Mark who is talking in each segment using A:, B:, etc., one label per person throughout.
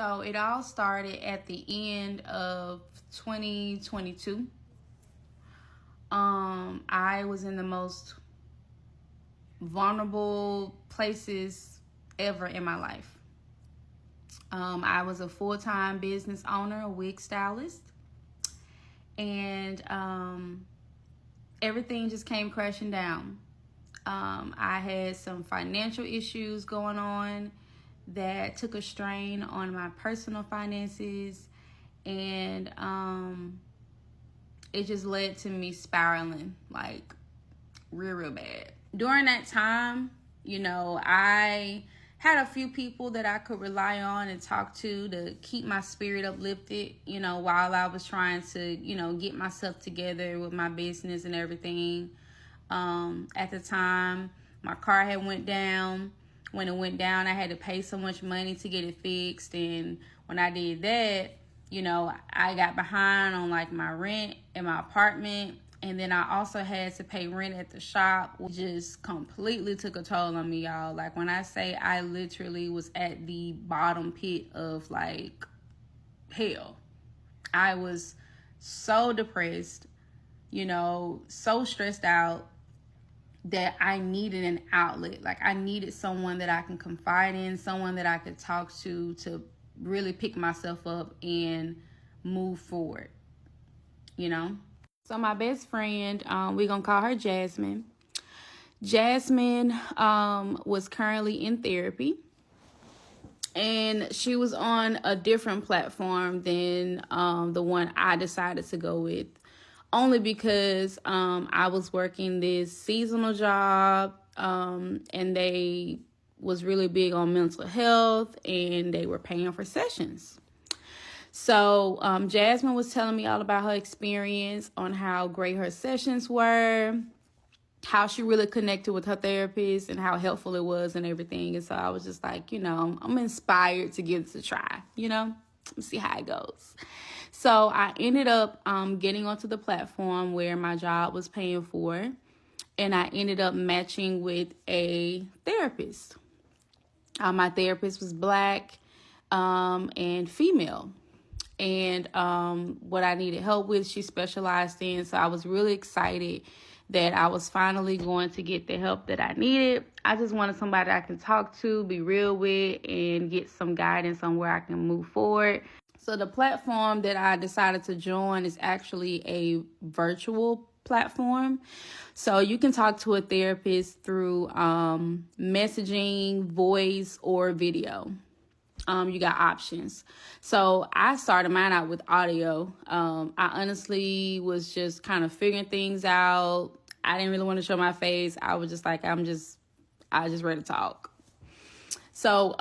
A: So it all started at the end of 2022. I was in the most vulnerable places ever in my life. I was a full-time business owner, a wig stylist, and everything just came crashing down. I had some financial issues going on that took a strain on my personal finances, and it just led to me spiraling like real bad. During that time, I had a few people that I could rely on and talk to keep my spirit uplifted, while I was trying to, get myself together with my business and everything. At the time, my car had went down. When it went down, I had to pay so much money to get it fixed. And when I did that, I got behind on like my rent in my apartment. And then I also had to pay rent at the shop, which just completely took a toll on me, y'all. Like when I say I literally was at the bottom pit of like hell. I was so depressed, so stressed out, that I needed an outlet. Like I needed someone that I can confide in, someone that I could talk to really pick myself up and move forward, So my best friend, we're going to call her Jasmine. Jasmine was currently in therapy, and she was on a different platform than the one I decided to go with. Only because I was working this seasonal job, and they was really big on mental health, and they were paying for sessions. So Jasmine was telling me all about her experience, on how great her sessions were, how she really connected with her therapist, and how helpful it was and everything. And so I was just like, I'm inspired to give this a try, Let's see how it goes. So I ended up getting onto the platform where my job was paying for, and I ended up matching with a therapist. My therapist was Black and female. And what I needed help with, she specialized in. So I was really excited that I was finally going to get the help that I needed. I just wanted somebody I can talk to, be real with, and get some guidance on where I can move forward. So the platform that I decided to join is actually a virtual platform. So you can talk to a therapist through messaging, voice, or video. You got options. So I started mine out with audio. I honestly was just kind of figuring things out. I didn't really want to show my face. I was just like, I just ready to talk. So,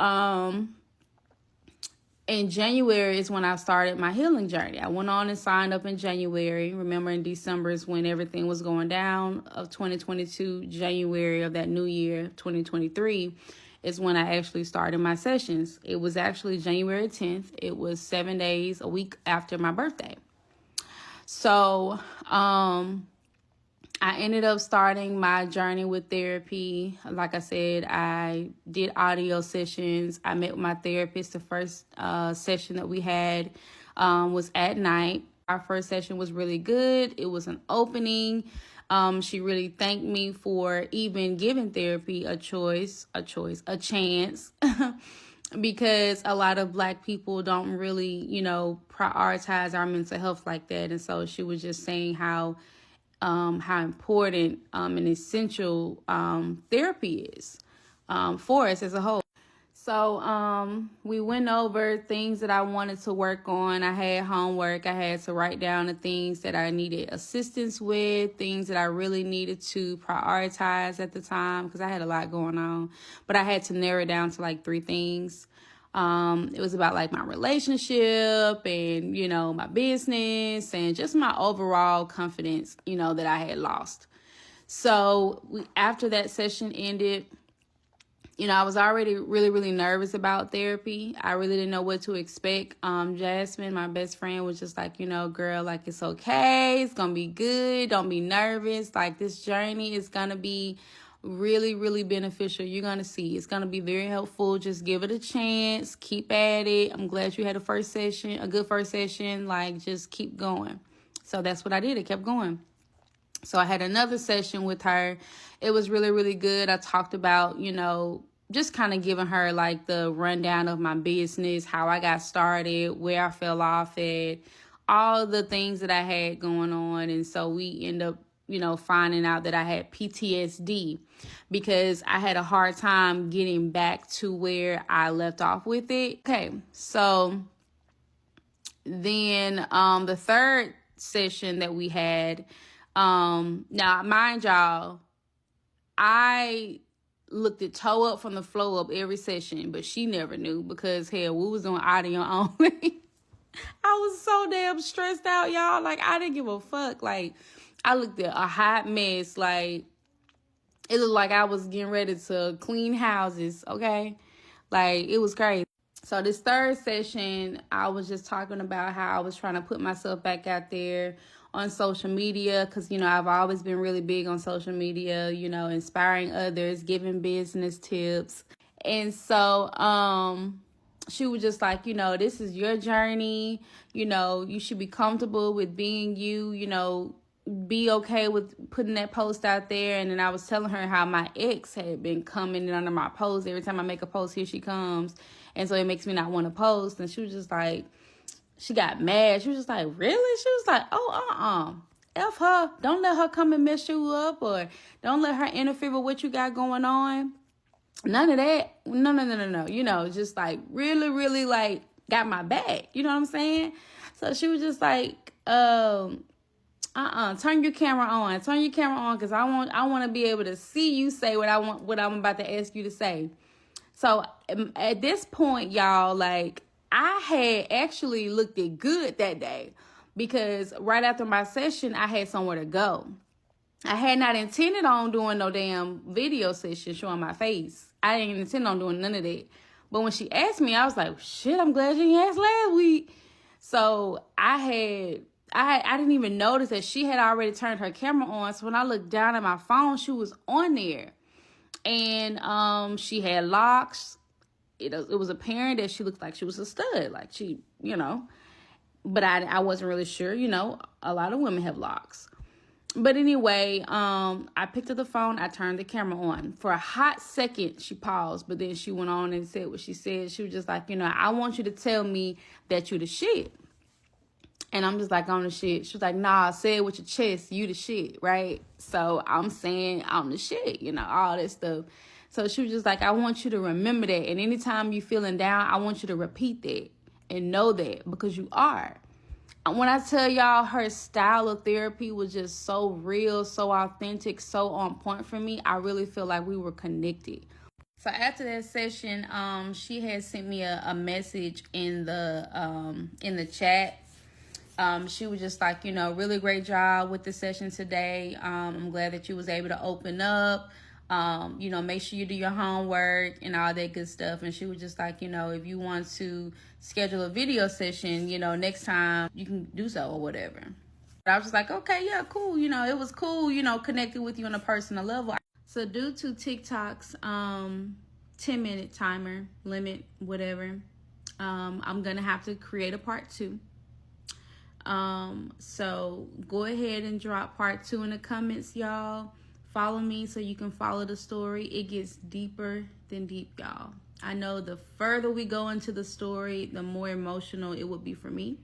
A: in January is when I started my healing journey. I went on and signed up in January. Remember, in December is when everything was going down of 2022. January of that new year, 2023, is when I actually started my sessions. It was actually January 10th. It was 7 days, a week after my birthday. So, I ended up starting my journey with therapy. Like I said, I did audio sessions. I met with my therapist. The first session that we had was at night. Our first session was really good. It was an opening. She really thanked me for even giving therapy a chance. Because a lot of Black people don't really, prioritize our mental health like that. And so she was just saying how important and essential therapy is for us as a whole. So we went over things that I wanted to work on. I had homework. I had to write down the things that I needed assistance with, things that I really needed to prioritize at the time, because I had a lot going on. But I had to narrow it down to like 3 things. It was about like my relationship and, my business and just my overall confidence, that I had lost. So after that session ended, I was already really, really nervous about therapy. I really didn't know what to expect. Jasmine, my best friend, was just like, girl, like, it's okay. It's going to be good. Don't be nervous. Like, this journey is going to be Really, really beneficial. You're going to see. It's going to be very helpful. Just give it a chance. Keep at it. I'm glad you had a good first session. Like, just keep going. So that's what I did. I kept going. So I had another session with her. It was really, really good. I talked about, just kind of giving her like the rundown of my business, how I got started, where I fell off at, all the things that I had going on. And so we end up, finding out that I had PTSD because I had a hard time getting back to where I left off with it. Okay, so then the third session that we had, now mind y'all, I looked at toe up from the flow up every session, but she never knew because hell, we was on audio only. I was so damn stressed out, y'all. Like, I didn't give a fuck. Like, I looked at a hot mess. Like, it looked like I was getting ready to clean houses, okay? Like, it was crazy. So this third session, I was just talking about how I was trying to put myself back out there on social media because, I've always been really big on social media, inspiring others, giving business tips. And so she was just like, this is your journey. You should be comfortable with being you, be okay with putting that post out there. And then I was telling her how my ex had been coming under my post. Every time I make a post, here she comes. And so it makes me not want to post. And she was just like, she got mad. She was just like, really? She was like, oh, F her. Don't let her come and mess you up, or don't let her interfere with what you got going on. None of that. No. Just like really, really like got my back. You know what I'm saying? So she was just like, turn your camera on. Turn your camera on because I want to be able to see you say what I'm about to ask you to say. So at this point, y'all, like, I had actually looked it good that day because right after my session, I had somewhere to go. I had not intended on doing no damn video session showing my face. I didn't intend on doing none of that. But when she asked me, I was like, shit, I'm glad you didn't ask last week. So I didn't even notice that she had already turned her camera on. So when I looked down at my phone, she was on there. And she had locks. It was apparent that she looked like she was a stud. Like she, but I wasn't really sure. A lot of women have locks. But anyway, I picked up the phone. I turned the camera on. For a hot second, she paused. But then she went on and said what she said. She was just like, I want you to tell me that you the shit. And I'm just like, I'm the shit. She was like, nah, say it with your chest. You the shit, right? So I'm saying I'm the shit, all that stuff. So she was just like, I want you to remember that. And anytime you're feeling down, I want you to repeat that and know that because you are. When I tell y'all her style of therapy was just so real, so authentic, so on point for me, I really feel like we were connected. So after that session, she had sent me a message in the chat. She was just like, really great job with the session today. I'm glad that you was able to open up. Make sure you do your homework and all that good stuff. And she was just like, if you want to schedule a video session, next time you can do so or whatever. But I was just like, okay, yeah, cool. It was cool, connecting with you on a personal level. So due to TikTok's 10-minute timer limit, whatever, I'm going to have to create a part 2. So go ahead and drop part 2 in the comments, y'all. Follow me so you can follow the story. It gets deeper than deep, y'all. I know the further we go into the story, the more emotional it would be for me.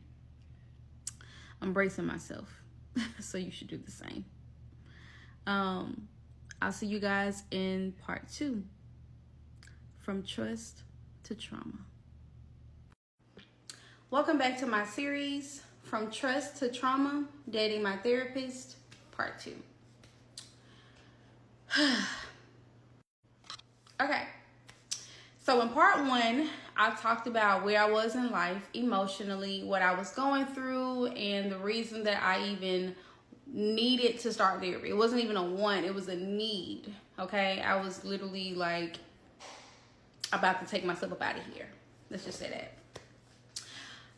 A: I'm bracing myself, so you should do the same. I'll see you guys in part 2. From Trust to Trauma. Welcome back to my series, From Trust to Trauma, Dating My Therapist, part 2. Okay, so in part 1, I talked about where I was in life emotionally, what I was going through, and the reason that I even needed to start therapy. It wasn't even a want, it was a need. Okay, I was literally like about to take myself up out of here. Let's just say that.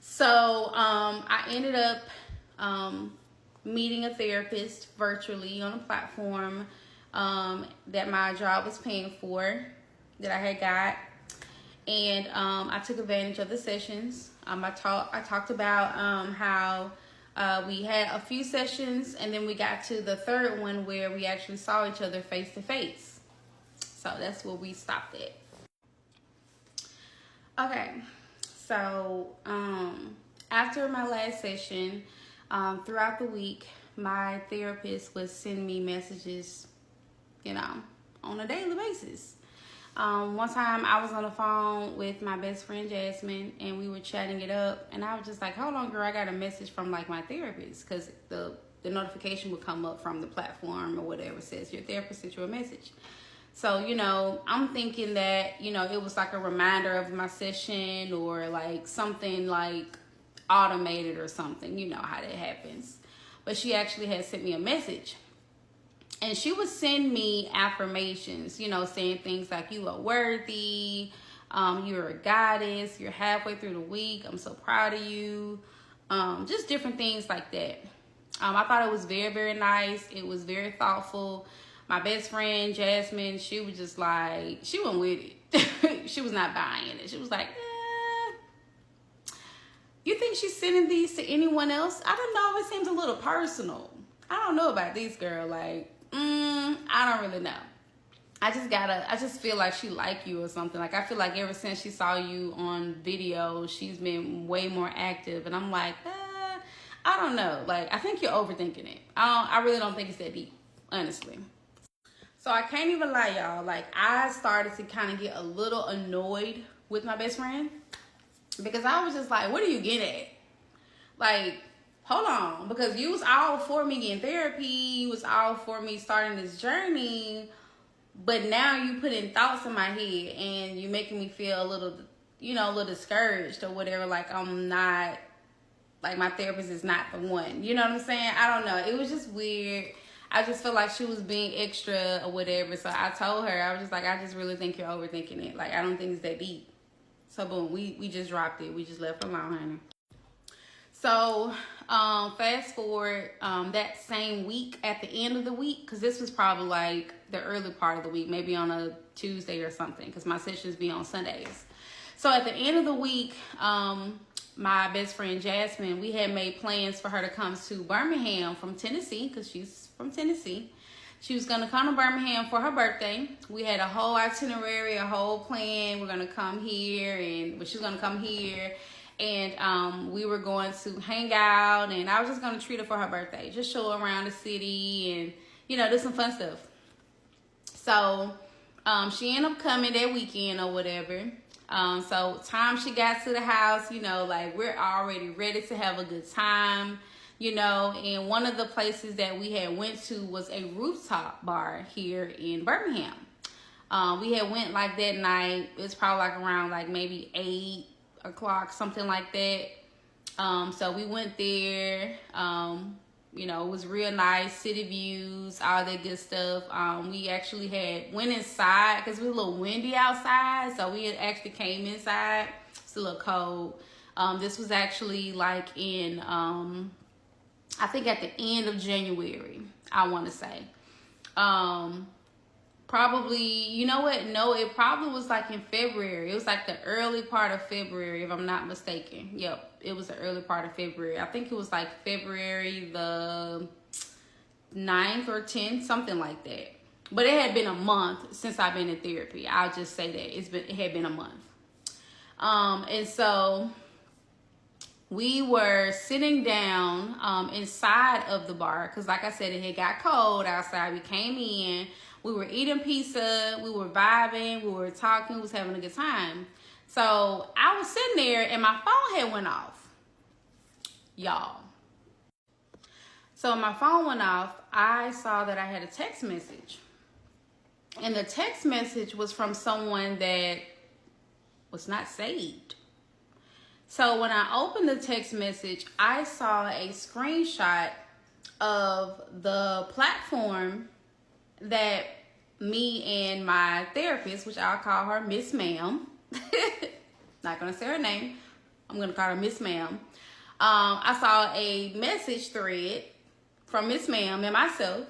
A: So I ended up meeting a therapist virtually on a platform. that my job was paying for, that I had got. And I took advantage of the sessions. I talked about how we had a few sessions, and then we got to the third one where we actually saw each other face to face. So that's where we stopped at. Okay, so after my last session, throughout the week, my therapist would send me messages, on a daily basis. One time I was on the phone with my best friend Jasmine, and we were chatting it up, and I was just like, hold on, girl, I got a message from like my therapist, because the notification would come up from the platform or whatever, says your therapist sent you a message. So, I'm thinking that, it was like a reminder of my session, or like something like automated or something, how that happens. But she actually had sent me a message. And she would send me affirmations, saying things like, you are worthy, you're a goddess, you're halfway through the week, I'm so proud of you, just different things like that. I thought it was very, very nice. It was very thoughtful. My best friend, Jasmine, she was just like, she went with it. She was not buying it. She was like, you think she's sending these to anyone else? I don't know. It seems a little personal. I don't know about these, girl. Like, I don't really know. I just feel like she like you or something. Like, I feel like ever since she saw you on video, she's been way more active. And I'm like, I don't know. Like, I think you're overthinking it. I really don't think it's that deep, honestly. So I can't even lie, y'all. Like, I started to kind of get a little annoyed with my best friend, because I was just like, what are you getting at? Like, hold on, because you was all for me getting therapy, you was all for me starting this journey, but now you putting thoughts in my head and you making me feel a little, a little discouraged or whatever, like I'm not, like my therapist is not the one. You know what I'm saying? I don't know. It was just weird. I just felt like she was being extra or whatever. So I told her, I was just like, I just really think you're overthinking it. Like, I don't think it's that deep. So boom, we just dropped it. We just left it alone, honey. So fast forward, that same week, at the end of the week, because this was probably like the early part of the week, maybe on a Tuesday or something, because my sessions be on Sundays. So at the end of the week, my best friend Jasmine, we had made plans for her to come to Birmingham from Tennessee, because she's from Tennessee. She was going to come to Birmingham for her birthday. We had a whole itinerary, a whole plan. We're going to come here, and she was going to come here. And we were going to hang out, and I was just going to treat her for her birthday. Just show her around the city and, do some fun stuff. So she ended up coming that weekend or whatever. So time she got to the house, like we're already ready to have a good time, and one of the places that we had went to was a rooftop bar here in Birmingham. We had went like that night. It was probably like around like maybe 8 o'clock, something like that. So we went there. It was real nice, city views, all that good stuff. We actually went inside because it was a little windy outside, so we had actually came inside. It's a little cold. This was actually like in I think at the end of January, I want to say. Probably, you know what? No, it probably was like in February. It was like the early part of February, if I'm not mistaken. Yep, it was the early part of February. I think it was like February the 9th or 10th, something like that. But it had been a month since I've been in therapy. I'll just say that. It had been a month. And so we were sitting down inside of the bar because, like I said, it had got cold outside. We came in. We were eating pizza, we were vibing, we were talking, we was having a good time. So I was sitting there and my phone had went off, y'all. So when my phone went off, I saw that I had a text message. And the text message was from someone that was not saved. So when I opened the text message, I saw a screenshot of the platform that me and my therapist, which I'll call her Miss Ma'am, not gonna say her name, I'm gonna call her Miss Ma'am. I saw a message thread from Miss Ma'am and myself,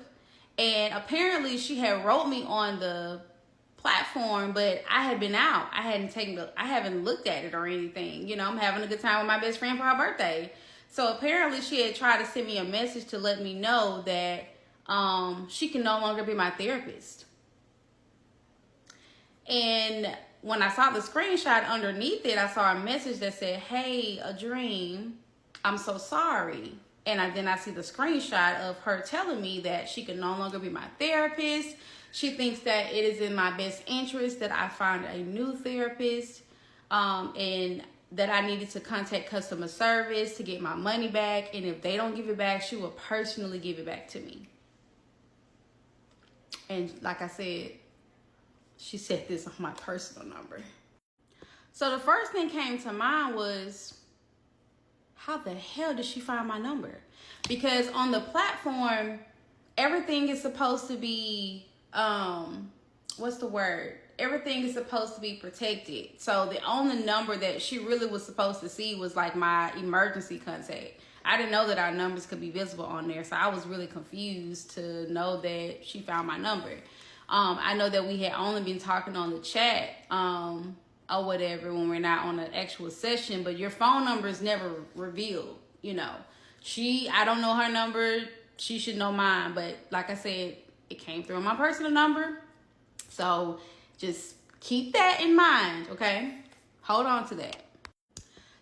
A: And apparently she had wrote me on the platform, but I had been out. I haven't looked at it or anything. You know, I'm having a good time with my best friend for her birthday. So apparently she had tried to send me a message to let me know that she can no longer be my therapist. And when I saw the screenshot underneath it, I saw a message that said, "Hey, a dream, I'm so sorry." And then I see the screenshot of her telling me that she can no longer be my therapist. She thinks that it is in my best interest that I find a new therapist, and that I needed to contact customer service to get my money back. And if they don't give it back, she will personally give it back to me. And like I said, she said this on my personal number. So the first thing came to mind was, how the hell did she find my number? Because on the platform, everything is supposed to be, everything is supposed to be protected. So the only number that she really was supposed to see was like my emergency contact. I didn't know that our numbers could be visible on there, so I was really confused to know that she found my number. I know that we had only been talking on the chat, or whatever, when we're not on an actual session, but your phone number is never revealed. You know, I don't know her number. She should know mine, but like I said, it came through on my personal number. So just keep that in mind, okay? Hold on to that.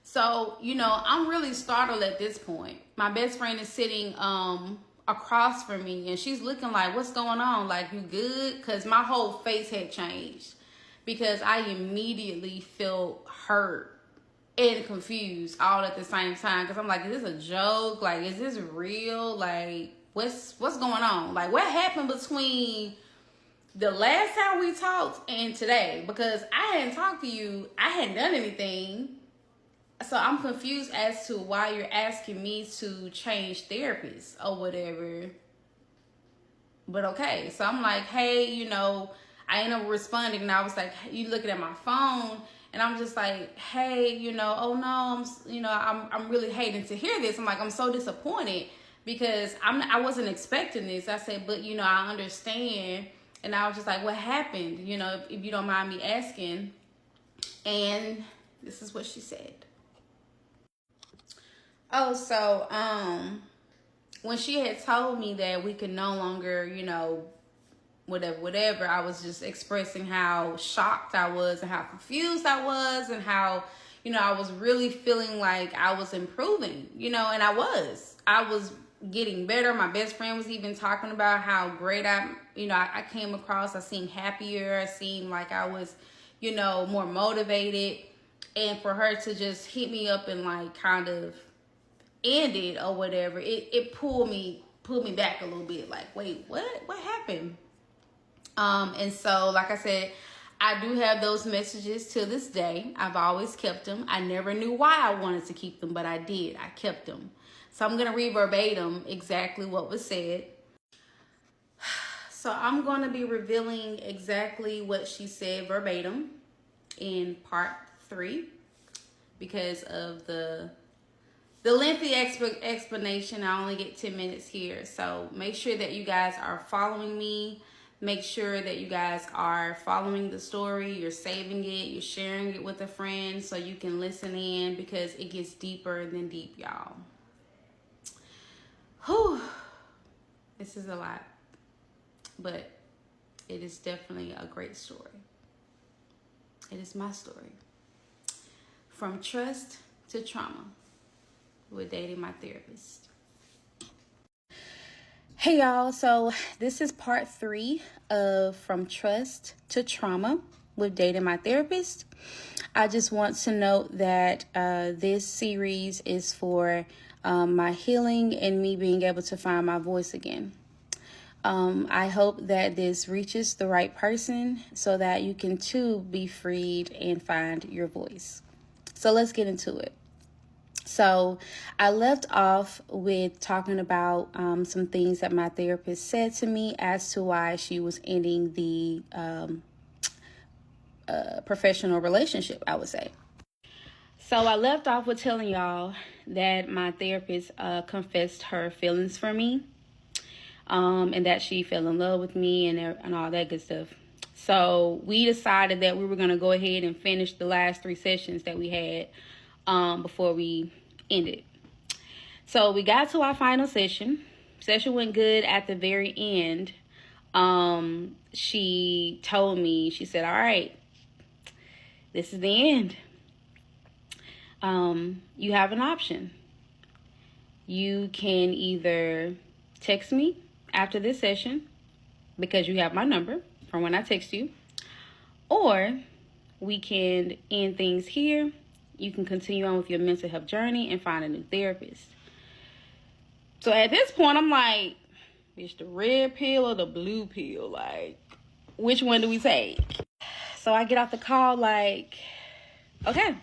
A: So, you know, I'm really startled at this point. My best friend is sitting across from me, and she's looking like, "What's going on? Like, you good?" Because my whole face had changed, because I immediately felt hurt and confused all at the same time. Because I'm like, is this a joke? Like, is this real? Like, what's going on? Like, what happened between the last time we talked and today? Because I hadn't talked to you. I hadn't done anything. So I'm confused as to why you're asking me to change therapists or whatever. But okay. So I'm like, hey, you know, I ended up responding, and I was like, you looking at my phone, and I'm just like, hey, you know, oh no, I'm really hating to hear this. I'm like, I'm so disappointed because I wasn't expecting this. I said, but you know, I understand. And I was just like, what happened? You know, if you don't mind me asking. And this is what she said. Oh, so when she had told me that we could no longer, you know, whatever, I was just expressing how shocked I was and how confused I was, and how, you know, I was really feeling like I was improving, you know, and I was getting better. My best friend was even talking about how great I came across. I seemed happier. I seemed like I was, you know, more motivated. And for her to just hit me up and like kind of end it or whatever, it pulled me back a little bit. Like, wait, what happened? And so, like I said, I do have those messages to this day. I've always kept them. I never knew why I wanted to keep them, but I did. I kept them. So I'm going to read verbatim exactly what was said. So I'm going to be revealing exactly what she said verbatim in part 3 because of the lengthy explanation. I only get 10 minutes here. So make sure that you guys are following me. Make sure that you guys are following the story. You're saving it. You're sharing it with a friend so you can listen in, because it gets deeper than deep, y'all. Whew. This is a lot. But it is definitely a great story. It is my story. From trust to trauma with dating my therapist. Hey y'all, so this is part 3 of From Trust to Trauma with Dating My Therapist. I just want to note that this series is for my healing and me being able to find my voice again. I hope that this reaches the right person so that you can too be freed and find your voice. So let's get into it. So I left off with talking about some things that my therapist said to me as to why she was ending the professional relationship, I would say. So I left off with telling y'all that my therapist confessed her feelings for me. and that she fell in love with me and all that good stuff. So we decided that we were going to go ahead and finish the last 3 sessions that we had before we ended. So we got to our final session. Session went good. At the very end, she told me, she said, all right, this is the end. You have an option. You can either text me after this session because you have my number from when I text you, or we can end things here. You can continue on with your mental health journey and find a new therapist. So at this point, I'm like, it's the red pill or the blue pill? Like, which one do we take? So I get off the call like, okay.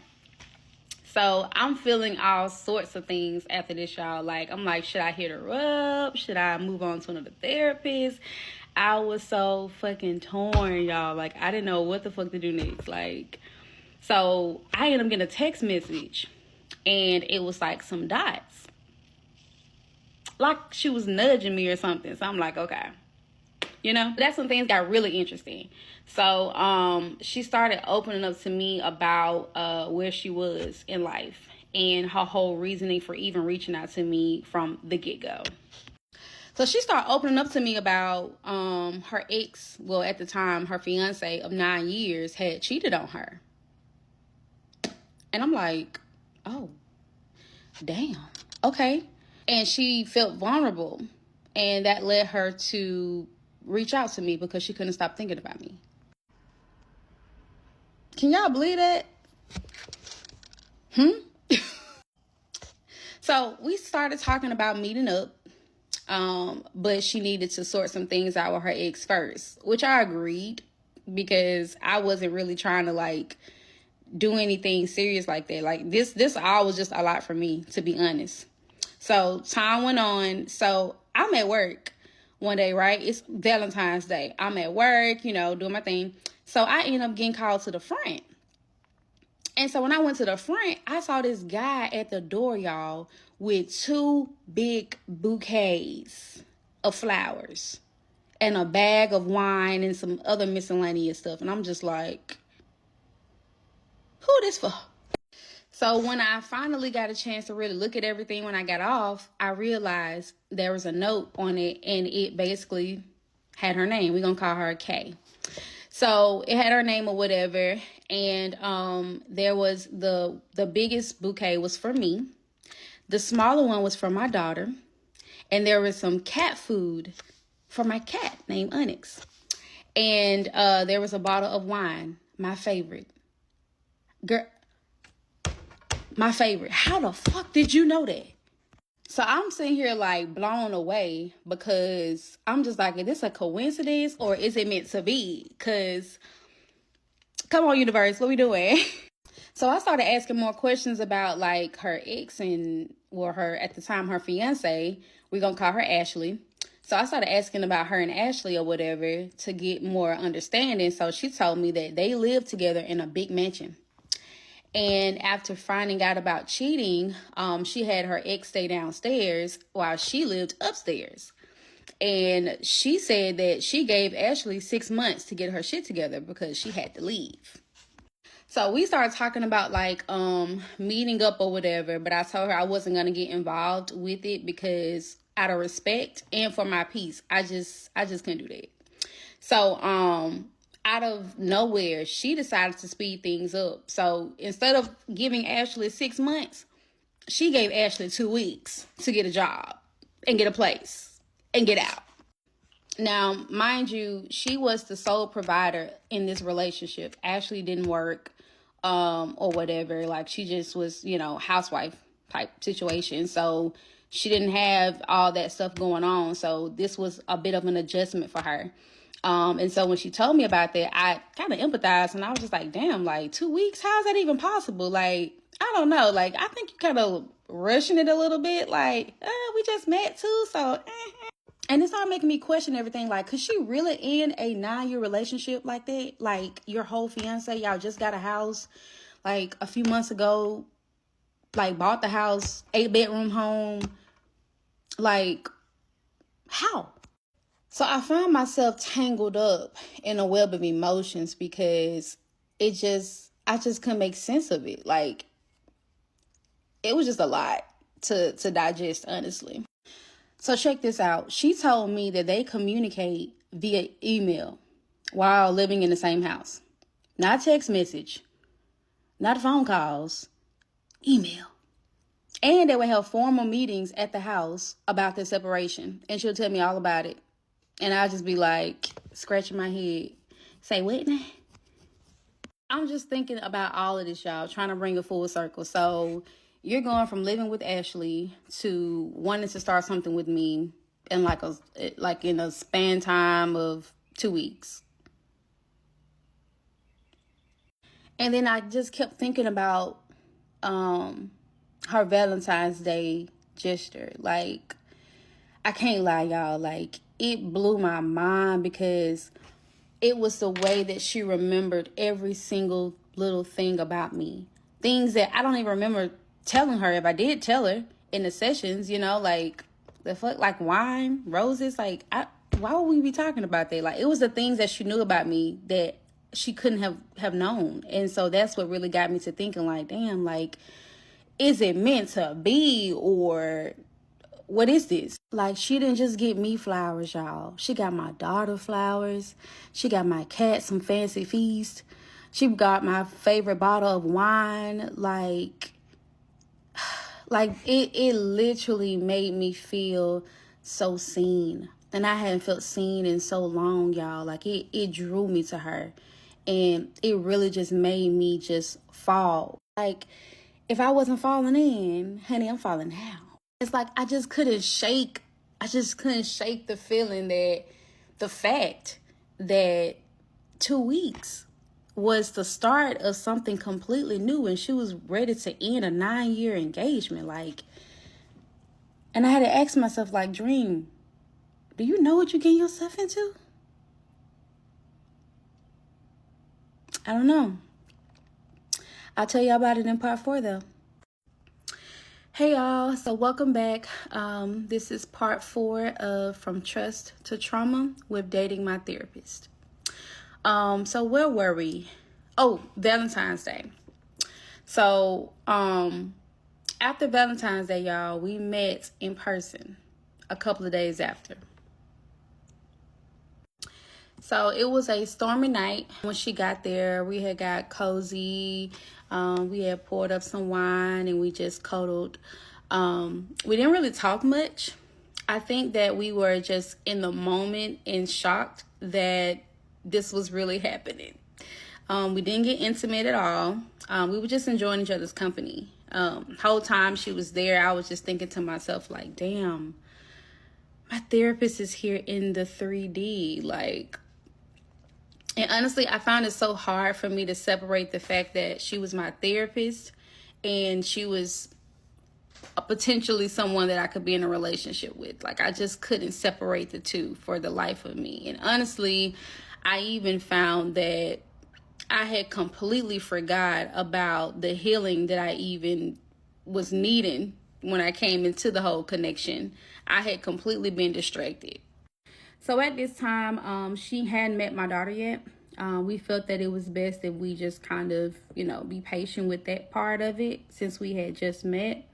A: So I'm feeling all sorts of things after this, y'all. Like, I'm like, should I hit her up? Should I move on to another therapist? I was so fucking torn, y'all. Like, I didn't know what the fuck to do next. Like, so I ended up getting a text message, and it was like some dots. Like she was nudging me or something. So I'm like, okay. You know, that's when things got really interesting. So she started opening up to me about where she was in life and her whole reasoning for even reaching out to me from the get-go. So she started opening up to me about her ex, well, at the time, her fiance of 9 years had cheated on her. And I'm like, oh, damn. Okay. And she felt vulnerable. And that led her to reach out to me because she couldn't stop thinking about me. Can y'all believe that? So we started talking about meeting up. But she needed to sort some things out with her ex first, which I agreed because I wasn't really trying to like do anything serious like that. Like this all was just a lot for me, to be honest. So time went on. So I'm at work one day, right? It's Valentine's Day. I'm at work, you know, doing my thing. So I end up getting called to the front. And so when I went to the front, I saw this guy at the door, y'all, with 2 big bouquets of flowers and a bag of wine and some other miscellaneous stuff. And I'm just like, who this for? So when I finally got a chance to really look at everything when I got off, I realized there was a note on it, and it basically had her name. We're going to call her Kay. So it had her name or whatever. And there was the biggest bouquet was for me. The smaller one was for my daughter. And there was some cat food for my cat named Onyx. And there was a bottle of wine, my favorite. Girl, my favorite. How the fuck did you know that? So I'm sitting here like blown away because I'm just like, is this a coincidence or is it meant to be? Because, come on, universe, what we doing? So I started asking more questions about like her ex and, well, her, at the time, her fiance. We're going to call her Ashley. So I started asking about her and Ashley or whatever to get more understanding. So she told me that they lived together in a big mansion. And after finding out about cheating, she had her ex stay downstairs while she lived upstairs. And she said that she gave Ashley 6 months to get her shit together because she had to leave. So we started talking about like meeting up or whatever, but I told her I wasn't going to get involved with it because out of respect and for my peace, I just couldn't do that. So out of nowhere, she decided to speed things up. So instead of giving Ashley 6 months, she gave Ashley 2 weeks to get a job and get a place and get out. Now, mind you, she was the sole provider in this relationship. Ashley didn't work or whatever. Like, she just was, you know, housewife type situation. So she didn't have all that stuff going on. So this was a bit of an adjustment for her. And so when she told me about that, I kind of empathized and I was just like, damn, like 2 weeks? How is that even possible? Like, I don't know. Like, I think you kind of rushing it a little bit. Like, we just met too. So, And it's all making me question everything. Like, could she really end a 9-year relationship like that? Like, your whole fiance, y'all just got a house like a few months ago, like bought the house, 8-bedroom home. Like, how? So I found myself tangled up in a web of emotions because I just couldn't make sense of it. Like, it was just a lot to digest, honestly. So check this out. She told me that they communicate via email while living in the same house. Not text message, not phone calls, email. And they would have formal meetings at the house about their separation. And she'll tell me all about it. And I'll just be like, scratching my head. Say, what now? I'm just thinking about all of this, y'all, trying to bring a full circle. So you're going from living with Ashley to wanting to start something with me in in a span time of 2 weeks. And then I just kept thinking about her Valentine's Day gesture. Like, I can't lie, y'all. Like, it blew my mind because it was the way that she remembered every single little thing about me. Things that I don't even remember telling her. If I did tell her in the sessions, like the fuck, like wine, roses. Like, why would we be talking about that? Like, it was the things that she knew about me that she couldn't have known. And so that's what really got me to thinking, like, damn, like, is it meant to be, or what is this? Like, she didn't just get me flowers, y'all. She got my daughter flowers. She got my cat some fancy feast. She got my favorite bottle of wine. Like it literally made me feel so seen. And I hadn't felt seen in so long, y'all. Like, it drew me to her. And it really just made me just fall. Like, if I wasn't falling in, honey, I'm falling now. It's like I just couldn't shake the feeling that the fact that 2 weeks was the start of something completely new, and she was ready to end a 9-year engagement. Like, and I had to ask myself, like, Dream, do you know what you're getting yourself into? I don't know. I'll tell y'all about it in part 4, though. Hey y'all, so welcome back. This is part 4 of From Trust to Trauma with Dating My Therapist. So where were we? Oh, Valentine's Day. So after Valentine's Day, y'all, we met in person a couple of days after. So it was a stormy night. When she got there, we had got cozy. We had poured up some wine and we just cuddled. We didn't really talk much. I think that we were just in the moment and shocked that this was really happening. We didn't get intimate at all. We were just enjoying each other's company. Whole time she was there, I was just thinking to myself, like, damn, my therapist is here in the 3D. Like, and honestly, I found it so hard for me to separate the fact that she was my therapist and she was potentially someone that I could be in a relationship with. Like, I just couldn't separate the two for the life of me. And honestly, I even found that I had completely forgot about the healing that I even was needing when I came into the whole connection. I had completely been distracted. So at this time, she hadn't met my daughter yet. We felt that it was best if we just kind of, be patient with that part of it since we had just met.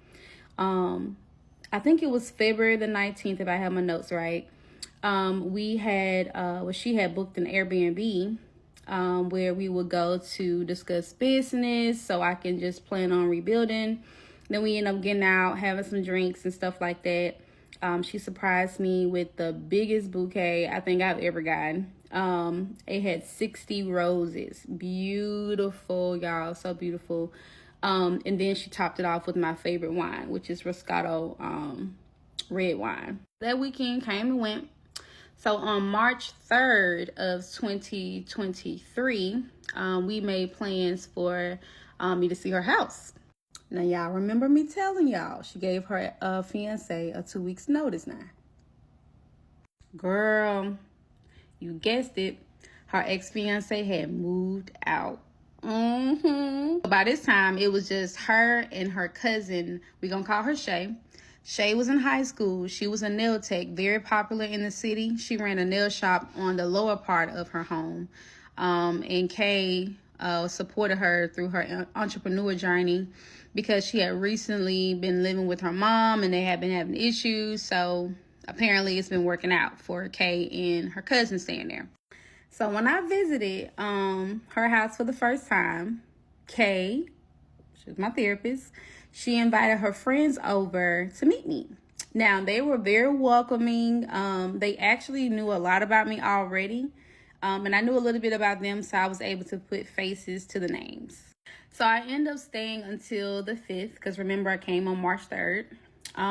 A: I think it was February the 19th, if I have my notes right. She had booked an Airbnb where we would go to discuss business so I can just plan on rebuilding. Then we ended up getting out, having some drinks and stuff like that. She surprised me with the biggest bouquet I think I've ever gotten. It had 60 roses. Beautiful, y'all. So beautiful. And then she topped it off with my favorite wine, which is Roscato red wine. That weekend came and went. So on March 3rd of 2023, we made plans for me to see her house. Now, y'all remember me telling y'all she gave her fiance a 2 weeks notice now. Girl, you guessed it. Her ex-fiance had moved out. By this time, it was just her and her cousin. We're going to call her Shay. Shay was in high school. She was a nail tech, very popular in the city. She ran a nail shop on the lower part of her home. And Kay supported her through her entrepreneur journey because she had recently been living with her mom and they had been having issues. So apparently it's been working out for Kay and her cousin staying there. So when I visited her house for the first time, Kay, she was my therapist, she invited her friends over to meet me. Now, they were very welcoming. They actually knew a lot about me already. And I knew a little bit about them, so I was able to put faces to the names. So I ended up staying until the 5th, because remember, I came on March 3rd.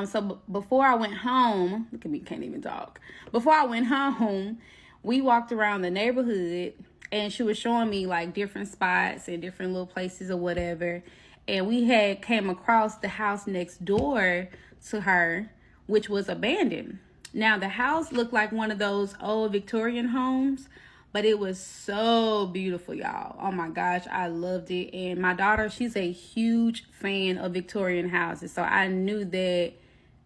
A: So before I went home, look at me, can't even talk. Before I went home, we walked around the neighborhood, and she was showing me like different spots and different little places or whatever. And we had came across the house next door to her, which was abandoned. Now, the house looked like one of those old Victorian homes, but it was so beautiful, y'all. Oh my gosh, I loved it. And my daughter, she's a huge fan of Victorian houses, so I knew that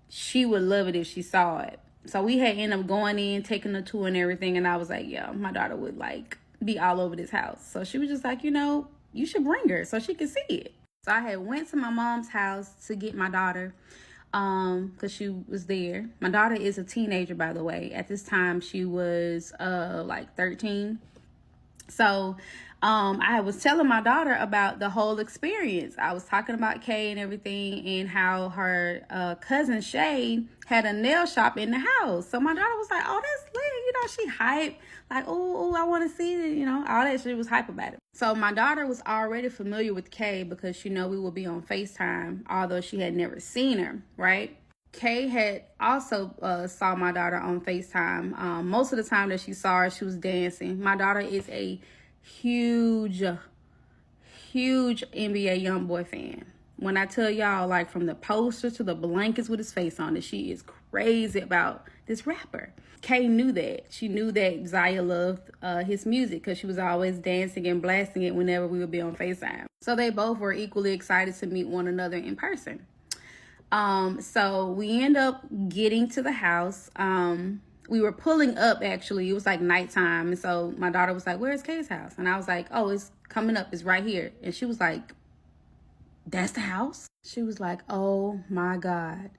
A: she would love it if she saw it. So we had ended up going in, taking a tour and everything, and I was like, yeah, my daughter would like be all over this house. So she was just like, you should bring her so she could see it. So I had went to my mom's house to get my daughter because she was there. My daughter is a teenager, by the way. At this time, she was like 13. So I was telling my daughter about the whole experience. I was talking about Kay and everything and how her cousin Shay had a nail shop in the house. So my daughter was like, oh, that's lit. She hyped. Like, oh, I want to see it. All that shit was hype about it. So my daughter was already familiar with Kay because, we would be on FaceTime, although she had never seen her, right? Kay had also saw my daughter on FaceTime. Most of the time that she saw her, she was dancing. My daughter is a huge NBA YoungBoy fan. When I tell y'all, like from the posters to the blankets with his face on it, she is crazy about this rapper. Kay knew that. She knew that Zaya loved his music because she was always dancing and blasting it whenever we would be on FaceTime. So they both were equally excited to meet one another in person. So we end up getting to the house. We were pulling up, actually. It was like nighttime. And so my daughter was like, where's Kay's house? And I was like, oh, it's coming up. It's right here. And she was like, that's the house? She was like, oh my God.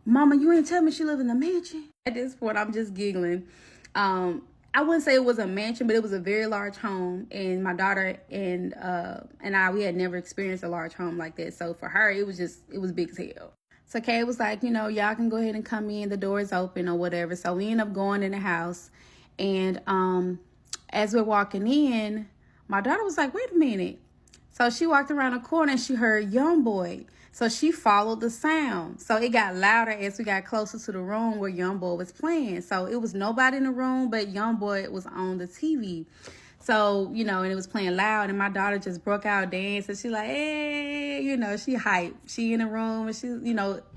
A: Mama, you ain't tell me she live in a mansion. At this point, I'm just giggling. I wouldn't say it was a mansion, but it was a very large home. And my daughter and I, we had never experienced a large home like that. So for her, it was big as hell. So Kay was like, y'all can go ahead and come in. The door is open or whatever. So we end up going in the house. And as we're walking in, my daughter was like, wait a minute. So she walked around the corner and she heard YoungBoy. So she followed the sound. So it got louder as we got closer to the room where YoungBoy was playing. So it was nobody in the room, but YoungBoy was on the TV. So, and it was playing loud, and my daughter just broke out dancing. She like, hey, she hyped. She in the room, and she,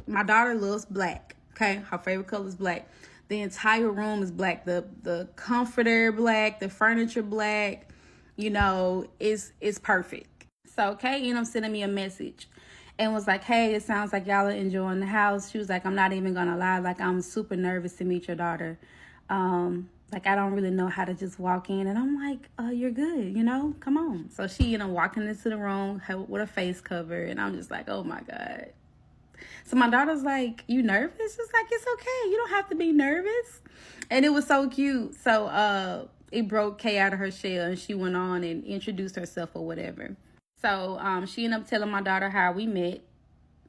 A: my daughter loves black, okay? Her favorite color is black. The entire room is black. The comforter black, the furniture black, it's perfect. So Kay ended up sending me a message and was like, hey, it sounds like y'all are enjoying the house. She was like, I'm not even going to lie. Like, I'm super nervous to meet your daughter. Like, I don't really know how to just walk in. And I'm like, you're good, come on. So she, walking into the room with a face cover. And I'm just like, oh my God. So my daughter's like, you nervous? It's like, it's okay. You don't have to be nervous. And it was so cute. So it broke Kay out of her shell. And she went on and introduced herself or whatever. So she ended up telling my daughter how we met,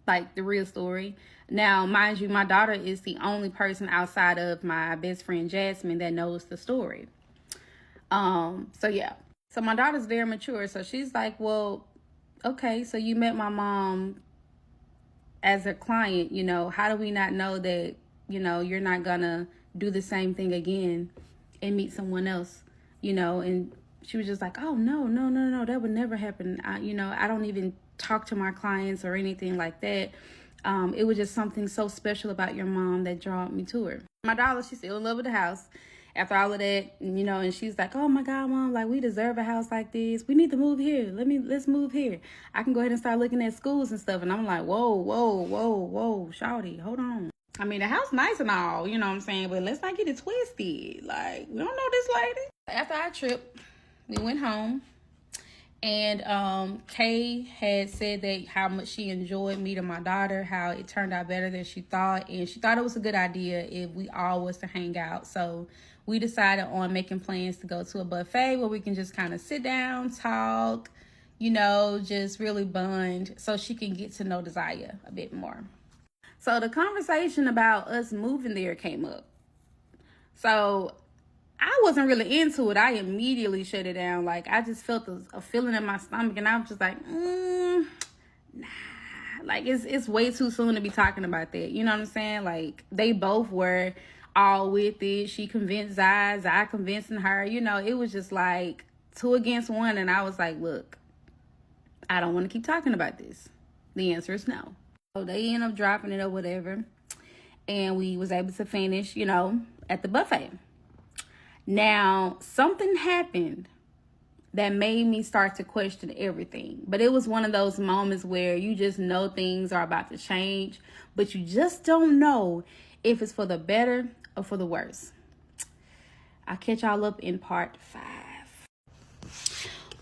A: like the real story. Now, mind you, my daughter is the only person outside of my best friend Jasmine that knows the story. So yeah. So my daughter's very mature. So she's like, well, okay, so you met my mom as a client, how do we not know that, you're not gonna do the same thing again and meet someone else, and she was just like, oh, no, that would never happen. I don't even talk to my clients or anything like that. It was just something so special about your mom that drew me to her. My daughter, she's still in love with the house. After all of that, you know, and she's like, oh my God, Mom, like, we deserve a house like this. We need to move here. Let's move here. I can go ahead and start looking at schools and stuff. And I'm like, whoa, shawty, hold on. I mean, the house nice and all, you know what I'm saying? But let's not get it twisted. Like, we don't know this lady. After our trip, we went home. And Kay had said that how much she enjoyed meeting my daughter, how it turned out better than she thought. And she thought it was a good idea if we all was to hang out. So we decided on making plans to go to a buffet where we can just kind of sit down, talk, you know, just really bond so she can get to know Desire a bit more. So the conversation about us moving there came up. So I wasn't really into it. I immediately shut it down. Like, I just felt a feeling in my stomach, and I was just like, nah. Like, it's way too soon to be talking about that. You know what I'm saying? Like, they both were all with it. She convinced Zai convincing her. You know, it was just like 2 against 1, and I was like, look, I don't want to keep talking about this. The answer is no. So they end up dropping it or whatever, and we was able to finish, you know, at the buffet. Now, something happened that made me start to question everything. But it was one of those moments where you just know things are about to change, but you just don't know if it's for the better or for the worse. I'll catch y'all up in part 5.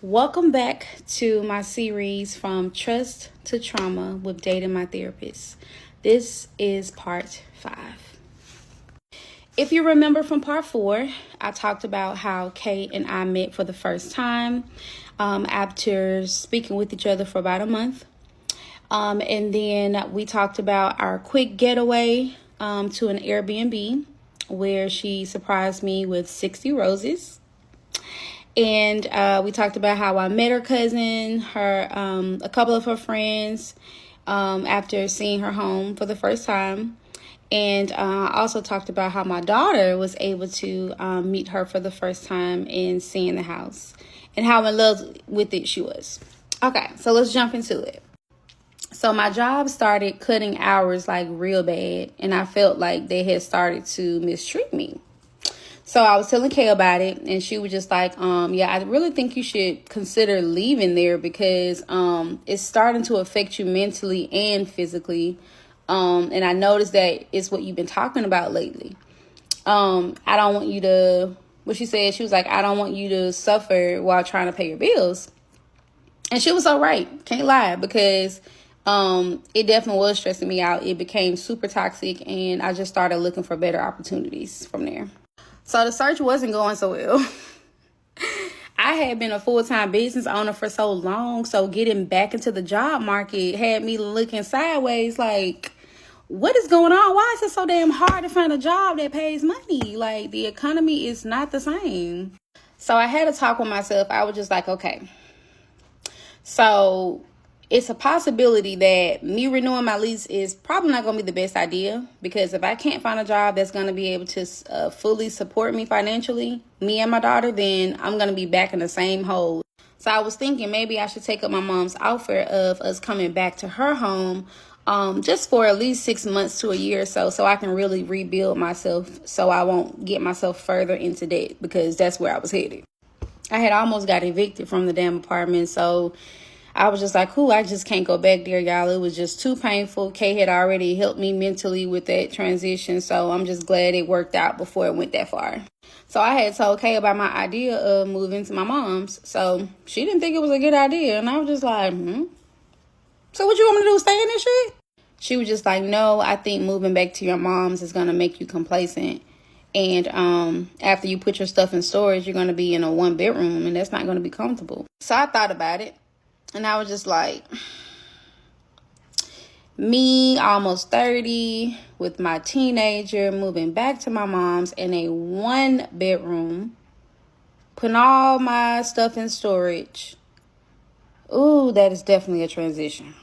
A: Welcome back to my series From Trust to Trauma with Dating My Therapist. This is part 5. If you remember from part 4, I talked about how Kay and I met for the first time after speaking with each other for about a month. And then we talked about our quick getaway to an Airbnb where she surprised me with 60 roses. And we talked about how I met her cousin, a couple of her friends after seeing her home for the first time. And I also talked about how my daughter was able to meet her for the first time and seeing the house and how in love with it she was. Okay, so let's jump into it. So my job started cutting hours like real bad, and I felt like they had started to mistreat me. So I was telling Kay about it, and she was just like, yeah, I really think you should consider leaving there because it's starting to affect you mentally and physically. And I noticed that it's what you've been talking about lately. I don't want you to, what she said, she was like, I don't want you to suffer while trying to pay your bills. And she was all right. Can't lie, because it definitely was stressing me out. It became super toxic, and I just started looking for better opportunities from there. So the search wasn't going so well. I had been a full-time business owner for so long, so getting back into the job market had me looking sideways like, what is going on? Why is it so damn hard to find a job that pays money? Like, the economy is not the same. So I had to talk with myself. I was just like, okay. So it's a possibility that me renewing my lease is probably not going to be the best idea, because if I can't find a job that's going to be able to fully support me financially, me and my daughter, then I'm going to be back in the same hole. So I was thinking maybe I should take up my mom's offer of us coming back to her home just for at least 6 months to a year or so I can really rebuild myself so I won't get myself further into debt, because that's where I was headed. I had almost got evicted from the damn apartment, so I was just like, cool, I just can't go back there, y'all. It was just too painful. Kay had already helped me mentally with that transition, so I'm just glad it worked out before it went that far. So I had told Kay about my idea of moving to my mom's, so she didn't think it was a good idea, and I was just like, so what you want me to do, stay in this shit? She was just like, no, I think moving back to your mom's is going to make you complacent. And after you put your stuff in storage, you're going to be in a 1-bedroom, and that's not going to be comfortable. So I thought about it, and I was just like, me, almost 30, with my teenager, moving back to my mom's in a 1-bedroom, putting all my stuff in storage. Ooh, that is definitely a transition.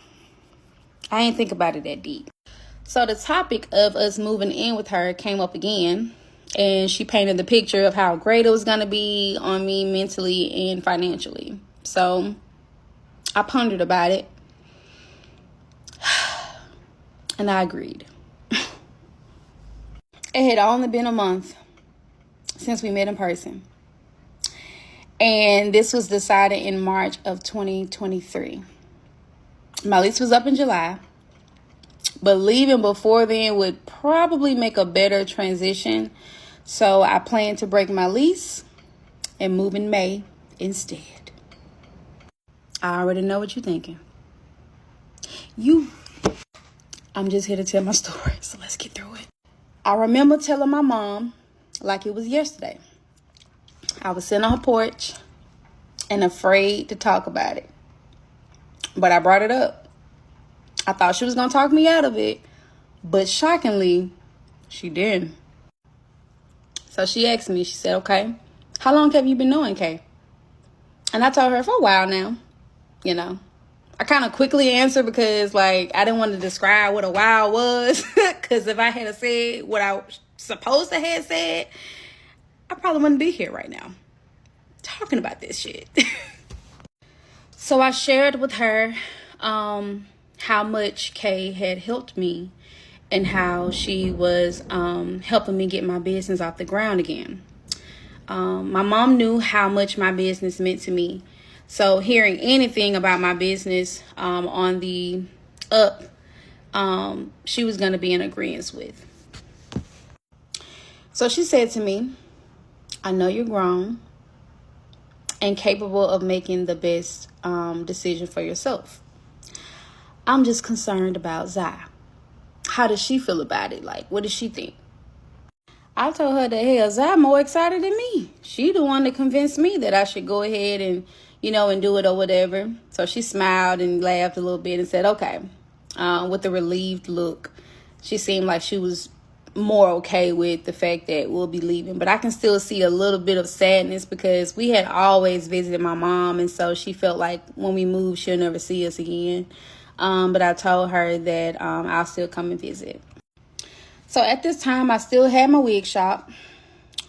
A: I ain't think about it that deep. So the topic of us moving in with her came up again, and she painted the picture of how great it was going to be on me mentally and financially. So I pondered about it, and I agreed. It had only been a month since we met in person. And this was decided in March of 2023. My lease was up in July, but leaving before then would probably make a better transition. So I plan to break my lease and move in May instead. I already know what you're thinking. I'm just here to tell my story, so let's get through it. I remember telling my mom like it was yesterday. I was sitting on her porch and afraid to talk about it. But I brought it up. I thought she was going to talk me out of it. But shockingly, she didn't. So she asked me, she said, okay, how long have you been knowing Kay? And I told her for a while now, you know. I kind of quickly answered because, like, I didn't want to describe what a while was. Because if I had said what I was supposed to have said, I probably wouldn't be here right now talking about this shit. So I shared with her how much Kay had helped me and how she was helping me get my business off the ground again. My mom knew how much my business meant to me. So hearing anything about my business on the up, she was going to be in agreement with. So she said to me, I know you're grown and capable of making the best decision for yourself. I'm just concerned about Zai. How does she feel about it? Like, what does she think? I told her that, hell, Zai more excited than me. She the one that convinced me that I should go ahead and, and do it or whatever. So she smiled and laughed a little bit and said, okay, with a relieved look. She seemed like she was more okay with the fact that we'll be leaving. But I can still see a little bit of sadness because we had always visited my mom. And so she felt like when we moved, she'll never see us again. But I told her that I'll still come and visit. So at this time, I still had my wig shop.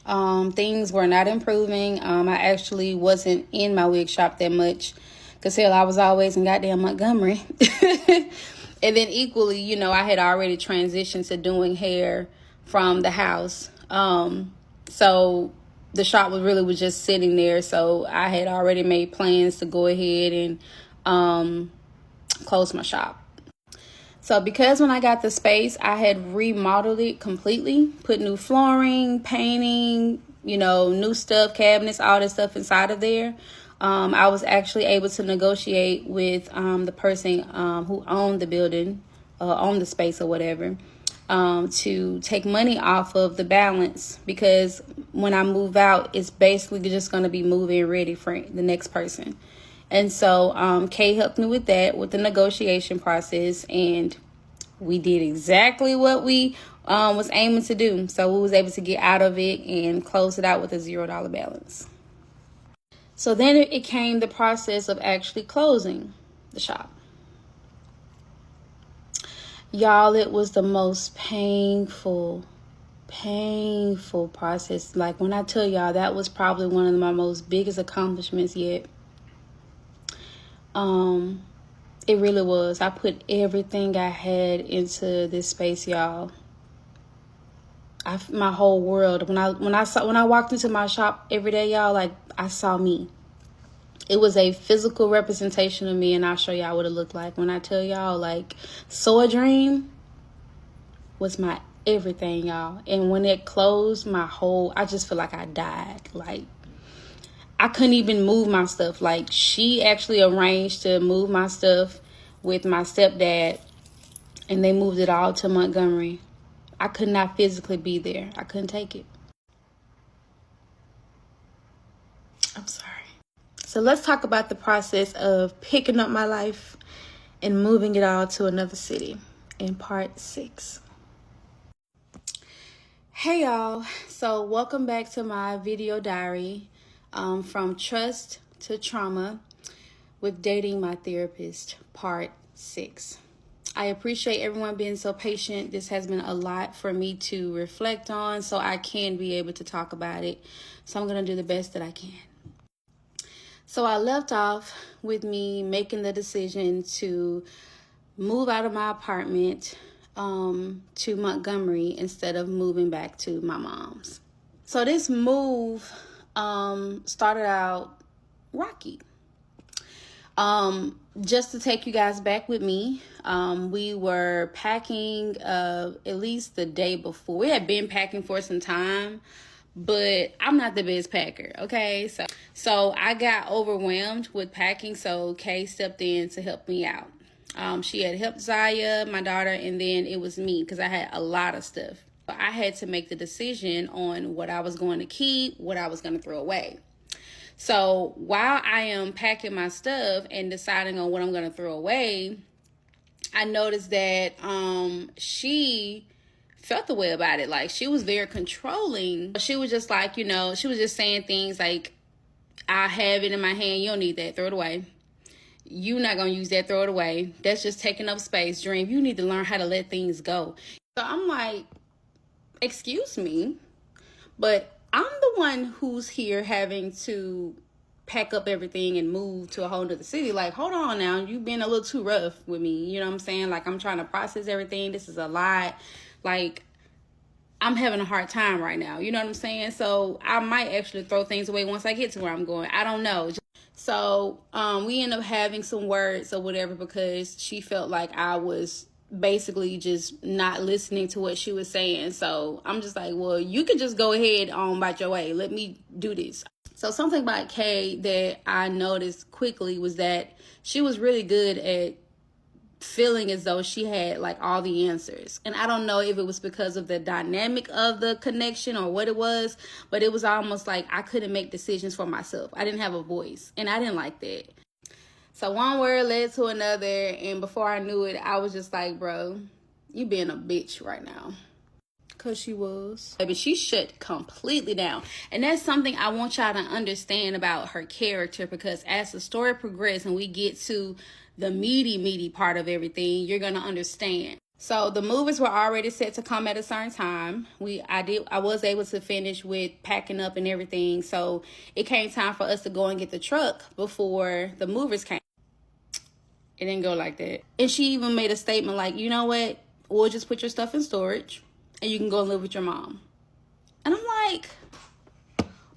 A: Things were not improving. I actually wasn't in my wig shop that much because, hell, I was always in goddamn Montgomery. And then equally, I had already transitioned to doing hair from the house. So the shop was just sitting there. So I had already made plans to go ahead and close my shop. So because when I got the space, I had remodeled it completely, put new flooring, painting, new stuff, cabinets, all this stuff inside of there. I was actually able to negotiate with the person who owned the building, owned the space or whatever, to take money off of the balance because when I move out, it's basically just going to be moving ready for the next person. And so Kay helped me with that, with the negotiation process, and we did exactly what we was aiming to do. So we was able to get out of it and close it out with a $0 balance. So then it came the process of actually closing the shop. Y'all, it was the most painful process. Like when I tell y'all, that was probably one of my most biggest accomplishments yet. It really was. I put everything I had into this space, y'all. My whole world. When I walked into my shop every day, y'all, like I saw me. It was a physical representation of me, and I'll show y'all what it looked like. When I tell y'all, like, Soy Dream was my everything, y'all. And when it closed, I just feel like I died. Like, I couldn't even move my stuff. Like, she actually arranged to move my stuff with my stepdad, and they moved it all to Montgomery. I could not physically be there. I couldn't take it. I'm sorry. So let's talk about the process of picking up my life and moving it all to another city in part 6. Hey, y'all. So welcome back to my video diary. From trust to trauma with dating my therapist, part 6. I appreciate everyone being so patient. This has been a lot for me to reflect on so I can be able to talk about it. So I'm going to do the best that I can. So I left off with me making the decision to move out of my apartment to Montgomery instead of moving back to my mom's. So this move started out rocky. Just to take you guys back with me, we were packing at least the day before. We had been packing for some time, but I'm not the best packer, okay? So I got overwhelmed with packing, so Kay stepped in to help me out. She had helped Zaya, my daughter, and then it was me because I had a lot of stuff. I had to make the decision on what I was going to keep, what I was going to throw away. So while I am packing my stuff and deciding on what I'm going to throw away, I noticed that she felt the way about it. Like, she was very controlling. She was just like, she was just saying things like, I have it in my hand. You don't need that. Throw it away. You're not going to use that. Throw it away. That's just taking up space. Dream, you need to learn how to let things go. So I'm like, excuse me, but I'm the one who's here having to pack up everything and move to a whole nother city. Like, hold on now. You've been a little too rough with me. You know what I'm saying? Like, I'm trying to process everything. This is a lot. Like, I'm having a hard time right now. You know what I'm saying? So I might actually throw things away once I get to where I'm going. I don't know. So we end up having some words or whatever because she felt like I was basically just not listening to what she was saying. So I'm just like, well, you can just go ahead on about your way. Let me do this. So something about Kay that I noticed quickly was that she was really good at feeling as though she had like all the answers. And I don't know if it was because of the dynamic of the connection or what it was, but it was almost like I couldn't make decisions for myself. I didn't have a voice, and I didn't like that. So one word led to another, and before I knew it, I was just like, bro, you being a bitch right now. Because she was. But she shut completely down. And that's something I want y'all to understand about her character, because as the story progresses and we get to the meaty part of everything, you're going to understand. So the movies were already set to come at a certain time. I was able to finish with packing up and everything. So it came time for us to go and get the truck before the movers came. It didn't go like that. And she even made a statement like, you know what? We'll just put your stuff in storage and you can go and live with your mom. And I'm like,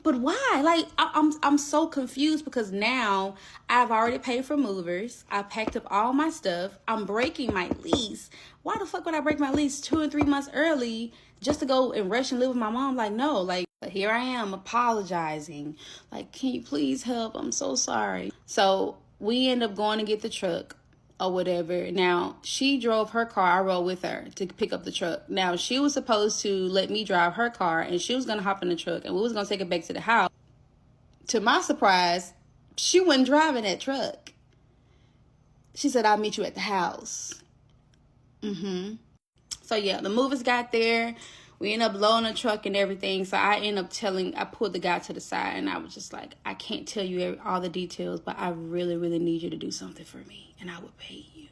A: but why? Like, I'm so confused because now I've already paid for movers. I packed up all my stuff. I'm breaking my lease. Why the fuck would I break my lease 2 and 3 months early just to go and rush and live with my mom? Like, no, like, here I am apologizing. Like, can you please help? I'm so sorry. So we end up going to get the truck or whatever. Now, she drove her car. I rode with her to pick up the truck. Now, she was supposed to let me drive her car, and she was going to hop in the truck, and we was going to take it back to the house. To my surprise, she wasn't driving that truck. She said, I'll meet you at the house. So, yeah, the movers got there. We ended up loading the truck and everything. So I pulled the guy to the side, and I was just like, I can't tell you all the details, but I really, really need you to do something for me, and I will pay you.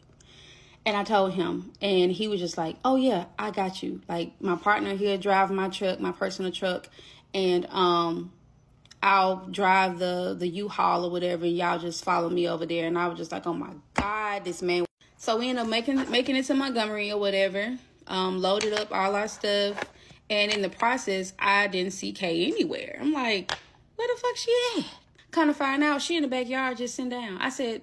A: And I told him, and he was just like, oh yeah, I got you. Like, my partner here drive my truck, my personal truck, and I'll drive the U-Haul or whatever, and y'all just follow me over there. And I was just like, oh my God, this man. So we ended up making it to Montgomery or whatever, loaded up all our stuff. And in the process, I didn't see Kay anywhere. I'm like, where the fuck she at? Kind of find out she in the backyard just sitting down. I said,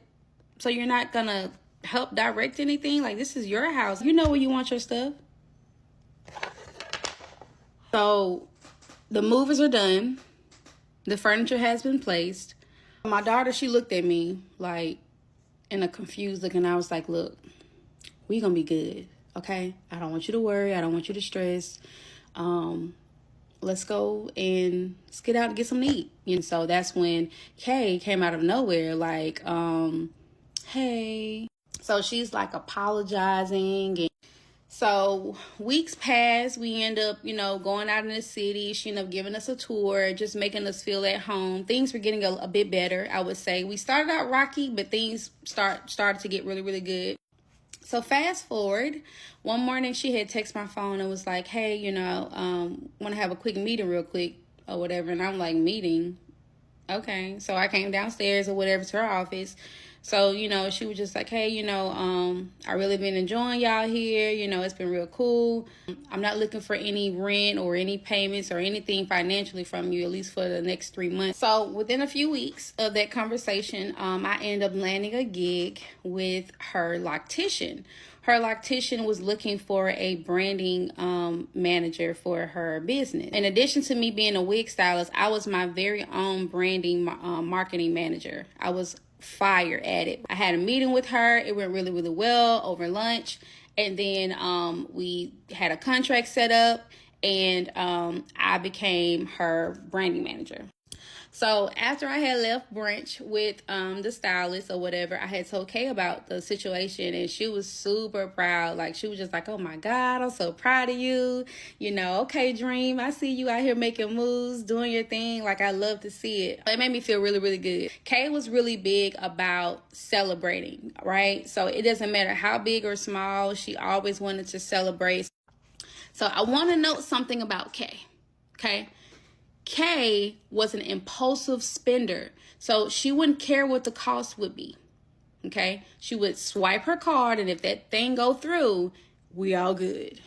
A: so you're not going to help direct anything? Like, this is your house. You know where you want your stuff. So the movers are done. The furniture has been placed. My daughter, she looked at me like in a confused look. And I was like, look, we going to be good. Okay? I don't want you to worry. I don't want you to stress. Let's go and let's get out and get something to eat. And so that's when Kay came out of nowhere, like, hey. So she's like apologizing. And so weeks pass. We end up, going out in the city. She ended up giving us a tour, just making us feel at home. Things were getting a bit better, I would say. We started out rocky, but things started to get really, really good. So fast forward, one morning she had texted my phone and was like, hey, want to have a quick meeting real quick or whatever. And I'm like, meeting? Okay. So I came downstairs or whatever to her office. So, she was just like, hey, I really been enjoying y'all here. It's been real cool. I'm not looking for any rent or any payments or anything financially from you, at least for the next 3 months. So within a few weeks of that conversation, I ended up landing a gig with her loctician. Her loctician was looking for a branding manager for her business. In addition to me being a wig stylist, I was my very own branding marketing manager. I was fire at it. I had a meeting with her. It went really, really well over lunch. And then we had a contract set up, and I became her branding manager. So after I had left brunch with the stylist or whatever, I had told Kay about the situation, and she was super proud. Like, she was just like, oh my God, I'm so proud of you. Okay, Dream, I see you out here making moves, doing your thing. Like, I love to see it. It made me feel really, really good. Kay was really big about celebrating, right? So it doesn't matter how big or small, she always wanted to celebrate. So I want to note something about Kay, okay? Kay was an impulsive spender, so she wouldn't care what the cost would be, okay? She would swipe her card, and if that thing go through, we all good.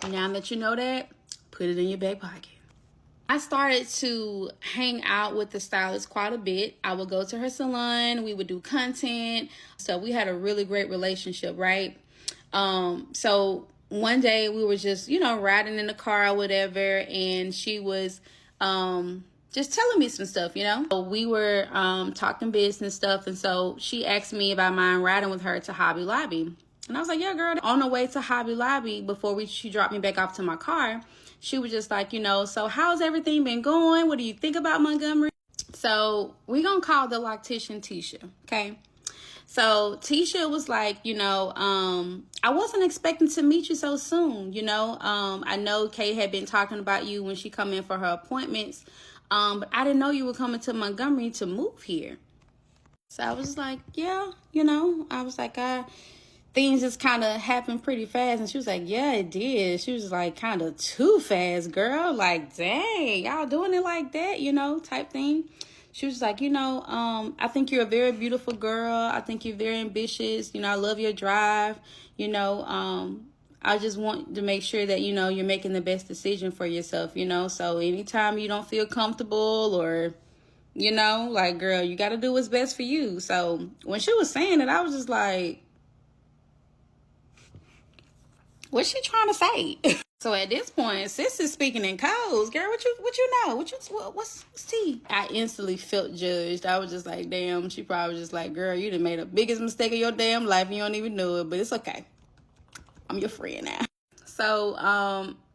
A: Now that you know that, put it in your back pocket. I started to hang out with the stylist quite a bit. I would go to her salon. We would do content. So we had a really great relationship, right? So one day we were just, riding in the car or whatever, and she was just telling me some stuff, So we were talking business stuff, and so she asked me if I mind riding with her to Hobby Lobby. And I was like, yeah, girl. On the way to Hobby Lobby, before she dropped me back off to my car, she was just like, so how's everything been going? What do you think about Montgomery? So we're going to call the loctician Tisha, okay? So Tisha was like, I wasn't expecting to meet you so soon, I know Kay had been talking about you when she come in for her appointments, but I didn't know you were coming to Montgomery to move here. So I was like, yeah, I was like, things just kind of happened pretty fast. And she was like, yeah, it did. She was like, kind of too fast, girl. Like, dang, y'all doing it like that, type thing. She was like, I think you're a very beautiful girl. I think you're very ambitious. I love your drive. I just want to make sure that, you're making the best decision for yourself, So anytime you don't feel comfortable or, like, girl, you got to do what's best for you. So when she was saying it, I was just like, what's she trying to say? So at this point, sis is speaking in codes. Girl, what you know? What's tea? I instantly felt judged. I was just like, damn, she probably just like, girl, you done made the biggest mistake of your damn life and you don't even know it, but it's okay. I'm your friend now. So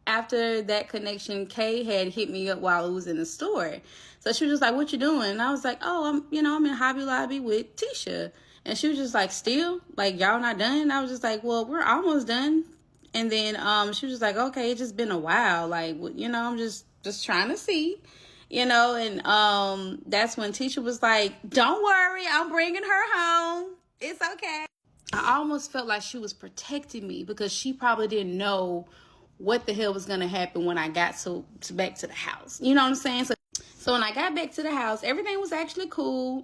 A: after that connection, Kay had hit me up while I was in the store. So she was just like, what you doing? And I was like, oh, I'm in Hobby Lobby with Tisha. And she was just like, still? Like, y'all not done? And I was just like, well, we're almost done. And then she was just like, okay, it's just been a while. Like, I'm just trying to see, and that's when Tisha was like, don't worry, I'm bringing her home. It's okay. I almost felt like she was protecting me because she probably didn't know what the hell was going to happen when I got back to the house. You know what I'm saying? So when I got back to the house, everything was actually cool.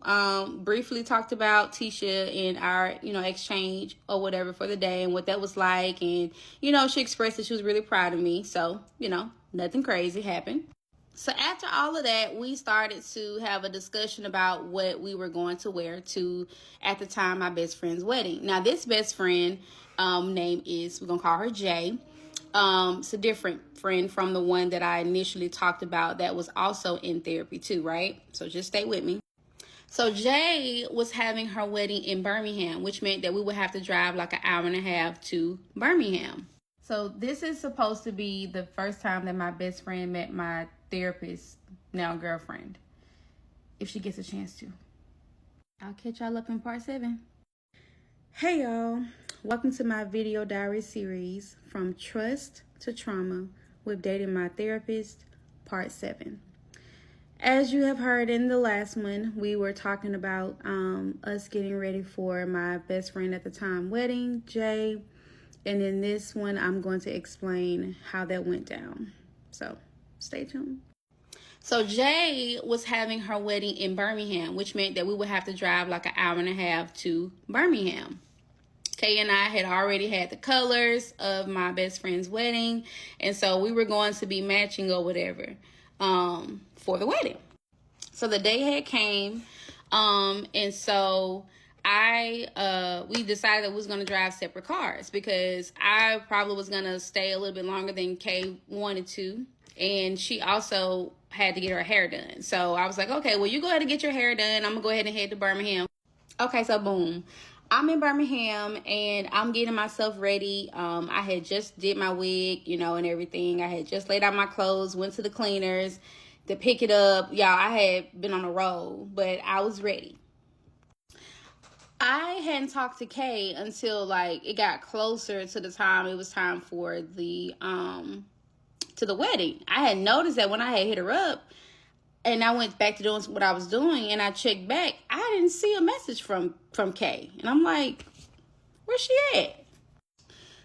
A: Briefly talked about Tisha and our, exchange or whatever for the day and what that was like. And, she expressed that she was really proud of me. So, nothing crazy happened. So after all of that, we started to have a discussion about what we were going to wear to, at the time, my best friend's wedding. Now, this best friend name is, we're going to call her Jay. It's a different friend from the one that I initially talked about that was also in therapy too, right? So just stay with me. So Jay was having her wedding in Birmingham, which meant that we would have to drive like an hour and a half to Birmingham. So this is supposed to be the first time that my best friend met my therapist, now girlfriend, if she gets a chance to. I'll catch y'all up in part 7. Hey y'all, welcome to my video diary series, From Trust to Trauma with Dating My Therapist, part 7. As you have heard in the last one, we were talking about us getting ready for my best friend at the time wedding, Jay. And in this one, I'm going to explain how that went down. So stay tuned. So Jay was having her wedding in Birmingham, which meant that we would have to drive like an hour and a half to Birmingham. Kay and I had already had the colors of my best friend's wedding, and so we were going to be matching or whatever for the wedding. So the day had came, and so we decided that we was going to drive separate cars because I probably was going to stay a little bit longer than Kay wanted to, and she also had to get her hair done. So I was like, okay, well, you go ahead and get your hair done. I'm going to go ahead and head to Birmingham. Okay, so boom. I'm in Birmingham and I'm getting myself ready. I had just did my wig, you know, and everything. I had just laid out my clothes, went to the cleaners to pick it up. Y'all, I had been on a roll, but I was ready. I hadn't talked to Kay until like it got closer to the time it was time for the to the wedding. I had noticed that when I had hit her up and I went back to doing what I was doing and I checked back, I didn't see a message from Kay. And I'm like, where's she at?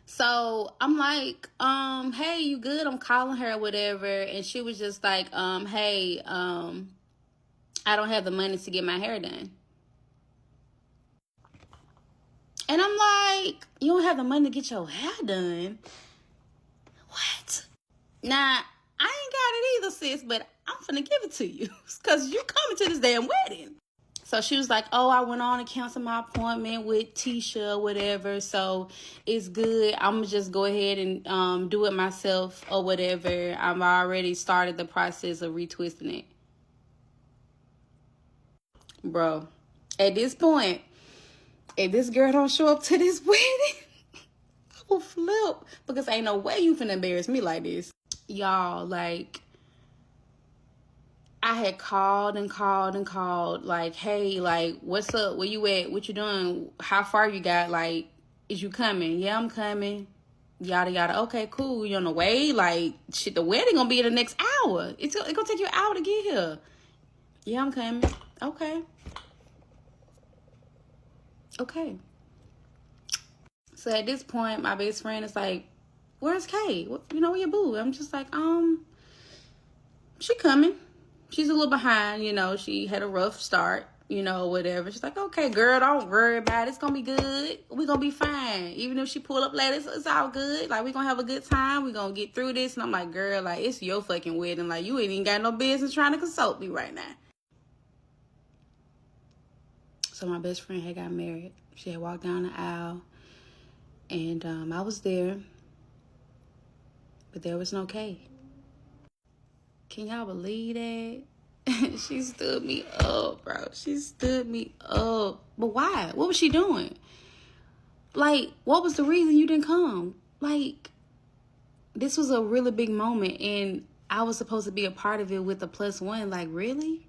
A: So I'm like, hey, you good? I'm calling her or whatever. And she was just like, hey, I don't have the money to get my hair done. And I'm like, you don't have the money to get your hair done? What? Now, I ain't got it either, sis, but I'm finna give it to you because you coming to this damn wedding. So she was like, oh, I went on and canceled my appointment with Tisha or whatever, so it's good. I'm going to just go ahead and do it myself or whatever. I've already started the process of retwisting it. Bro, at this point, if this girl don't show up to this wedding, I will flip because ain't no way you finna embarrass me like this. Y'all, like, I had called and called and called, like, hey, like, what's up? Where you at? What you doing? How far you got? Like, is you coming? Yeah, I'm coming. Yada, yada. Okay, cool. You on the way? Like, shit, the wedding gonna be in the next hour. It's gonna take you an hour to get here. Yeah, I'm coming. Okay. Okay. So at this point, my best friend is like, where's Kay? You know, where your boo? I'm just like, she coming. She's a little behind, you know, she had a rough start, you know, whatever. She's like, okay, girl, don't worry about it. It's going to be good. We're going to be fine. Even if she pull up late, it's all good. Like, we're going to have a good time. We're going to get through this. And I'm like, girl, like, it's your fucking wedding. Like, you ain't even got no business trying to consult me right now. So my best friend had got married. She had walked down the aisle. And I was there. But there was no Kay. Can y'all believe that? She stood me up, bro. She stood me up. But why? What was she doing? Like, what was the reason you didn't come? Like, this was a really big moment, and I was supposed to be a part of it with a +1. Like, really?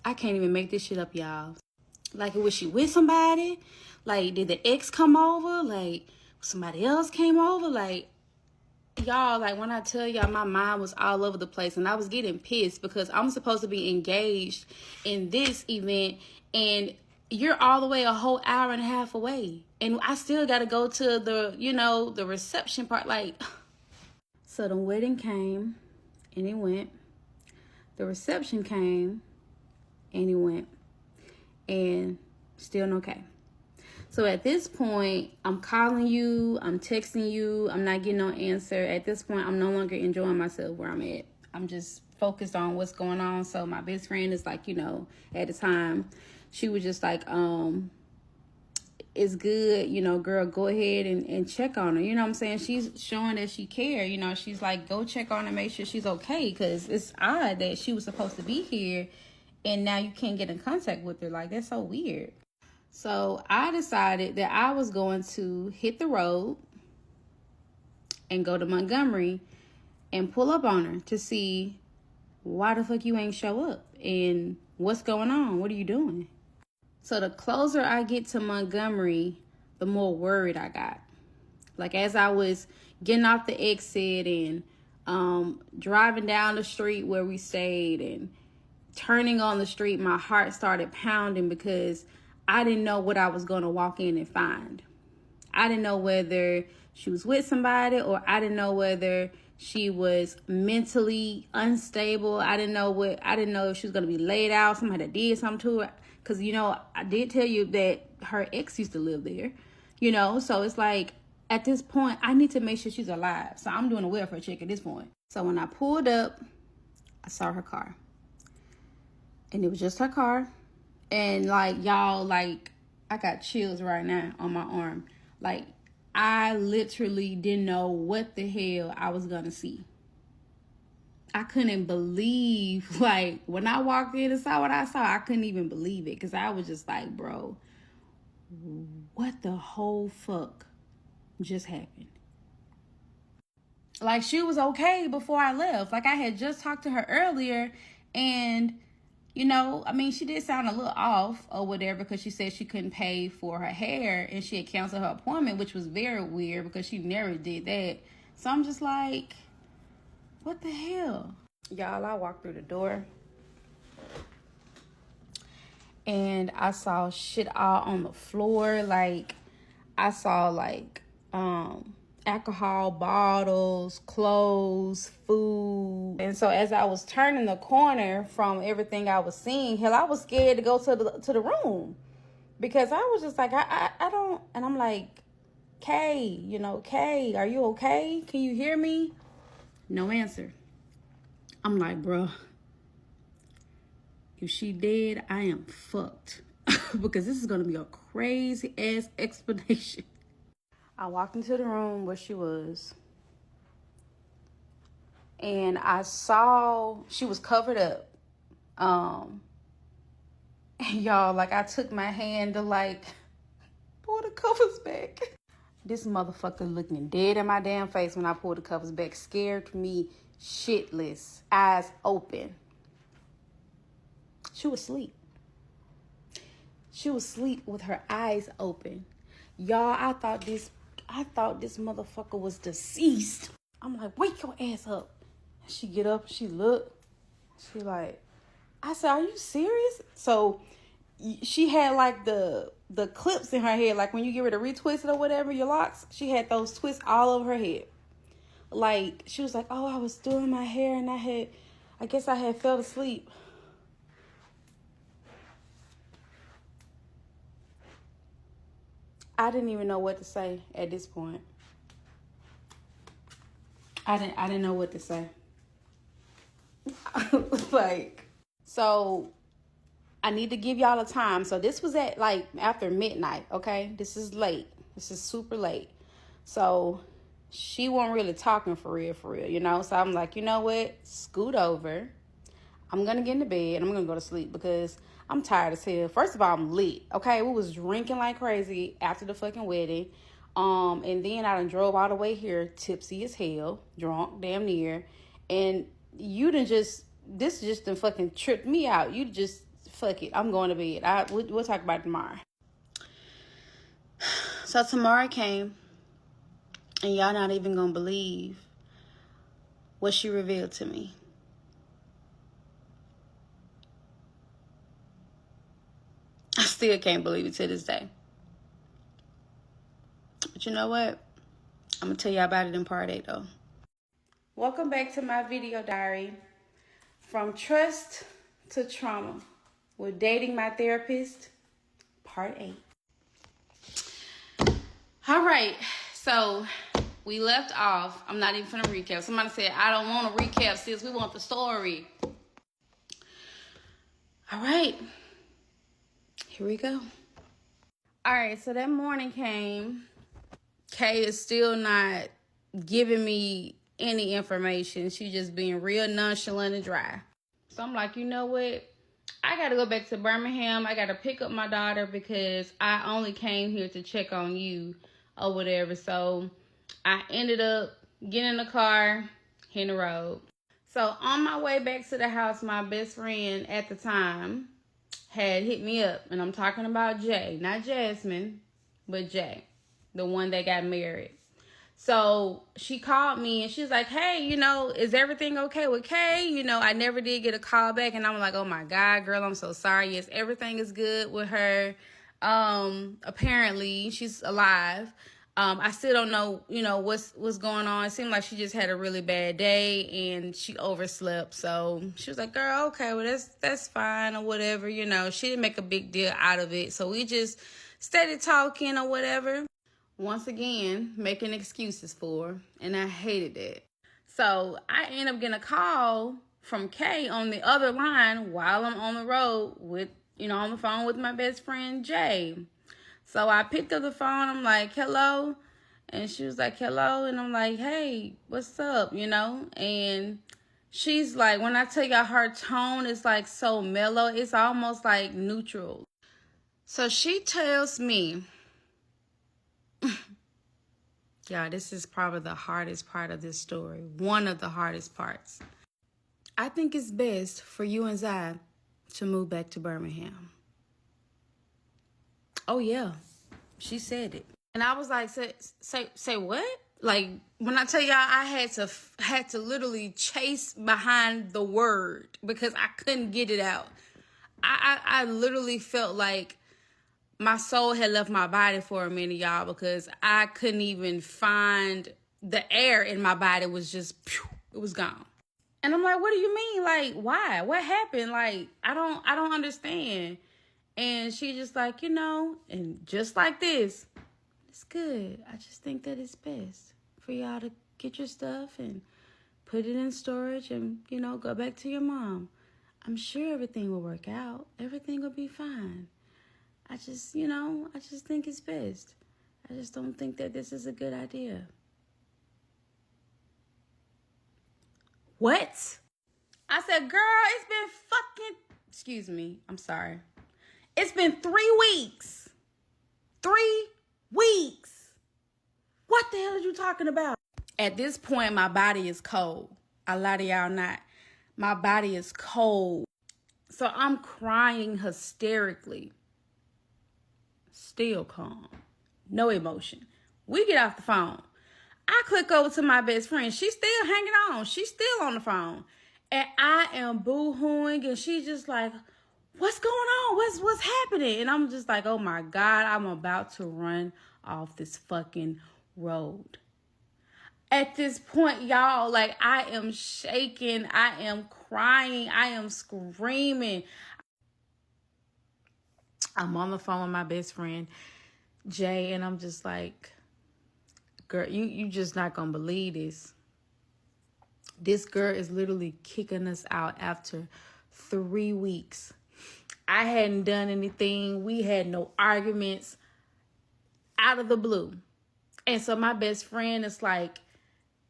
A: I can't even make this shit up, y'all. Like, was she with somebody? Like, did the ex come over? Like, somebody else came over? Like, y'all, like, when I tell y'all, my mind was all over the place, and I was getting pissed because I'm supposed to be engaged in this event, and you're all the way a whole hour and a half away, and I still got to go to the, you know, the reception part. Like, so the wedding came, and it went. The reception came, and it went, and still no Kay. So at this point, I'm calling you, I'm texting you, I'm not getting no answer. At this point, I'm no longer enjoying myself where I'm at. I'm just focused on what's going on. So my best friend is like, you know, at the time, she was just like, it's good, you know, girl, go ahead and check on her. You know what I'm saying? She's showing that she cares. You know, she's like, go check on her, make sure she's okay. Because it's odd that she was supposed to be here and now you can't get in contact with her. Like, that's so weird. So I decided that I was going to hit the road and go to Montgomery and pull up on her to see why the fuck you ain't show up and what's going on. What are you doing? So the closer I get to Montgomery, the more worried I got. Like, as I was getting off the exit and driving down the street where we stayed and turning on the street, my heart started pounding because I didn't know what I was going to walk in and find. I didn't know whether she was with somebody, or I didn't know whether She was mentally unstable. I didn't know if she was gonna be laid out. Somebody did something to her. Cause I did tell you that her ex used to live there. So it's like at this point I need to make sure she's alive. So I'm doing a welfare check at this point. So when I pulled up, I saw her car. And it was just her car. And y'all, I got chills right now on my arm. I literally didn't know what the hell I was gonna see. I couldn't believe, when I walked in and saw what I saw, I couldn't even believe it. Because I was just like, bro, what the whole fuck just happened? She was okay before I left. I had just talked to her earlier. And, she did sound a little off or whatever because she said she couldn't pay for her hair. And she had canceled her appointment, which was very weird because she never did that. So I'm just like, what the hell? Y'all, I walked through the door and I saw shit all on the floor. I saw alcohol bottles, clothes, food. And so as I was turning the corner from everything I was seeing, hell, I was scared to go to the room because I was just like, I don't. And I'm like, Kay, Kay, are you okay? Can you hear me? No answer. I'm like, bro, if she dead, I am fucked. Because this is going to be a crazy ass explanation. I walked into the room where she was. And I saw she was covered up. And y'all, I took my hand to pull the covers back. This motherfucker looking dead in my damn face when I pulled the covers back scared me shitless, eyes open. She was asleep. She was asleep with her eyes open. Y'all, I thought this motherfucker was deceased. I'm like, wake your ass up. She get up, she look. She I said, are you serious? So she had the clips in her head, when you get ready to retwist it or whatever, your locks, she had those twists all over her head. She was like, oh, I was doing my hair and I guess I had fell asleep. I didn't even know what to say at this point. I didn't know what to say. So I need to give y'all a time. So this was at after midnight, okay? This is late. This is super late. So she wasn't really talking for real, So I'm like, you know what? Scoot over. I'm going to get into bed and I'm going to go to sleep because I'm tired as hell. First of all, I'm lit, okay? We was drinking like crazy after the fucking wedding. And then I done drove all the way here, tipsy as hell, drunk, damn near. And this just done fucking tripped me out. You just, fuck it, I'm going to bed. We'll talk about it tomorrow. So tomorrow came, and y'all not even gonna believe what she revealed to me. I still can't believe it to this day. But you know what? I'm going to tell y'all about it in part 8, though. Welcome back to my video diary. From trust to trauma with dating my therapist, part 8. All right. So we left off. I'm not even going to recap. Somebody said, I don't want to recap, sis. We want the story. All right. Here we go. All right, so that morning came. Kay is still not giving me any information. She's just being real nonchalant and dry. So I'm like, you know what? I got to go back to Birmingham. I got to pick up my daughter because I only came here to check on you or whatever. So I ended up getting in the car, hitting the road. So on my way back to the house, my best friend at the time had hit me up, and I'm talking about Jay, not Jasmine, but Jay, the one that got married. So she called me and she's like, hey, is everything okay with Kay? I never did get a call back, and I'm like, oh my God, girl, I'm so sorry. Yes, everything is good with her. Apparently she's alive. I still don't know, what's going on. It seemed like she just had a really bad day and she overslept. So she was like, girl, okay, well, that's fine or whatever. She didn't make a big deal out of it. So we just started talking or whatever. Once again, making excuses for her, and I hated it. So I ended up getting a call from Kay on the other line while I'm on the road with, on the phone with my best friend, Jay. So I picked up the phone. I'm like, hello. And she was like, hello. And I'm like, hey, what's up? And she's like, when I tell y'all her tone is like so mellow, it's almost like neutral. So she tells me, yeah, this is probably the hardest part of this story. One of the hardest parts. I think it's best for you and Zai to move back to Birmingham. Oh, yeah. She said it. And I was like, say what? Like, when I tell y'all, I had to literally chase behind the word because I couldn't get it out. I literally felt like my soul had left my body for a minute, y'all, because I couldn't even find the air in my body. Was just, it was gone. And I'm like, what do you mean? Like, why? What happened? Like, I don't understand. And she just like, and just like this, it's good. I just think that it's best for y'all to get your stuff and put it in storage and, go back to your mom. I'm sure everything will work out. Everything will be fine. I just think it's best. I just don't think that this is a good idea. What? I said, girl, it's been excuse me, I'm sorry. It's been 3 weeks. 3 weeks. What the hell are you talking about? At this point, my body is cold. I lie to y'all not. My body is cold. So I'm crying hysterically. Still calm. No emotion. We get off the phone. I click over to my best friend. She's still hanging on. She's still on the phone. And I am boo-hooing. And she's just like, what's going on? What's happening? And I'm just like, oh my God, I'm about to run off this fucking road. At this point, y'all, like, I am shaking. I am crying. I am screaming. I'm on the phone with my best friend, Jay, and I'm just like, girl, you just not gonna believe this. This girl is literally kicking us out after 3 weeks. I hadn't done anything. We had no arguments, out of the blue. And so my best friend is like,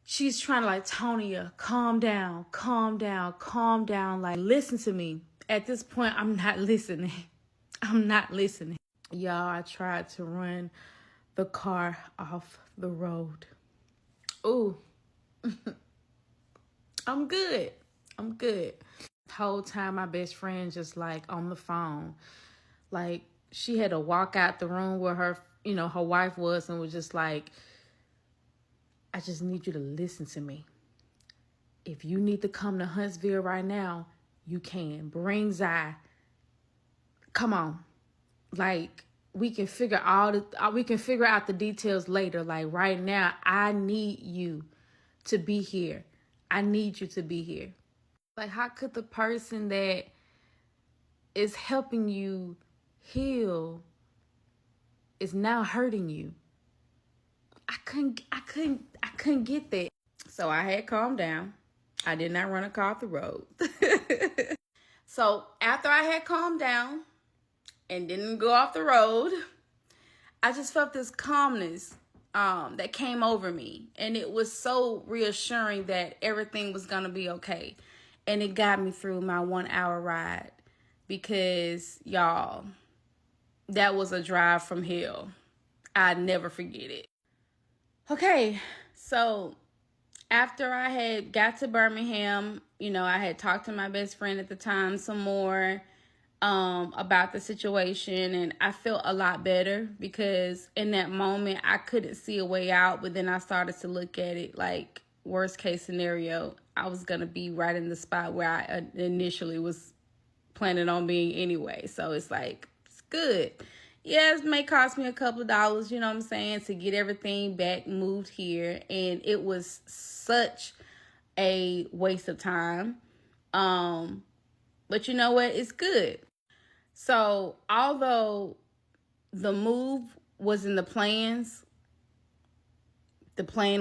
A: she's trying to like, Tonya, calm down, calm down, calm down. Like, listen to me. At this point, I'm not listening. I'm not listening. Y'all, I tried to run the car off the road. Ooh. I'm good. I'm good. The whole time my best friend just like on the phone. Like, she had to walk out the room where her wife was and was just like, I just need you to listen to me. If you need to come to Huntsville right now, you can. Bring Zai. Come on. Like, we can figure out the details later. Like, right now, I need you to be here. I need you to be here. Like, how could the person that is helping you heal is now hurting you? I couldn't get that. So I had calmed down. I did not run a car off the road. So after I had calmed down and didn't go off the road, I just felt this calmness that came over me. And it was so reassuring that everything was going to be okay. And it got me through my 1 hour ride because, y'all, that was a drive from hell. I'd never forget it. Okay, so after I had got to Birmingham, I had talked to my best friend at the time some more about the situation, and I felt a lot better because in that moment I couldn't see a way out, but then I started to look at it like worst case scenario. I was going to be right in the spot where I initially was planning on being anyway. So it's like, it's good. Yes, it may cost me a couple of dollars, you know what I'm saying, to get everything back moved here. And it was such a waste of time. But you know what? It's good. So, although the move was in the plan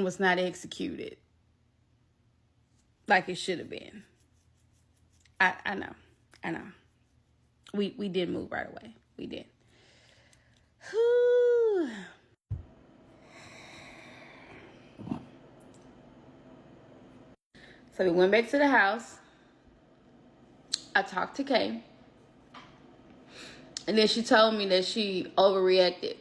A: was not executed like it should have been. I know. I know. We did move right away. We did. Whew. So we went back to the house. I talked to Kay. And then she told me that she overreacted.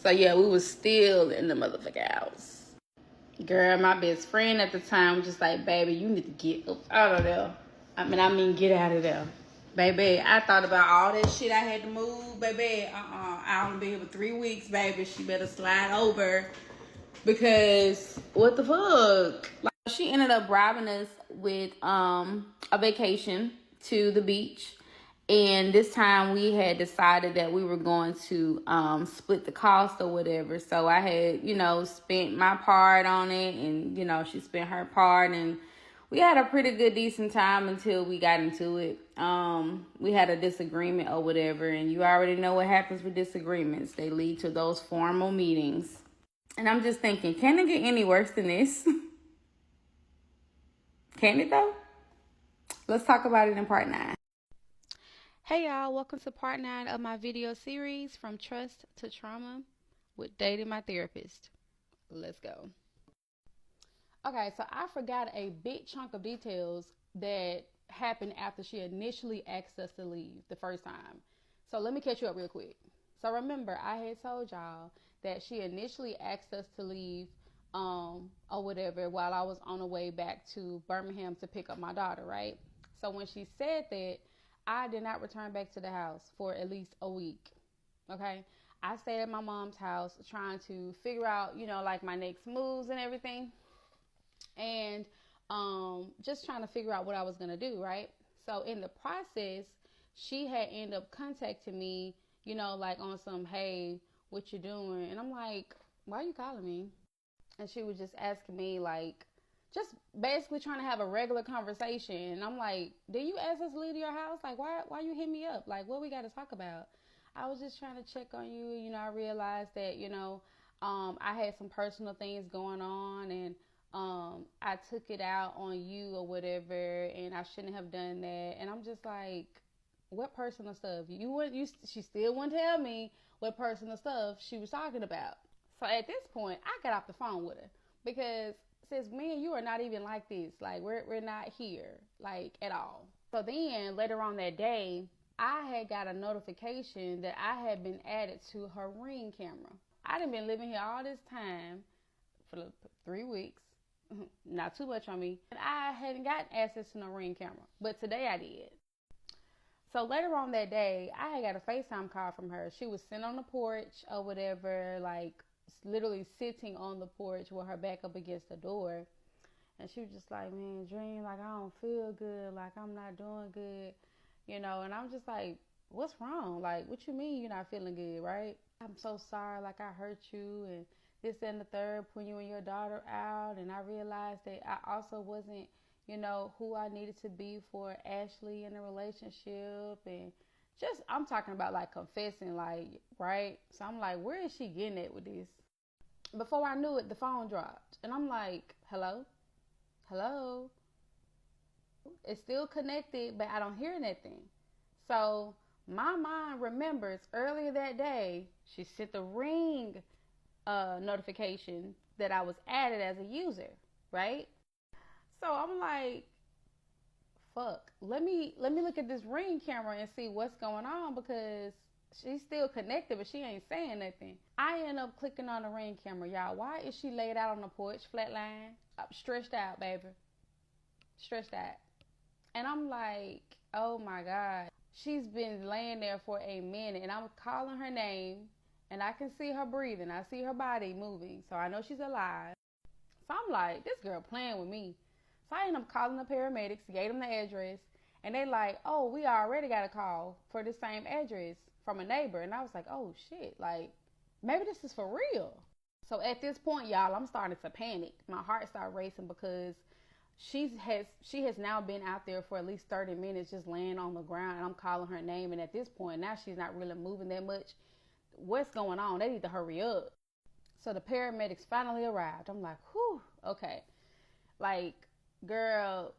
A: So yeah, we was still in the motherfucking house. Girl, my best friend at the time was just like, baby, you need to get up out of there. I mean, get out of there. Baby, I thought about all that shit I had to move, baby. I only been here for 3 weeks, baby. She better slide over. Because, what the fuck? Like, she ended up bribing us with a vacation to the beach. And this time we had decided that we were going to split the cost or whatever. So I had, spent my part on it, and, she spent her part. And we had a pretty good, decent time until we got into it. We had a disagreement or whatever. And you already know what happens with disagreements. They lead to those formal meetings. And I'm just thinking, can it get any worse than this? Can it though? Let's talk about it in part 9. Hey y'all, welcome to part 9 of my video series, From Trust to Trauma, with Dating My Therapist. Let's go. Okay, so I forgot a big chunk of details that happened after she initially asked us to leave the first time. So let me catch you up real quick. So remember, I had told y'all that she initially asked us to leave or whatever while I was on the way back to Birmingham to pick up my daughter, right? So when she said that, I did not return back to the house for at least a week. Okay, I stayed at my mom's house trying to figure out, like my next moves and everything, and just trying to figure out what I was gonna do, right? So in the process, she had ended up contacting me, like on some, hey, what you doing? And I'm like, why are you calling me? And she was just asking me, like, just basically trying to have a regular conversation. And I'm like, did you ask us to leave your house? Like, why you hit me up? Like, what we got to talk about? I was just trying to check on you. I realized that, I had some personal things going on, and I took it out on you or whatever, and I shouldn't have done that. And I'm just like, what personal stuff? She still wouldn't tell me what personal stuff she was talking about. So at this point, I got off the phone with her because since me and you are not even like this, like we're not here, like at all. So then later on that day, I had got a notification that I had been added to her Ring camera. I done been living here all this time for 3 weeks. Not too much on me. And I hadn't gotten access to no Ring camera. But today I did. So later on that day, I had got a FaceTime call from her. She was sitting on the porch or whatever, like literally sitting on the porch with her back up against the door. And she was just like, man, Dream, like, I don't feel good. Like, I'm not doing good, And I'm just like, what's wrong? Like, what you mean you're not feeling good, right? I'm so sorry. Like, I hurt you and this and the third, putting you and your daughter out. And I realized that I also wasn't, who I needed to be for Ashley in a relationship. And just, I'm talking about like confessing, like, right? So I'm like, where is she getting at with this? Before I knew it, the phone dropped. And I'm like, hello? Hello? It's still connected, but I don't hear anything. So my mind remembers earlier that day, she sent the Ring notification that I was added as a user, right? So I'm like, fuck, let me look at this Ring camera and see what's going on, because she's still connected, but she ain't saying nothing. I end up clicking on the Ring camera, y'all. Why is she laid out on the porch, flatline, stretched out, baby, stretched out? And I'm like, oh my God, she's been laying there for a minute, and I'm calling her name, and I can see her breathing. I see her body moving, so I know she's alive. So I'm like, this girl playing with me. So I ended up calling the paramedics, gave them the address, And they like, oh, we already got a call for the same address from a neighbor. And I was like, oh shit, like maybe this is for real. So at this point, y'all, I'm starting to panic. My heart started racing because she has now been out there for at least 30 minutes just laying on the ground, and I'm calling her name. And at this point, now she's not really moving that much. What's going on? They need to hurry up. So the paramedics finally arrived. I'm like, whew, okay. Like, girl,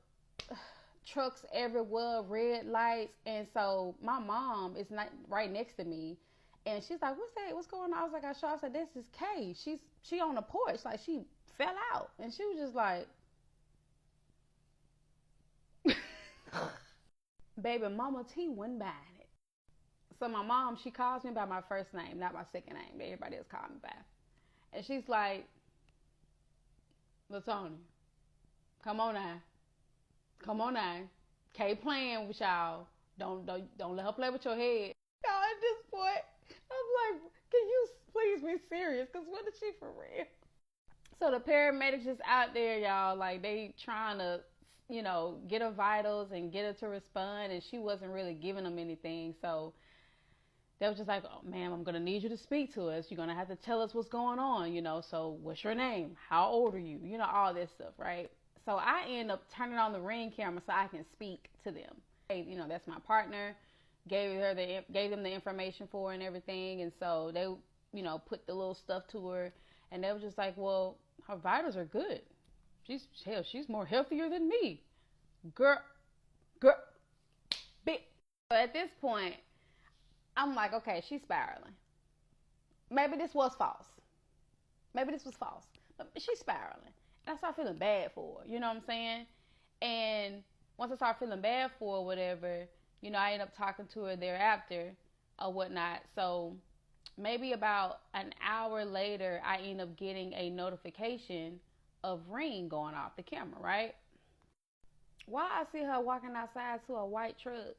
A: trucks everywhere, red lights. And so my mom is not right next to me. And she's like, what's that? What's going on? I was like, I said, this is Kay. She on the porch. Like, she fell out. And she was just like, baby, Mama T wasn't buying it. So my mom, she calls me by my first name, not my second name that everybody else called me by. And she's like, LaTonya, come on now. Come on now. Kay playing with y'all. Don't let her play with your head. Y'all, at this point, I'm like, can you please be serious? Because what is she for real? So the paramedics just out there, y'all, like they trying to, get her vitals and get her to respond. And she wasn't really giving them anything. So they was just like, oh, ma'am, I'm going to need you to speak to us. You're going to have to tell us what's going on, so what's your name? How old are you? All this stuff, right? So I end up turning on the Ring camera so I can speak to them. Hey, that's my partner. Gave them the information for her and everything. And so they, put the little stuff to her. And they were just like, well, her vitals are good. She's more healthier than me. Girl, bitch. So at this point, I'm like, okay, she's spiraling. Maybe this was false. But she's spiraling. And I start feeling bad for her. You know what I'm saying? And once I start feeling bad for her, whatever, I end up talking to her thereafter or whatnot. So maybe about an hour later, I end up getting a notification of Ring going off the camera, right? Why I see her walking outside to a white truck?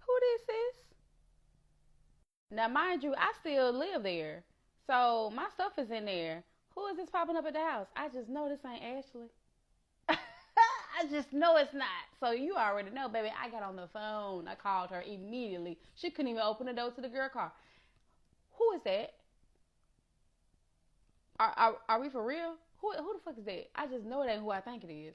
A: Who this is? Now, mind you, I still live there. So my stuff is in there. Who is this popping up at the house? I just know this ain't Ashley. I just know it's not. So you already know, baby. I got on the phone. I called her immediately. She couldn't even open the door to the girl car. Who is that? Are we for real? Who the fuck is that? I just know it ain't who I think it is.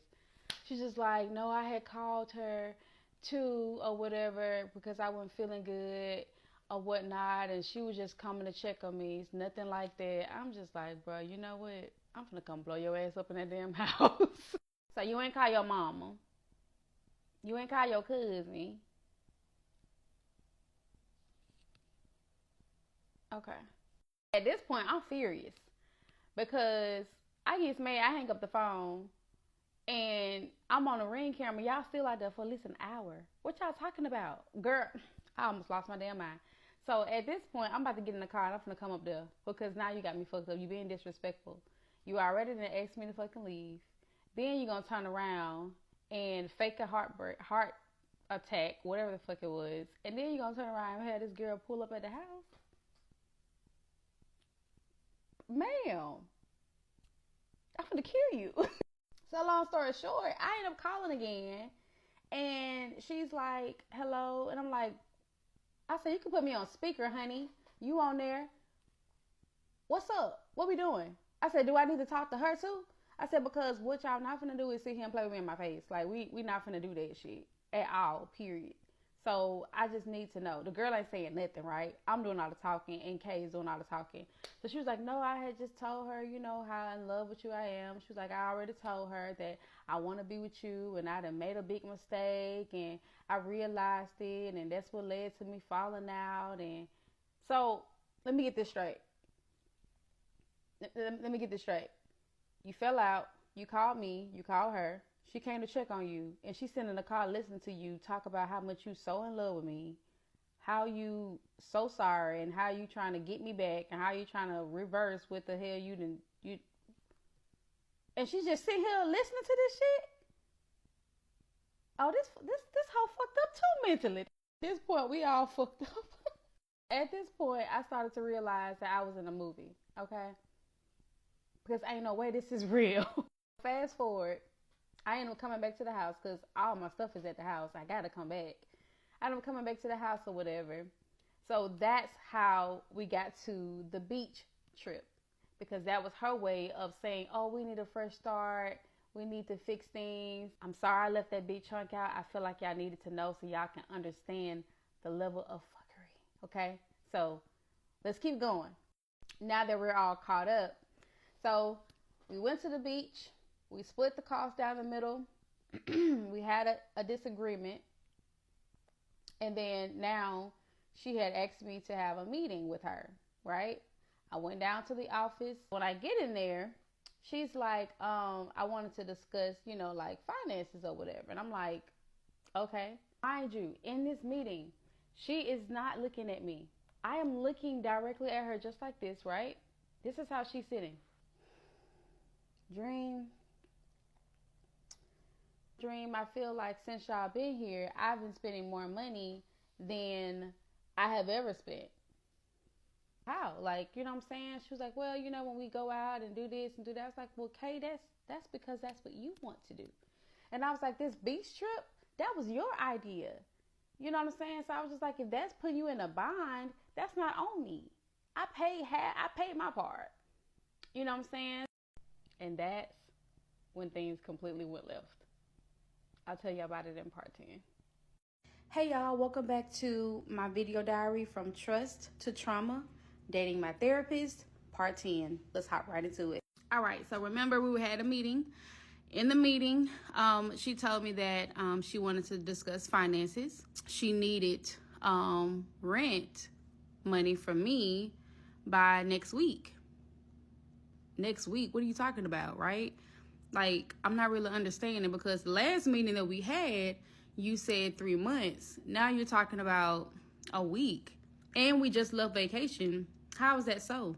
A: She's just like, no, I had called her too or whatever because I wasn't feeling good or whatnot, and she was just coming to check on me. It's nothing like that. I'm just like, bro, you know what? I'm finna come blow your ass up in that damn house. So you ain't call your mama. You ain't call your cousin. Okay. At this point, I'm furious because I get mad. I hang up the phone and I'm on a Ring camera. Y'all still out there for at least an hour. What y'all talking about? Girl, I almost lost my damn mind. So at this point, I'm about to get in the car and I'm finna come up there because now you got me fucked up. You being disrespectful. You already done asked me to fucking leave. Then you're gonna turn around and fake a heart attack, whatever the fuck it was. And then you're gonna turn around and have this girl pull up at the house. Ma'am, I'm gonna kill you. So long story short, I end up calling again. And she's like, hello. And I'm like, I said, you can put me on speaker, honey. You on there? What's up? What we doing? I said, do I need to talk to her too? I said, because what y'all not finna do is sit here and play with me in my face. Like, we not finna do that shit at all, period. So I just need to know. The girl ain't saying nothing, right? I'm doing all the talking and Kay is doing all the talking. So she was like, no, I had just told her, how in love with you I am. She was like, I already told her that I want to be with you and I done made a big mistake and I realized it and that's what led to me falling out. And so let me get this straight. Let me get this straight. You fell out. You called me. You called her. She came to check on you, and she's sending a call listening to you talk about how much you so in love with me, how you so sorry, and how you trying to get me back, and how you trying to reverse what the hell you. And she's just sitting here listening to this shit. Oh, this hoe fucked up too mentally. At this point, we all fucked up. At this point, I started to realize that I was in a movie. Okay, because ain't no way this is real. Fast forward. I ended up coming back to the house because all my stuff is at the house. I got to come back. I ended up coming back to the house or whatever. So that's how we got to the beach trip, because that was her way of saying, oh, we need a fresh start. We need to fix things. I'm sorry I left that big chunk out. I feel like y'all needed to know so y'all can understand the level of fuckery. Okay? So let's keep going. Now that we're all caught up. So we went to the beach. We split the cost down the middle. We had a disagreement. And then now she had asked me to have a meeting with her, right? I went down to the office. When I get in there, she's like, I wanted to discuss, like finances or whatever. And I'm like, okay. Mind you, in this meeting, she is not looking at me. I am looking directly at her just like this, right? This is how she's sitting. Dream, I feel like since y'all been here, I've been spending more money than I have ever spent. How? Like, you know what I'm saying? She was like, well, when we go out and do this and do that, I was like, well, Kay, that's because that's what you want to do. And I was like, this beach trip, that was your idea. You know what I'm saying? So I was just like, if that's putting you in a bind, that's not on me. I paid my part. You know what I'm saying? And that's when things completely went left. I'll tell you about it in part 10. Hey y'all, welcome back to my video diary from Trust to Trauma, Dating My Therapist, part 10. Let's hop right into it. All right, so remember we had a meeting. In the meeting, she told me that she wanted to discuss finances. She needed rent money from me by next week. Next week? What are you talking about, right? Like, I'm not really understanding, because the last meeting that we had, you said 3 months. Now you're talking about a week. And we just left vacation. How is that so?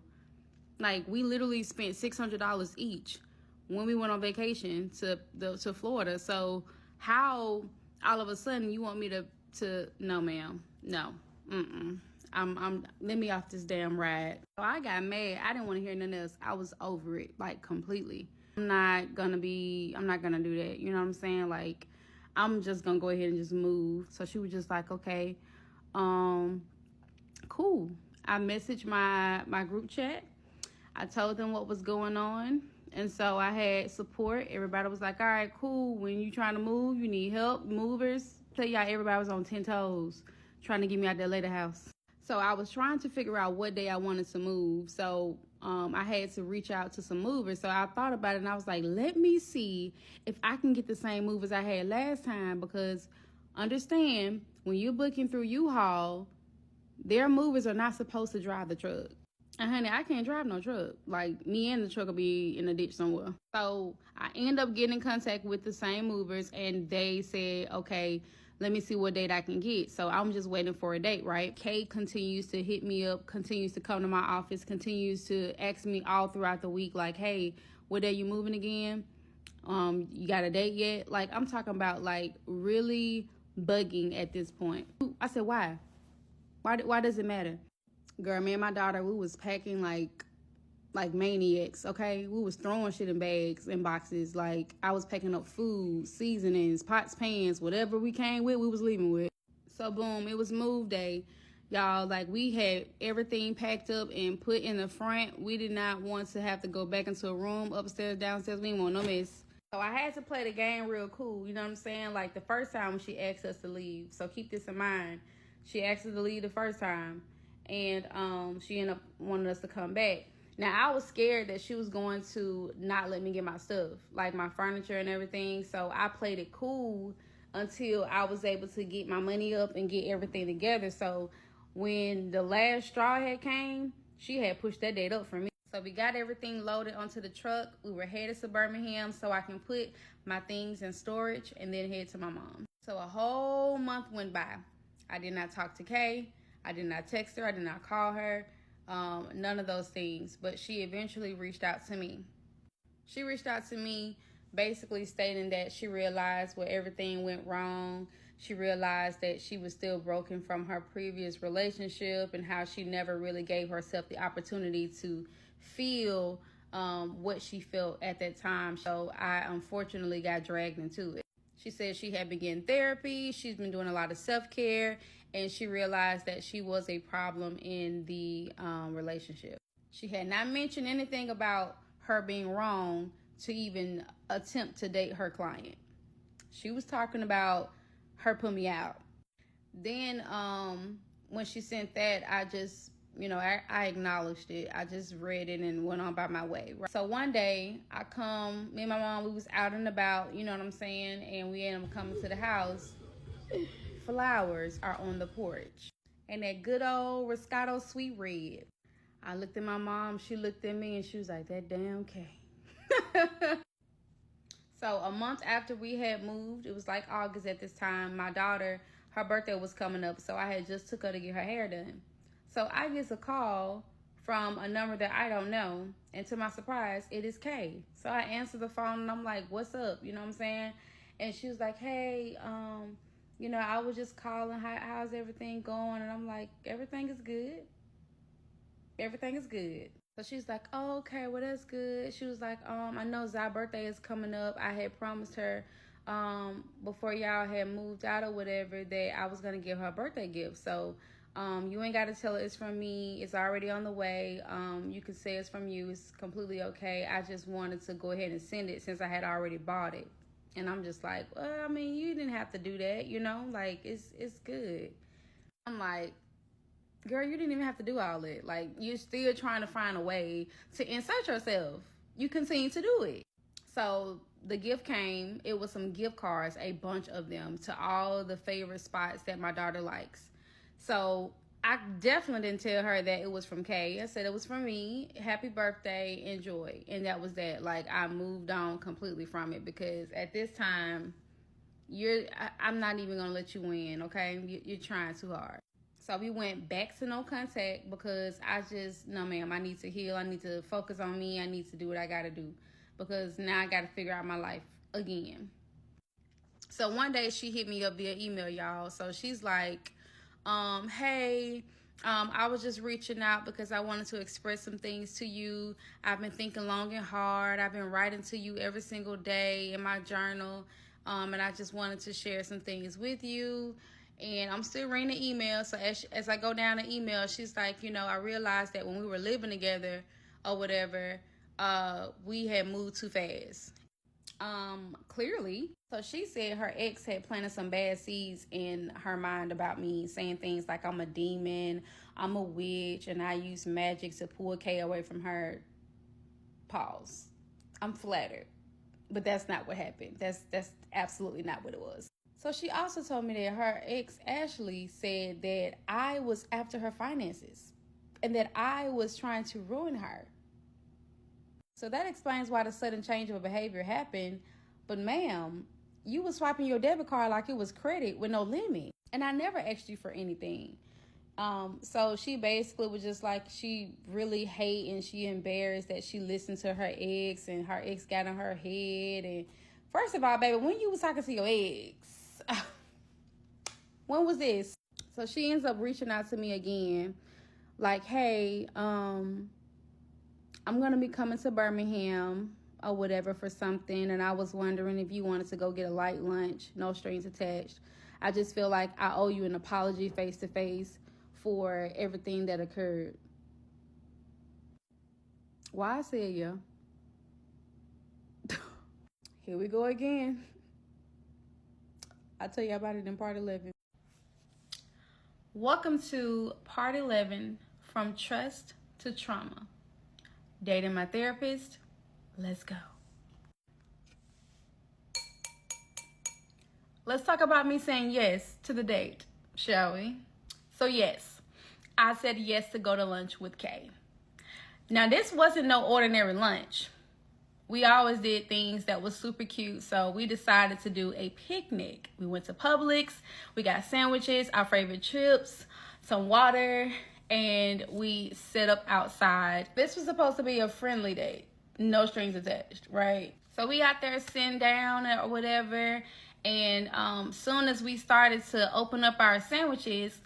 A: Like, we literally spent $600 each when we went on vacation to Florida. So how all of a sudden you want me to no, ma'am. No. Let me off this damn ride. So I got mad. I didn't want to hear nothing else. I was over it, like, completely. I'm not gonna do that. You know what I'm saying? Like, I'm just gonna go ahead and just move. So she was just like, okay, cool. I messaged my group chat. I told them what was going on. And so I had support. Everybody was like, all right, cool. When you trying to move, you need help, movers. Tell y'all, everybody was on 10 toes trying to get me out there later house. So I was trying to figure out what day I wanted to move. So I had to reach out to some movers. So I thought about it and I was like, let me see if I can get the same movers I had last time. Because understand, when you're booking through U-Haul, their movers are not supposed to drive the truck. And honey, I can't drive no truck. Like, me and the truck will be in a ditch somewhere. So I end up getting in contact with the same movers, and they said, okay, let me see what date I can get. So I'm just waiting for a date, right? Kate continues to hit me up, continues to come to my office, continues to ask me all throughout the week, like, hey, what day you moving again? You got a date yet? Like, I'm talking about, like, really bugging at this point. I said, why? Why does it matter? Girl, me and my daughter, we was packing like maniacs, okay? We was throwing shit in bags and boxes. Like, I was packing up food, seasonings, pots, pans, whatever we came with, we was leaving with. So, boom, it was move day. Y'all, like, we had everything packed up and put in the front. We did not want to have to go back into a room, upstairs, downstairs. We didn't want no mess. So I had to play the game real cool, you know what I'm saying? Like, the first time when she asked us to leave. So keep this in mind. She asked us to leave the first time. And she ended up wanting us to come back. Now, I was scared that she was going to not let me get my stuff, like my furniture and everything. So I played it cool until I was able to get my money up and get everything together. So when the last straw had came, she had pushed that date up for me. So we got everything loaded onto the truck. We were headed to Birmingham so I can put my things in storage and then head to my mom. So a whole month went by. I did not talk to Kay. I did not text her. I did not call her. None of those things. But she eventually reached out to me. She reached out to me basically stating that she realized where everything went wrong. She realized that she was still broken from her previous relationship and how she never really gave herself the opportunity to feel what she felt at that time. So I unfortunately got dragged into it. She said she had begun therapy. She's been doing a lot of self-care, and she realized that she was a problem in the relationship. She had not mentioned anything about her being wrong to even attempt to date her client. She was talking about her put me out. Then when she sent that, I just, I acknowledged it. I just read it and went on by my way. So one day me and my mom, we was out and about, you know what I'm saying? And we ended up coming to the house. Flowers are on the porch. And that good old Roscato Sweet Red. I looked at my mom, she looked at me, and she was like, that damn Kay. So a month after we had moved, it was like August at this time, my daughter, her birthday was coming up, so I had just took her to get her hair done. So I get a call from a number that I don't know, and to my surprise, it is Kay. So I answer the phone, and I'm like, what's up? You know what I'm saying? And she was like, hey, I was just calling, how's everything going? And I'm like, everything is good. Everything is good. So she's like, oh, okay, well, that's good. She was like, I know Zai's birthday is coming up. I had promised her before y'all had moved out or whatever that I was going to give her a birthday gift. So you ain't got to tell her it's from me. It's already on the way. You can say it's from you. It's completely okay. I just wanted to go ahead and send it since I had already bought it. And I'm just like, well, I mean, you didn't have to do that, like, it's good. I'm like, girl, you didn't even have to do all that. Like, you're still trying to find a way to insert yourself. You continue to do it. So the gift came. It was some gift cards, a bunch of them, to all the favorite spots that my daughter likes. So I definitely didn't tell her that it was from Kay. I said it was from me. Happy birthday, enjoy. And that was that. Like, I moved on completely from it because at this time, I'm not even going to let you in, okay? You're trying too hard. So we went back to no contact because no, ma'am, I need to heal. I need to focus on me. I need to do what I got to do because now I got to figure out my life again. So one day she hit me up via email, y'all. So she's like, hey, I was just reaching out because I wanted to express some things to you. I've been thinking long and hard. I've been writing to you every single day in my journal. And I just wanted to share some things with you. And I'm still reading the email. So as I go down the email, she's like, I realized that when we were living together or whatever, we had moved too fast. Clearly. So she said her ex had planted some bad seeds in her mind about me, saying things like I'm a demon, I'm a witch, and I use magic to pull Kay away from her. Pause. I'm flattered. But that's not what happened. That's absolutely not what it was. So she also told me that her ex, Ashley, said that I was after her finances and that I was trying to ruin her. So that explains why the sudden change of behavior happened. But ma'am, you was swiping your debit card like it was credit with no limit. And I never asked you for anything. So she basically was just like, she really hate and she embarrassed that she listened to her ex and her ex got in her head. And first of all, baby, when you was talking to your ex, when was this? So she ends up reaching out to me again, like, hey, I'm gonna be coming to Birmingham or whatever for something, and I was wondering if you wanted to go get a light lunch, no strings attached. I just feel like I owe you an apology face to face for everything that occurred. Why I said yeah. Here we go again. I'll tell you about it in part 11. Welcome to part 11, From Trust to Trauma. Dating my therapist. Let's go. Let's talk about me saying yes to the date, shall we? So yes, I said yes to go to lunch with Kay. Now this wasn't no ordinary lunch. We always did things that was super cute, so we decided to do a picnic. We went to Publix, we got sandwiches, our favorite chips, some water, and we set up outside. This was supposed to be a friendly date, no strings attached, right? So we out there sitting down or whatever, and soon as we started to open up our sandwiches,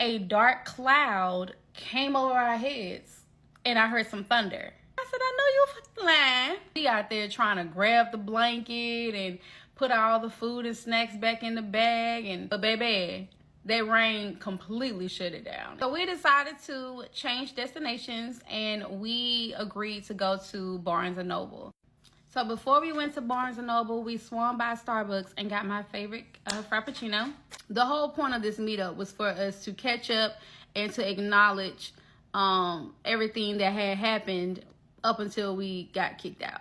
A: a dark cloud came over our heads, and I heard some thunder. I said, I know you lying. He out there trying to grab the blanket and put all the food and snacks back in the bag. But baby, that rain completely shut it down. So we decided to change destinations, and we agreed to go to Barnes & Noble. So before we went to Barnes & Noble, we swung by Starbucks and got my favorite Frappuccino. The whole point of this meetup was for us to catch up and to acknowledge everything that had happened up until we got kicked out.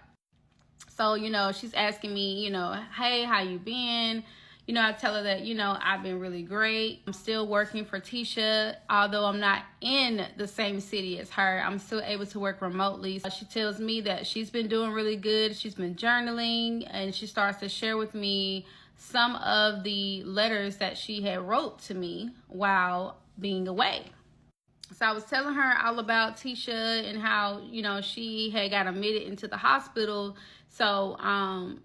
A: So, you know, she's asking me, you know, hey, how you been? You know, I tell her that, you know, I've been really great. I'm still working for Tisha. Although I'm not in the same city as her, I'm still able to work remotely. She tells me that she's been doing really good. She's been journaling, and she starts to share with me some of the letters that she had wrote to me while being away. So I was telling her all about Tisha and how, you know, she had got admitted into the hospital. So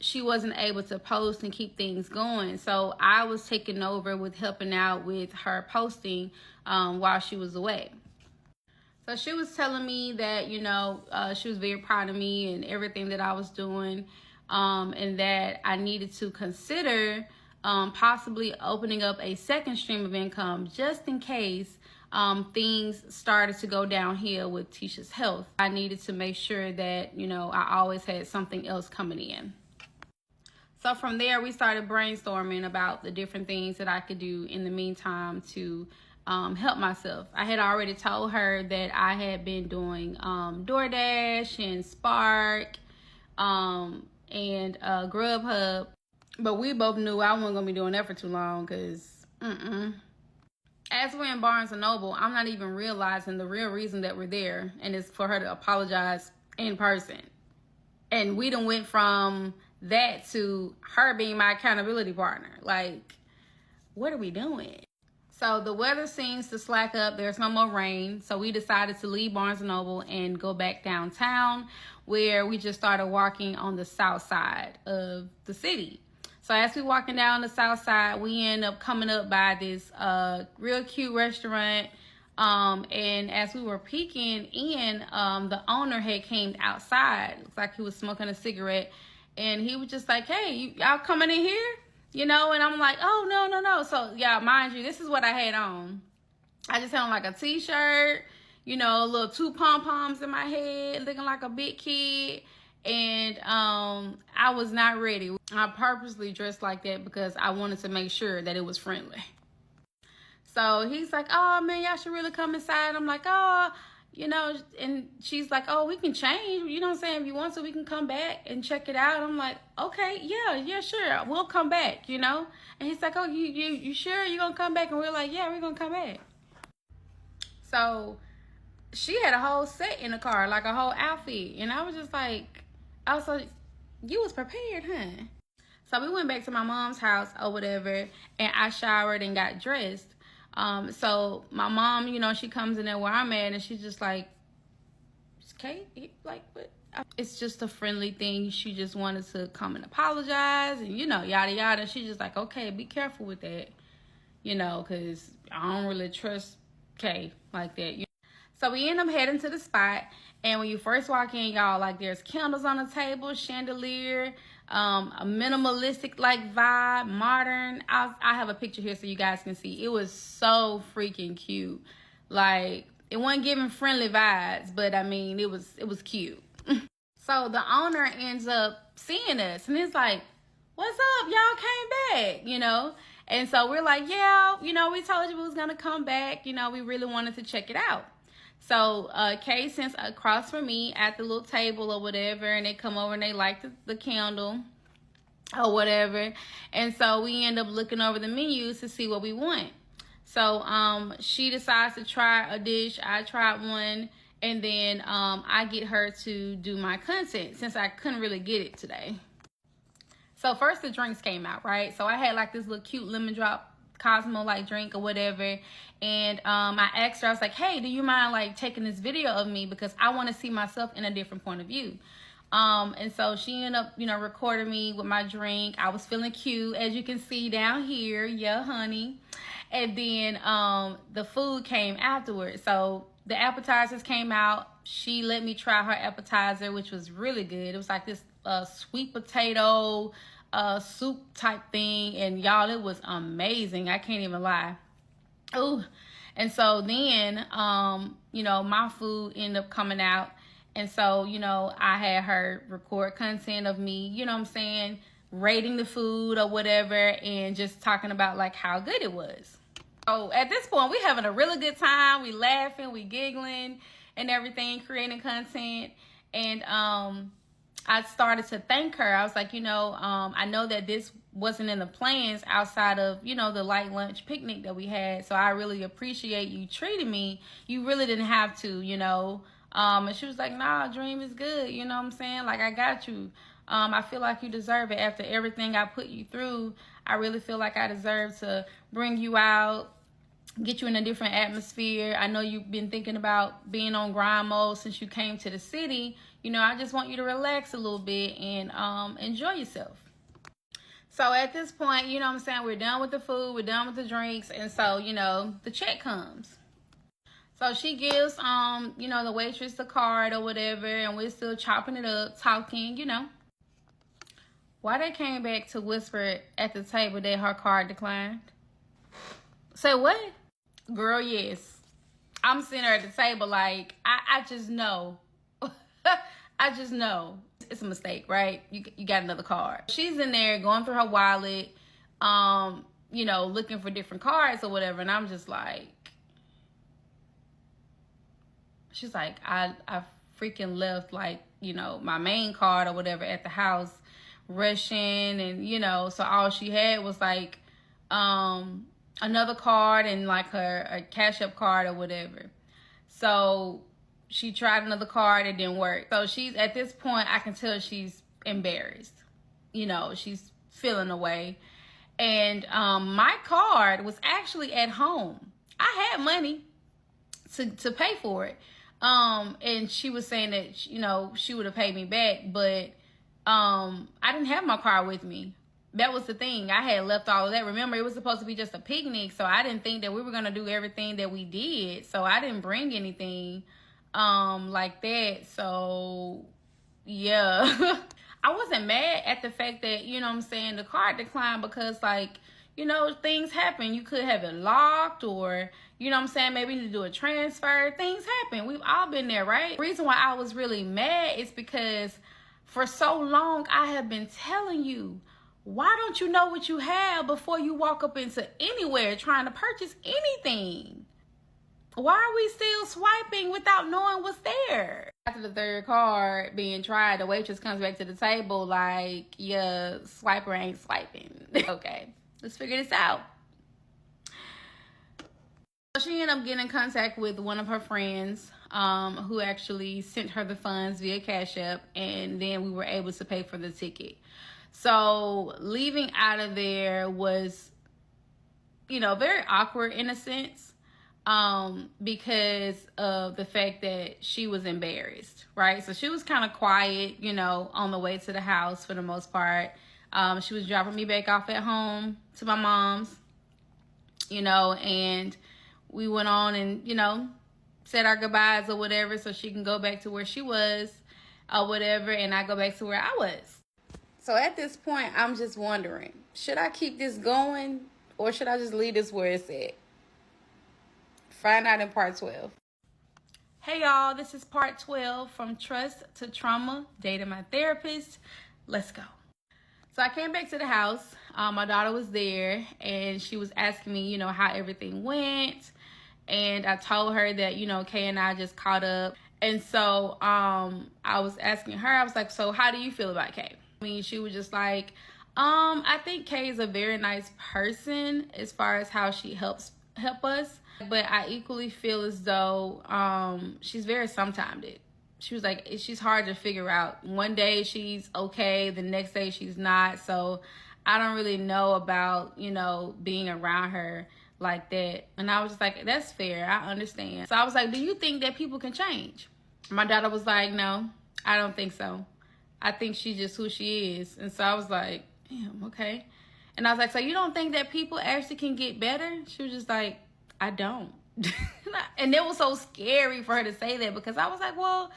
A: she wasn't able to post and keep things going. So I was taking over with helping out with her posting while she was away. So she was telling me that, you know, she was very proud of me and everything that I was doing, and that I needed to consider possibly opening up a second stream of income just in case things started to go downhill with Tisha's health. I needed to make sure that, you know, I always had something else coming in. So from there, we started brainstorming about the different things that I could do in the meantime to help myself. I had already told her that I had been doing DoorDash and Spark and Grubhub, but we both knew I wasn't gonna be doing that for too long because as we're in Barnes & Noble, I'm not even realizing the real reason that we're there, and it's for her to apologize in person. And we done went from that to her being my accountability partner. Like, what are we doing? So the weather seems to slack up. There's no more rain. So we decided to leave Barnes & Noble and go back downtown, where we just started walking on the south side of the city. So as we walking down the south side, we end up coming up by this real cute restaurant. And as we were peeking in, the owner had came outside. Looks like he was smoking a cigarette. And he was just like, hey, y'all coming in here? You know, and I'm like, oh, no. So, yeah, mind you, this is what I had on. I just had on like a t-shirt, you know, a little 2 pom-poms in my head, looking like a big kid. And I was not ready. I purposely dressed like that because I wanted to make sure that it was friendly. So he's like, oh man, y'all should really come inside. I'm like, oh, you know, and she's like, oh, we can change, you know what I'm saying? If you want to, we can come back and check it out. I'm like, okay, yeah, sure, we'll come back, you know? And he's like, oh, you sure you're gonna come back? And we're like, yeah, we're gonna come back. So she had a whole set in the car, like a whole outfit. And I was just like, also, you was prepared, huh? So we went back to my mom's house or whatever, and I showered and got dressed. So my mom, you know, she comes in there where I'm at, and she's just like, Kate, like, what? It's just a friendly thing. She just wanted to come and apologize, and, you know, yada, yada. She's just like, okay, be careful with that, you know, because I don't really trust Kay like that. So we end up heading to the spot. And when you first walk in, y'all, like, there's candles on the table, chandelier, a minimalistic, like, vibe, modern. I have a picture here so you guys can see. It was so freaking cute. Like, it wasn't giving friendly vibes, but, I mean, it was cute. So the owner ends up seeing us, and it's like, what's up? Y'all came back, you know? And so we're like, yeah, you know, we told you we was going to come back. You know, we really wanted to check it out. So Kay sits across from me at the little table or whatever, and they come over and they light the candle or whatever. And so we end up looking over the menus to see what we want. So she decides to try a dish. I tried one, and then I get her to do my content since I couldn't really get it today. So first the drinks came out, right? So I had like this little cute lemon drop Cosmo like drink or whatever, and I asked her, I was like, hey, do you mind like taking this video of me, because I want to see myself in a different point of view. And so she ended up, you know, recording me with my drink. I was feeling cute, as you can see down here. Yeah, honey. And then the food came afterwards. So the appetizers came out. She let me try her appetizer, which was really good. It was like this sweet potato soup type thing, and y'all, it was amazing. I can't even lie. Oh, and so then you know, my food ended up coming out, and so, you know, I had her record content of me, you know what I'm saying, rating the food or whatever, and just talking about like how good it was. So at this point, we having a really good time. We laughing, we giggling and everything, creating content. And I started to thank her. I was like, you know, I know that this wasn't in the plans outside of, you know, the light lunch picnic that we had. So I really appreciate you treating me. You really didn't have to, you know. And she was like, nah, Dream is good. You know what I'm saying? Like, I got you. I feel like you deserve it after everything I put you through. I really feel like I deserve to bring you out, get you in a different atmosphere. I know you've been thinking about being on grind mode since you came to the city. You know, I just want you to relax a little bit and enjoy yourself. So at this point, you know what I'm saying, we're done with the food, we're done with the drinks, and so, you know, the check comes. So she gives, you know, the waitress the card or whatever, and we're still chopping it up, talking, you know. Why they came back to whisper at the table that her card declined? Say what? Girl, yes. I'm sitting there at the table like, I just know. I just know. It's a mistake, right? You got another card. She's in there going through her wallet, you know, looking for different cards or whatever. And I'm just like, she's like, I freaking left, like, you know, my main card or whatever at the house, rushing, and, you know, so all she had was like another card and like a Cash App card or whatever. So she tried another card, it didn't work. So she's, at this point, I can tell she's embarrassed. You know, she's feeling away. And my card was actually at home. I had money to pay for it. And she was saying that, you know, she would have paid me back, but I didn't have my card with me. That was the thing. I had left all of that. Remember, it was supposed to be just a picnic, so I didn't think that we were going to do everything that we did. So I didn't bring anything like that. So yeah. I wasn't mad at the fact that, you know what I'm saying, the card declined, because, like, you know, things happen. You could have it locked, or, you know what I'm saying, maybe you need to do a transfer. Things happen. We've all been there, right? The reason why I was really mad is because for so long I have been telling you, why don't you know what you have before you walk up into anywhere trying to purchase anything? Why are we still swiping without knowing what's there? After the third card being tried, the waitress comes back to the table like, yeah, swiper ain't swiping. Okay, let's figure this out. So she ended up getting in contact with one of her friends who actually sent her the funds via Cash App, and then we were able to pay for the ticket. So leaving out of there was, you know, very awkward in a sense, because of the fact that she was embarrassed, right? So she was kind of quiet, you know, on the way to the house for the most part. She was dropping me back off at home to my mom's, you know, and we went on and, you know, said our goodbyes or whatever, so she can go back to where she was or whatever, and I go back to where I was. So at this point, I'm just wondering, should I keep this going, or should I just leave this where it's at? Find out in part 12. Hey y'all, this is part 12 from Trust to Trauma, Dating My Therapist. Let's go. So I came back to the house. My daughter was there, and she was asking me, you know, how everything went. And I told her that, you know, Kay and I just caught up. And so I was asking her, I was like, so how do you feel about Kay? I mean, she was just like, I think Kay is a very nice person as far as how she help us. But I equally feel as though she's very sometimeded. She was like, she's hard to figure out. One day she's okay, the next day she's not. So I don't really know about, you know, being around her like that. And I was just like, that's fair, I understand. So I was like, do you think that people can change? My daughter was like, no, I don't think so. I think she's just who she is. And so I was like, damn, okay. And I was like, so you don't think that people actually can get better? She was just like, I don't. And it was so scary for her to say that, because I was like, well,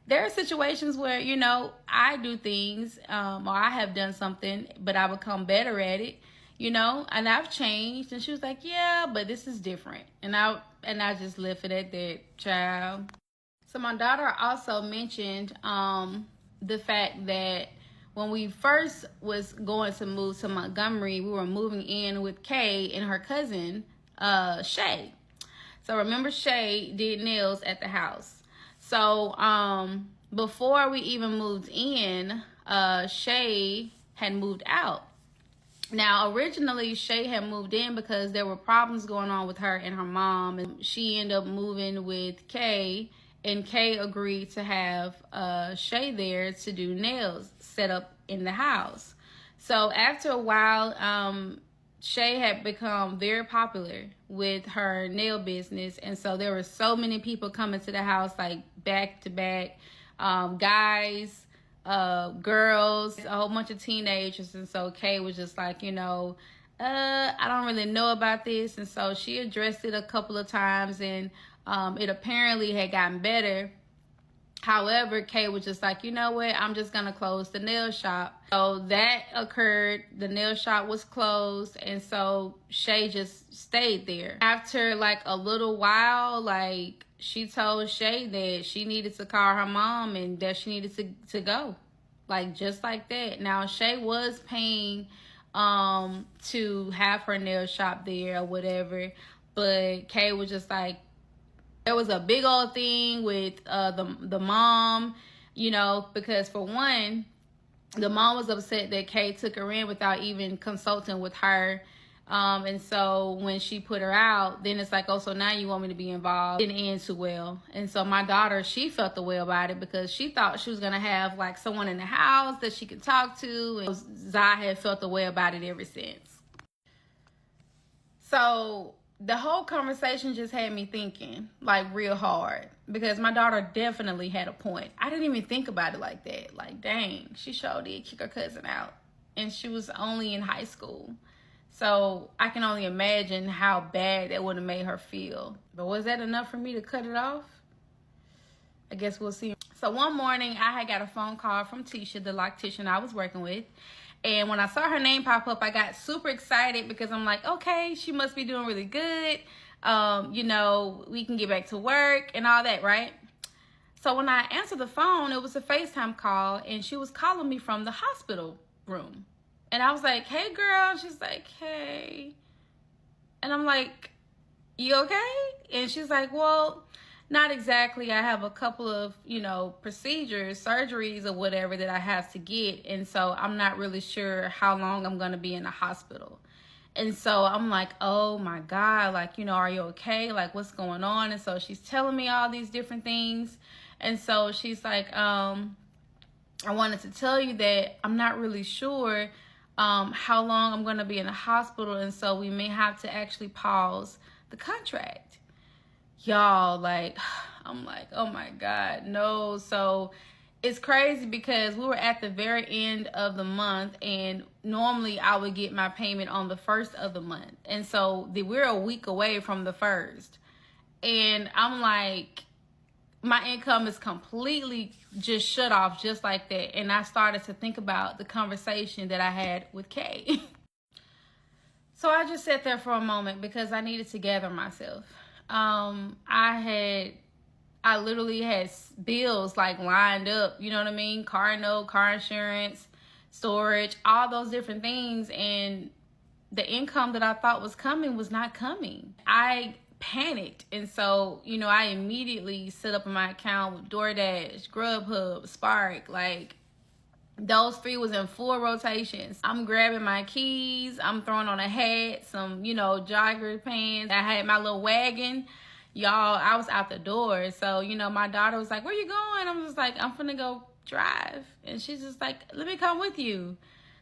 A: there are situations where, you know, I do things, or I have done something, but I become better at it, you know, and I've changed. And she was like, yeah, but this is different. And I just left it at that, child. So my daughter also mentioned the fact that when we first was going to move to Montgomery, we were moving in with Kay and her cousin, Shay. So remember, Shay did nails at the house. So before we even moved in, Shay had moved out. Now, originally, Shay had moved in because there were problems going on with her and her mom. And she ended up moving with Kay. And Kay agreed to have Shay there to do nails set up in the house. So after a while, Shay had become very popular with her nail business. And so there were so many people coming to the house, like back to back, guys, girls, a whole bunch of teenagers. And so Kay was just like, you know, I don't really know about this. And so she addressed it a couple of times, and it apparently had gotten better. However, Kay was just like, you know what, I'm just going to close the nail shop. So that occurred. The nail shop was closed. And so Shay just stayed there. After like a little while, like she told Shay that she needed to call her mom and that she needed to go. Like just like that. Now Shay was paying to have her nail shop there or whatever. But Kay was just like, there was a big old thing with the mom, you know, because for one, the mom was upset that Kay took her in without even consulting with her. And so when she put her out, then it's like, oh, so now you want me to be involved. It didn't end too well. And so my daughter, she felt the way about it because she thought she was going to have like someone in the house that she could talk to. And Zai had felt the way about it ever since. So the whole conversation just had me thinking, like, real hard, because my daughter definitely had a point. I didn't even think about it like that. Like, dang, she sure did kick her cousin out, and she was only in high school. So I can only imagine how bad that would have made her feel. But was that enough for me to cut it off? I guess we'll see. So one morning, I had got a phone call from Tisha, the loctician I was working with. And when I saw her name pop up, I got super excited because I'm like, okay, she must be doing really good. You know, we can get back to work and all that, right? So when I answered the phone, it was a FaceTime call, and she was calling me from the hospital room. And I was like, hey, girl. She's like, hey. And I'm like, you okay? And she's like, well, not exactly. I have a couple of, you know, procedures, surgeries or whatever that I have to get. And so I'm not really sure how long I'm going to be in the hospital. And so I'm like, oh my God, like, you know, are you okay? Like, what's going on? And so she's telling me all these different things. And so she's like, I wanted to tell you that I'm not really sure how long I'm going to be in the hospital. And so we may have to actually pause the contract. Y'all, like, I'm like, oh my God, no. So it's crazy because we were at the very end of the month, and normally I would get my payment on the first of the month. And so we're a week away from the first. And I'm like, my income is completely just shut off just like that. And I started to think about the conversation that I had with Kay. So I just sat there for a moment because I needed to gather myself. I literally had bills like lined up, you know what I mean? Car note, car insurance, storage, all those different things. And the income that I thought was coming was not coming. I panicked. And so, you know, I immediately set up my account with DoorDash, Grubhub, Spark, like those three was in full rotations. I'm grabbing my keys. I'm throwing on a hat, some, you know, jogger pants. I had my little wagon. Y'all, I was out the door. So, you know, my daughter was like, where you going? I'm just like, I'm finna go drive. And she's just like, let me come with you.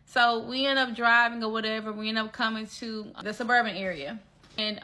A: So we end up driving or whatever. We end up coming to the suburban area. And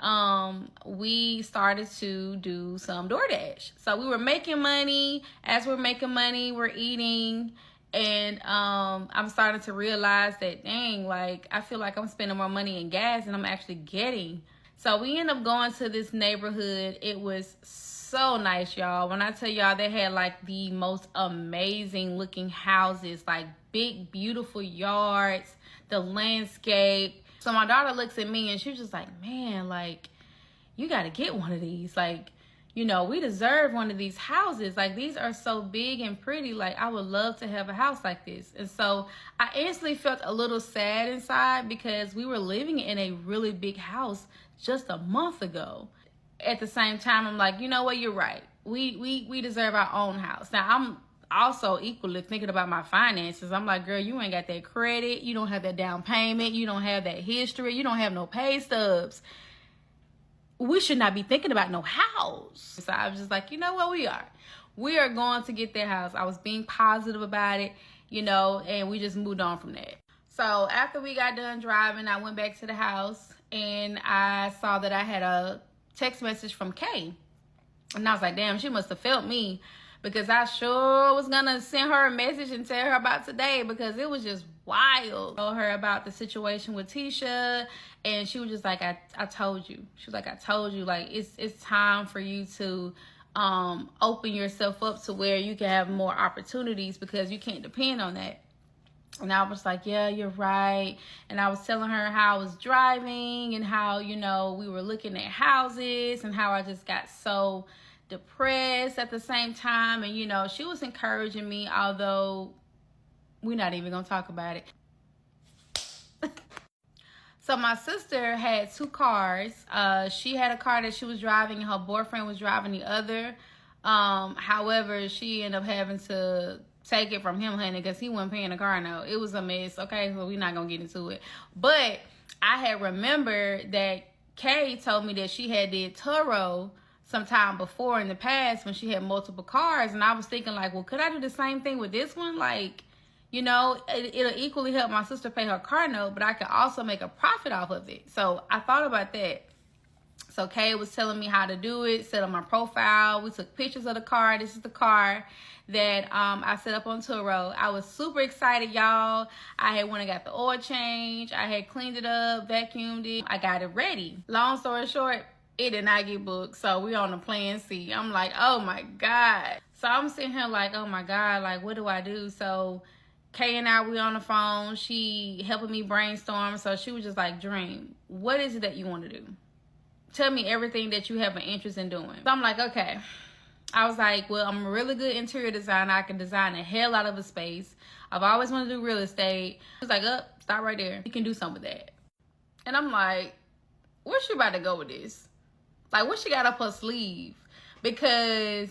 A: we started to do some DoorDash. So we were making money. As we're making money, we're eating. And I'm starting to realize that, dang, like, I feel like I'm spending more money in gas than I'm actually getting. So we ended up going to this neighborhood. It was so nice, y'all. When I tell y'all, they had like the most amazing looking houses, like big, beautiful yards, the landscape. So my daughter looks at me and she was just like, man, like, you got to get one of these. Like, you know, we deserve one of these houses. Like, these are so big and pretty. Like, I would love to have a house like this. And so I instantly felt a little sad inside because we were living in a really big house just a month ago. At the same time, I'm like, you know what? You're right. We deserve our own house. Now, I'm also equally thinking about my finances. I'm like, girl, you ain't got that credit. You don't have that down payment. You don't have that history. You don't have no pay stubs. We should not be thinking about no house. So I was just like, you know what? We are going to get that house. I was being positive about it, you know, and we just moved on from that. So after we got done driving, I went back to the house and I saw that I had a text message from Kay. And I was like, damn, she must have felt me, because I sure was going to send her a message and tell her about today, because it was just wild. I told her about the situation with Tisha, and she was just like, I told you. She was like, I told you, like, it's time for you to open yourself up to where you can have more opportunities, because you can't depend on that. And I was like, yeah, you're right. And I was telling her how I was driving and how, you know, we were looking at houses and how I just got so depressed at the same time. And, you know, she was encouraging me, although we're not even going to talk about it. So my sister had 2 cars. She had a car that she was driving and her boyfriend was driving the other. However, she ended up having to take it from him, honey, because he wasn't paying the car note. It was a mess, okay? So we're not going to get into it. But I had remembered that Kay told me that she had did Turo sometime before in the past when she had multiple cars. And I was thinking, like, well, could I do the same thing with this one? Like, you know, it'll equally help my sister pay her car note, but I could also make a profit off of it. So I thought about that. So Kay was telling me how to do it, set up my profile. We took pictures of the car. This is the car that I set up on Turo. I was super excited, y'all. I had went and got the oil change. I had cleaned it up, vacuumed it. I got it ready. Long story short, it did not get booked. So we on the plan C. I'm like, oh my God. So I'm sitting here like, oh my God, like, what do I do? So Kay and I, we on the phone. She helping me brainstorm. So she was just like, Dream, what is it that you want to do? Tell me everything that you have an interest in doing. So I'm like, okay. I was like, well, I'm a really good interior designer. I can design a hell out of a space. I've always wanted to do real estate. She was like, stop right there. You can do something with that. And I'm like, where's she about to go with this? Like, what she got up her sleeve? Because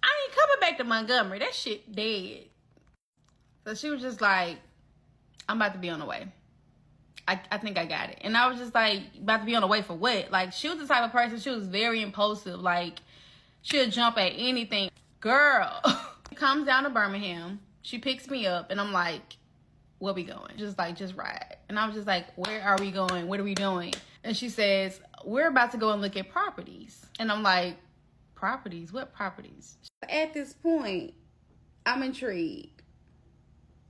A: I ain't coming back to Montgomery. That shit dead. So she was just like, I'm about to be on the way. I think I got it. And I was just like, about to be on the way for what? Like, she was the type of person, she was very impulsive. Like, she'll jump at anything. Girl, she comes down to Birmingham. She picks me up. And I'm like, where we going? Just like, just ride. And I was just like, where are we going? What are we doing? And she says, we're about to go and look at properties. And I'm like, properties? What properties? At this point, I'm intrigued.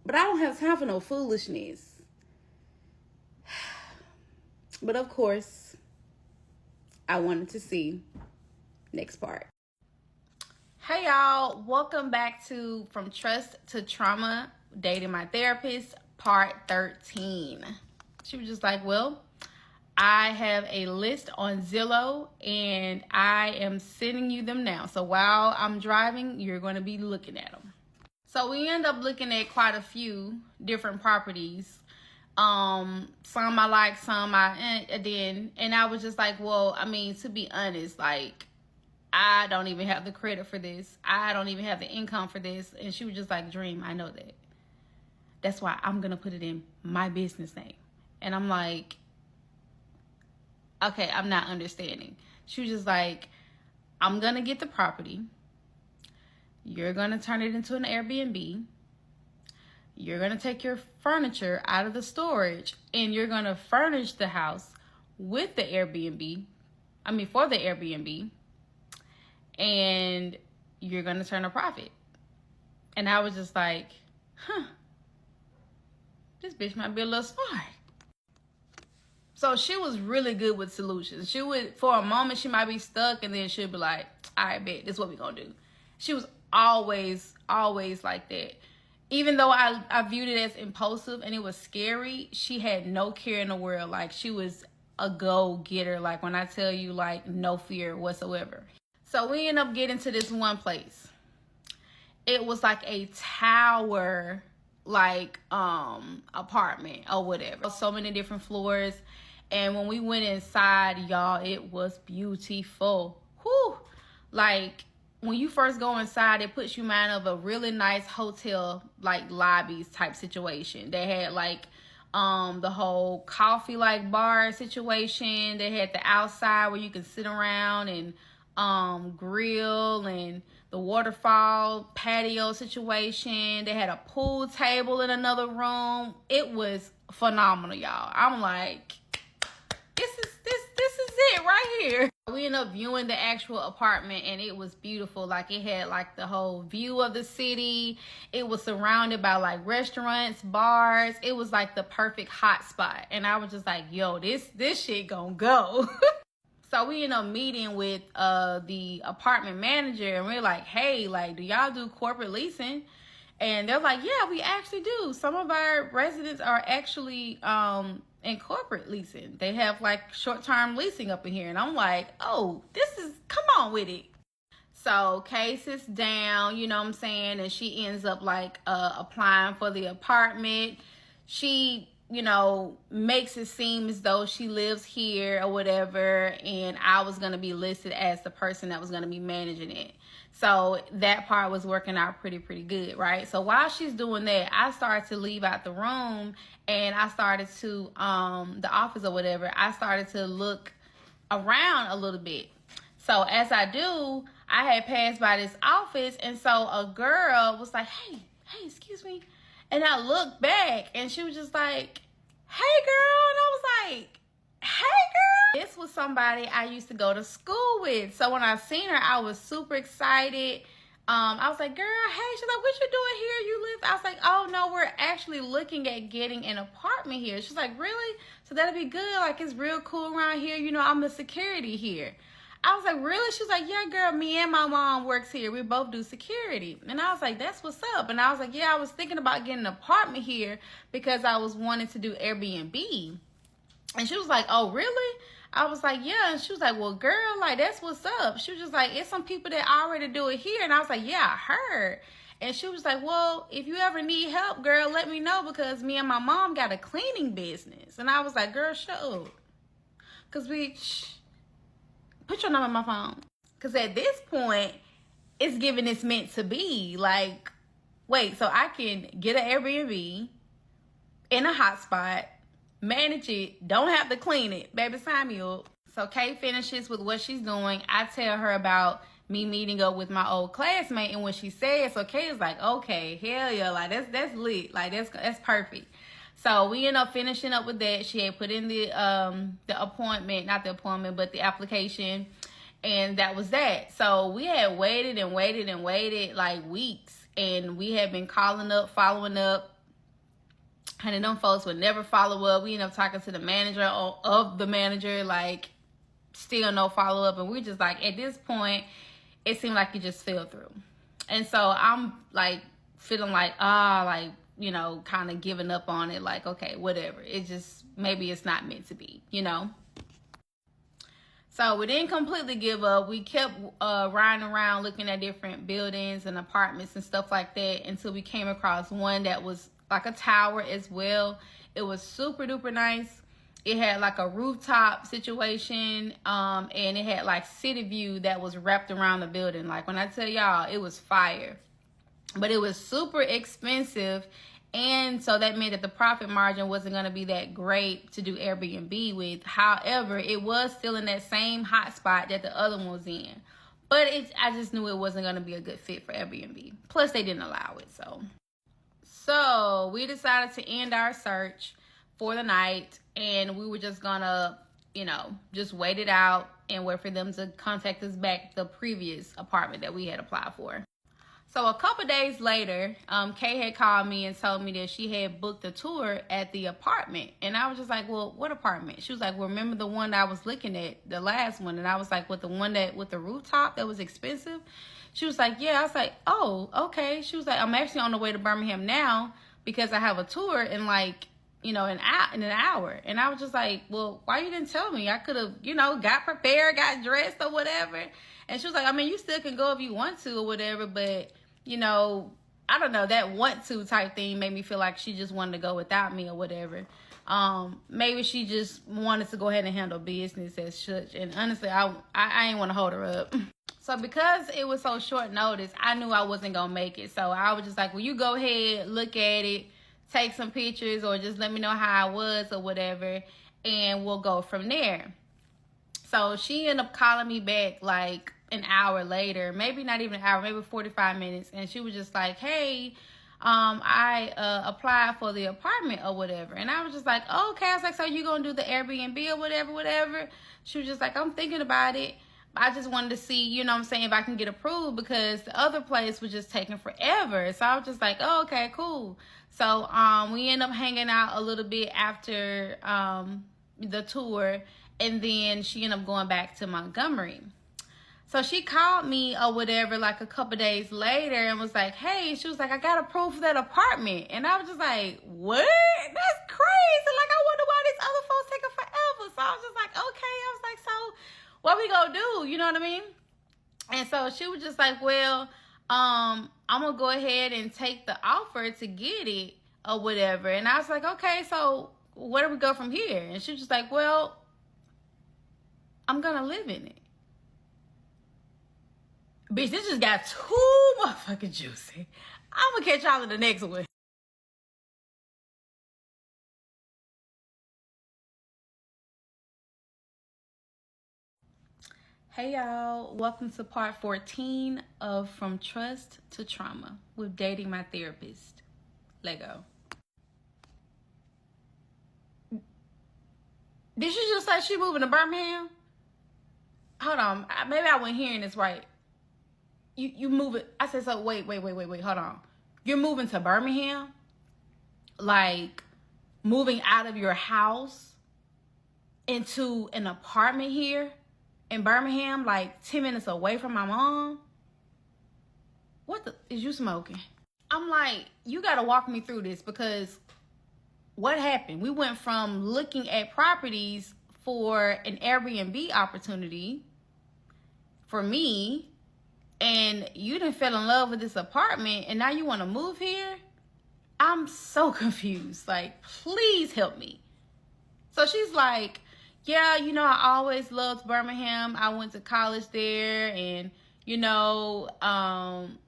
A: But I don't have time for no foolishness. But of course, I wanted to see next part. Hey y'all, welcome back to From Trust to Trauma, Dating My Therapist, part 13. She was just like, well, I have a list on Zillow and I am sending you them now. So while I'm driving, you're going to be looking at them. So we end up looking at quite a few different properties. Some I like, some I didn't. And I was just like, well, I mean, to be honest, like, I don't even have the credit for this. I don't even have the income for this. And she was just like, Dream, I know that. That's why I'm going to put it in my business name. And I'm like, okay, I'm not understanding. She was just like, I'm going to get the property. You're going to turn it into an Airbnb. You're going to take your furniture out of the storage and you're going to furnish the house with the Airbnb. I mean, for the Airbnb. And you're going to turn a profit. And I was just like, this bitch might be a little smart. So she was really good with solutions. She would, for a moment, she might be stuck, and then she'd be like, all right, bet, this is what we're going to do. She was always like that. Even though I viewed it as impulsive and it was scary, she had no care in the world. Like, she was a go-getter. Like, when I tell you, like, no fear whatsoever. So we end up getting to this one place. It was like a tower, like, apartment or whatever. So many different floors. And when we went inside, y'all, it was beautiful. Whew. Like, when you first go inside, it puts you in mind of a really nice hotel, like, lobbies type situation. They had, like, the whole coffee, like, bar situation. They had the outside where you can sit around and grill, and the waterfall patio situation. They had a pool table in another room. It was phenomenal, y'all. I'm like, this is it right here. We ended up viewing the actual apartment, and it was beautiful. Like, it had like the whole view of the city. It was surrounded by like restaurants, bars. It was like the perfect hot spot. And I was just like, yo, this shit gonna go. So we ended up meeting with the apartment manager, and we're like, hey, like, do y'all do corporate leasing? And they're like, yeah, we actually do. Some of our residents are actually in corporate leasing. They have like short-term leasing up in here. And I'm like, oh, come on with it. So Kay sits down, you know what I'm saying? And she ends up like applying for the apartment. She, you know, makes it seem as though she lives here or whatever. And I was going to be listed as the person that was going to be managing it. So that part was working out pretty good, right? So while she's doing that, I started to leave out the room, and I started to, the office or whatever, I started to look around a little bit. So as I do, I had passed by this office, and so a girl was like, hey, excuse me. And I looked back, and she was just like, hey, girl. And I was like, hey, girl. This was somebody I used to go to school with. So when I seen her, I was super excited. I was like, girl, hey. She's like, what you doing here? You live? I was like, oh, no, we're actually looking at getting an apartment here. She's like, really? So that'll be good. Like, it's real cool around here. You know, I'm the security here. I was like, really? She was like, yeah, girl, me and my mom works here. We both do security. And I was like, that's what's up. And I was like, yeah, I was thinking about getting an apartment here because I was wanting to do Airbnb. And she was like, oh, really? I was like, yeah. And she was like, well, girl, like, that's what's up. She was just like, it's some people that already do it here. And I was like, yeah, I heard. And she was like, well, if you ever need help, girl, let me know, because me and my mom got a cleaning business. And I was like, girl, shut up. Because put your number on my phone. Because at this point, it's giving it's meant to be. Like, wait, so I can get an Airbnb in a hotspot, manage it, don't have to clean it. Baby, sign me up. So Kay finishes with what she's doing. I tell her about me meeting up with my old classmate, and what she said. So Kay is like, okay, hell yeah, like that's lit. Like that's perfect. So we end up finishing up with that. She had put in the appointment, not the appointment, but the application. And that was that. So we had waited like weeks. And we had been calling up, following up. And then them folks would never follow up. We ended up talking to the manager of the manager, like, still no follow up. And we're just like, at this point, it seemed like it just fell through. And so I'm like feeling like, like, you know, kind of giving up on it. Like, okay, whatever. It just, maybe it's not meant to be, you know? So we didn't completely give up. We kept riding around looking at different buildings and apartments and stuff like that until we came across one that was like a tower as well. It was super duper nice. It had like a rooftop situation, and it had like city view that was wrapped around the building. Like, when I tell y'all, it was fire. But it was super expensive, and so that meant that the profit margin wasn't going to be that great to do Airbnb with. However, it was still in that same hot spot that the other one was in. But I just knew it wasn't going to be a good fit for Airbnb. Plus, they didn't allow it, So we decided to end our search for the night, and we were just gonna, you know, just wait it out and wait for them to contact us back, the previous apartment that we had applied for. So a couple days later, Kay had called me and told me that she had booked a tour at the apartment. And I was just like, well, what apartment? She was like, well, remember the one that I was looking at, the last one? And I was like, with the one that with the rooftop that was expensive? She was like, yeah. I was like, oh, okay. She was like, I'm actually on the way to Birmingham now because I have a tour in like, in an hour. And I was just like, well, why you didn't tell me? I could have, got prepared, got dressed or whatever. And she was like, I mean, you still can go if you want to or whatever, but I don't know, that want to type thing made me feel like she just wanted to go without me or whatever. Maybe she just wanted to go ahead and handle business as such. And honestly, I ain't want to hold her up. So because it was so short notice, I knew I wasn't going to make it. So I was just like, well, you go ahead, look at it, take some pictures, or just let me know how I was or whatever, and we'll go from there. So she ended up calling me back like an hour later, maybe not even an hour, maybe 45 minutes. And she was just like, hey, I applied for the apartment or whatever. And I was just like, oh, okay. I was like, so you going to do the Airbnb or whatever? She was just like, I'm thinking about it. I just wanted to see, if I can get approved because the other place was just taking forever. So I was just like, oh, okay, cool. So we ended up hanging out a little bit after the tour. And then she ended up going back to Montgomery. So she called me or whatever like a couple days later and was like, hey, she was like, I got approved for that apartment. And I was just like, what? That's crazy. Like, I wonder why these other folks taking forever. So I was just like, okay. I was like, so what we gonna do? You know what I mean? And so she was just like, well, I'm gonna go ahead and take the offer to get it or whatever. And I was like, okay, so where do we go from here? And she was just like, well, I'm gonna live in it. Bitch, this just got too motherfucking juicy. I'm gonna catch y'all in the next one. Hey y'all, welcome to part 14 of From Trust to Trauma with Dating My Therapist. Lego. Did she just say she moving to Birmingham? Hold on, maybe I wasn't hearing this right. You move it. I said, so wait, hold on. You're moving to Birmingham? Like moving out of your house into an apartment here in Birmingham, like 10 minutes away from my mom? What the is you smoking? I'm like, you gotta walk me through this because what happened? We went from looking at properties for an Airbnb opportunity for me, and you done fell in love with this apartment and now you want to move here? I'm so confused. Like, please help me. So she's like, yeah, I always loved Birmingham. I went to college there, and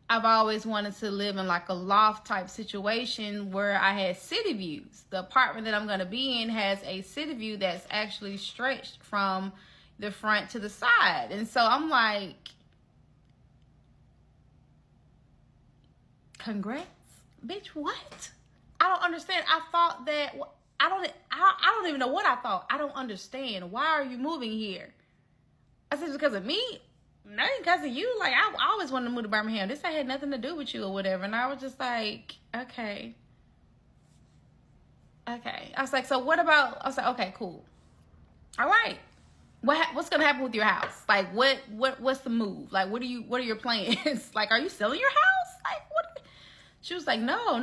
A: I've always wanted to live in like a loft type situation where I had city views. The apartment that I'm going to be in has a city view that's actually stretched from the front to the side. And so I'm like, congrats, bitch. What? I don't understand. I thought that I don't even know what I thought. I don't understand. Why are you moving here? I said, because of me? No, because of you. Like, I always wanted to move to Birmingham. This had nothing to do with you or whatever. And I was just like, okay. I was like, so what about? I was like, okay, cool. All right. What's gonna happen with your house? Like, what's the move? Like, what are your plans? Like, are you selling your house? Like, what? She was like, no,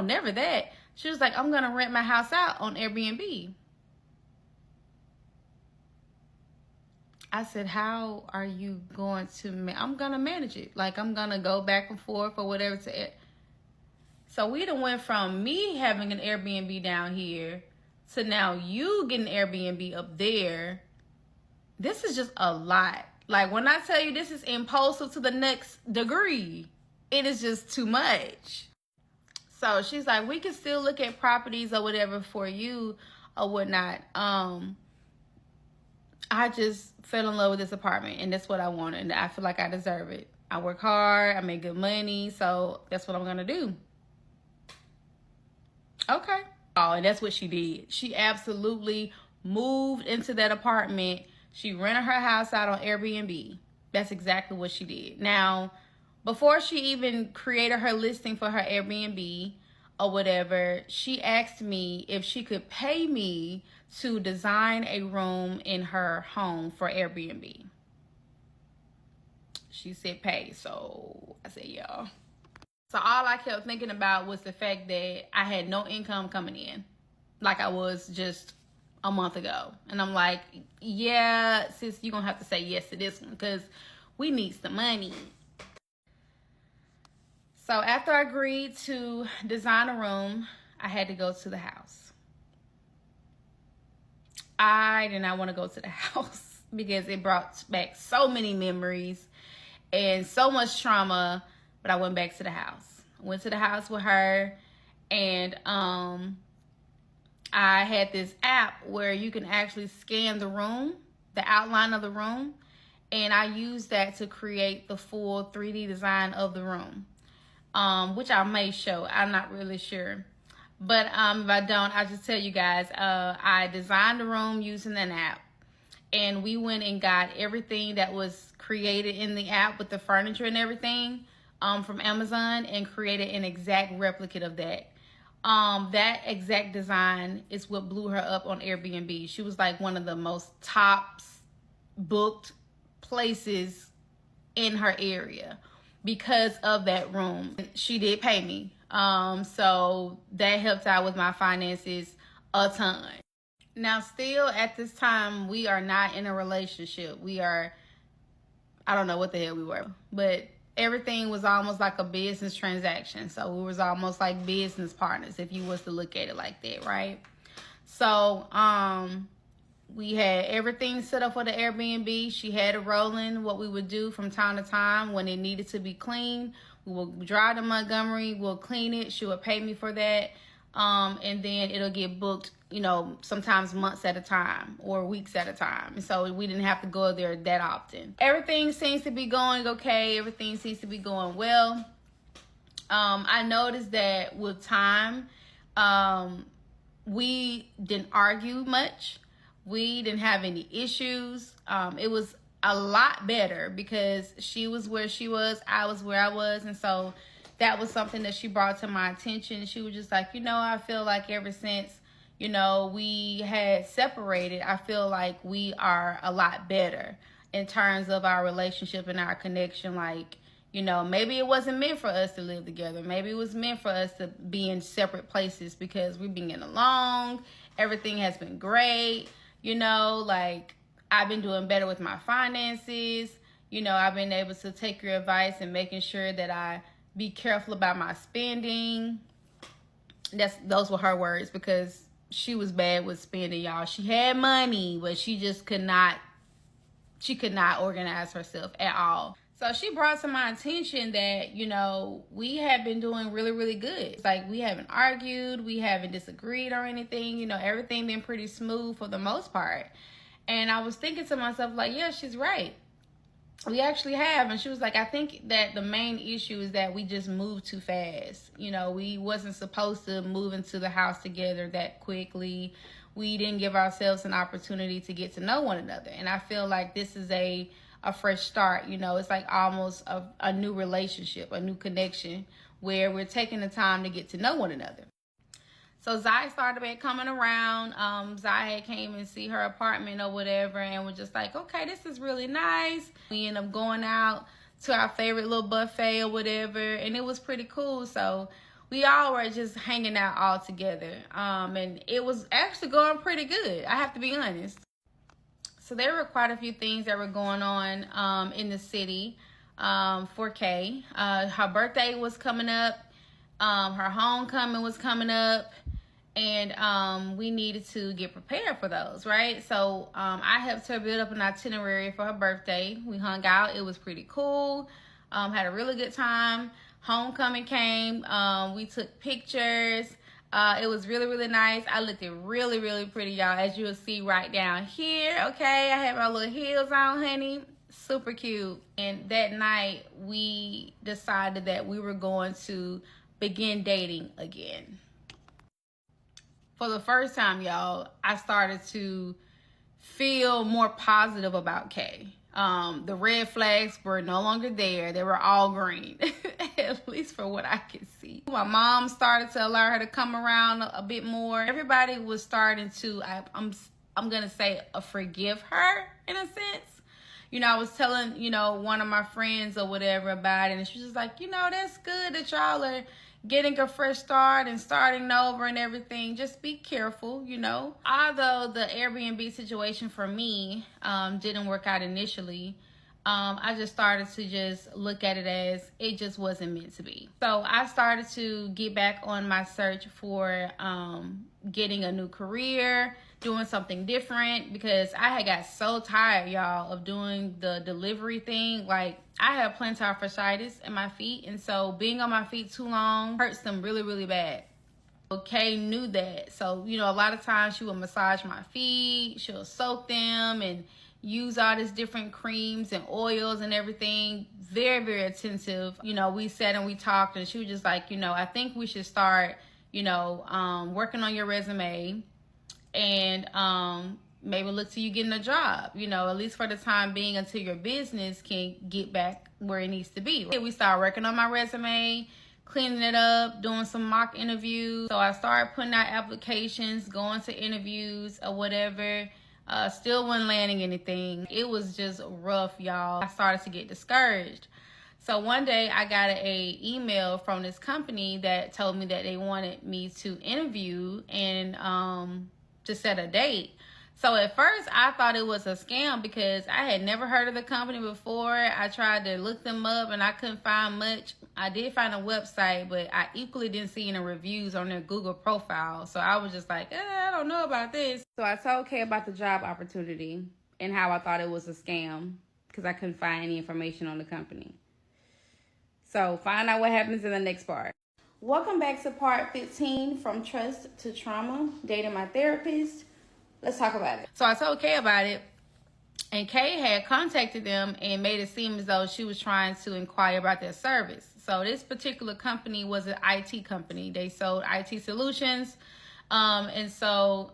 A: never that. She was like, I'm going to rent my house out on Airbnb. I said, how are you going to, I'm going to manage it. Like, I'm going to go back and forth or whatever. So we done went from me having an Airbnb down here to now you getting Airbnb up there. This is just a lot. Like, when I tell you this is impulsive to the next degree, it is just too much. So she's like, we can still look at properties or whatever for you or whatnot. I just fell in love with this apartment and that's what I wanted. And I feel like I deserve it. I work hard. I make good money. So that's what I'm going to do. Okay. Oh, and that's what she did. She absolutely moved into that apartment. She rented her house out on Airbnb. That's exactly what she did. Now, before she even created her listing for her Airbnb or whatever, she asked me if she could pay me to design a room in her home for Airbnb. She said pay, so I said yeah. So all I kept thinking about was the fact that I had no income coming in, like I was just a month ago. And I'm like, yeah, sis, you're gonna have to say yes to this one because we need some money. So after I agreed to design a room, I had to go to the house. I did not want to go to the house because it brought back so many memories and so much trauma, but I went back to the house. I went to the house with her, and I had this app where you can actually scan the room, the outline of the room, and I used that to create the full 3D design of the room, which I may show. I'm not really sure. But if I don't, I'll just tell you guys, I designed the room using an app. And we went and got everything that was created in the app with the furniture and everything from Amazon and created an exact replicate of that. That exact design is what blew her up on Airbnb. She was like one of the most top booked places in her area because of that room. She did pay me. So that helped out with my finances a ton. Now, still at this time, we are not in a relationship. We are, I don't know what the hell we were, but everything was almost like a business transaction. So we was almost like business partners, if you was to look at it like that, right? So, we had everything set up for the Airbnb. She had it rolling. What we would do from time to time when it needed to be cleaned, we will drive to Montgomery, we'll clean it. She would pay me for that. And then it'll get booked, you know, sometimes months at a time or weeks at a time. And so we didn't have to go there that often. Everything seems to be going okay. Everything seems to be going well. I noticed that with time, we didn't argue much. We didn't have any issues. It was a lot better because she was where she was, I was where I was. And so that was something that she brought to my attention. She was just like, you know, I feel like ever since, you know, we had separated, I feel like we are a lot better in terms of our relationship and our connection. Like, you know, maybe it wasn't meant for us to live together. Maybe it was meant for us to be in separate places because we've been getting along. Everything has been great. You know, like I've been doing better with my finances. You know, I've been able to take your advice and making sure that I be careful about my spending. Those were her words because she was bad with spending, y'all. She had money, but she just could not organize herself at all. So she brought to my attention that, you know, we have been doing really, really good. It's like we haven't argued, we haven't disagreed or anything. You know, everything been pretty smooth for the most part. And I was thinking to myself, like, yeah, she's right. We actually have. And she was like, I think that the main issue is that we just moved too fast. You know, we wasn't supposed to move into the house together that quickly. We didn't give ourselves an opportunity to get to know one another. And I feel like this is a fresh start. You know, it's like almost a new relationship, a new connection where we're taking the time to get to know one another. So Zai started back coming around. Zai had came and see her apartment or whatever and was just like, okay, this is really nice. We ended up going out to our favorite little buffet or whatever, and it was pretty cool. So we all were just hanging out all together. And it was actually going pretty good, I have to be honest. So there were quite a few things that were going on in the city for Kay. Her birthday was coming up. Her homecoming was coming up. And we needed to get prepared for those, right? So I helped her build up an itinerary for her birthday. We hung out. It was pretty cool. Had a really good time. Homecoming came. We took pictures. It was really, really nice. I looked really, really pretty, y'all, as you'll see right down here. Okay, I had my little heels on, honey. Super cute. And that night, we decided that we were going to begin dating again. For the first time, y'all, I started to feel more positive about Kay. The red flags were no longer there. They were all green, at least for what I could see. My mom started to allow her to come around a bit more. Everybody was starting to, I'm going to say, forgive her in a sense. You know, I was telling, you know, one of my friends or whatever about it, and she was just like, you know, that's good that y'all are getting a fresh start and starting over and everything. Just be careful, you know. Although the Airbnb situation for me didn't work out initially, I just started to just look at it as it just wasn't meant to be. So I started to get back on my search for getting a new career, doing something different, because I had got so tired, y'all, of doing the delivery thing. Like, I have plantar fasciitis in my feet, and so being on my feet too long hurts them really, really bad. Kay knew that. So, you know, a lot of times she would massage my feet, she'll soak them and use all these different creams and oils and everything. Very, very attentive. You know, we sat and we talked, and she was just like, you know, I think we should start, you know, working on your resume, and maybe look to you getting a job, you know, at least for the time being, until your business can get back where it needs to be. We started working on my resume, cleaning it up, doing some mock interviews. So I started putting out applications, going to interviews or whatever. Still wasn't landing anything. It was just rough, y'all. I started to get discouraged. So one day I got a email from this company that told me that they wanted me to interview and to set a date. So at first I thought it was a scam because I had never heard of the company before. I tried to look them up and I couldn't find much. I did find a website, but I equally didn't see any reviews on their Google profile. So I was just like, I don't know about this. So I told Kay about the job opportunity and how I thought it was a scam because I couldn't find any information on the company. So find out what happens in the next part. Welcome back to part 15 from Trust to Trauma, Dating My Therapist. Let's talk about it. So I told Kay about it, and Kay had contacted them and made it seem as though she was trying to inquire about their service. So this particular company was an IT company. They sold IT solutions. And so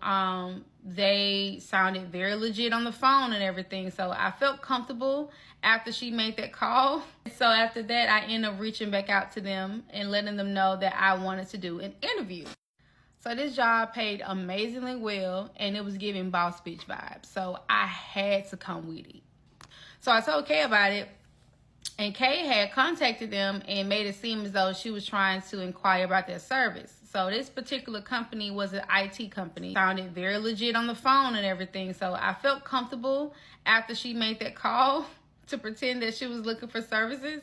A: they sounded very legit on the phone and everything. So I felt comfortable after she made that call. So after that, I ended up reaching back out to them and letting them know that I wanted to do an interview. So this job paid amazingly well, and it was giving boss bitch vibes. So I had to come with it. So I told Kay about it, and Kay had contacted them and made it seem as though she was trying to inquire about their service. So this particular company was an IT company. Sounded very legit on the phone and everything. So I felt comfortable after she made that call to pretend that she was looking for services.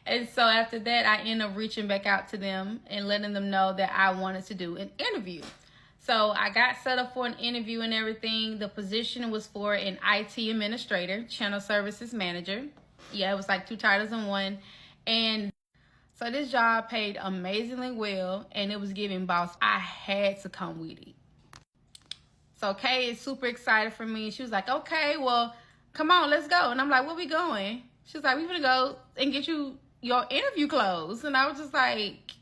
A: And so after that, I ended up reaching back out to them and letting them know that I wanted to do an interview. So I got set up for an interview and everything. The position was for an IT administrator, channel services manager. Yeah, it was like 2 titles in one. And so this job paid amazingly well, and it was giving boss. I had to come with it. So Kay is super excited for me. She was like, okay, well, come on, let's go. And I'm like, where we going? She's like, we're gonna go and get you your interview clothes. And I was just like,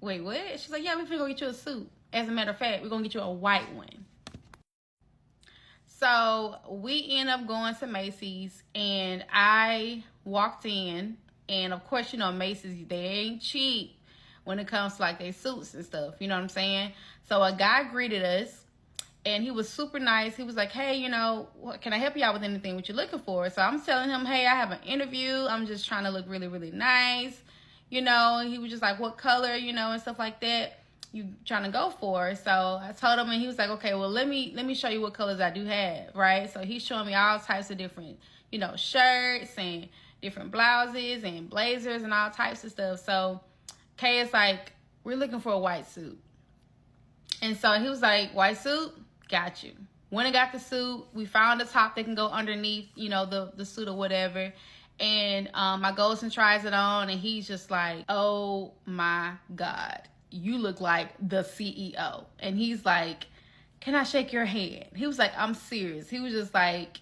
A: wait, what? She's like, yeah, we're gonna go get you a suit. As a matter of fact, we're gonna get you a white one. So we end up going to Macy's, and I walked in, and of course, you know, Macy's, they ain't cheap when it comes to like their suits and stuff, you know what I'm saying? So a guy greeted us, and he was super nice. He was like, hey, you know, can I help you out with anything what you're looking for? So I'm telling him, hey, I have an interview. I'm just trying to look really, really nice. You know, and he was just like, what color, you know, and stuff like that you trying to go for? So I told him, and he was like, okay, well, let me show you what colors I do have, right? So he's showing me all types of different, you know, shirts and different blouses and blazers and all types of stuff. So Kay is like, we're looking for a white suit. And so he was like, white suit? Got you. Went and got the suit. We found a top that can go underneath, you know, the suit or whatever. And I goes and tries it on, and he's just like, oh my God, you look like the CEO. And he's like, can I shake your hand? He was like, I'm serious. He was just like,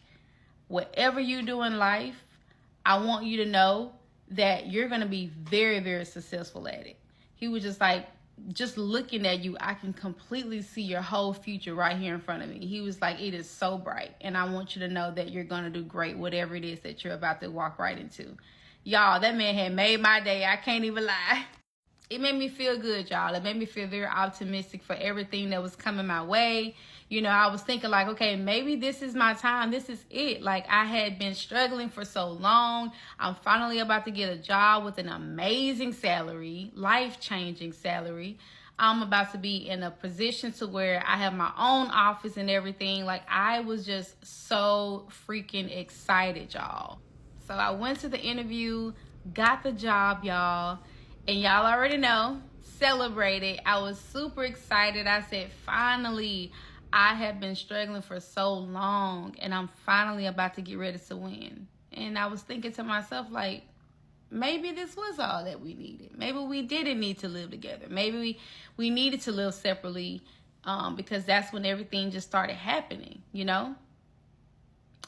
A: whatever you do in life, I want you to know that you're going to be very, very successful at it. He was just like, just looking at you, I can completely see your whole future right here in front of me. He was like, it is so bright. And I want you to know that you're going to do great, whatever it is that you're about to walk right into. Y'all, that man had made my day. I can't even lie. It made me feel good, y'all. It made me feel very optimistic for everything that was coming my way. You know, I was thinking like, okay, maybe this is my time. This is it. Like, I had been struggling for so long. I'm finally about to get a job with an amazing salary, life-changing salary. I'm about to be in a position to where I have my own office and everything. Like, I was just so freaking excited, y'all. So I went to the interview, got the job, y'all. And y'all already know, celebrated. I was super excited. I said, finally, I have been struggling for so long, and I'm finally about to get ready to win. And I was thinking to myself, like, maybe this was all that we needed. Maybe we didn't need to live together. Maybe we needed to live separately, because that's when everything just started happening, you know?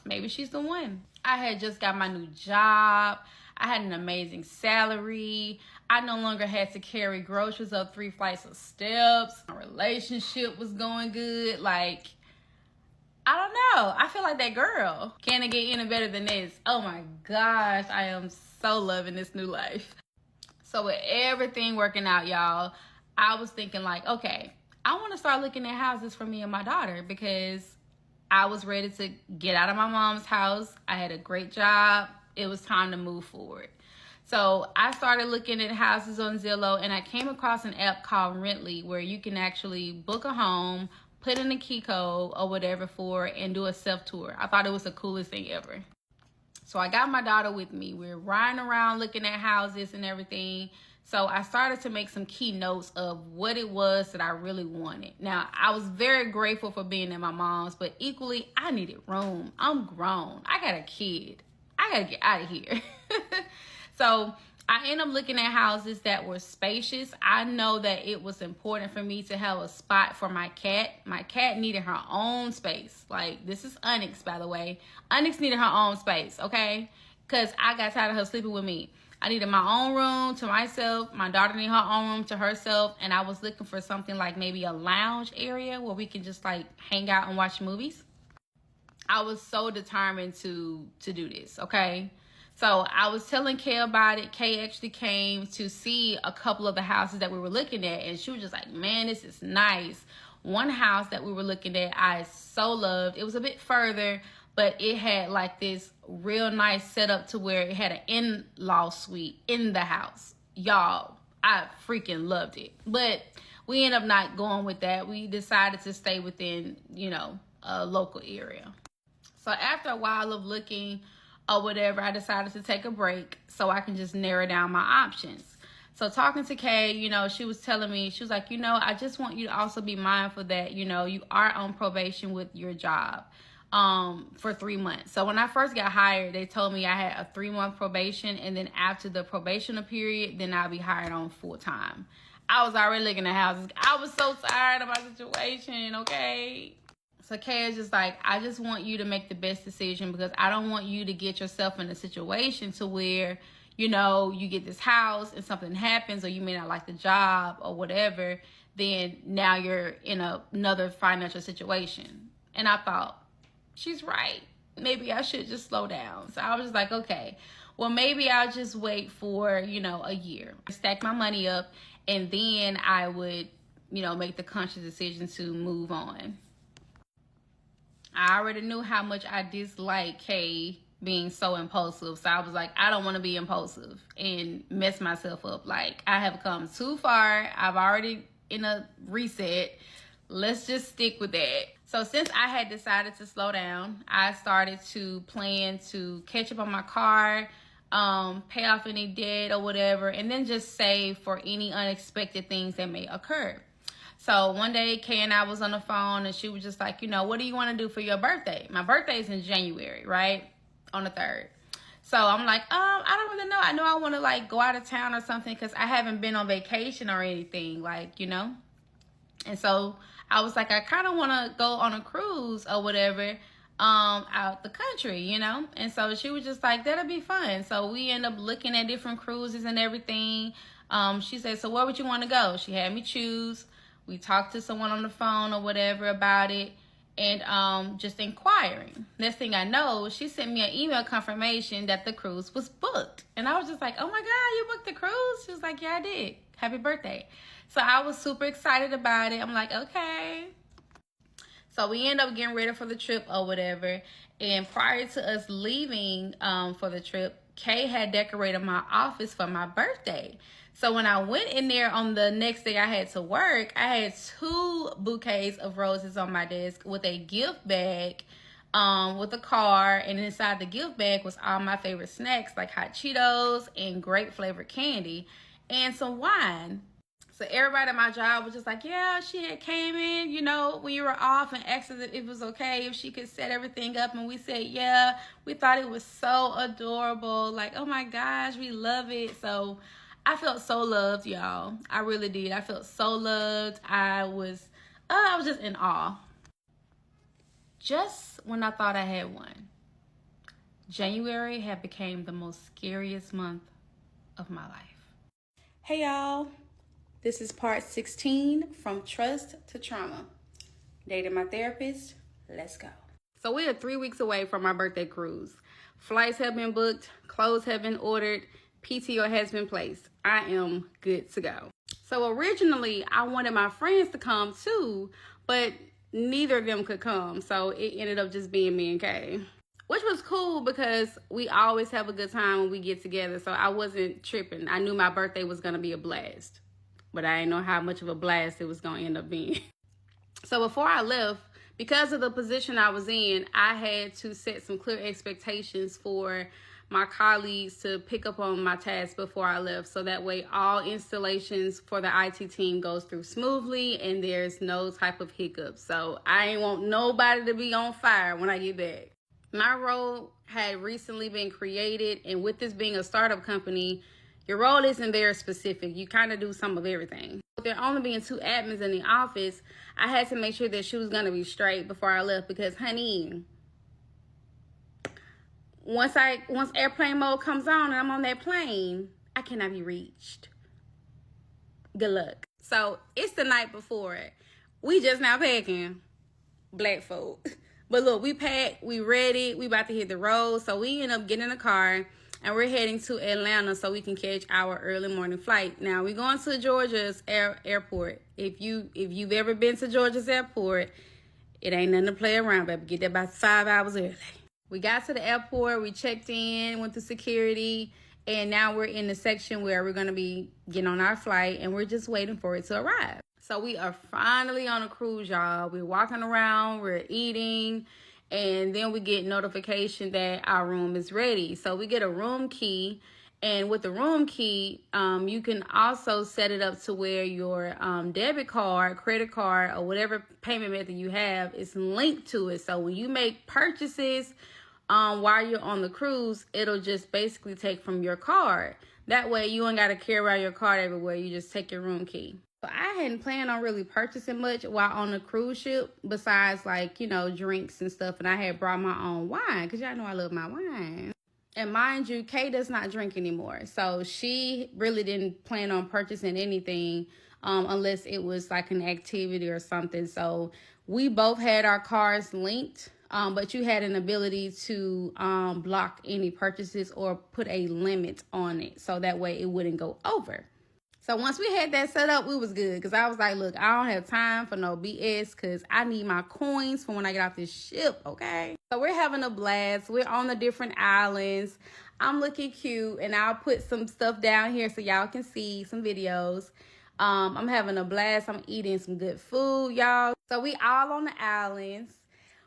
A: Maybe she's the one. I had just got my new job. I had an amazing salary. I no longer had to carry groceries up 3 flights of steps. My relationship was going good. Like, I don't know. I feel like that girl. Can it get any better than this? Oh my gosh, I am so loving this new life. So with everything working out, y'all, I was thinking like, okay, I want to start looking at houses for me and my daughter, because I was ready to get out of my mom's house. I had a great job. It was time to move forward. So I started looking at houses on Zillow, and I came across an app called Rently, where you can actually book a home, put in a key code or whatever for it, and do a self-tour. I thought it was the coolest thing ever. So I got my daughter with me. We're riding around looking at houses and everything. So I started to make some key notes of what it was that I really wanted. Now, I was very grateful for being at my mom's, but equally, I needed room. I'm grown. I got a kid. I gotta get out of here. So I ended up looking at houses that were spacious. I know that it was important for me to have a spot for my cat. My cat needed her own space. Like, this is Onyx, by the way. Onyx needed her own space, okay? Because I got tired of her sleeping with me. I needed my own room to myself. My daughter needed her own room to herself. And I was looking for something like maybe a lounge area where we can just like hang out and watch movies. I was so determined to do this, okay? So I was telling Kay about it. Kay actually came to see a couple of the houses that we were looking at, and she was just like, man, this is nice. One house that we were looking at, I so loved. It was a bit further, but it had like this real nice setup to where it had an in-law suite in the house. Y'all, I freaking loved it. But we ended up not going with that. We decided to stay within, you know, a local area. So after a while of looking or whatever, I decided to take a break so I can just narrow down my options. So talking to Kay, you know, she was telling me, she was like, you know, I just want you to also be mindful that, you know, you are on probation with your job for 3 months. So when I first got hired, they told me I had a 3-month probation, and then after the probational period, then I'll be hired on full time. I was already looking at houses. I was so tired of my situation, okay? So Kay is just like, I just want you to make the best decision, because I don't want you to get yourself in a situation to where, you know, you get this house and something happens, or you may not like the job or whatever, then now you're in another financial situation. And I thought, she's right. Maybe I should just slow down. So I was just like, okay, well, maybe I'll just wait for, you know, a year. Stack my money up, and then I would, you know, make the conscious decision to move on. I already knew how much I dislike Kay being so impulsive. So I was like, I don't want to be impulsive and mess myself up. Like, I have come too far. I've already in a reset. Let's just stick with that. So since I had decided to slow down, I started to plan to catch up on my car, pay off any debt or whatever, and then just save for any unexpected things that may occur. So one day, Kay and I was on the phone, and she was just like, you know, what do you want to do for your birthday? My birthday is in January, right? On the 3rd. So I'm like, I don't really know. I know I want to like go out of town or something, because I haven't been on vacation or anything, like, you know. And so I was like, I kind of want to go on a cruise or whatever out the country, you know. And so she was just like, that'll be fun. So we end up looking at different cruises and everything. She said, so where would you want to go? She had me choose. We talked to someone on the phone or whatever about it, and just inquiring. Next thing I know, she sent me an email confirmation that the cruise was booked. And I was just like, oh my God, you booked the cruise? She was like, yeah, I did. Happy birthday. So I was super excited about it. I'm like, okay. So we end up getting ready for the trip or whatever. And prior to us leaving for the trip, Kay had decorated my office for my birthday. So when I went in there on the next day I had to work, I had 2 bouquets of roses on my desk with a gift bag with a card. And inside the gift bag was all my favorite snacks like hot Cheetos and grape flavored candy and some wine. So everybody at my job was just like, yeah, she had came in, you know, when you were off and asked us if it was okay, if she could set everything up. And we said, yeah, we thought it was so adorable. Like, oh my gosh, we love it. So I felt so loved, y'all. I really did. I felt so loved. I was just in awe. Just when I thought I had won, January had become the most scariest month of my life. Hey, y'all. This is part 16 from Trust to Trauma. Dating my therapist. Let's go. So we are 3 weeks away from our birthday cruise. Flights have been booked. Clothes have been ordered. PTO has been placed. I am good to go. So originally, I wanted my friends to come too, but neither of them could come. So it ended up just being me and Kay. Which was cool because we always have a good time when we get together. So I wasn't tripping. I knew my birthday was going to be a blast. But I didn't know how much of a blast it was going to end up being. So before I left, because of the position I was in, I had to set some clear expectations for my colleagues to pick up on my tasks before I left. So that way all installations for the IT team goes through smoothly and there's no type of hiccups. So I ain't want nobody to be on fire when I get back. My role had recently been created, and with this being a startup company, your role isn't very specific. You kind of do some of everything. With there only being 2 admins in the office, I had to make sure that she was going to be straight before I left because, honey, once airplane mode comes on and I'm on that plane, I cannot be reached. Good luck. So it's the night before it. We just now packing, black folk. But look, we packed, we ready, we about to hit the road. So we end up getting in a car and we're heading to Atlanta so we can catch our early morning flight. Now we're going to Georgia's airport. If you've ever been to Georgia's airport, it ain't nothing to play around, baby. Get there about 5 hours early. We got to the airport, we checked in, went through security, and now we're in the section where we're going to be getting on our flight, and we're just waiting for it to arrive. So we are finally on a cruise, y'all. We're walking around, we're eating, and then we get notification that our room is ready. So we get a room key, and with the room key, you can also set it up to where your debit card, credit card, or whatever payment method you have is linked to it. So when you make purchases while you're on the cruise, it'll just basically take from your card. That way you ain't got to carry around your card everywhere. You just take your room key. So I hadn't planned on really purchasing much while on the cruise ship besides, like, you know, drinks and stuff. And I had brought my own wine because y'all know I love my wine. And mind you, Kay does not drink anymore. So she really didn't plan on purchasing anything unless it was like an activity or something. So we both had our cards linked. But you had an ability to block any purchases or put a limit on it. So that way it wouldn't go over. So once we had that set up, we was good. Because I was like, look, I don't have time for no BS. Because I need my coins for when I get off this ship, okay? So we're having a blast. We're on the different islands. I'm looking cute. And I'll put some stuff down here so y'all can see some videos. I'm having a blast. I'm eating some good food, y'all. So we all on the islands.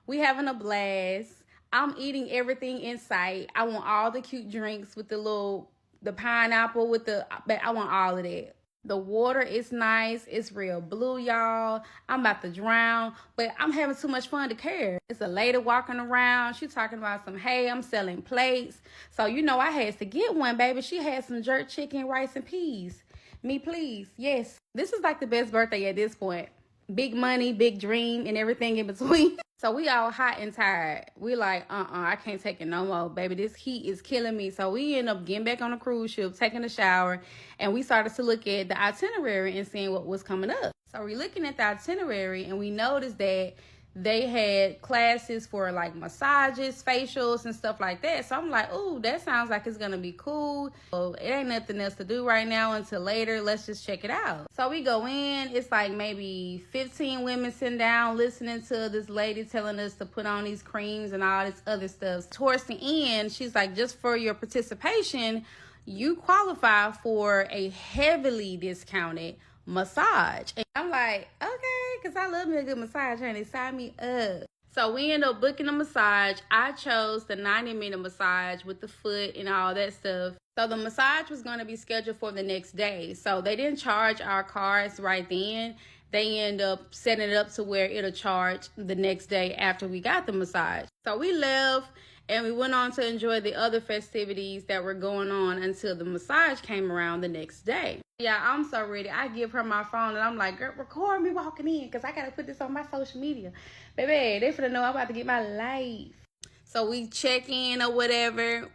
A: We having a blast. I'm eating everything in sight. I want all the cute drinks with the pineapple with I want all of that. The water is nice. It's real blue, y'all. I'm about to drown, but I'm having too much fun to care. It's a lady walking around. She talking about some, hey, I'm selling plates. So, you know, I had to get one, baby. She had some jerk chicken, rice, and peas. Me, please. Yes. This is like the best birthday at this point. big money, big dream, and everything in between. So we all hot and tired. We like, I can't take it no more, baby. This heat is killing me. So we end up getting back on the cruise ship, taking a shower, and we started to look at the itinerary and seeing what was coming up. So we're looking at the itinerary, and we noticed that they had classes for like massages, facials, and stuff like that. So I'm like, ooh, that sounds like it's gonna be cool. Well, it ain't nothing else to do right now until later. Let's just check it out. So we go in. It's like maybe 15 women sitting down listening to this lady telling us to put on these creams and all this other stuff. Towards the end, she's like, just for your participation, you qualify for a heavily discounted massage. And I'm like, okay, because I love me a good massage, honey. Sign me up. So we end up booking a massage. I chose the 90-minute massage with the foot and all that stuff. So the massage was going to be scheduled for the next day. So they didn't charge our cards right then. They end up setting it up to where it'll charge the next day after we got the massage. So we left and we went on to enjoy the other festivities that were going on until the massage came around the next day. Yeah, I'm so ready. I give her my phone and I'm like, girl, record me walking in because I got to put this on my social media. Baby, they finna know I'm about to get my life. So we check in or whatever.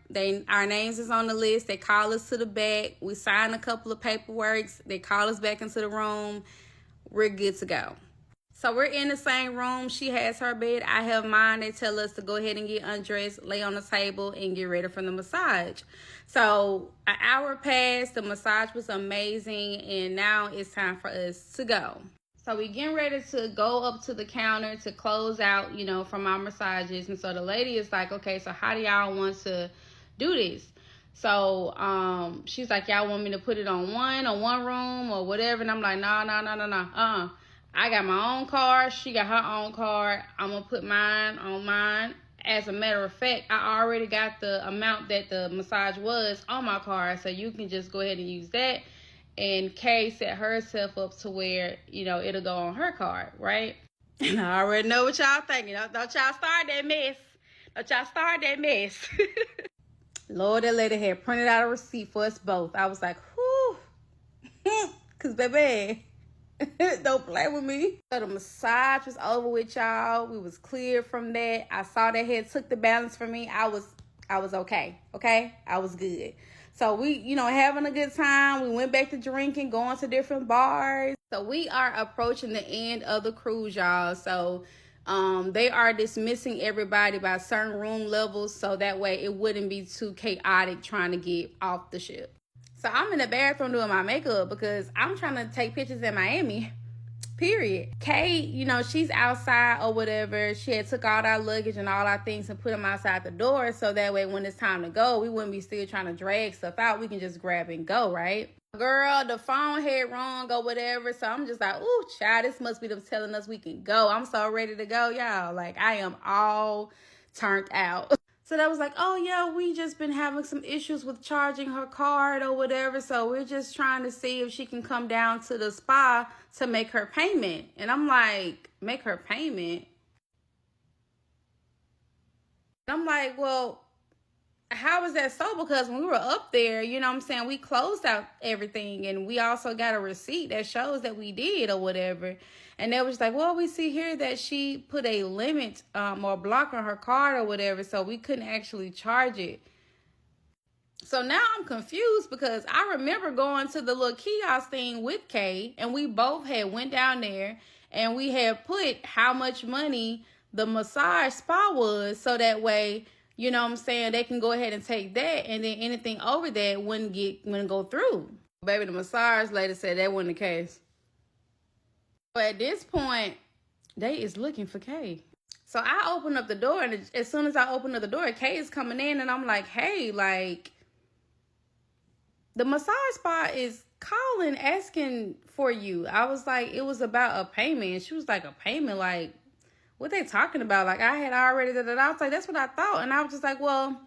A: Our names is on the list. They call us to the back. We sign a couple of paperworks. They call us back into the room. We're good to go. So we're in the same room. She has her bed. I have mine. They tell us to go ahead and get undressed, lay on the table, and get ready for the massage. So an hour passed. The massage was amazing. And now it's time for us to go. So we getting ready to go up to the counter to close out, from our massages. And so the lady is like, okay, so how do y'all want to do this? So she's like, y'all want me to put it on one room or whatever? And I'm like, no. I got my own card. She got her own card. I'm going to put mine on mine. As a matter of fact, I already got the amount that the massage was on my card. So you can just go ahead and use that. And Kay set herself up to where, it'll go on her card, right? And I already know what y'all thinking. Don't y'all start that mess. Lord, that lady had printed out a receipt for us both. I was like, whew. Because, baby, don't play with me. So the massage was over with, y'all. We was cleared from that. I saw that head took the balance from me. I was okay. I was good. So we, having a good time. We went back to drinking, going to different bars. So we are approaching the end of the cruise, y'all. So they are dismissing everybody by certain room levels. So that way it wouldn't be too chaotic trying to get off the ship. So I'm in the bathroom doing my makeup because I'm trying to take pictures in Miami. Period. Kay, she's outside or whatever. She had took all our luggage and all our things and put them outside the door. So that way when it's time to go, we wouldn't be still trying to drag stuff out. We can just grab and go, right? Girl, the phone had rung or whatever. So I'm just like, ooh, child, this must be them telling us we can go. I'm so ready to go, y'all. Like, I am all turned out. So that was like, oh, yeah, we just been having some issues with charging her card or whatever. So we're just trying to see if she can come down to the spa to make her payment. And I'm like, make her payment? I'm like, well, how is that so? Because when we were up there, we closed out everything. And we also got a receipt that shows that we did or whatever. And they was like, well, we see here that she put a limit or block on her card or whatever. So we couldn't actually charge it. So now I'm confused because I remember going to the little kiosk thing with Kay. And we both had went down there and we had put how much money the massage spa was. So that way, they can go ahead and take that. And then anything over that wouldn't go through. Baby, the massage lady said that wasn't the case. But at this point, they is looking for Kay. So I open up the door, and as soon as I open up the door, Kay is coming in, and I'm like, hey, like, the massage spa is calling, asking for you. I was like, it was about a payment. And she was like, a payment? Like, what they talking about? Like, I had already, I was like, that's what I thought. And I was just like, well,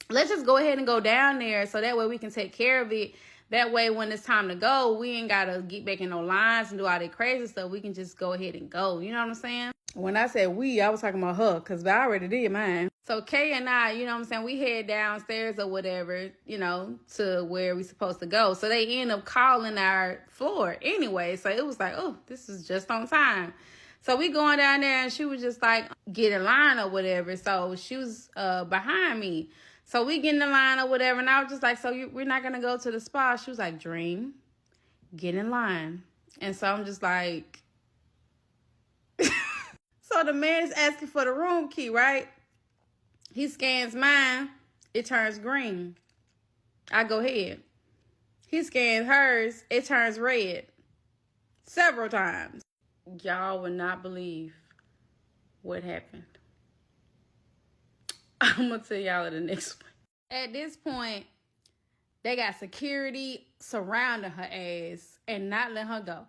A: let's just go ahead and go down there so that way we can take care of it. That way, when it's time to go, we ain't got to get back in no lines and do all that crazy stuff. We can just go ahead and go. You know what I'm saying? When I said we, I was talking about her because I already did mine. So Kay and I, you know what I'm saying, we head downstairs or whatever, you know, to where we supposed to go. So they end up calling our floor anyway. So it was like, oh, this is just on time. So we going down there and she was just like, get in line or whatever. So she was behind me. So we get in the line or whatever. And I was just like, so we're not going to go to the spa? She was like, Dream, get in line. And so I'm just like, so the man is asking for the room key, right? He scans mine. It turns green. I go ahead. He scans hers. It turns red. Several times. Y'all would not believe what happened. I'm going to tell y'all in the next one. At this point, they got security surrounding her ass and not letting her go.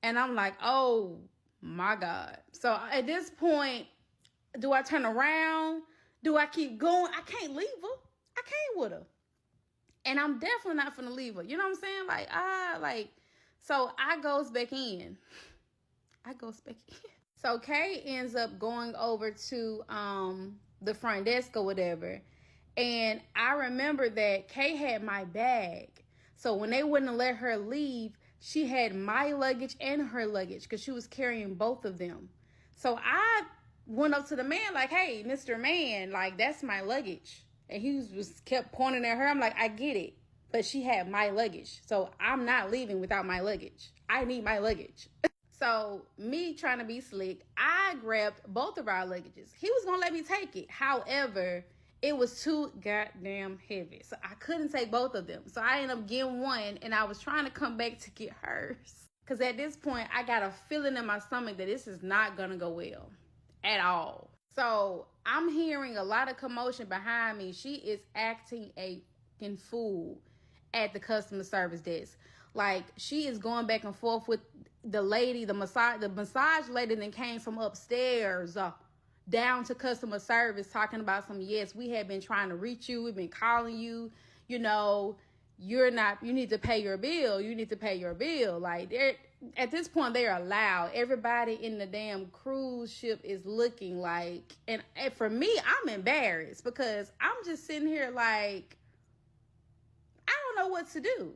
A: And I'm like, oh my God. So at this point, do I turn around? Do I keep going? I can't leave her. I came with her. And I'm definitely not finna leave her. You know what I'm saying? So I goes back in. So Kay ends up going over to the front desk or whatever. And I remember that Kay had my bag. So when they wouldn't let her leave, she had my luggage and her luggage because she was carrying both of them. So I went up to the man like, hey, Mr. Man, like, that's my luggage. And he was kept pointing at her. I'm like, I get it. But she had my luggage. So I'm not leaving without my luggage. I need my luggage. So me trying to be slick, I grabbed both of our luggages. He was going to let me take it. However, it was too goddamn heavy. So I couldn't take both of them. So I ended up getting one and I was trying to come back to get hers. Because at this point, I got a feeling in my stomach that this is not going to go well at all. So I'm hearing a lot of commotion behind me. She is acting a fucking fool at the customer service desk. Like, she is going back and forth with the lady, the massage lady that came from upstairs down to customer service talking about yes, we have been trying to reach you. We've been calling you, you know, you need to pay your bill. You need to pay your bill. Like, at this point, they are loud. Everybody in the damn cruise ship is looking like, and for me, I'm embarrassed because I'm just sitting here like, I don't know what to do.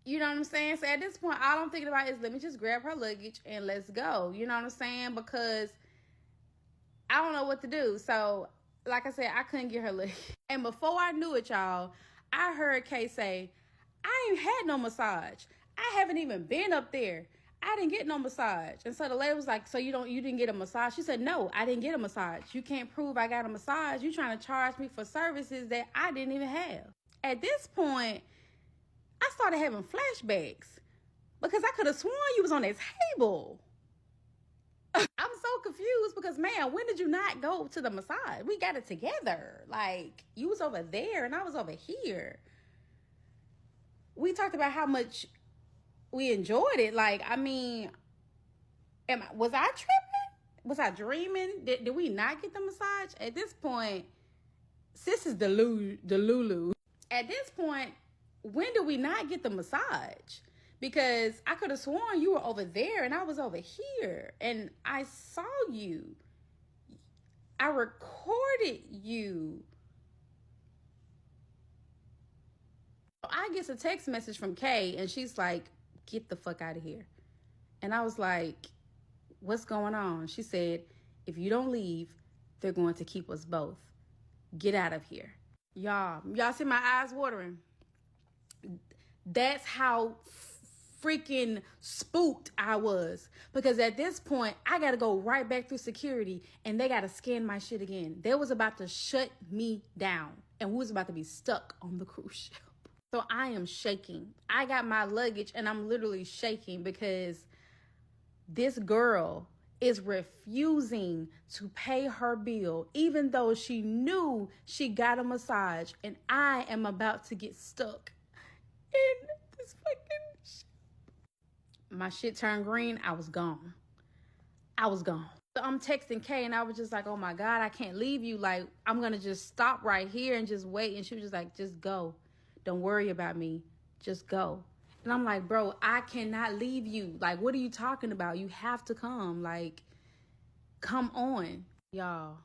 A: You know what I'm saying? So at this point, all I'm thinking about is let me just grab her luggage and let's go. You know what I'm saying? Because I don't know what to do. So, like I said, I couldn't get her luggage. And before I knew it, y'all, I heard Kay say, I ain't had no massage. I haven't even been up there. I didn't get no massage. And so the lady was like, so you didn't get a massage? She said, no, I didn't get a massage. You can't prove I got a massage. You trying to charge me for services that I didn't even have. At this point, I started having flashbacks because I could have sworn you was on that table. I'm so confused because, man, when did you not go to the massage? We got it together. Like, you was over there and I was over here. We talked about how much we enjoyed it. Like, I mean, was I tripping? Was I dreaming? Did we not get the massage? At this point, sis is the Lulu. At this point, when did we not get the massage? Because I could have sworn you were over there and I was over here. And I saw you. I recorded you. I get a text message from Kay and she's like, get the fuck out of here. And I was like, what's going on? She said, if you don't leave, they're going to keep us both. Get out of here. Y'all see my eyes watering? That's how freaking spooked I was. Because at this point, I got to go right back through security and they got to scan my shit again. They was about to shut me down and we was about to be stuck on the cruise ship. So I am shaking. I got my luggage and I'm literally shaking because this girl is refusing to pay her bill even though she knew she got a massage, and I am about to get stuck in this fucking shit. My shit turned green. I was gone. So I'm texting Kay and I was just like, oh my God, I can't leave you. Like, I'm going to just stop right here and just wait. And she was just like, just go. Don't worry about me. Just go. And I'm like, bro, I cannot leave you. Like, what are you talking about? You have to come. Like, come on. Y'all,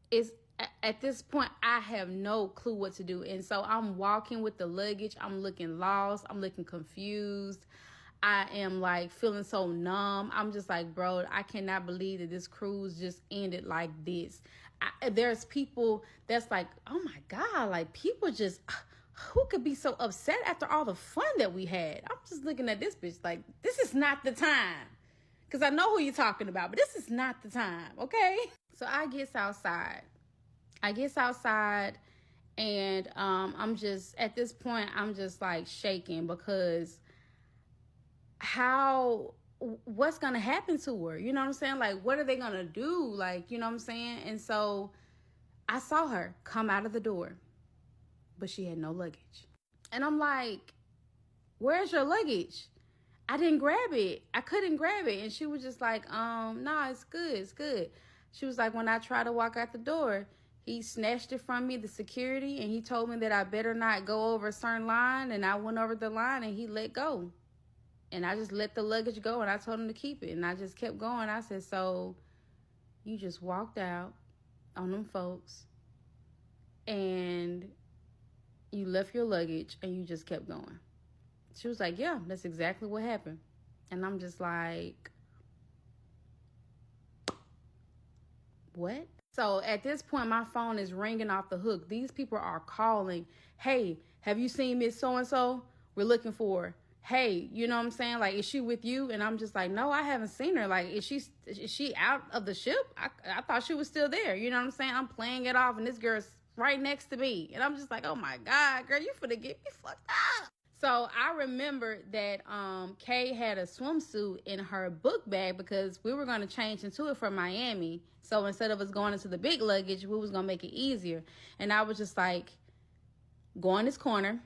A: it's at this point, I have no clue what to do. And so I'm walking with the luggage. I'm looking lost. I'm looking confused. I am like feeling so numb. I'm just like, bro, I cannot believe that this cruise just ended like this. There's people that's like, oh my God, like people just, who could be so upset after all the fun that we had? I'm just looking at this bitch like, this is not the time. Because I know who you're talking about, but this is not the time, okay? So I get outside. And I'm just, at this point, I'm just like shaking because what's going to happen to her? You know what I'm saying? Like, what are they going to do? Like, you know what I'm saying? And so I saw her come out of the door, but she had no luggage. And I'm like, where's your luggage? I didn't grab it. I couldn't grab it. And she was just like, nah, it's good. It's good. She was like, when I tried to walk out the door, he snatched it from me, the security, and he told me that I better not go over a certain line. And I went over the line and he let go. And I just let the luggage go and I told him to keep it. And I just kept going. I said, so you just walked out on them folks and you left your luggage and you just kept going. She was like, yeah, that's exactly what happened. And I'm just like, what? So at this point, my phone is ringing off the hook. These people are calling. Hey, have you seen Miss So-and-so? We're looking for her. Hey, you know what I'm saying? Like, is she with you? And I'm just like, no, I haven't seen her. Like, is she out of the ship? I thought she was still there. You know what I'm saying? I'm playing it off and this girl's right next to me. And I'm just like, oh my God, girl, you finna get me fucked up. So I remember that Kay had a swimsuit in her book bag because we were going to change into it for Miami. So instead of us going into the big luggage, we was going to make it easier. And I was just like, go in this corner,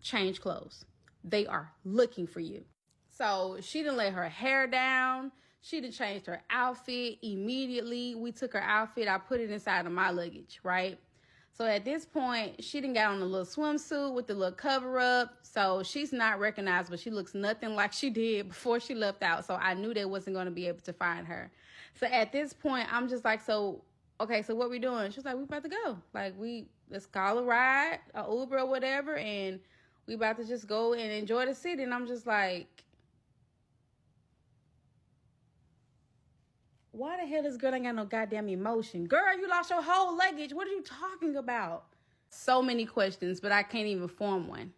A: change clothes. They are looking for you. So she didn't let her hair down. She done changed her outfit immediately. We took her outfit. I put it inside of my luggage, right? So at this point, she done got on a little swimsuit with the little cover up. So she's not recognizable. She looks nothing like she did before she left out. So I knew they wasn't going to be able to find her. So at this point, I'm just like, so, okay, so what we doing? She's like, we about to go. Like, let's call a ride, a Uber or whatever. And we about to just go and enjoy the city. And I'm just like, why the hell this girl ain't got no goddamn emotion? Girl, you lost your whole luggage. What are you talking about? So many questions, but I can't even form one.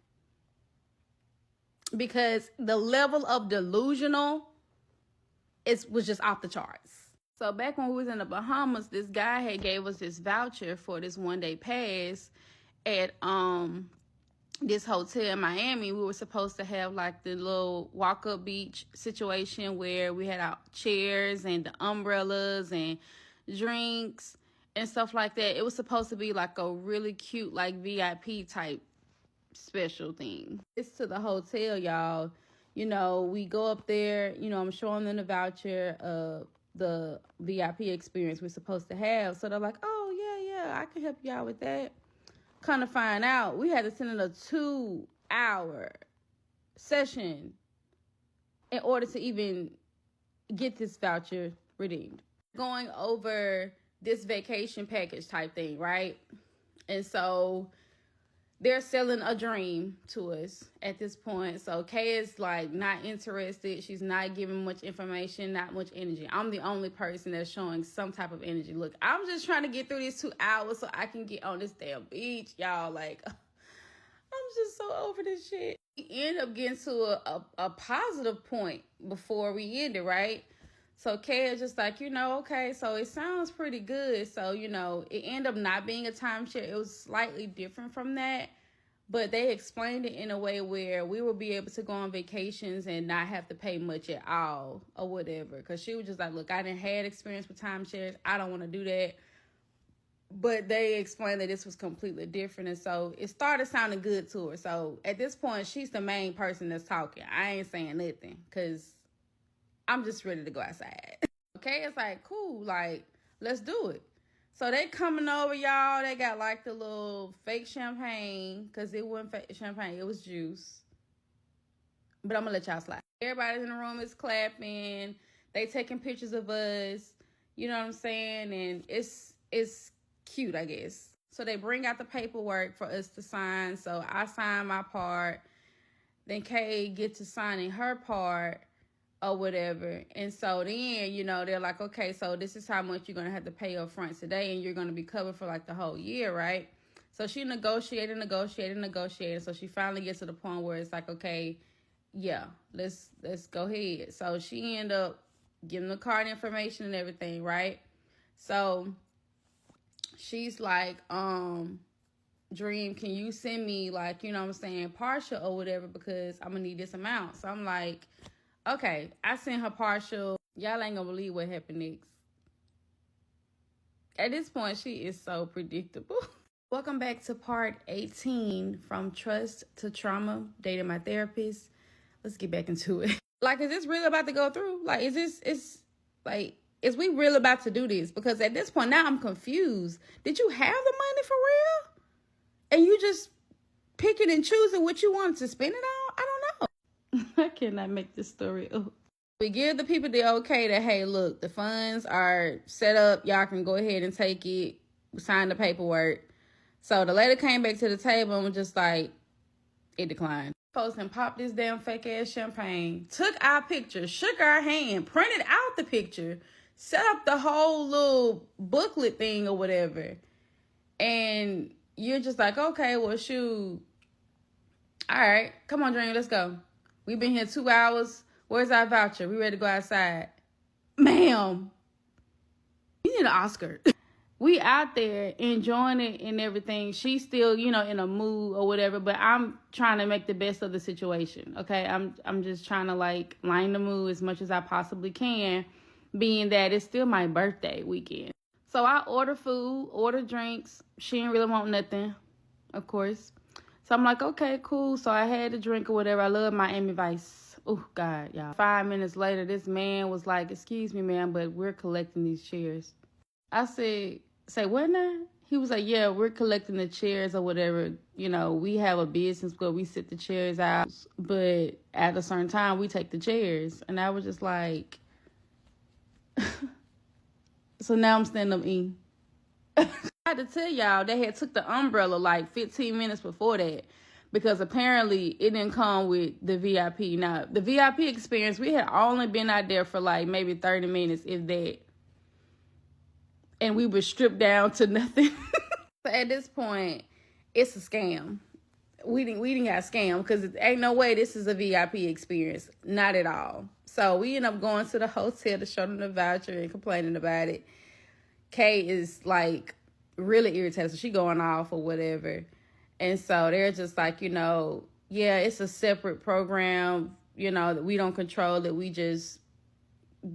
A: Because the level of delusional was just off the charts. So back when we was in the Bahamas, this guy had gave us this voucher for this one-day pass at this hotel in Miami. We were supposed to have like the little walk-up beach situation where we had our chairs and the umbrellas and drinks and stuff like that. It was supposed to be like a really cute, like VIP type special thing. It's to the hotel, y'all. You know, we go up there, you know, I'm showing them the voucher of the VIP experience we're supposed to have. So they're like, oh, yeah, I can help you out with that. Kind of find out, we had to send in a 2-hour session in order to even get this voucher redeemed. Going over this vacation package type thing, right? And so they're selling a dream to us at this point. So Kay is like not interested. She's not giving much information, not much energy. I'm the only person that's showing some type of energy. Look, I'm just trying to get through these 2 hours so I can get on this damn beach, y'all. Like, I'm just so over this shit. We end up getting to a positive point before we end it, right? So Kay is just like, okay, so it sounds pretty good. So, it ended up not being a timeshare. It was slightly different from that. But they explained it in a way where we will be able to go on vacations and not have to pay much at all or whatever. Because she was just like, look, I didn't have experience with timeshares. I don't want to do that. But they explained that this was completely different. And so it started sounding good to her. So at this point, she's the main person that's talking. I ain't saying nothing because I'm just ready to go outside. Okay, it's like, cool, like, let's do it. So they coming over, y'all. They got like the little fake champagne, because it wasn't fake champagne, it was juice. But I'm gonna let y'all slide. Everybody in the room is clapping. They taking pictures of us. You know what I'm saying? And it's cute, I guess. So they bring out the paperwork for us to sign. So I sign my part. Then Kay get to signing her part or whatever. And so then, you know, they're like, okay, so this is how much you're going to have to pay up front today, and you're going to be covered for like the whole year, right? So she negotiated. So she finally gets to the point where it's like, okay, yeah, let's go ahead. So she ended up giving the card information and everything, right? So she's like, Dream, can you send me, like, you know what I'm saying, partial or whatever, because I'm gonna need this amount. So I'm like, okay. I sent her partial. Y'all ain't gonna believe what happened next. At this point, she is so predictable. Welcome back to part 18 from Trust to Trauma, Dating My Therapist. Let's get back into it. Like, is this really about to go through? Like, is we really about to do this? Because at this point now I'm confused. Did you have the money for real? And you just picking and choosing what you want to spend it on? I don't know. I cannot make this story up. We give the people the okay that, hey, look, the funds are set up. Y'all can go ahead and take it. Sign the paperwork. So the lady came back to the table and was just like, it declined. Post and popped this damn fake ass champagne. Took our picture, shook our hand, printed out the picture, set up the whole little booklet thing or whatever. And you're just like, okay, well, shoot. All right, come on, Dream, let's go. We've been here 2 hours. Where's our voucher? We ready to go outside. Ma'am, you need an Oscar. We out there enjoying it and everything. She's still, you know, in a mood or whatever, but I'm trying to make the best of the situation, okay? I'm just trying to, like, line the mood as much as I possibly can, being that it's still my birthday weekend. So I order food, order drinks. She didn't really want nothing, of course. So I'm like, okay, cool. So I had a drink or whatever. I love Miami Vice. Oh, God, y'all. 5 minutes later, this man was like, excuse me, ma'am, but we're collecting these chairs. I said, say what now? He was like, yeah, we're collecting the chairs or whatever. You know, we have a business where we sit the chairs out, but at a certain time, we take the chairs. And I was just like, so now I'm standing up eating. I had to tell y'all, they had took the umbrella like 15 minutes before that, because apparently it didn't come with the VIP. Now, the VIP experience, we had only been out there for like maybe 30 minutes, if that. And we were stripped down to nothing. So at this point, it's a scam. We didn't got scammed, because ain't no way this is a VIP experience. Not at all. So we end up going to the hotel to show them the voucher and complaining about it. Kay is like really irritated. So she going off or whatever. And so they're just like, you know, yeah, it's a separate program, you know, that we don't control, that we just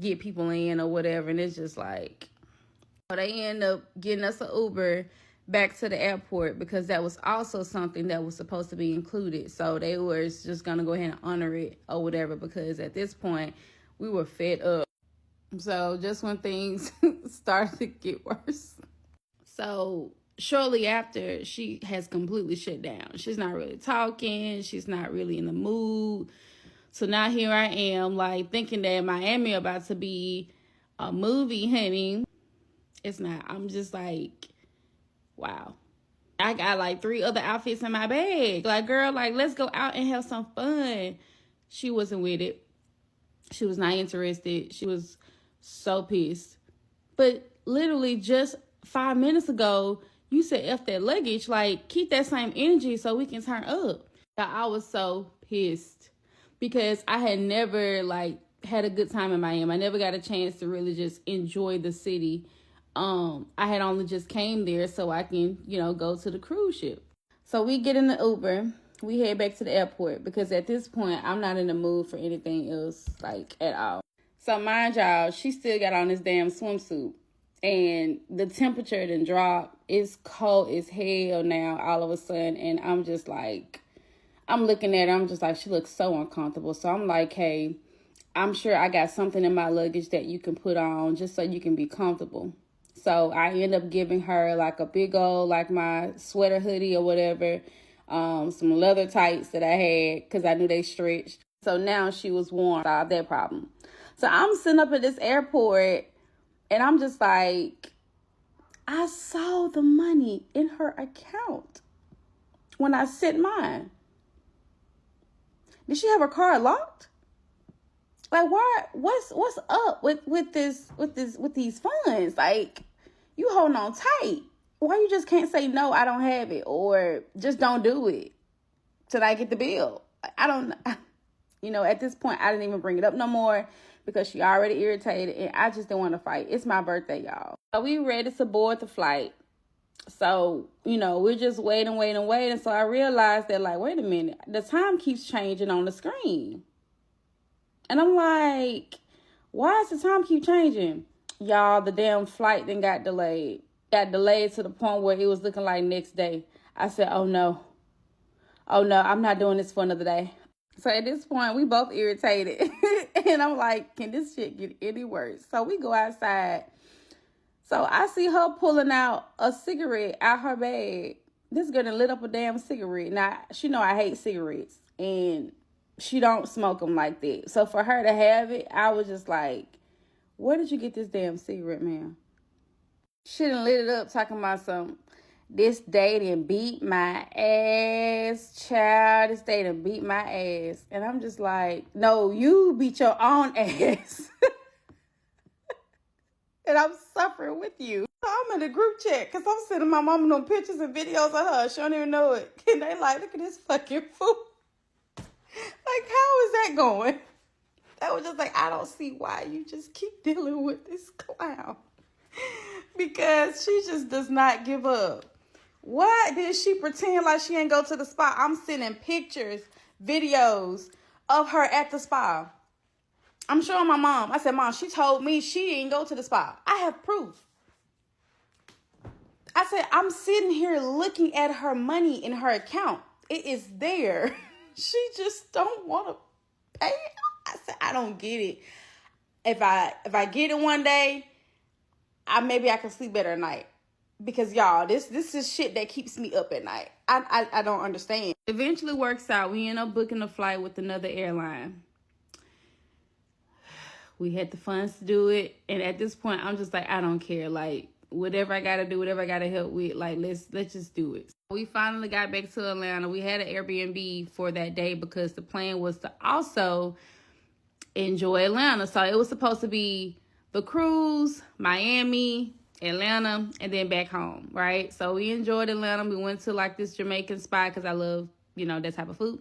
A: get people in or whatever. And it's just like, they end up getting us an Uber back to the airport, because that was also something that was supposed to be included. So they were just going to go ahead and honor it or whatever, because at this point we were fed up. So just when things started to get worse. So shortly after, she has completely shut down. She's not really talking. She's not really in the mood. So now here I am, like, thinking that Miami about to be a movie, honey. It's not. I'm just like, wow. I got like 3 other outfits in my bag. Like, girl, like, let's go out and have some fun. She wasn't with it. She was not interested. She was so pissed. But literally just 5 minutes ago, you said F that luggage. Like, keep that same energy so we can turn up. I was so pissed, because I had never, like, had a good time in Miami. I never got a chance to really just enjoy the city. I had only just came there so I can, you know, go to the cruise ship. So we get in the Uber. We head back to the airport, because at this point, I'm not in the mood for anything else, like, at all. So mind y'all, she still got on this damn swimsuit. And the temperature didn't drop. It's cold as hell now all of a sudden. And I'm just like, I'm looking at her. I'm just like, she looks so uncomfortable. So I'm like, hey, I'm sure I got something in my luggage that you can put on just so you can be comfortable. So I end up giving her like a big old, like my sweater hoodie or whatever, some leather tights that I had because I knew they stretched. So now she was warm, solved that problem. So I'm sitting up at this airport and I'm just like, I saw the money in her account when I sent mine. Did she have her card locked? Like, why? What's up with these funds? Like, you holding on tight. Why you just can't say no? I don't have it, or just don't do it till I get the bill. I don't. At this point, I didn't even bring it up no more because she already irritated, and I just didn't want to fight. It's my birthday, y'all. So we ready to board the flight. So, we're just waiting. So I realized that, like, wait a minute, the time keeps changing on the screen. And I'm like, why does the time keep changing? Y'all, the damn flight then got delayed. Got delayed to the point where it was looking like next day. I said, oh no, I'm not doing this for another day. So at this point, we both irritated. And I'm like, can this shit get any worse? So we go outside. So I see her pulling out a cigarette out her bag. This girl done lit up a damn cigarette. Now, she know I hate cigarettes. And she don't smoke them like that. So for her to have it, I was just like, where did you get this damn cigarette, ma'am? She done lit it up talking about this day done beat my ass, child. This day done beat my ass. And I'm just like, no, you beat your own ass. And I'm suffering with you. So I'm in the group chat because I'm sending my mama no pictures and videos of her. She don't even know it. And they like, look at this fucking fool. Like, how is that going? That was just like, I don't see why you just keep dealing with this clown. Because she just does not give up. Why did she pretend like she ain't go to the spa? I'm sending pictures, videos of her at the spa. I'm showing my mom. I said, Mom, she told me she didn't go to the spa. I have proof. I said, I'm sitting here looking at her money in her account. It is there. She just don't want to pay. I said, I don't get it. If I get it one day, maybe I can sleep better at night. Because y'all, this is shit that keeps me up at night. I don't understand. Eventually works out. We end up booking a flight with another airline. We had the funds to do it. And at this point, I'm just like, I don't care. Like, whatever I gotta do, whatever I gotta help with, like, let's just do it. We finally got back to Atlanta. We had an Airbnb for that day because the plan was to also enjoy Atlanta. So it was supposed to be the cruise, Miami, Atlanta, and then back home, right? So we enjoyed Atlanta. We went to like this Jamaican spot because I love, that type of food.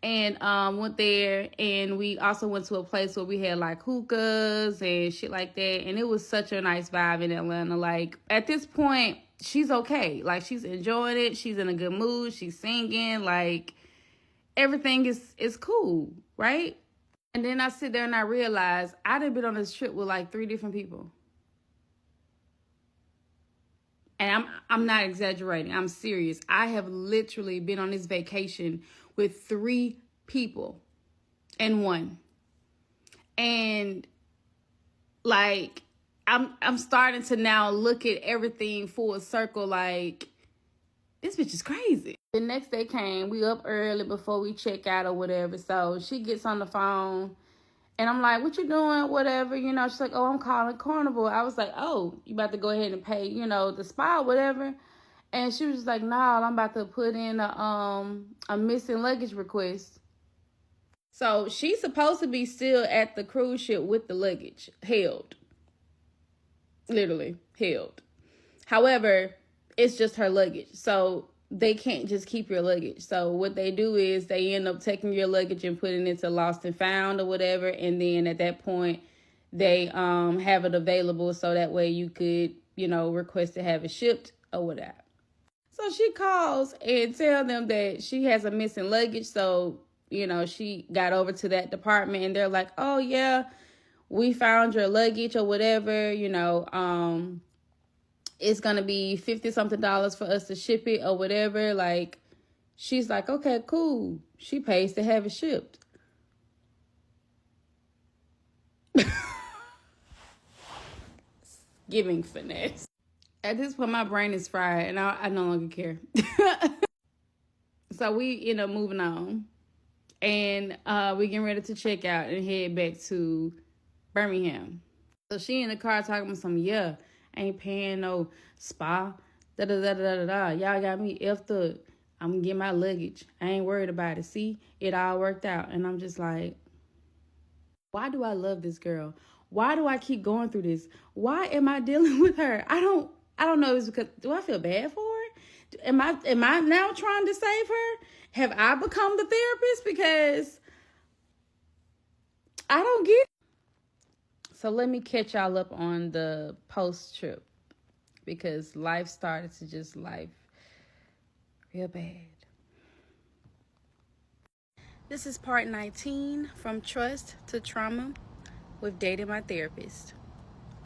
A: And went there, and we also went to a place where we had like hookahs and shit like that. And it was such a nice vibe in Atlanta. Like, at this point, she's okay. Like, she's enjoying it. She's in a good mood. She's singing. Like, everything is cool, right? And then I sit there and I realize I done been on this trip with like 3 different people. And I'm not exaggerating. I'm serious. I have literally been on this vacation with 3 people and one. And like, I'm starting to now look at everything full circle. Like, this bitch is crazy. The next day came. We up early before we check out or whatever. So she gets on the phone. And I'm like, what you doing? Whatever, She's like, oh, I'm calling Carnival. I was like, oh, you about to go ahead and pay, the spa, whatever. And she was just like, nah, I'm about to put in a missing luggage request. So she's supposed to be still at the cruise ship with the luggage held. Literally held. However, it's just her luggage. So they can't just keep your luggage. So what they do is they end up taking your luggage and putting it to lost and found or whatever. And then at that point, they have it available so that way you could, request to have it shipped or whatever. So she calls and tell them that she has a missing luggage. So, she got over to that department and they're like, oh, yeah, we found your luggage or whatever, it's going to be $50-something for us to ship it or whatever. Like, she's like, okay, cool. She pays to have it shipped. Giving finesse. At this point, my brain is fried, and I no longer care. So we end up moving on, and we getting ready to check out and head back to Birmingham. So she in the car talking about some, yeah, ain't paying no spa, da da da da da da. Y'all got me effed up. I'm gonna get my luggage. I ain't worried about it. See, it all worked out. And I'm just like, why do I love this girl? Why do I keep going through this? Why am I dealing with her? I don't know. It's because, do I feel bad for her? Am I now trying to save her? Have I become the therapist? Because I don't get it. So let me catch y'all up on the post trip, because life started to just life real bad. This is part 19, From Trust to Trauma with Dating My Therapist.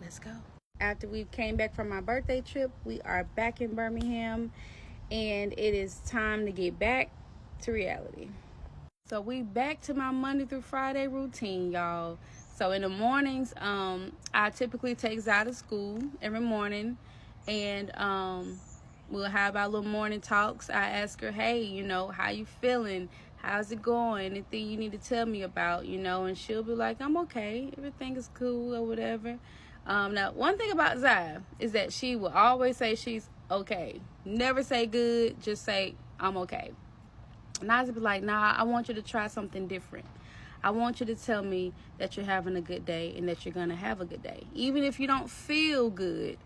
A: Let's go. After we came back from my birthday trip, we are back in Birmingham, and it is time to get back to reality. So we back to my Monday through Friday routine, y'all. So in the mornings, I typically take Zai to school every morning, and we'll have our little morning talks. I ask her, hey, you know, how you feeling? How's it going? Anything you need to tell me about, you know? And she'll be like, I'm okay. Everything is cool or whatever. Now, one thing about Zai is that she will always say she's okay. Never say good, just say, I'm okay. And I just be like, nah, I want you to try something different. I want you to tell me that you're having a good day and that you're going to have a good day. Even if you don't feel good,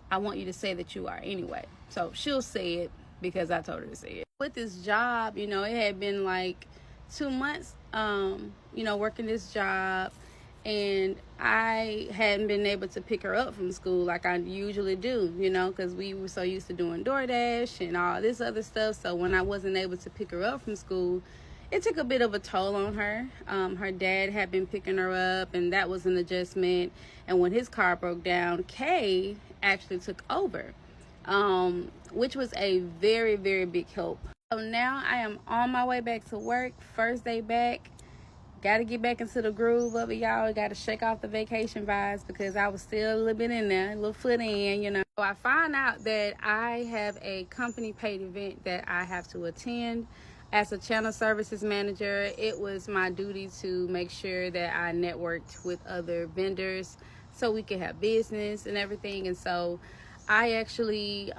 A: I want you to say that you are anyway. So she'll say it because I told her to say it. With this job, you know, it had been like 2 months, you know, working this job. And I hadn't been able to pick her up from school like I usually do, you know, because we were so used to doing DoorDash and all this other stuff. So when I wasn't able to pick her up from school, it took a bit of a toll on her. Her dad had been picking her up, and that was an adjustment. And when his car broke down, Kay actually took over, which was a very, very big help. So now I am on my way back to work, first day back. Got to get back into the groove of it, y'all. Got to shake off the vacation vibes because I was still a little bit in there, a little foot in, you know. So I find out that I have a company paid event that I have to attend. As a channel services manager, it was my duty to make sure that I networked with other vendors so we could have business and everything. And so I actually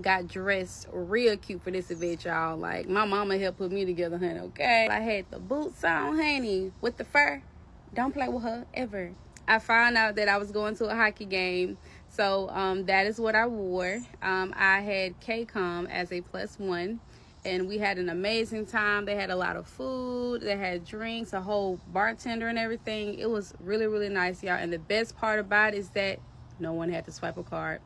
A: got dressed real cute for this event, y'all. Like, my mama helped put me together, honey, okay? I had the boots on, honey, with the fur. Don't play with her, ever. I found out that I was going to a hockey game, so that is what I wore. I had K-Com as a +1, and we had an amazing time. They had a lot of food, they had drinks, a whole bartender and everything. It was really, really nice, y'all. And the best part about it is that no one had to swipe a card.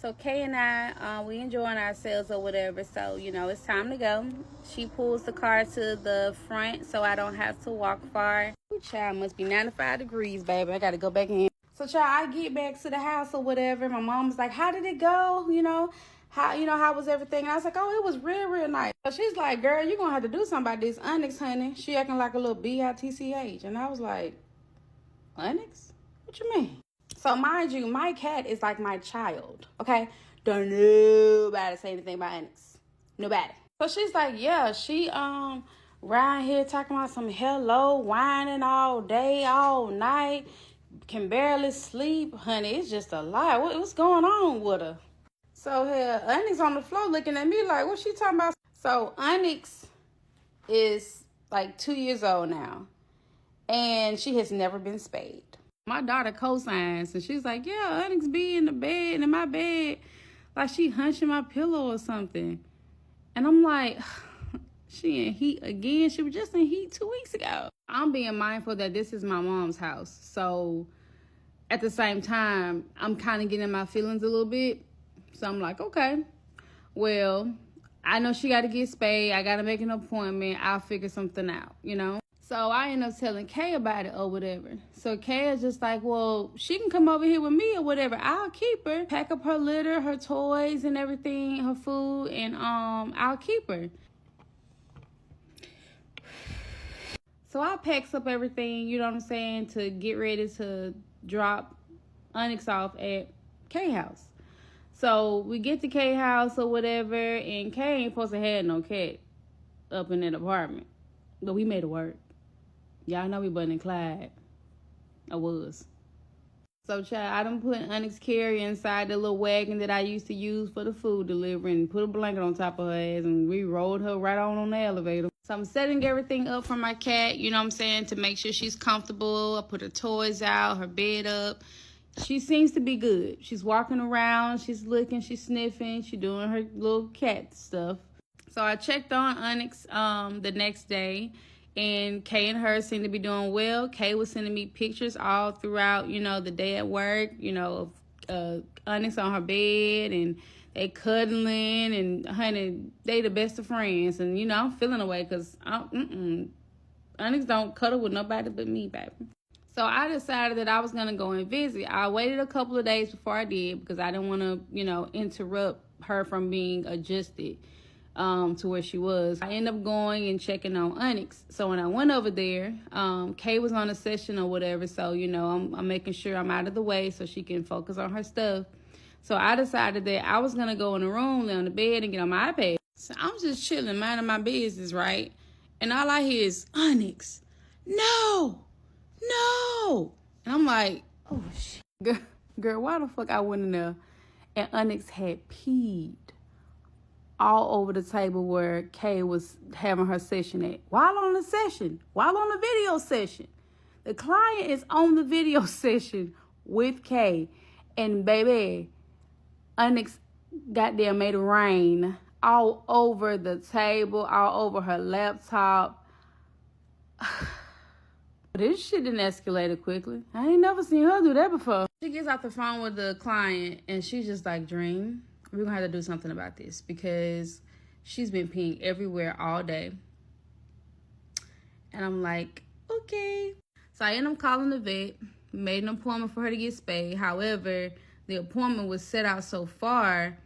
A: So Kay and I, we enjoying ourselves or whatever. So, you know, it's time to go. She pulls the car to the front so I don't have to walk far. Ooh, child, must be 95 degrees, baby. I got to go back in. So, child, I get back to the house or whatever. My mom was like, how did it go? How was everything? And I was like, oh, it was real, real nice. So she's like, girl, you're going to have to do something about this Onyx, honey. She acting like a little bitch. And I was like, Onyx? What you mean? So mind you, my cat is like my child, okay? Don't nobody say anything about Onyx. Nobody. So she's like, yeah, she around here talking about some hello, whining all day, all night, can barely sleep. Honey, it's just a lie. What's going on with her? So here, Onyx on the floor looking at me like, what's she talking about? So Onyx is like 2 years old now, and she has never been spayed. My daughter co-signs, and she's like, yeah, Onyx be in the bed, in my bed, like she hunching my pillow or something. And I'm like, she in heat again? She was just in heat 2 weeks ago. I'm being mindful that this is my mom's house. So at the same time, I'm kind of getting my feelings a little bit. So I'm like, okay, well, I know she got to get spayed. I got to make an appointment. I'll figure something out, you know? So I end up telling Kay about it or whatever. So Kay is just like, well, she can come over here with me or whatever. I'll keep her, pack up her litter, her toys and everything, her food, and I'll keep her. So I packs up everything, you know what I'm saying, to get ready to drop Onyx off at K house. So we get to K house or whatever, and K ain't supposed to have no cat up in that apartment. But we made it work. Y'all know we Bonnie and Clyde. I was. So, child, I done put Onyx Carrie inside the little wagon that I used to use for the food delivery and put a blanket on top of her ass, and we rolled her right on the elevator. So I'm setting everything up for my cat, you know what I'm saying, to make sure she's comfortable. I put her toys out, her bed up. She seems to be good. She's walking around, she's looking, she's sniffing, she's doing her little cat stuff. So I checked on Onyx the next day. And Kay and her seem to be doing well. Kay was sending me pictures all throughout, you know, the day at work, you know, of Onyx on her bed and they cuddling and, honey, they the best of friends. And, you know, I'm feeling away because Onyx don't cuddle with nobody but me, baby. So I decided that I was going to go and visit. I waited a couple of days before I did because I didn't want to, you know, interrupt her from being adjusted to where she was. I ended up going and checking on Onyx. So when I went over there, Kay was on a session or whatever. So, you know, I'm making sure I'm out of the way so she can focus on her stuff. So I decided that I was going to go in the room, lay on the bed, and get on my iPad. So I'm just chilling, minding my business, right? And all I hear is, Onyx, no. And I'm like, oh, shit. Girl, why the fuck I went in there? And Onyx had peed all over the table where Kay was having her session at. While on the video session. The client is on the video session with Kay. And baby, Onyx goddamn made it rain all over the table, all over her laptop. This shit didn't escalate quickly. I ain't never seen her do that before. She gets off the phone with the client and she's just like, Dream, we're going to have to do something about this because she's been peeing everywhere all day. And I'm like, okay. So I ended up calling the vet, made an appointment for her to get spayed. However, the appointment was set out so far,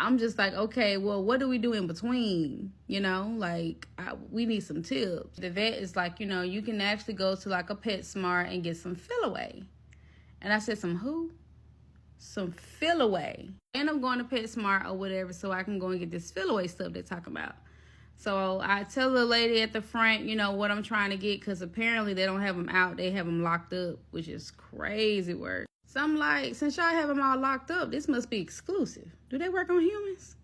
A: I'm just like, okay, well, what do we do in between? You know, like, we need some tips. The vet is like, you know, you can actually go to like a PetSmart and get some fill-away. And I said, some who? Some fill-away. I end up going to PetSmart or whatever so I can go and get this fill-away stuff they're talking about. So I tell the lady at the front, you know, what I'm trying to get because apparently they don't have them out. They have them locked up, which is crazy work. So I'm like, since y'all have them all locked up, this must be exclusive. Do they work on humans?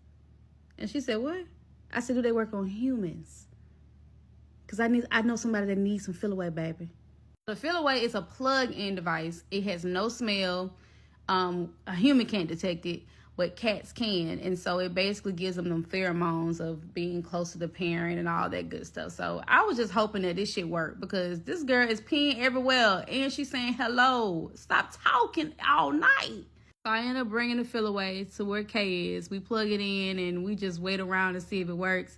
A: And she said, what? I said, do they work on humans? Because I know somebody that needs some fill-away, baby. The fill-away is a plug-in device. It has no smell. A human can't detect it, but cats can. And so it basically gives them pheromones of being close to the parent and all that good stuff. So I was just hoping that this shit worked because this girl is peeing everywhere and she's saying hello. Stop talking all night. So I end up bringing the fill-away to where Kay is. We plug it in and we just wait around to see if it works.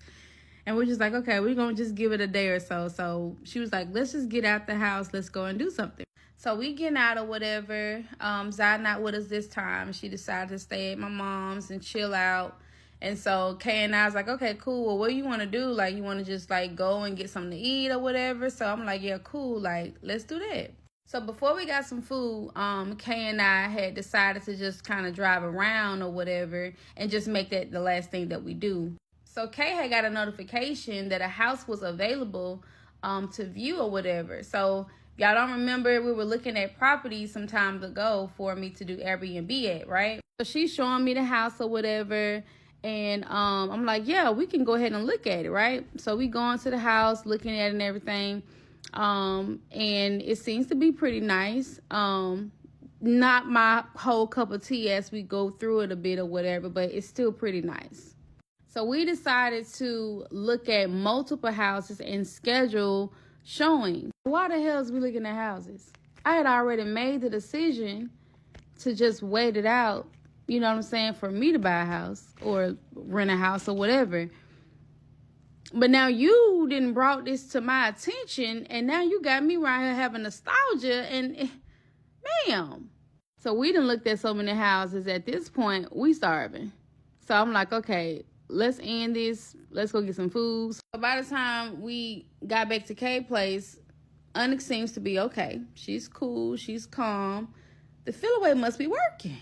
A: And we're just like, okay, we're going to just give it a day or so. So she was like, let's just get out the house. Let's go and do something. So we getting out or whatever. Zai not with us this time. She decided to stay at my mom's and chill out. And so Kay and I was like, okay, cool. Well, what do you want to do? Like, you want to just like go and get something to eat or whatever? So I'm like, yeah, cool. Like, let's do that. So before we got some food, Kay and I had decided to just kind of drive around or whatever and just make that the last thing that we do. So Kay had got a notification that a house was available to view or whatever. So y'all don't remember we were looking at properties some time ago for me to do Airbnb at, right? So she's showing me the house or whatever. And I'm like, yeah, we can go ahead and look at it, right? So we go into the house, looking at it and everything. And it seems to be pretty nice. Not my whole cup of tea as we go through it a bit or whatever, but it's still pretty nice. So we decided to look at multiple houses and schedule showing. Why the hell is we looking at houses? I had already made the decision to just wait it out, you know what I'm saying, for me to buy a house or rent a house or whatever. But now you didn't brought this to my attention, and now you got me right here having nostalgia, and ma'am. So we done looked at so many houses. At this point, we starving. So I'm like, okay, let's end this. Let's go get some food. So by the time we got back to Kay's place, Onyx seems to be okay. She's cool. She's calm. The fill-away must be working.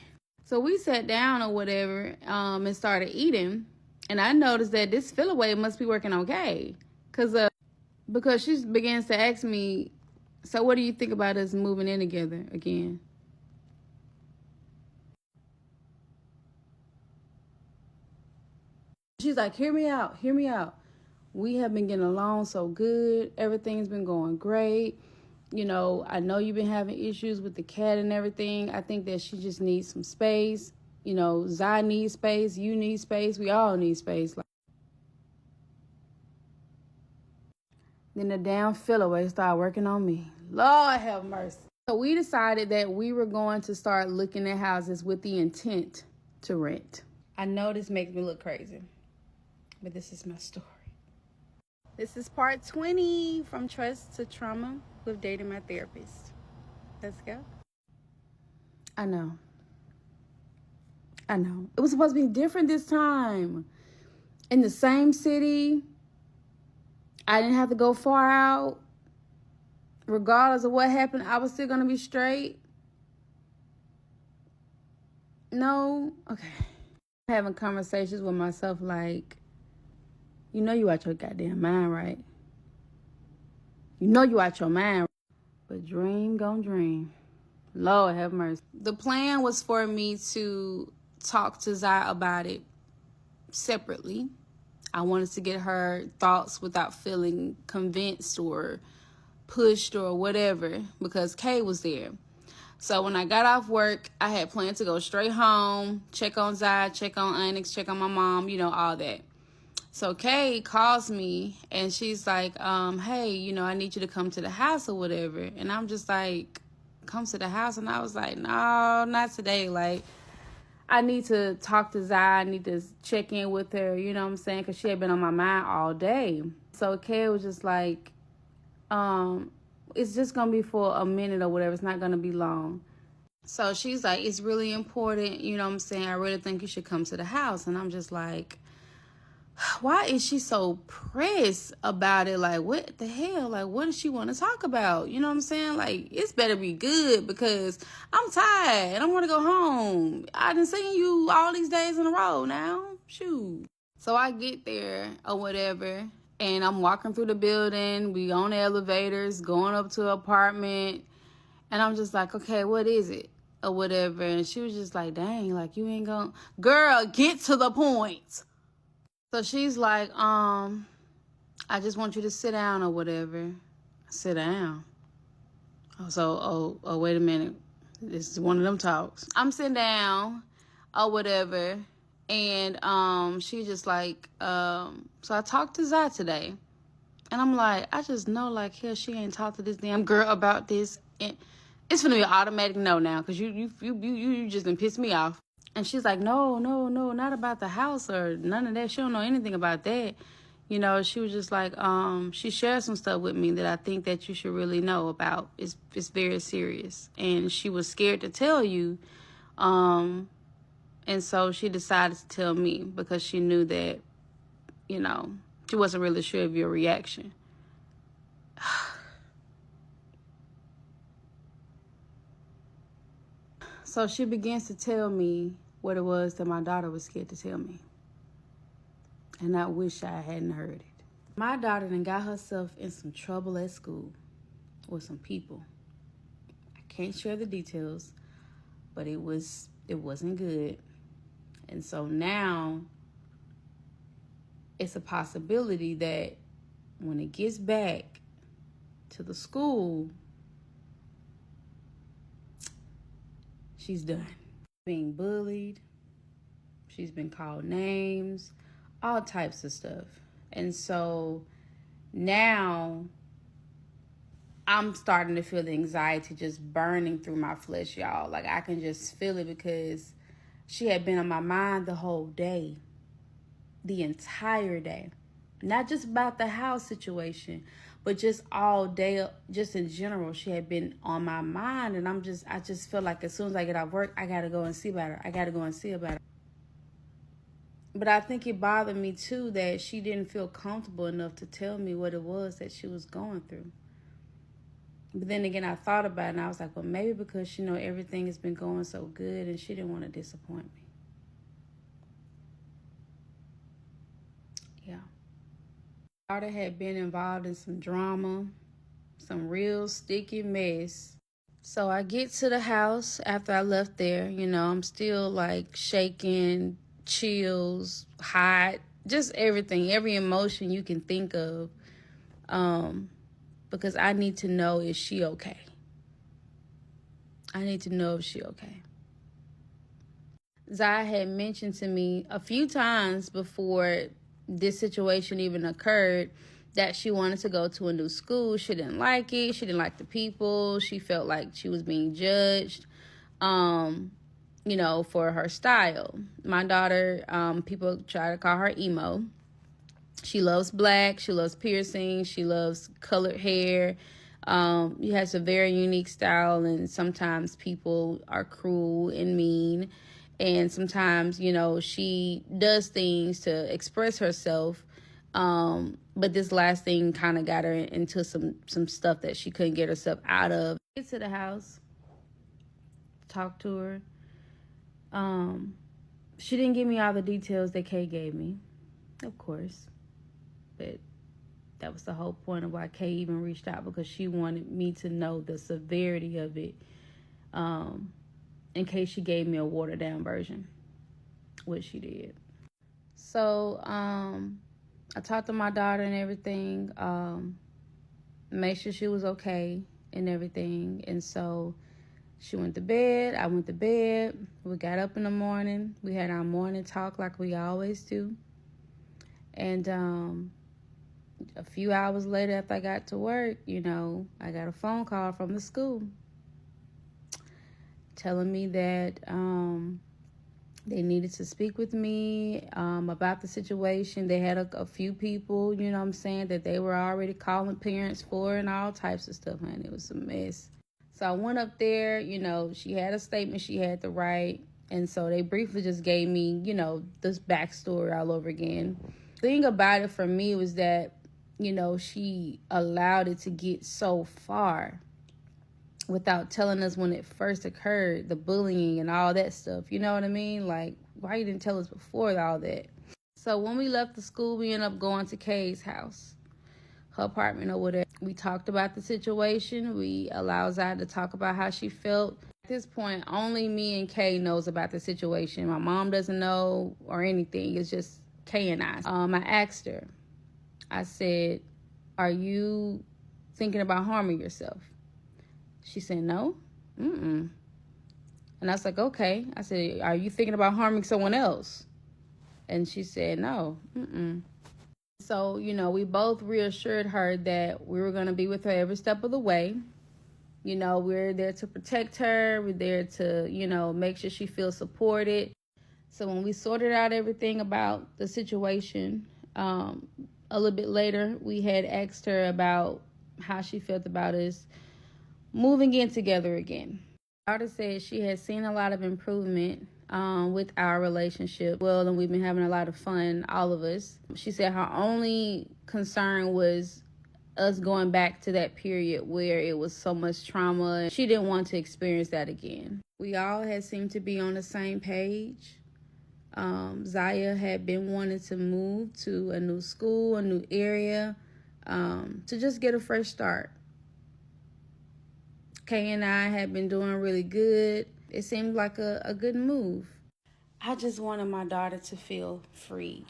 A: So we sat down or whatever, and started eating. And I noticed that this fill away must be working okay. Because she begins to ask me, so what do you think about us moving in together again? She's like, hear me out, hear me out. We have been getting along so good. Everything's been going great. You know, I know you've been having issues with the cat and everything. I think that she just needs some space. You know, Zai needs space. You need space. We all need space. Then the damn fill away started working on me. Lord have mercy. So we decided that we were going to start looking at houses with the intent to rent. I know this makes me look crazy, but this is my story. This is part 20 from Trust to Trauma with Dating My Therapist. Let's go. I know. It was supposed to be different this time. In the same city. I didn't have to go far out. Regardless of what happened, I was still going to be straight. No? Okay. Having conversations with myself like, you know you out your goddamn mind, right? You know you out your mind. But dream gon' dream. Lord have mercy. The plan was for me to talk to Zai about it separately. I wanted to get her thoughts without feeling convinced or pushed or whatever, because Kay was there. So when I got off work, I had planned to go straight home, check on Zai, check on Onyx, check on my mom, you know, all that. So Kay calls me and she's like, hey, you know, I need you to come to the house or whatever. And I'm just like, come to the house? And I was like, no, not today. Like, I need to talk to Zai. I need to check in with her, you know what I'm saying? Because she had been on my mind all day. So Kay was just like, it's just going to be for a minute or whatever. It's not going to be long. So she's like, it's really important, you know what I'm saying? I really think you should come to the house. And I'm just like, why is she so pressed about it? Like, what the hell? Like, what does she want to talk about? You know what I'm saying? Like, it's better be good because I'm tired and I want to go home. I done seen you all these days in a row now. Shoot. So I get there or whatever, and I'm walking through the building. We on the elevators, going up to an apartment. And I'm just like, okay, what is it? Or whatever. And she was just like, dang, like, you ain't gonna... Girl, get to the point. So she's like, I just want you to sit down or whatever. Sit down. Oh, wait a minute. This is one of them talks. I'm sitting down or whatever. And she just like, so I talked to Zai today. And I'm like, I just know, like, hell, she ain't talked to this damn girl about this. And it's gonna be an automatic no now, because you just done pissed me off. And she's like, no, not about the house or none of that. She don't know anything about that. You know, she was just like, she shared some stuff with me that I think that you should really know about. It's very serious. And she was scared to tell you. And so she decided to tell me because she knew that, you know, she wasn't really sure of your reaction. So she begins to tell me what it was that my daughter was scared to tell me. And I wish I hadn't heard it. My daughter done got herself in some trouble at school with some people. I can't share the details, but it wasn't good. And so now it's a possibility that when it gets back to the school, she's done. Being bullied, she's been called names, all types of stuff. And so now I'm starting to feel the anxiety just burning through my flesh, y'all. Like, I can just feel it because she had been on my mind the whole day, the entire day. Not just about the house situation, but just all day, just in general, she had been on my mind. And I just feel like as soon as I get off work, I got to go and see about her. But I think it bothered me too that she didn't feel comfortable enough to tell me what it was that she was going through. But then again, I thought about it and I was like, well, maybe because, everything has been going so good and she didn't want to disappoint me. Yeah. My daughter had been involved in some drama, some real sticky mess. So I get to the house after I left there, I'm still like shaking, chills, hot, just everything, every emotion you can think of. Because I need to know, is she okay? I need to know if she okay. Zaya had mentioned to me a few times before this situation even occurred that she wanted to go to a new school. She didn't like it. She didn't like the people. She felt like she was being judged, for her style. My daughter, people try to call her emo. She loves black. She loves piercing. She loves colored hair. She has a very unique style, and sometimes people are cruel and mean. And sometimes, she does things to express herself. But this last thing kind of got her into some stuff that she couldn't get herself out of. Get to the house, talk to her. She didn't give me all the details that Kay gave me, of course. But that was the whole point of why Kay even reached out, because she wanted me to know the severity of it, in case she gave me a watered down version, which she did. So I talked to my daughter and everything, made sure she was okay and everything. And so she went to bed. I went to bed. We got up in the morning. We had our morning talk like we always do. And a few hours later, after I got to work, I got a phone call from the school telling me that they needed to speak with me about the situation. They had a few people, that they were already calling parents for and all types of stuff, man. It was a mess. So I went up there, she had a statement she had to write. And so they briefly just gave me, this backstory all over again. The thing about it for me was that, she allowed it to get so far without telling us when it first occurred, the bullying and all that stuff. You know what I mean? Like, why you didn't tell us before all that? So when we left the school, we ended up going to Kay's house, her apartment or whatever. We talked about the situation. We allowed Zaya to talk about how she felt. At this point, only me and Kay knows about the situation. My mom doesn't know or anything. It's just Kay and I. I asked her, I said, are you thinking about harming yourself? She said, no. And I was like, okay. I said, are you thinking about harming someone else? And she said, no. So, we both reassured her that we were going to be with her every step of the way. We're there to protect her. We're there to, make sure she feels supported. So when we sorted out everything about the situation, a little bit later, we had asked her about how she felt about us moving in together again. My daughter said she has seen a lot of improvement with our relationship. Well, and we've been having a lot of fun, all of us. She said her only concern was us going back to that period where it was so much trauma. She didn't want to experience that again. We all had seemed to be on the same page. Zaya had been wanting to move to a new school, a new area, to just get a fresh start. Kay and I had been doing really good. It seemed like a good move. I just wanted my daughter to feel free.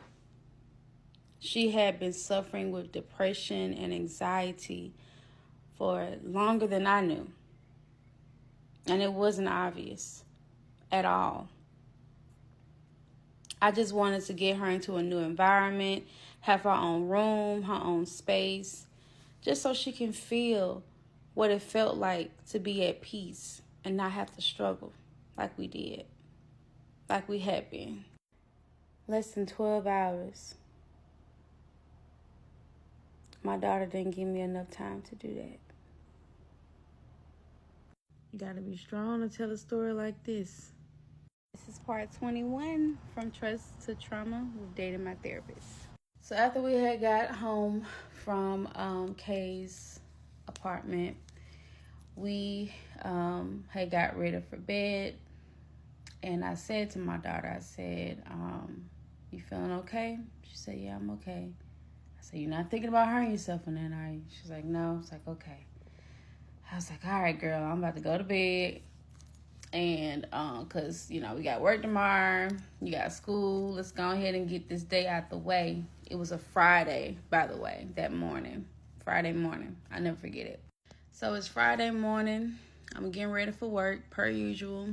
A: She had been suffering with depression and anxiety for longer than I knew. And it wasn't obvious at all. I just wanted to get her into a new environment, have her own room, her own space, just so she can feel what it felt like to be at peace and not have to struggle like we did, like we had been. Less than 12 hours. My daughter didn't give me enough time to do that. You gotta be strong to tell a story like this. This is part 21 from Trust to Trauma with Dating My Therapist. So after we had got home from Kay's apartment, we had got ready for bed, and I said to my daughter, I said, you feeling okay? She said, yeah, I'm okay. I said, you're not thinking about hurting yourself in that, are you? She's like, no. It's like, okay. I was like, all right, girl, I'm about to go to bed. And because, you know, we got work tomorrow, you got school, let's go ahead and get this day out the way. It was a Friday, by the way, that morning. Friday morning. I never forget it. So it's Friday morning. I'm getting ready for work, per usual.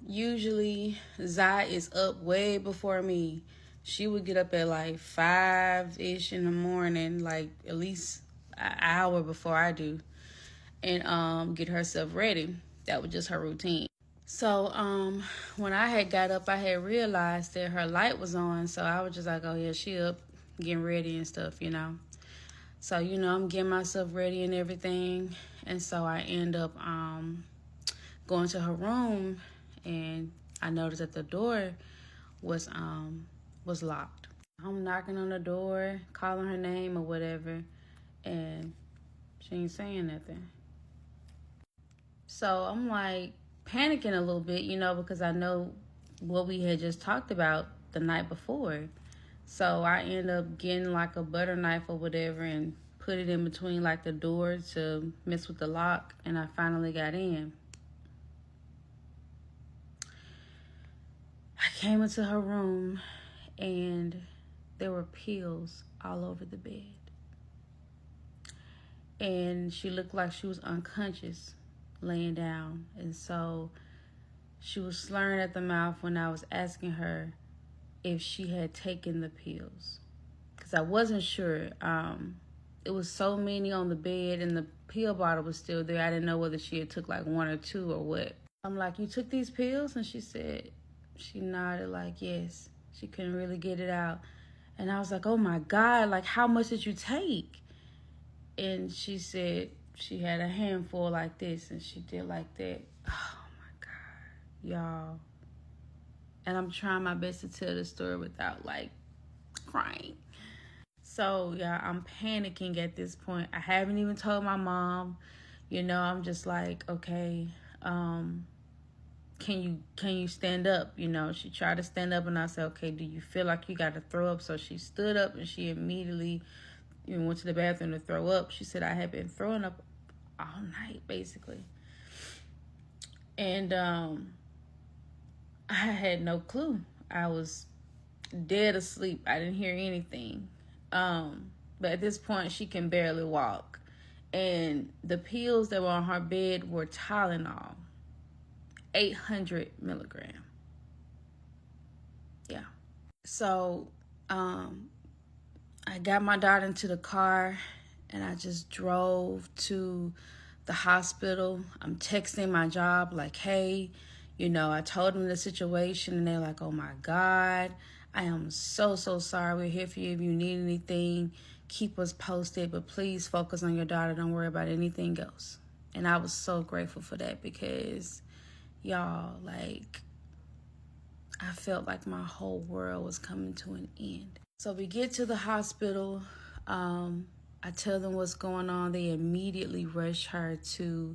A: Usually Zai is up way before me. She would get up at like 5-ish in the morning, like at least an hour before I do, and get herself ready. That was just her routine. So when I had got up, I had realized that her light was on. So I was just like, oh yeah, she up getting ready and stuff, you know. So, you know, I'm getting myself ready and everything. And so I end up going to her room, and I noticed that the door was locked. I'm knocking on the door, calling her name or whatever, and she ain't saying nothing. So I'm like panicking a little bit, you know, because I know what we had just talked about the night before. So I end up getting like a butter knife or whatever and put it in between like the door to mess with the lock, and I finally got in. I came into her room and there were pills all over the bed. And she looked like she was unconscious laying down. And so she was slurring at the mouth when I was asking her if she had taken the pills. Because I wasn't sure. It was so many on the bed and the pill bottle was still there. I didn't know whether she had took like one or two or what. I'm like, you took these pills? And she nodded like, yes. She couldn't really get it out. And I was like, oh my God, like how much did you take? And she said she had a handful like this, and she did like that. Oh my God, y'all. And I'm trying my best to tell the story without like crying. So yeah, I'm panicking at this point. I haven't even told my mom. You know, I'm just like, okay, can you stand up? You know, she tried to stand up, and I said, okay, do you feel like you got to throw up? So she stood up, and she immediately went to the bathroom to throw up. She said I had been throwing up all night, basically. And I had no clue. I was dead asleep. I didn't hear anything. But at this point, she can barely walk. And the pills that were on her bed were Tylenol, 800 milligram. Yeah. So I got my daughter into the car, and I just drove to the hospital. I'm texting my job like, hey, I told them the situation, and they're like, oh my God, I am so sorry. We're here for you. If you need anything, keep us posted, but please focus on your daughter. Don't worry about anything else. And I was so grateful for that, because y'all, like, I felt like my whole world was coming to an end. So we get to the hospital. I tell them what's going on. They immediately rush her to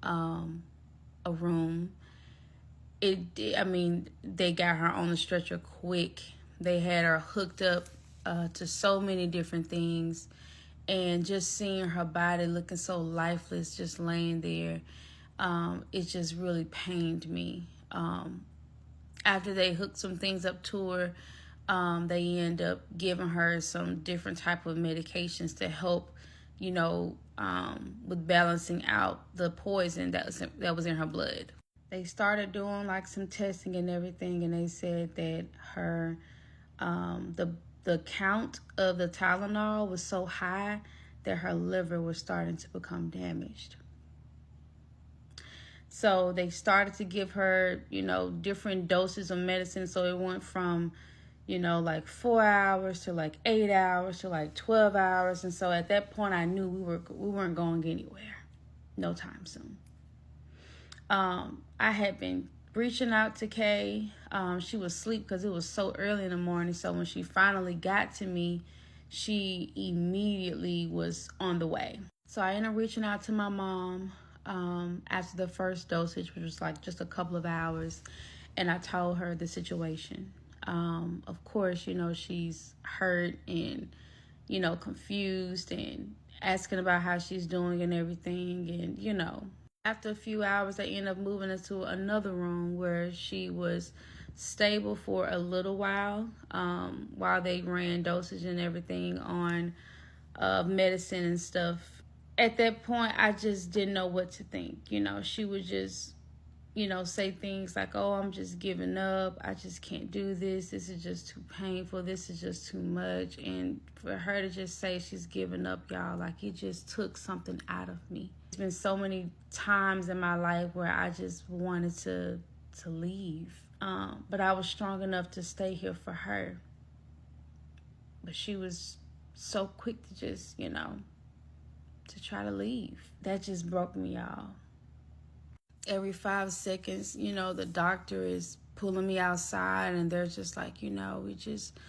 A: a room. They got her on the stretcher quick. They had her hooked up to so many different things. And just seeing her body looking so lifeless, just laying there, it just really pained me. After they hooked some things up to her, they end up giving her some different type of medications to help, with balancing out the poison that was in her blood. They started doing like some testing and everything, and they said that her, the count of the Tylenol was so high that her liver was starting to become damaged. So they started to give her, different doses of medicine. So it went from, like 4 hours to like 8 hours to like 12 hours. And so at that point, I knew we weren't going anywhere, no time soon. I had been reaching out to Kay. She was asleep because it was so early in the morning. So when she finally got to me, she immediately was on the way. So I ended up reaching out to my mom after the first dosage, which was like just a couple of hours, and I told her the situation. Of course, you know, she's hurt and, you know, confused and asking about how she's doing and everything. And, you know, after a few hours, I ended up moving her to another room where she was stable for a little while they ran dosage and everything on medicine and stuff. At that point, I just didn't know what to think. You know, she would just, you know, say things like, oh, I'm just giving up. I just can't do this. This is just too painful. This is just too much. And for her to just say she's giving up, y'all, like it just took something out of me. There's been so many times in my life where I just wanted to leave. But I was strong enough to stay here for her. But she was so quick to just, you know, to try to leave. That just broke me, y'all. Every 5 seconds, you know, the doctor is pulling me outside and they're just like, you know, we just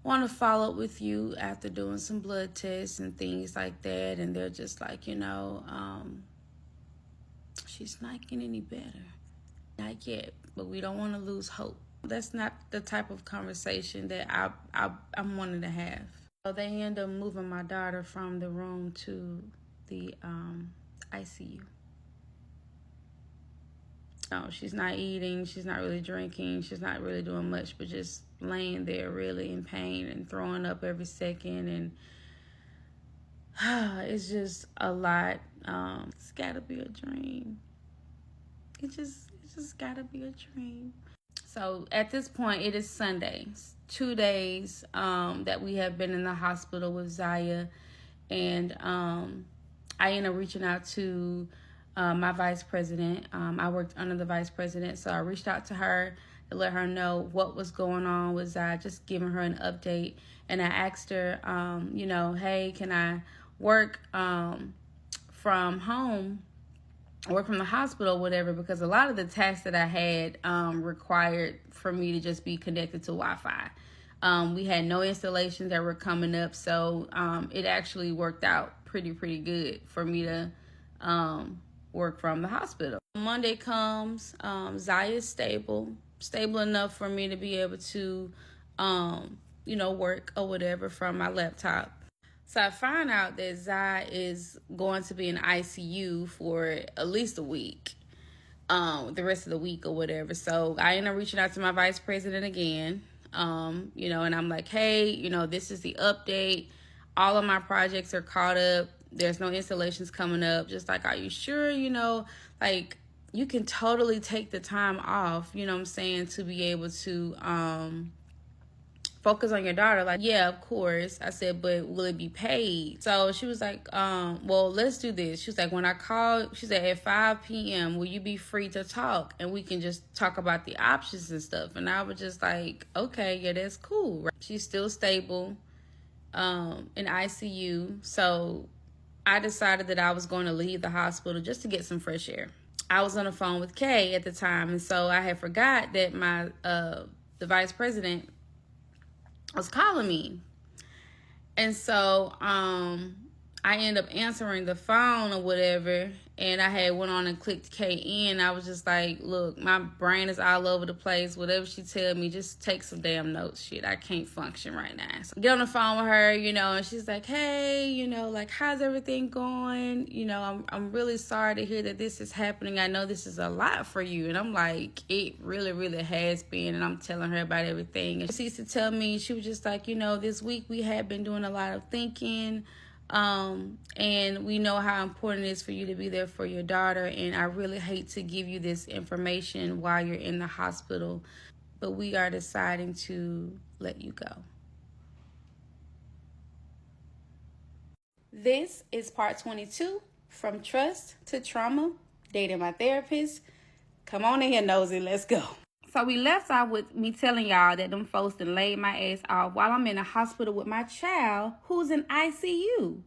A: want to follow up with you after doing some blood tests and things like that. And they're just like, you know, she's not getting any better. Not yet, but we don't want to lose hope. That's not the type of conversation that I'm wanting to have. So they end up moving my daughter from the room to the ICU. No, she's not eating, she's not really drinking, she's not really doing much, but just laying there really in pain and throwing up every second. And it's just a lot. It's gotta be a dream. It's just gotta be a dream. So at this point, it is Sunday. 2 days that we have been in the hospital with Zaya. And I ended up reaching out to my vice president. I worked under the vice president. So I reached out to her to let her know what was going on with Zaya, just giving her an update. And I asked her, you know, hey, can I work from home, work from the hospital, whatever, because a lot of the tasks that I had required for me to just be connected to Wi-Fi. We had no installations that were coming up, so it actually worked out pretty good for me to work from the hospital. Monday comes, Zaya is stable enough for me to be able to, you know, work or whatever from my laptop. So I find out that Zai is going to be in ICU for at least a week, the rest of the week or whatever. So I end up reaching out to my vice president again, you know, and I'm like, hey, you know, this is the update. All of my projects are caught up. There's no installations coming up. Just like, are you sure, you know, like you can totally take the time off, you know what I'm saying, to be able to, focus on your daughter. Like, yeah, of course. I said, but will it be paid? So she was like, well, let's do this. She was like, when I call, she said, at 5 p.m., will you be free to talk? And we can just talk about the options and stuff. And I was just like, okay, yeah, that's cool. She's still stable in ICU. So I decided that I was going to leave the hospital just to get some fresh air. I was on the phone with Kay at the time. And so I had forgot that my the vice president was calling me. And so I ended up answering the phone or whatever, and I had went on and clicked KN. I was just like, look, my brain is all over the place. Whatever she tell me, just take some damn notes. Shit, I can't function right now. So I get on the phone with her, you know, and she's like, hey, you know, like, how's everything going? You know, I'm really sorry to hear that this is happening. I know this is a lot for you. And I'm like, it really has been. And I'm telling her about everything. And she used to tell me, she was just like, you know, this week we had been doing a lot of thinking. And we know how important it is for you to be there for your daughter. And I really hate to give you this information while you're in the hospital, but we are deciding to let you go. This is part 22, From Trust to Trauma, Dating My Therapist. Come on in here, nosy, let's go. So we left off with me telling y'all that them folks done laid my ass off while I'm in the hospital with my child who's in ICU.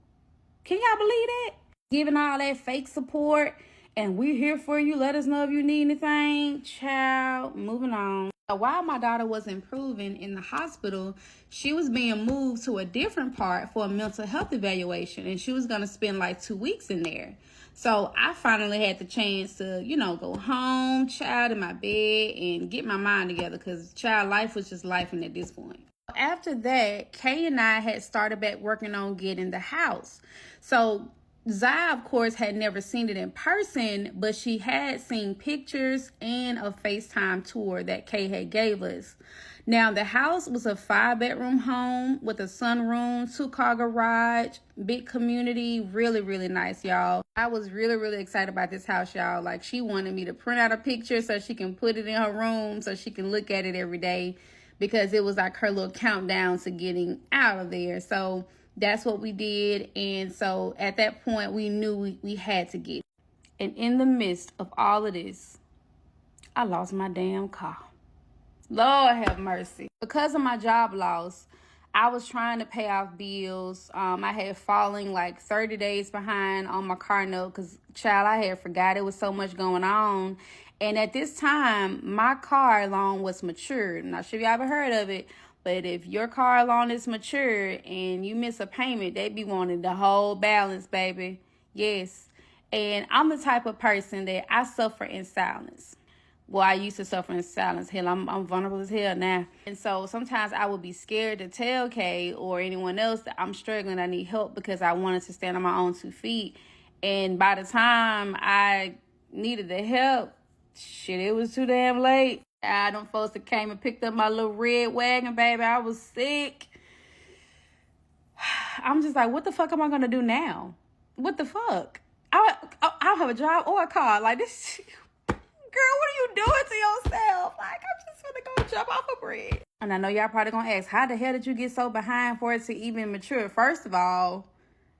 A: Can y'all believe that? Giving all that fake support and we're here for you. Let us know if you need anything. Child, moving on. While my daughter was improving in the hospital, she was being moved to a different part for a mental health evaluation, and she was going to spend like 2 weeks in there. So I finally had the chance to, go home, child, in my bed, and get my mind together, because child, life was just life at this point. After that, Kay and I had started back working on getting the house. So Zai, of course, had never seen it in person, but she had seen pictures and a FaceTime tour that Kay had gave us. Now, the house was a 5-bedroom home with a sunroom, 2-car garage, big community, really, really nice, y'all. I was really, really excited about this house, y'all. Like, she wanted me to print out a picture so she can put it in her room so she can look at it every day, because it was like her little countdown to getting out of there. So that's what we did. And so at that point, we knew we had to get it. And in the midst of all of this, I lost my damn car. Lord have mercy. Because of my job loss, I was trying to pay off bills. I had fallen like 30 days behind on my car note because, child, I had forgot it was so much going on. And at this time, my car loan was matured. I'm not sure if y'all ever heard of it, but if your car loan is matured and you miss a payment, they be wanting the whole balance, baby. Yes. And I'm the type of person that I suffer in silence. Well, I used to suffer in silence. Hell, I'm vulnerable as hell now. And so sometimes I would be scared to tell Kay or anyone else that I'm struggling, I need help, because I wanted to stand on my own 2 feet. And by the time I needed the help, shit, it was too damn late. I done folks that came and picked up my little red wagon, baby. I was sick. I'm just like, what the fuck am I going to do now? What the fuck? I don't have a job or a car. Like, this... Girl, what are you doing to yourself? Like, I'm just gonna go jump off a bridge. And I know y'all probably gonna ask, how the hell did you get so behind for it to even mature? First of all,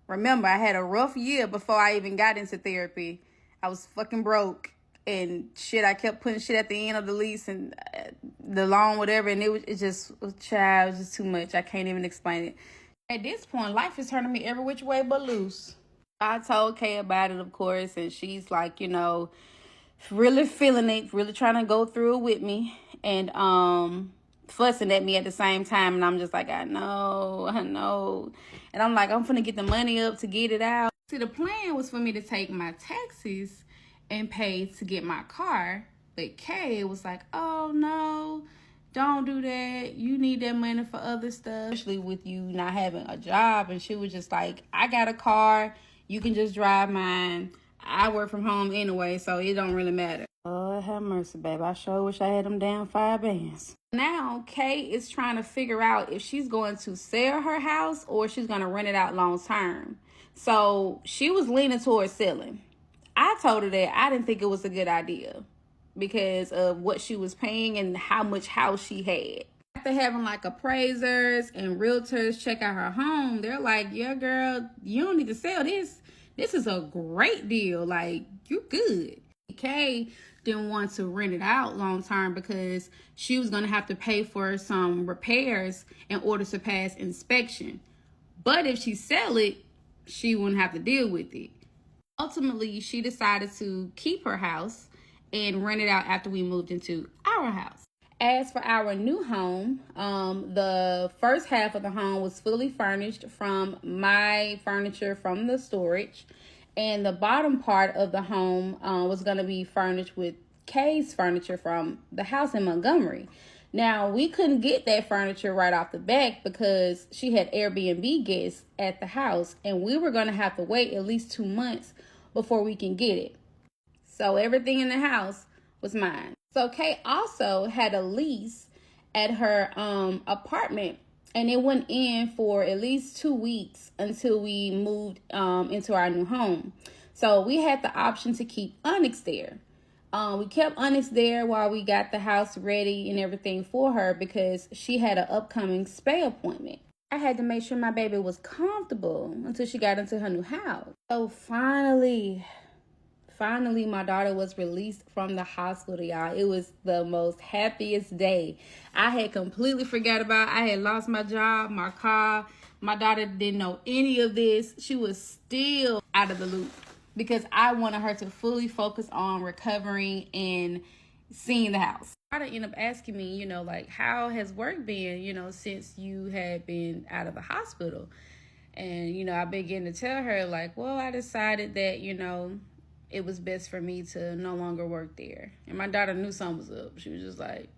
A: remember, I had a rough year before I even got into therapy. I was fucking broke and shit. I kept putting shit at the end of the lease and the loan, whatever. And it just too much. I can't even explain it. At this point, life is turning me every which way but loose. I told Kay about it, of course, and she's like, really feeling it, really trying to go through it with me, and fussing at me at the same time. And I'm just like, I know. And I'm like, I'm finna get the money up to get it out. See, the plan was for me to take my taxes and pay to get my car. But Kay was like, oh no, don't do that. You need that money for other stuff, especially with you not having a job. And she was just like, I got a car. You can just drive mine. I work from home anyway, so it don't really matter. Lord have mercy, babe. I sure wish I had them damn 5 bands. Now, Kay is trying to figure out if she's going to sell her house or she's going to rent it out long term. So she was leaning towards selling. I told her that I didn't think it was a good idea because of what she was paying and how much house she had. After having like appraisers and realtors check out her home, they're like, yeah, girl, you don't need to sell this. This is a great deal. Like, you good. Kay didn't want to rent it out long term because she was going to have to pay for some repairs in order to pass inspection. But if she sell it, she wouldn't have to deal with it. Ultimately, she decided to keep her house and rent it out after we moved into our house. As for our new home, the first half of the home was fully furnished from my furniture from the storage. And the bottom part of the home was going to be furnished with Kay's furniture from the house in Montgomery. Now, we couldn't get that furniture right off the bat because she had Airbnb guests at the house. And we were going to have to wait at least 2 months before we can get it. So everything in the house was mine. So Kay also had a lease at her apartment, and it went in for at least 2 weeks until we moved into our new home. So we had the option to keep Onyx there. We kept Onyx there while we got the house ready and everything for her because she had an upcoming spay appointment. I had to make sure my baby was comfortable until she got into her new house. So finally, my daughter was released from the hospital, y'all. It was the most happiest day. I had completely forgot about it. I had lost my job, my car. My daughter didn't know any of this. She was still out of the loop because I wanted her to fully focus on recovering and seeing the house. ended up asking me, like, how has work been, since you had been out of the hospital? And, I began to tell her, like, well, I decided that, it was best for me to no longer work there. And my daughter knew something was up. She was just like,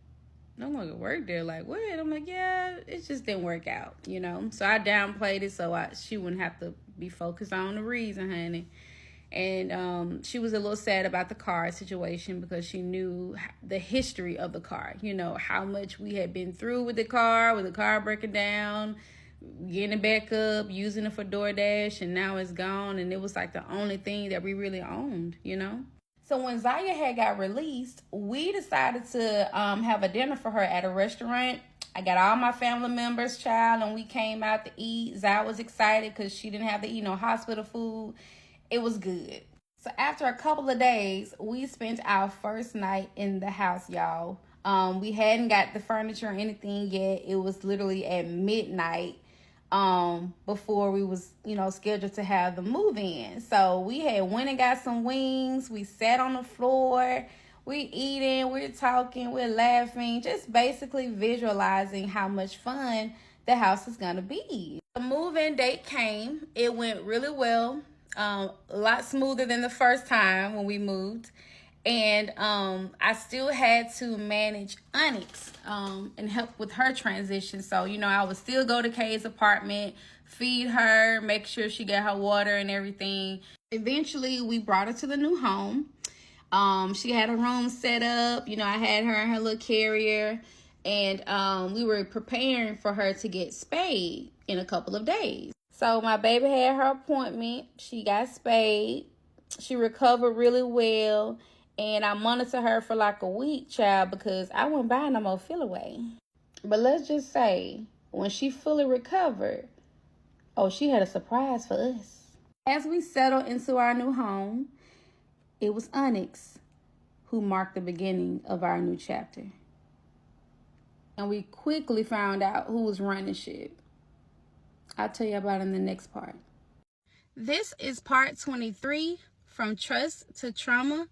A: no longer work there? Like, what? I'm like, yeah, it just didn't work out, So I downplayed it so she wouldn't have to be focused on the reason, honey. And she was a little sad about the car situation because she knew the history of the car, how much we had been through with the car breaking down, getting it back up, using it for DoorDash, and now it's gone. And it was like the only thing that we really owned, So when Zaya had got released, we decided to have a dinner for her at a restaurant. I got all my family members, child, and we came out to eat. Zaya was excited because she didn't have to eat no hospital food. It was good. So after a couple of days, we spent our first night in the house, y'all. We hadn't got the furniture or anything yet. It was literally at midnight before we was, scheduled to have the move in. So we had went and got some wings. We sat on the floor. We eating, we're talking, we're laughing, just basically visualizing how much fun the house is going to be. The move-in date came. It went really well. A lot smoother than the first time when we moved. And I still had to manage Onyx and help with her transition. So, I would still go to Kay's apartment, feed her, make sure she got her water and everything. Eventually, we brought her to the new home. She had a room set up. I had her in her little carrier. And we were preparing for her to get spayed in a couple of days. So my baby had her appointment. She got spayed. She recovered really well. And I monitored her for like a week, child, because I wasn't buying no more fill away. But let's just say, when she fully recovered, she had a surprise for us. As we settled into our new home, it was Onyx who marked the beginning of our new chapter. And we quickly found out who was running shit. I'll tell you about it in the next part. This is part 23, From Trust to Trauma,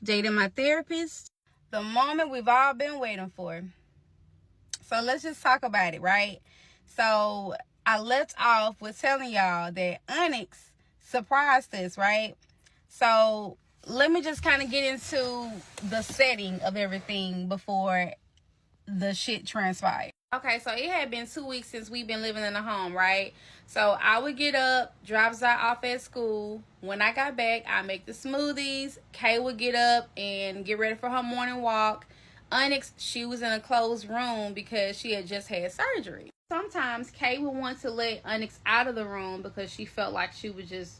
A: Dating My Therapist. The moment we've all been waiting for. So let's just talk about it, right? So I left off with telling y'all that Onyx surprised us, right? So let me just kind of get into the setting of everything before the shit transpired. Okay, so it had been 2 weeks since we've been living in the home, right? So I would get up, drop Zai off at school. When I got back, I make the smoothies. Kay would get up and get ready for her morning walk. Onyx, she was in a closed room because she had just had surgery. Sometimes Kay would want to let Onyx out of the room because she felt like she was just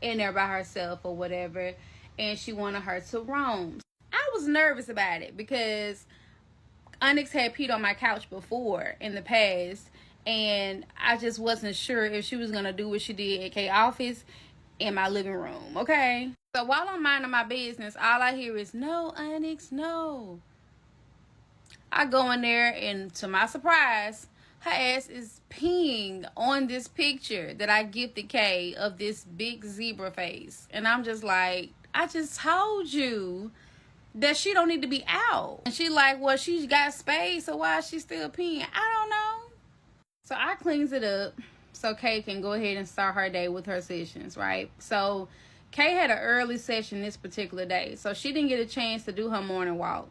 A: in there by herself or whatever, and she wanted her to roam. I was nervous about it because Onyx had peed on my couch before in the past, and I just wasn't sure if she was going to do what she did at K's office in my living room, okay? So while I'm minding my business, all I hear is, no, Onyx, no. I go in there, and to my surprise, her ass is peeing on this picture that I gifted Kay of this big zebra face. And I'm just like, I just told you that she don't need to be out. And she like, well, she got spayed, so why is she still peeing? I don't know. So I cleans it up so Kay can go ahead and start her day with her sessions, right? So Kay had an early session this particular day, so she didn't get a chance to do her morning walk.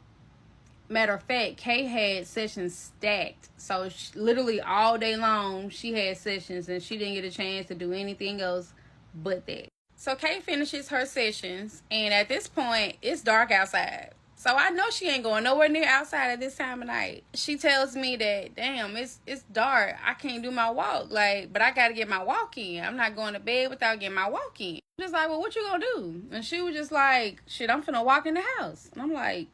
A: Matter of fact, Kay had sessions stacked. So literally all day long, she had sessions, and she didn't get a chance to do anything else but that. So Kay finishes her sessions, and at this point, it's dark outside. So I know she ain't going nowhere near outside at this time of night. She tells me that, damn, it's dark. I can't do my walk. But I got to get my walk in. I'm not going to bed without getting my walk in. I'm just like, well, what you gonna do? And she was just like, shit, I'm finna walk in the house. And I'm like,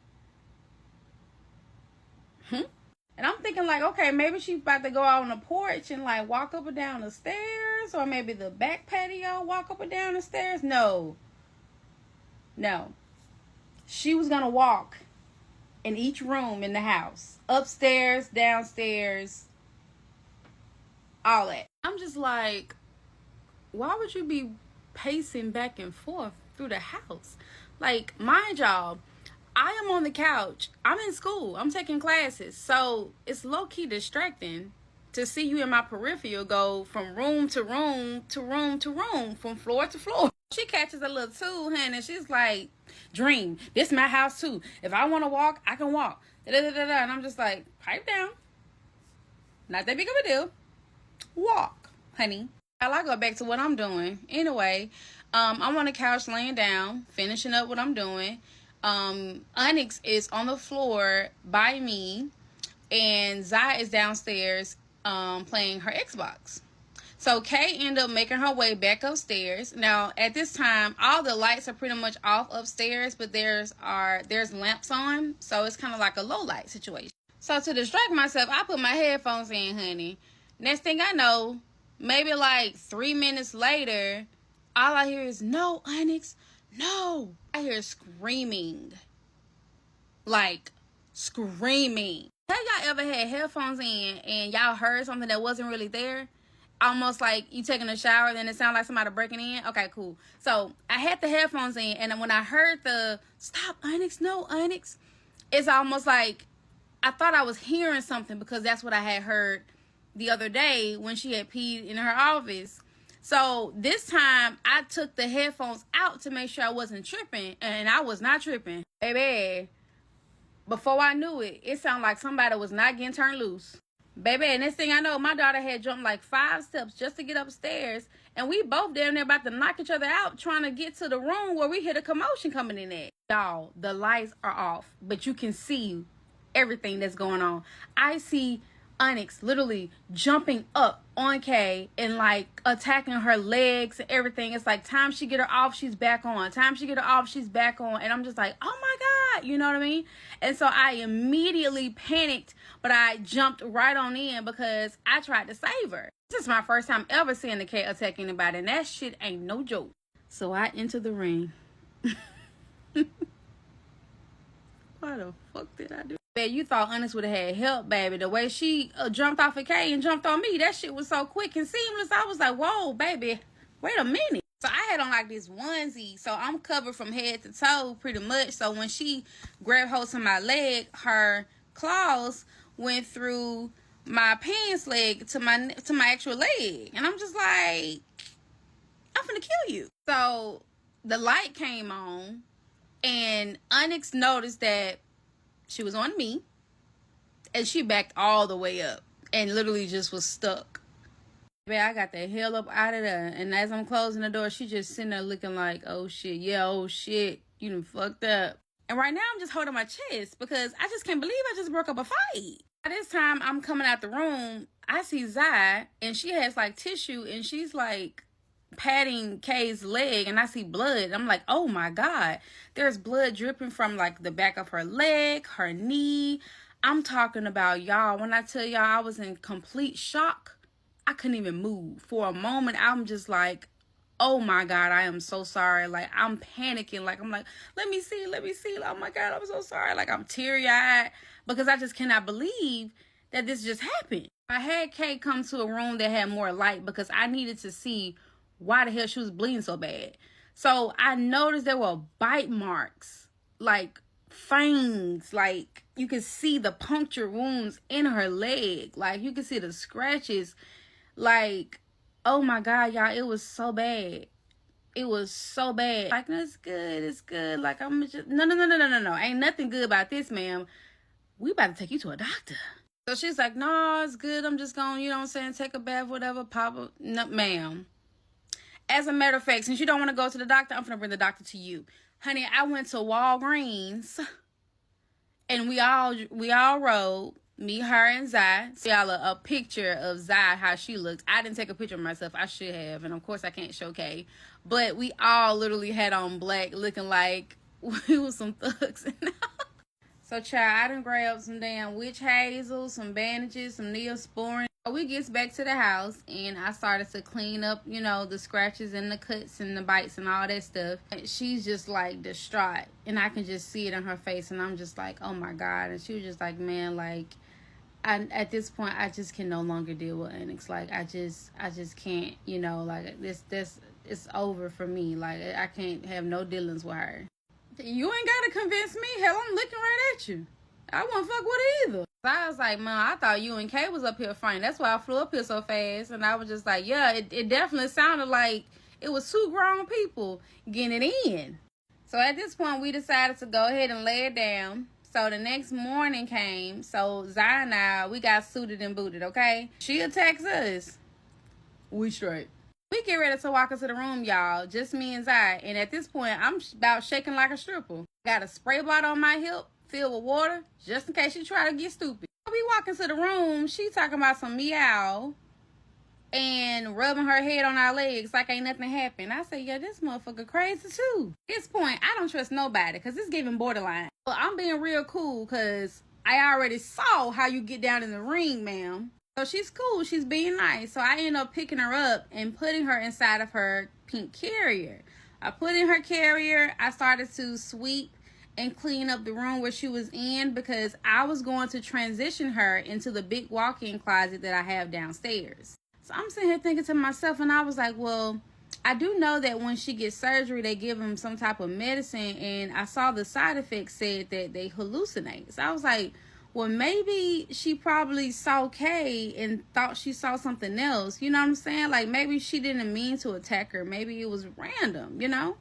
A: And I'm thinking like, okay, maybe she's about to go out on the porch and like walk up and down the stairs, or maybe the back patio, walk up and down the stairs. No. She was going to walk in each room in the house, upstairs, downstairs, all that. I'm just like, why would you be pacing back and forth through the house? Like, mind y'all, I am on the couch. I'm in school. I'm taking classes. So it's low-key distracting to see you in my peripheral go from room to room to room to room, from floor to floor. She catches a little too, honey, and she's like, Dream, this my house too. If I want to walk, I can walk. Da-da-da-da-da. And I'm just like, pipe down. Not that big of a deal. Walk, honey. I'll go back to what I'm doing. Anyway, I'm on the couch laying down, finishing up what I'm doing. Onyx is on the floor by me, and Zai is downstairs playing her Xbox. So Kay ended up making her way back upstairs. Now at this time, all the lights are pretty much off upstairs, but there's lamps on, so it's kind of like a low light situation. So to distract myself, I put my headphones in, honey. Next thing I know, maybe like 3 minutes later, all I hear is, no, Onyx, no. I hear screaming. Like, screaming. Have y'all ever had headphones in and y'all heard something that wasn't really there? Almost like you taking a shower, then it sounds like somebody breaking in. Okay, cool. So I had the headphones in, and when I heard the, stop, Onyx, no, Onyx, it's almost like I thought I was hearing something, because that's what I had heard the other day when she had peed in her office. So this time I took the headphones out to make sure I wasn't tripping, and I was not tripping. Baby, before I knew it, it sounded like somebody was not getting turned loose. Baby, and next thing I know, my daughter had jumped like 5 steps just to get upstairs, and we both down there about to knock each other out trying to get to the room where we hear the commotion coming in at. Y'all, the lights are off, but you can see everything that's going on. I see Onyx literally jumping up on Kay and like attacking her legs and everything. It's like time she get her off, she's back on. Time she get her off, she's back on. And I'm just like, oh my God, you know what I mean? And so I immediately panicked, but I jumped right on in because I tried to save her. This is my first time ever seeing the cat attack anybody, and that shit ain't no joke. So I enter the ring. What the fuck did I do? You thought Onyx would have had help, baby. The way she jumped off of Kay and jumped on me, that shit was so quick and seamless. I was like, whoa, baby, wait a minute. So I had on like this onesie, so I'm covered from head to toe pretty much. So when she grabbed hold to my leg, her claws went through my pants leg to my actual leg. And I'm just like, I'm finna kill you. So the light came on, and Onyx noticed that she was on me, and she backed all the way up and literally just was stuck. Man, I got the hell up out of there. And as I'm closing the door, she just sitting there looking like, oh shit, yeah, oh shit, you done fucked up. And right now I'm just holding my chest because I just can't believe I just broke up a fight. By this time I'm coming out the room, I see Zai, and she has like tissue, and she's like patting Kay's leg, and I see blood. I'm like, oh my God, there's blood dripping from like the back of her leg, her knee. I'm talking about, y'all, when I tell y'all I was in complete shock, I couldn't even move. For a moment, I'm just like, oh my God, I am so sorry. Like, I'm panicking. Like, I'm like, let me see. Oh my God, I'm so sorry. Like, I'm teary-eyed because I just cannot believe that this just happened. I had Kay come to a room that had more light because I needed to see why the hell she was bleeding so bad. So I noticed there were bite marks, like fangs, like you could see the puncture wounds in her leg. Like you could see the scratches. Like, oh my God, y'all, it was so bad. It was so bad. Like, no, it's good. Like, I'm just, no. Ain't nothing good about this, ma'am. We about to take you to a doctor. So she's like, no, it's good. I'm just going, you know what I'm saying, take a bath, whatever, pop up. No, ma'am. As a matter of fact, since you don't want to go to the doctor, I'm finna bring the doctor to you. Honey, I went to Walgreens, and we all rode, me, her, and Zai. See y'all a picture of Zai, how she looked. I didn't take a picture of myself. I should have, and of course I can't show Kay. But we all literally had on black, looking like we was some thugs. So, child, I done grabbed some damn witch hazel, some bandages, some Neosporin. We gets back to the house, and I started to clean up, you know, the scratches and the cuts and the bites and all that stuff. And she's just like distraught, and I can just see it in her face, and I'm just like, oh my God. And she was just like, man, like, at this point I just can no longer deal with Onyx. Like, I just can't, you know, like this it's over for me. Like, I can't have no dealings with her. You ain't got to convince me. Hell, I'm looking right at you. I won't fuck with it either. I was like, man, I thought you and Kay was up here fighting. That's why I flew up here so fast. And I was just like, yeah, it definitely sounded like it was two grown people getting it in. So at this point, we decided to go ahead and lay it down. So the next morning came. So Zion and I, we got suited and booted, okay? She attacks us. We straight. We get ready to walk into the room, y'all. Just me and Zai. And at this point, I'm about shaking like a stripper. Got a spray bottle on my hip, filled with water, just in case she try to get stupid. We walk into the room, she talking about some meow and rubbing her head on our legs like ain't nothing happened. I say, yeah, this motherfucker crazy too. At this point, I don't trust nobody because it's giving borderline. Well, I'm being real cool because I already saw how you get down in the ring, ma'am. So she's cool. She's being nice. So I end up picking her up and putting her inside of her pink carrier. I put in her carrier. I started to sweep and clean up the room where she was in because I was going to transition her into the big walk-in closet that I have downstairs. So I'm sitting here thinking to myself, and I was like, well, I do know that when she gets surgery, they give them some type of medicine, and I saw the side effects said that they hallucinate. So I was like, well, maybe she probably saw Kay and thought she saw something else. You know what I'm saying? Like, maybe she didn't mean to attack her. Maybe it was random, you know?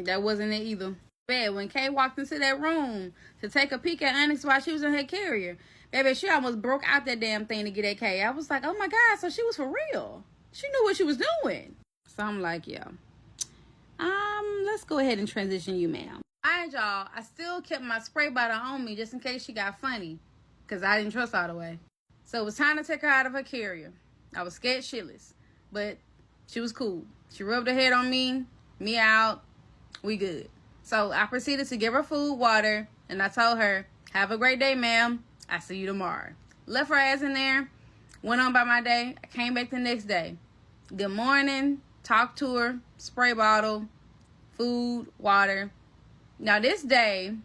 A: That wasn't it either. Bad. When Kay walked into that room to take a peek at Onyx while she was in her carrier, baby, she almost broke out that damn thing to get at Kay. I was like, oh my God, so she was for real. She knew what she was doing. So I'm like, yeah. Let's go ahead and transition you, ma'am. Mind y'all, I still kept my spray bottle on me just in case she got funny. Because I didn't trust her all the way. So it was time to take her out of her carrier. I was scared shitless. But she was cool. She rubbed her head on me out. We good. So I proceeded to give her food, water. And I told her, have a great day, ma'am. I'll see you tomorrow. Left her ass in there. Went on by my day. I came back the next day. Good morning. Talked to her. Spray bottle. Food, water. Now this day,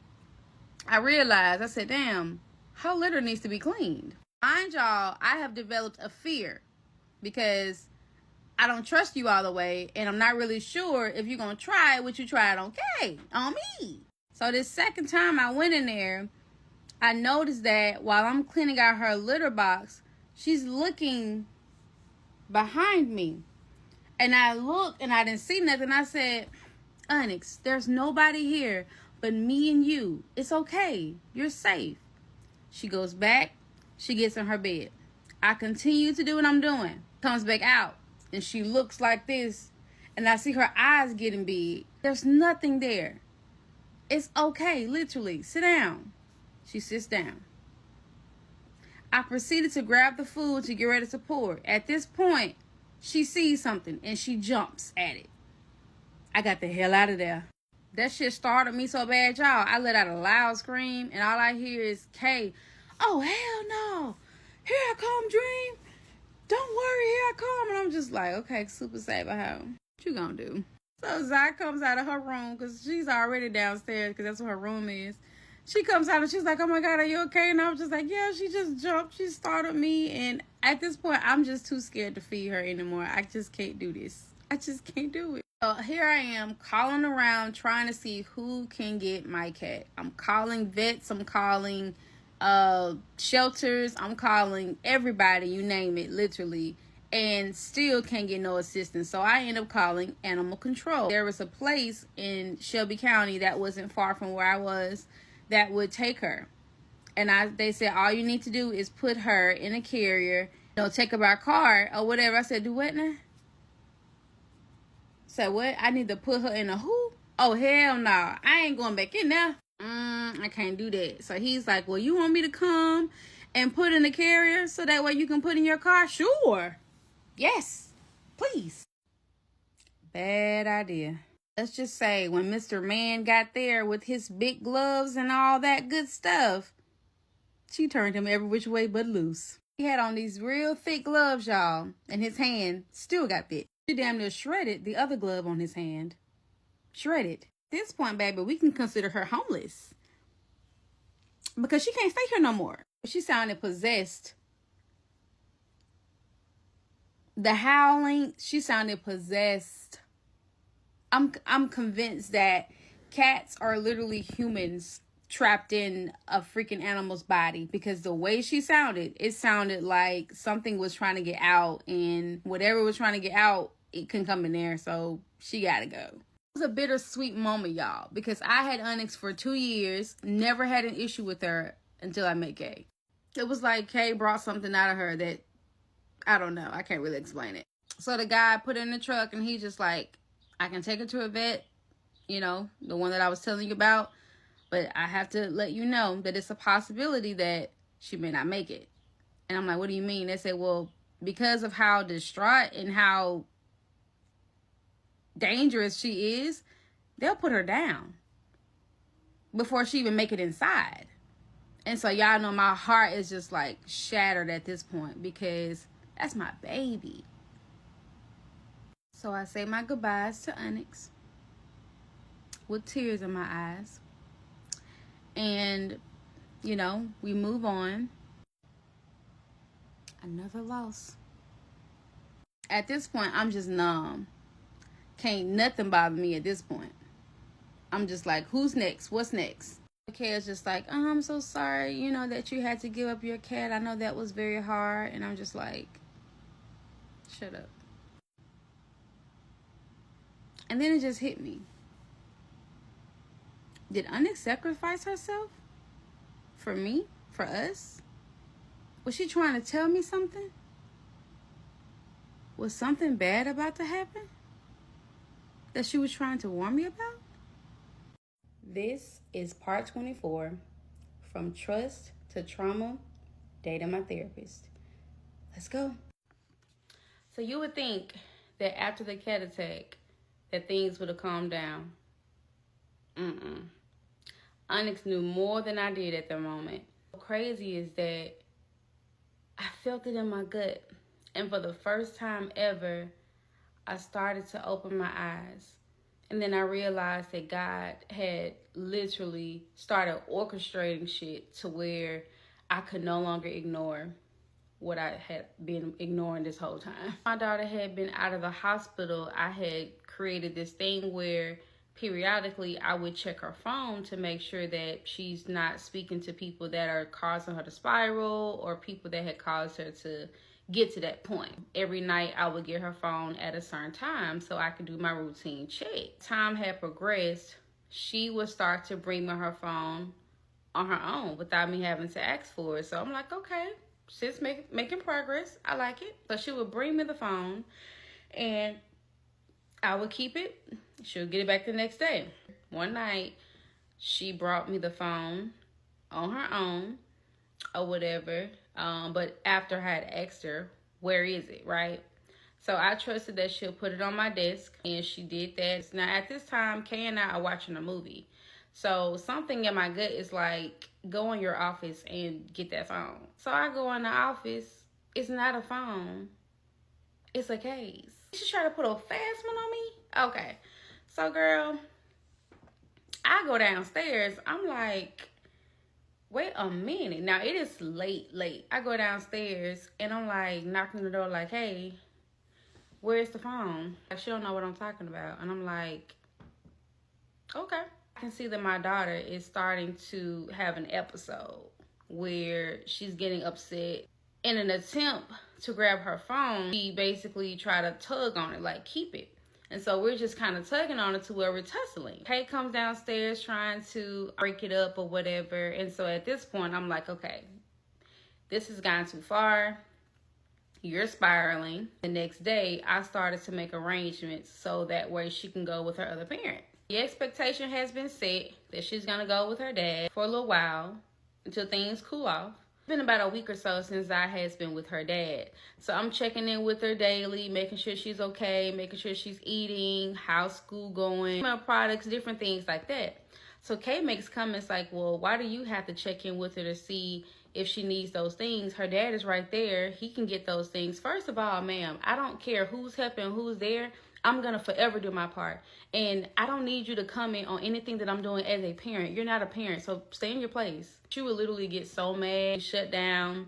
A: I realized, I said, damn, her litter needs to be cleaned. Mind y'all, I have developed a fear because I don't trust you all the way, and I'm not really sure if you're going to try what you tried on Kay, on me. So this second time I went in there, I noticed that while I'm cleaning out her litter box, she's looking behind me. And I looked and I didn't see nothing. I said, Onyx, there's nobody here but me and you. It's okay. You're safe. She goes back. She gets in her bed. I continue to do what I'm doing. Comes back out. And she looks like this. And I see her eyes getting big. There's nothing there. It's okay. Literally. Sit down. She sits down. I proceeded to grab the food to get ready to pour. At this point, she sees something and she jumps at it. I got the hell out of there. That shit startled me so bad, y'all. I let out a loud scream, and all I hear is Kay. Oh, hell no. Here I come, Dream. Don't worry, here I come. And I'm just like, okay, Super Saber, how? What you gonna do? So Zai comes out of her room, because she's already downstairs, because that's what her room is. She comes out, and she's like, oh, my God, are you okay? And I was just like, yeah, she just jumped. She startled me. And at this point, I'm just too scared to feed her anymore. I just can't do this. I just can't do it. So here I am calling around trying to see who can get my cat. I'm calling vets. I'm calling shelters. I'm calling everybody, you name it, literally. And still can't get no assistance. So I end up calling animal control. There was a place in Shelby County that wasn't far from where I was that would take her. And they said, all you need to do is put her in a carrier. Take her by car or whatever. I said, do what now? Said what? I need to put her in a who? Oh, hell no. I ain't going back in there. I can't do that. So he's like, well, you want me to come and put in the carrier so that way you can put in your car? Sure. Yes. Please. Bad idea. Let's just say when Mr. Man got there with his big gloves and all that good stuff, she turned him every which way but loose. He had on these real thick gloves, y'all, and his hand still got thick. She damn near shredded the other glove on his hand. Shredded. At this point, baby, we can consider her homeless. Because she can't stay here no more. She sounded possessed. The howling, she sounded possessed. I'm convinced that cats are literally humans trapped in a freaking animal's body, because the way she sounded, it sounded like something was trying to get out, and whatever was trying to get out, it couldn't come in there, so she gotta go. It was a bittersweet moment, y'all, because I had Onyx for 2 years, never had an issue with her until I met Kay. It was like Kay brought something out of her that, I don't know, I can't really explain it. So the guy put her in the truck, and he just like, I can take her to a vet, you know, the one that I was telling you about, but I have to let you know that it's a possibility that she may not make it. And I'm like, what do you mean? They said, well, because of how distraught and how dangerous she is, they'll put her down before she even make it inside. And so y'all know my heart is just like shattered at this point, because that's my baby. So I say my goodbyes to Onyx with tears in my eyes. And, you know, we move on. Another loss. At this point, I'm just numb. Can't nothing bother me at this point. I'm just like, who's next? What's next? Kay is just like, oh, I'm so sorry, you know, that you had to give up your cat. I know that was very hard. And I'm just like, shut up. And then it just hit me. Did Onyx sacrifice herself? For me? For us? Was she trying to tell me something? Was something bad about to happen that she was trying to warn me about? This is part 24, From Trust to Trauma, Dating My Therapist. Let's go. So you would think that after the cat attack, that things would have calmed down. Onyx knew more than I did at the moment. What's crazy is that I felt it in my gut. And for the first time ever, I started to open my eyes. And then I realized that God had literally started orchestrating shit to where I could no longer ignore what I had been ignoring this whole time. My daughter had been out of the hospital. I had created this thing where periodically I would check her phone to make sure that she's not speaking to people that are causing her to spiral, or people that had caused her to get to that point. Every night I would get her phone at a certain time so I could do my routine check. Time had progressed. She would start to bring me her phone on her own without me having to ask for it. So I'm like, okay, she's making progress. I like it. So she would bring me the phone, and I would keep it. She'll get it back the next day. One night, she brought me the phone on her own or whatever. But after I had asked her, where is it, right? So I trusted that she'll put it on my desk, and she did that. Now, at this time, Kay and I are watching a movie. So something in my gut is like, go in your office and get that phone. So I go in the office. It's not a phone. It's a case. She tried to put a fast one on me? Okay. So, girl, I go downstairs. I'm like, wait a minute. Now, it is late. I go downstairs, and I'm like, knocking on the door like, hey, where's the phone? She don't know what I'm talking about. And I'm like, okay. I can see that my daughter is starting to have an episode where she's getting upset. In an attempt to grab her phone, she basically tried to tug on it, like, keep it. And so we're just kind of tugging on it to where we're tussling. Kay comes downstairs trying to break it up or whatever. And so at this point, I'm like, okay, this has gone too far. You're spiraling. The next day, I started to make arrangements so that way she can go with her other parent. The expectation has been set that she's going to go with her dad for a little while until things cool off. It's been about a week or so since I has been with her dad. So I'm checking in with her daily, making sure she's okay, making sure she's eating, how's school going, products, different things like that. So Kay makes comments like, well, why do you have to check in with her to see if she needs those things? Her dad is right there. He can get those things. First of all, ma'am, I don't care who's helping, who's there. I'm going to forever do my part. And I don't need you to comment on anything that I'm doing as a parent. You're not a parent, so stay in your place. She would literally get so mad, shut down.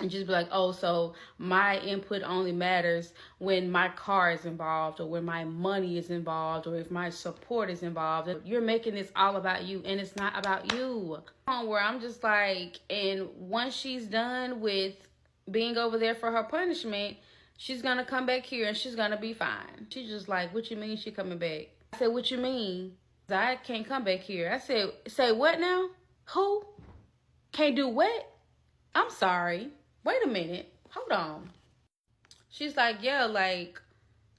A: and just be like, oh, so my input only matters when my car is involved, or when my money is involved, or if my support is involved. You're making this all about you, and it's not about you. Where I'm just like, and once she's done with being over there for her punishment, she's gonna come back here and she's gonna be fine. She's just like, what you mean she coming back? I said, what you mean? I can't come back here. I said, say what now? Who? Can't do what? I'm sorry. Wait a minute. Hold on. She's like, yeah, like,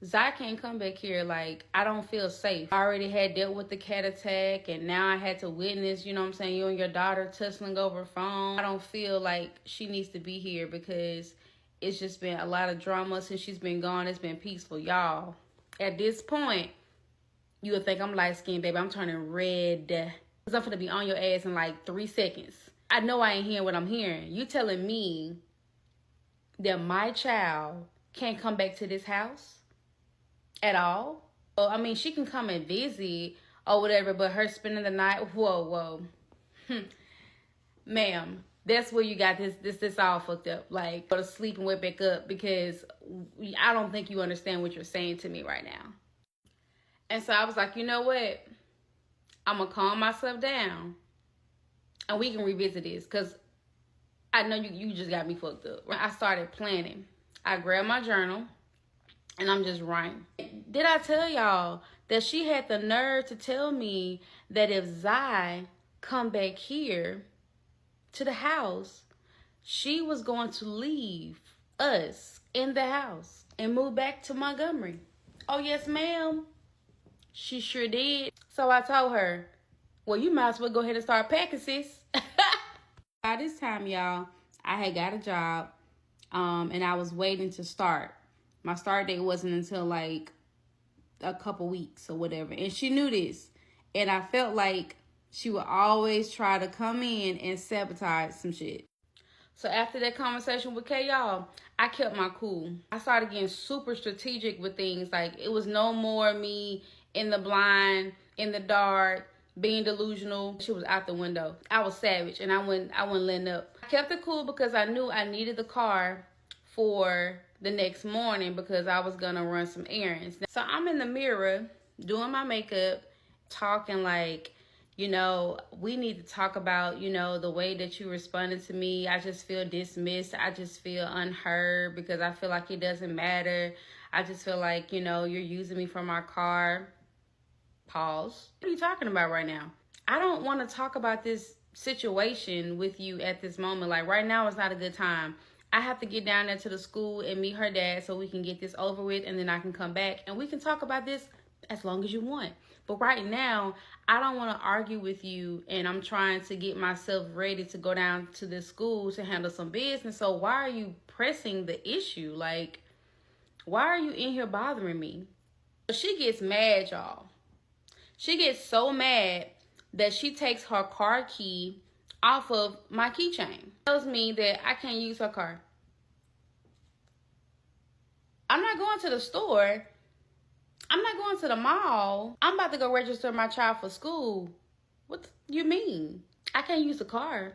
A: Zai can't come back here. Like, I don't feel safe. I already had dealt with the cat attack, and now I had to witness, you know what I'm saying, you and your daughter tussling over a phone. I don't feel like she needs to be here because it's just been a lot of drama since she's been gone. It's been peaceful. Y'all, at this point, you would think I'm light-skinned, baby. I'm turning red. Because I'm going to be on your ass in like 3 seconds. I know I ain't hearing what I'm hearing. You telling me that my child can't come back to this house at all? Well, I mean, she can come and visit or whatever, but her spending the night, whoa. Ma'am, that's where you got this all fucked up. Like, go to sleep and wake back up, because I don't think you understand what you're saying to me right now. And so I was like, you know what? I'm going to calm myself down and we can revisit this, because I know you just got me fucked up. I started planning. I grabbed my journal and I'm just writing. Did I tell y'all that she had the nerve to tell me that if Zai come back here to the house, she was going to leave us in the house and move back to Montgomery? Oh, yes, ma'am. She sure did. So I told her, well, you might as well go ahead and start packing, sis. By this time, y'all, I had got a job, and I was waiting to start. My start date wasn't until like a couple weeks or whatever. And she knew this. And I felt like she would always try to come in and sabotage some shit. So after that conversation with Kay, y'all, I kept my cool. I started getting super strategic with things. Like, it was no more me in the blind, in the dark, being delusional. She was out the window. I was savage, and I wouldn't letting up. I kept it cool because I knew I needed the car for the next morning because I was gonna run some errands. So I'm in the mirror doing my makeup, talking like, you know, we need to talk about, you know, the way that you responded to me. I just feel dismissed. I just feel unheard because I feel like it doesn't matter. I just feel like, you know, you're using me for my car. Pause. What are you talking about right now? I don't want to talk about this situation with you at this moment. Like, right now is not a good time. I have to get down there to the school and meet her dad so we can get this over with, and then I can come back and we can talk about this as long as you want. But right now, I don't want to argue with you, and I'm trying to get myself ready to go down to the school to handle some business. So why are you pressing the issue? Like, why are you in here bothering me? She gets mad, y'all. She gets so mad that she takes her car key off of my keychain. Tells me that I can't use her car. I'm not going to the store. I'm not going to the mall. I'm about to go register my child for school. What do you mean? I can't use the car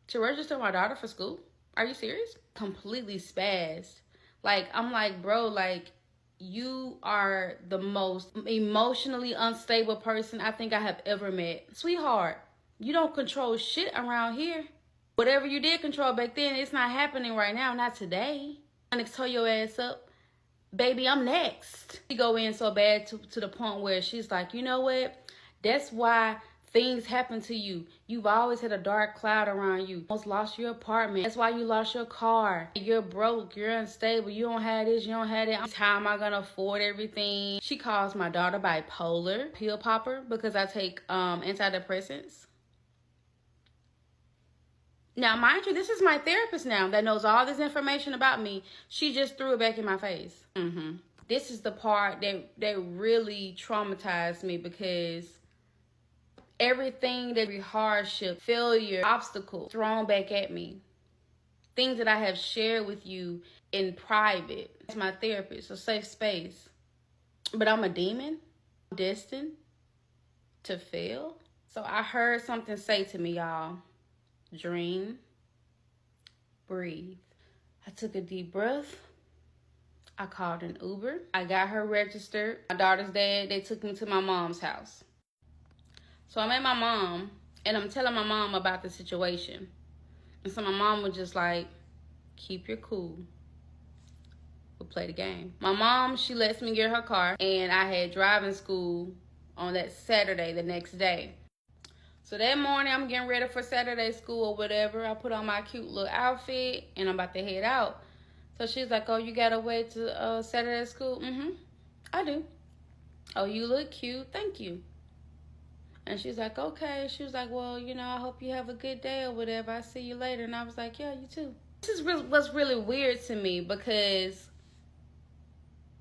A: to register my daughter for school? Are you serious? Completely spazzed. Like, I'm like, bro, like, you are the most emotionally unstable person I think I have ever met. Sweetheart, you don't control shit around here. Whatever you did control back then, it's not happening right now, not today. Onyx, tore your ass up. Baby, I'm next. She go in so bad to the point where she's like, you know what? That's why things happen to you. You've always had a dark cloud around you. You almost lost your apartment. That's why you lost your car. You're broke. You're unstable. You don't have this. You don't have that. How am I going to afford everything? She calls my daughter bipolar, pill popper, because I take antidepressants. Now, mind you, this is my therapist now that knows all this information about me. She just threw it back in my face. This is the part that really traumatized me, because everything, every hardship, failure, obstacle thrown back at me. Things that I have shared with you in private. It's my therapist, a safe space. But I'm a demon, destined to fail. So I heard something say to me, y'all, dream, breathe. I took a deep breath. I called an Uber. I got her registered. My daughter's dad, they took me to my mom's house. So I'm at my mom, and I'm telling my mom about the situation. And so my mom was just like, keep your cool. We'll play the game. My mom, she lets me get her car, and I had driving school on that Saturday, the next day. So that morning, I'm getting ready for Saturday school or whatever. I put on my cute little outfit, and I'm about to head out. So she's like, oh, you gotta wait to Saturday school? Mm-hmm, I do. Oh, you look cute. Thank you. And she's like, okay. She was like, well, you know, I hope you have a good day or whatever. I'll see you later. And I was like, yeah, you too. This is what's really weird to me, because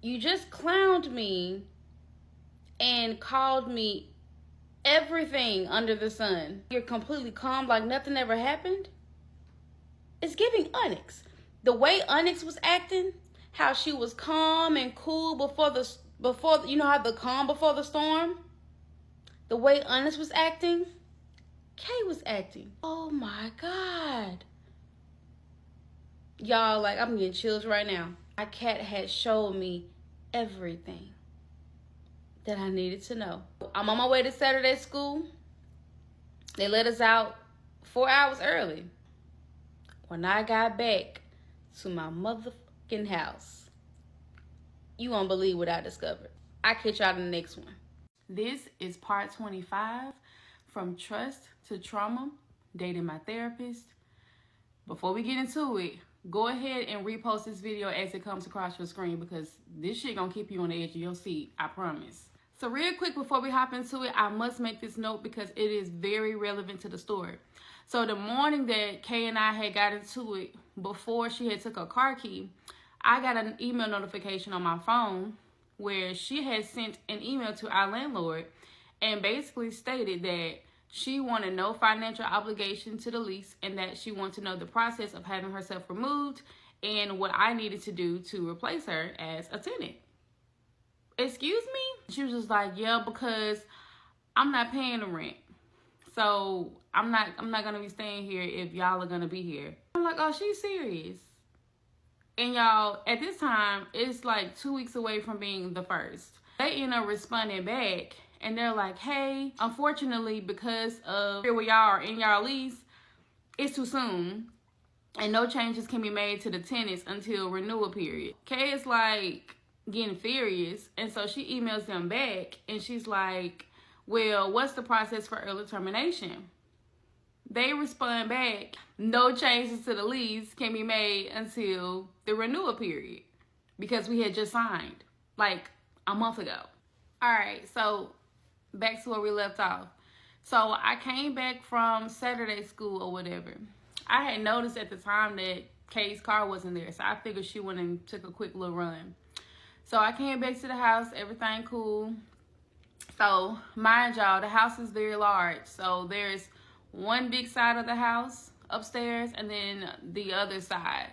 A: you just clowned me and called me everything under the sun. You're completely calm, like nothing ever happened. It's giving Onyx. The way Onyx was acting, how she was calm and cool before you know how the calm before the storm? The way Onyx was acting, Kay was acting. Oh my God. Y'all, like, I'm getting chills right now. My cat had showed me everything that I needed to know. I'm on my way to Saturday school. They let us out 4 hours early. When I got back to my motherfucking house, you won't believe what I discovered. I'll catch y'all in the next one. This is part 25, From Trust to Trauma, Dating My Therapist. Before we get into it, go ahead and repost this video as it comes across your screen, because this shit gonna keep you on the edge of your seat, I promise. So real quick before we hop into it, I must make this note because it is very relevant to the story. So the morning that Kay and I had got into it, before she had took her car key, I got an email notification on my phone where she had sent an email to our landlord and basically stated that she wanted no financial obligation to the lease and that she wanted to know the process of having herself removed and what I needed to do to replace her as a tenant. Excuse me? She was just like, yeah, because I'm not paying the rent. So I'm not gonna be staying here if y'all are gonna be here. I'm like, oh, she's serious. And y'all, at this time, it's like 2 weeks away from being the first. They end up responding back, and they're like, hey, unfortunately, because of where y'all are in y'all lease, it's too soon, and no changes can be made to the tenants until renewal period. Kay is like getting furious, and so she emails them back, and she's like, well, what's the process for early termination? They respond back, no changes to the lease can be made until the renewal period, because we had just signed like a month ago. All right, so back to where we left off. So I came back from Saturday school or whatever. I had noticed at the time that Kay's car wasn't there, so I figured she went and took a quick little run. So I came back to the house, everything cool. So mind y'all, the house is very large. So there's one big side of the house upstairs and then the other side.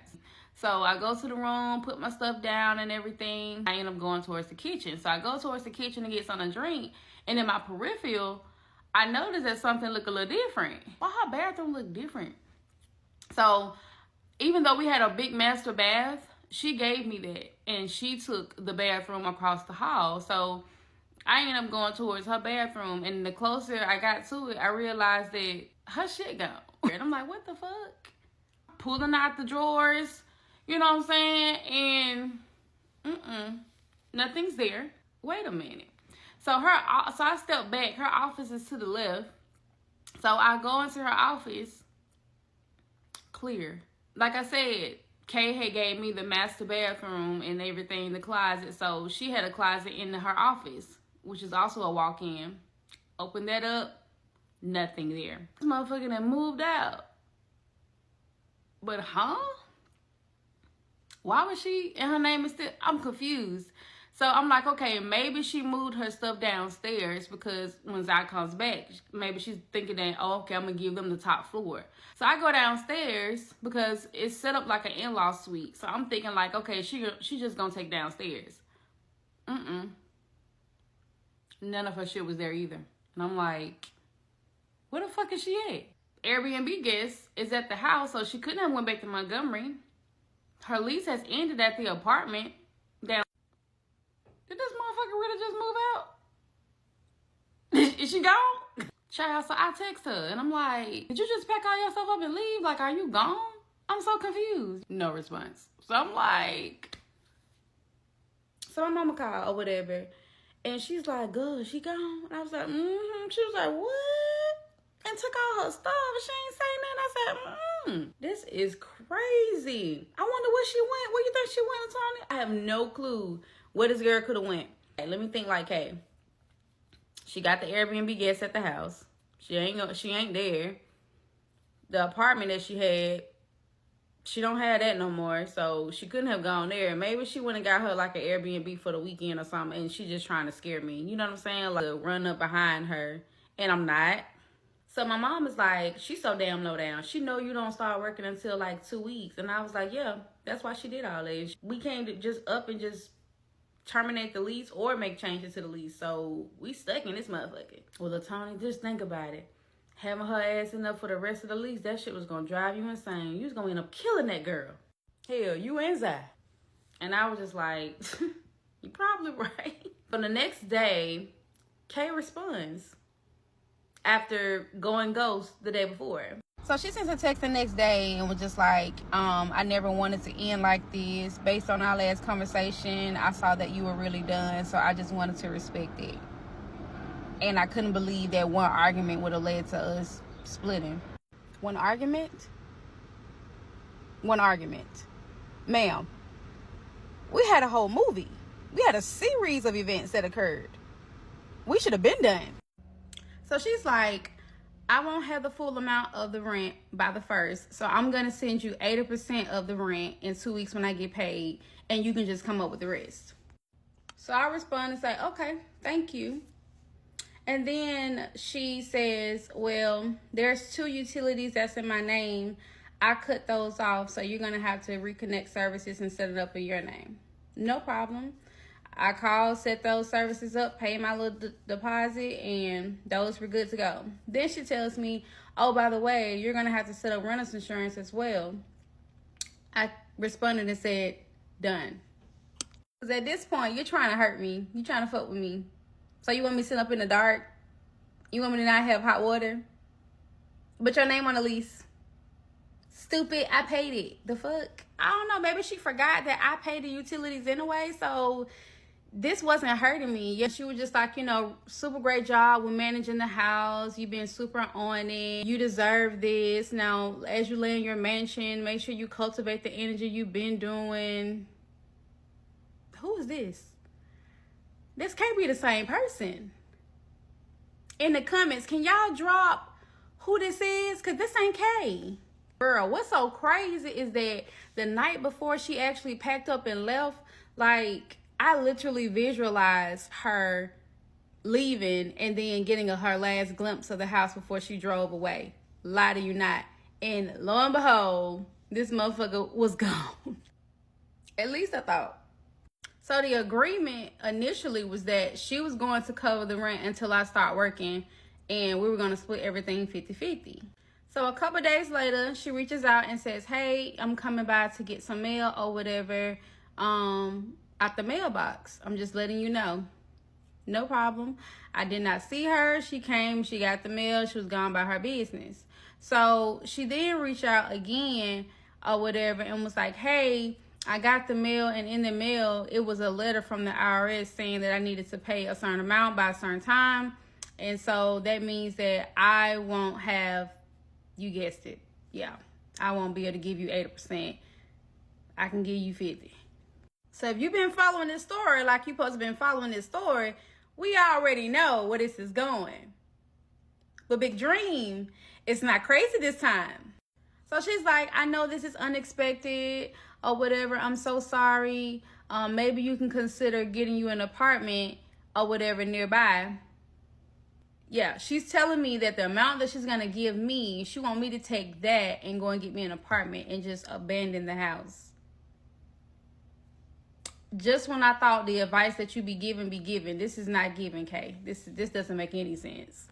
A: So I go to the room, put my stuff down and everything. I end up going towards the kitchen. So I go towards the kitchen to get something to drink. And in my peripheral, I noticed that something looked a little different. Why her bathroom looked different? So even though we had a big master bath, she gave me that. And she took the bathroom across the hall. So I ended up going towards her bathroom, and the closer I got to it, I realized that her shit gone. And I'm like, what the fuck? Pulling out the drawers, you know what I'm saying? And nothing's there. Wait a minute. So I stepped back. Her office is to the left. So I go into her office. Clear. Like I said, Kay had gave me the master bathroom and everything, the closet. So she had a closet in her office, which is also a walk-in. Open that up, nothing there. This motherfucker done moved out. But huh? Why was she, and her name is still, I'm confused. So I'm like, okay, maybe she moved her stuff downstairs because when Zai comes back, maybe she's thinking that, oh, okay, I'm going to give them the top floor. So I go downstairs because it's set up like an in-law suite. So I'm thinking like, okay, she just going to take downstairs. None of her shit was there either. And I'm like, where the fuck is she at? Airbnb guest is at the house, so she couldn't have went back to Montgomery. Her lease has ended at the apartment. Did this motherfucker really just move out? Is she gone? Child, so I text her and I'm like, did you just pack all your stuff up and leave? Like, are you gone? I'm so confused. No response. So I'm like, so my mama called or whatever. And she's like, good, she gone? And I was like, mm-hmm. She was like, what? And took all her stuff and she ain't say nothing. I said, this is crazy. I wonder where she went. Where you think she went, Tony? I have no clue where this girl could have went. Hey, let me think like, hey, she got the Airbnb guest at the house. She ain't there. The apartment that she had, she don't have that no more, so she couldn't have gone there. Maybe she went and got her like an Airbnb for the weekend or something, and she just trying to scare me. You know what I'm saying? Like, run up behind her, and I'm not. So my mom is like, she's so damn low down. She know you don't start working until like 2 weeks. And I was like, yeah, that's why she did all this. We can't just up and just terminate the lease or make changes to the lease. So we stuck in this motherfucker. Well, Tony, just think about it. Having her ass enough for the rest of the lease, that shit was going to drive you insane. You was going to end up killing that girl. Hell, you and Zai. And I was just like, you're probably right. But the next day, Kay responds after going ghost the day before. So she sent a text the next day and was just like, I never wanted to end like this. Based on our last conversation, I saw that you were really done, so I just wanted to respect it. And I couldn't believe that one argument would have led to us splitting. One argument? One argument. Ma'am, we had a whole movie. We had a series of events that occurred. We should have been done. So she's like, I won't have the full amount of the rent by the 1st. So I'm going to send you 80% of the rent in 2 weeks when I get paid. And you can just come up with the rest. So I respond and say, okay, thank you. And then she says, well, there's 2 utilities that's in my name. I cut those off, so you're going to have to reconnect services and set it up in your name. No problem. I called, set those services up, paid my little deposit, and those were good to go. Then she tells me, oh, by the way, you're going to have to set up renter's insurance as well. I responded and said, done. Because at this point, you're trying to hurt me. You're trying to fuck with me. So you want me to sit up in the dark? You want me to not have hot water? But your name on the lease. Stupid, I paid it. The fuck? I don't know. Maybe she forgot that I paid the utilities anyway. So this wasn't hurting me. Yeah, she was just like, you know, super great job with managing the house. You've been super on it. You deserve this. Now, as you lay in your mansion, make sure you cultivate the energy you've been doing. Who is this? This can't be the same person. In the comments, can y'all drop who this is? Because this ain't Kay. Girl, what's so crazy is that the night before she actually packed up and left, like, I literally visualized her leaving and then getting her last glimpse of the house before she drove away. Lie to you not. And lo and behold, this motherfucker was gone. At least I thought. So the agreement initially was that she was going to cover the rent until I start working, and we were going to split everything 50-50. So a couple days later, she reaches out and says, hey, I'm coming by to get some mail or whatever out the mailbox. I'm just letting you know. No problem. I did not see her. She came, she got the mail, she was gone by her business. So she then reached out again or whatever and was like, hey, I got the mail, and in the mail, it was a letter from the IRS saying that I needed to pay a certain amount by a certain time. And so that means that I won't have, you guessed it, yeah, I won't be able to give you 80%. I can give you 50%. So if you've been following this story like you're supposed to been following this story, we already know where this is going. But Big Dream, it's not crazy this time. So she's like, I know this is unexpected or whatever. I'm so sorry. Maybe you can consider getting you an apartment or whatever nearby. Yeah, she's telling me that the amount that she's going to give me, she want me to take that and go and get me an apartment and just abandon the house. Just when I thought the advice that you be given, this is not given, Kay. This doesn't make any sense.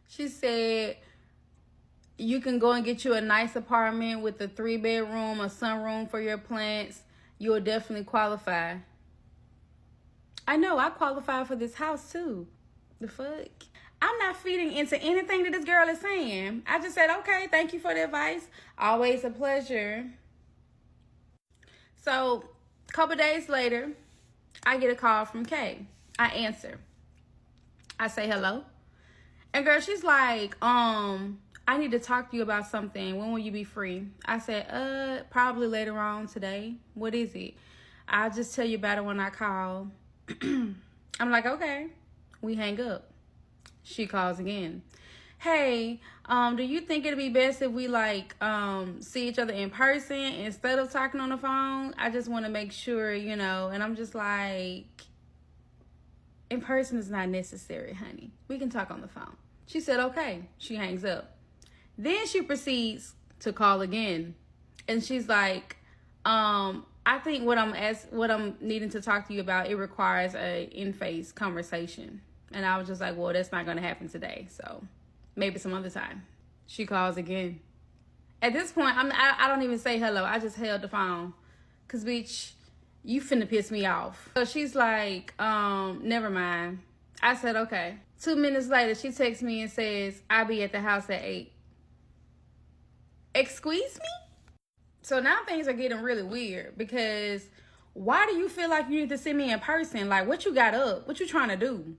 A: She said, You can go and get you a nice apartment with a 3-bedroom, a sunroom for your plants. You'll definitely qualify. I know, I qualify for this house too. The fuck? I'm not feeding into anything that this girl is saying. I just said, okay, thank you for the advice. Always a pleasure. So, a couple days later, I get a call from Kay. I answer. I say hello. And girl, she's like, I need to talk to you about something. When will you be free? I said, probably later on today. What is it? I'll just tell you about it when I call. I'm like, okay. We hang up. She calls again. Hey, do you think it'd be best if we see each other in person instead of talking on the phone? I just want to make sure, and I'm just like, in person is not necessary, honey. We can talk on the phone. She said, okay. She hangs up. Then she proceeds to call again. And she's like, I think what I'm needing to talk to you about, it requires a in-face conversation. And I was just like, well, that's not going to happen today. So maybe some other time. She calls again. At this point, I don't even say hello. I just held the phone. Because, bitch, you finna piss me off. So she's like, never mind. I said, okay. 2 minutes later, she texts me and says, I'll be at the house at 8. Excuse me? So now things are getting really weird because why do you feel like you need to see me in person? Like, what you got up? What you trying to do?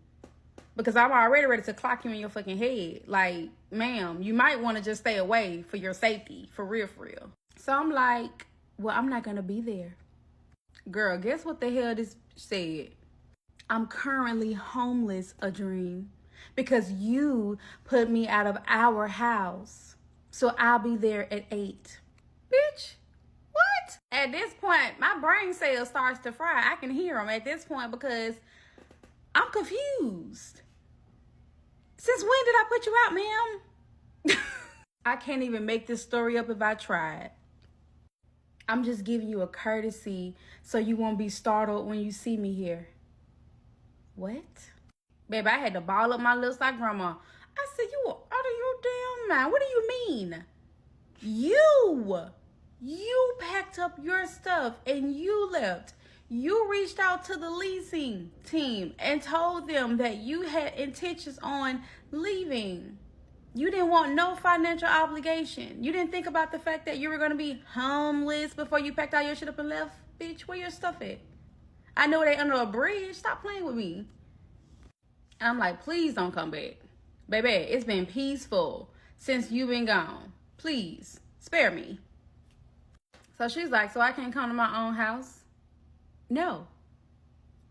A: Because I'm already ready to clock you in your fucking head. Like, ma'am, you might want to just stay away for your safety. For real, for real. So I'm like, well, I'm not going to be there. Girl, guess what the hell this said? I'm currently homeless, a dream. Because you put me out of our house. So I'll be there at 8. Bitch, what? At this point, my brain cells starts to fry. I can hear them at this point because I'm confused. Since when did I put you out, ma'am? I can't even make this story up if I tried. I'm just giving you a courtesy so you won't be startled when you see me here. What? Baby, I had to ball up my lips like grandma. I said, you are out of your damn mind. What do you mean? You packed up your stuff and you left. You reached out to the leasing team and told them that you had intentions on leaving. You didn't want no financial obligation. You didn't think about the fact that you were going to be homeless before you packed all your shit up and left. Bitch, where your stuff at? I know they under a bridge. Stop playing with me. And I'm like, please don't come back. Baby, it's been peaceful since you've been gone. Please, spare me. So she's like, so I can't come to my own house? No,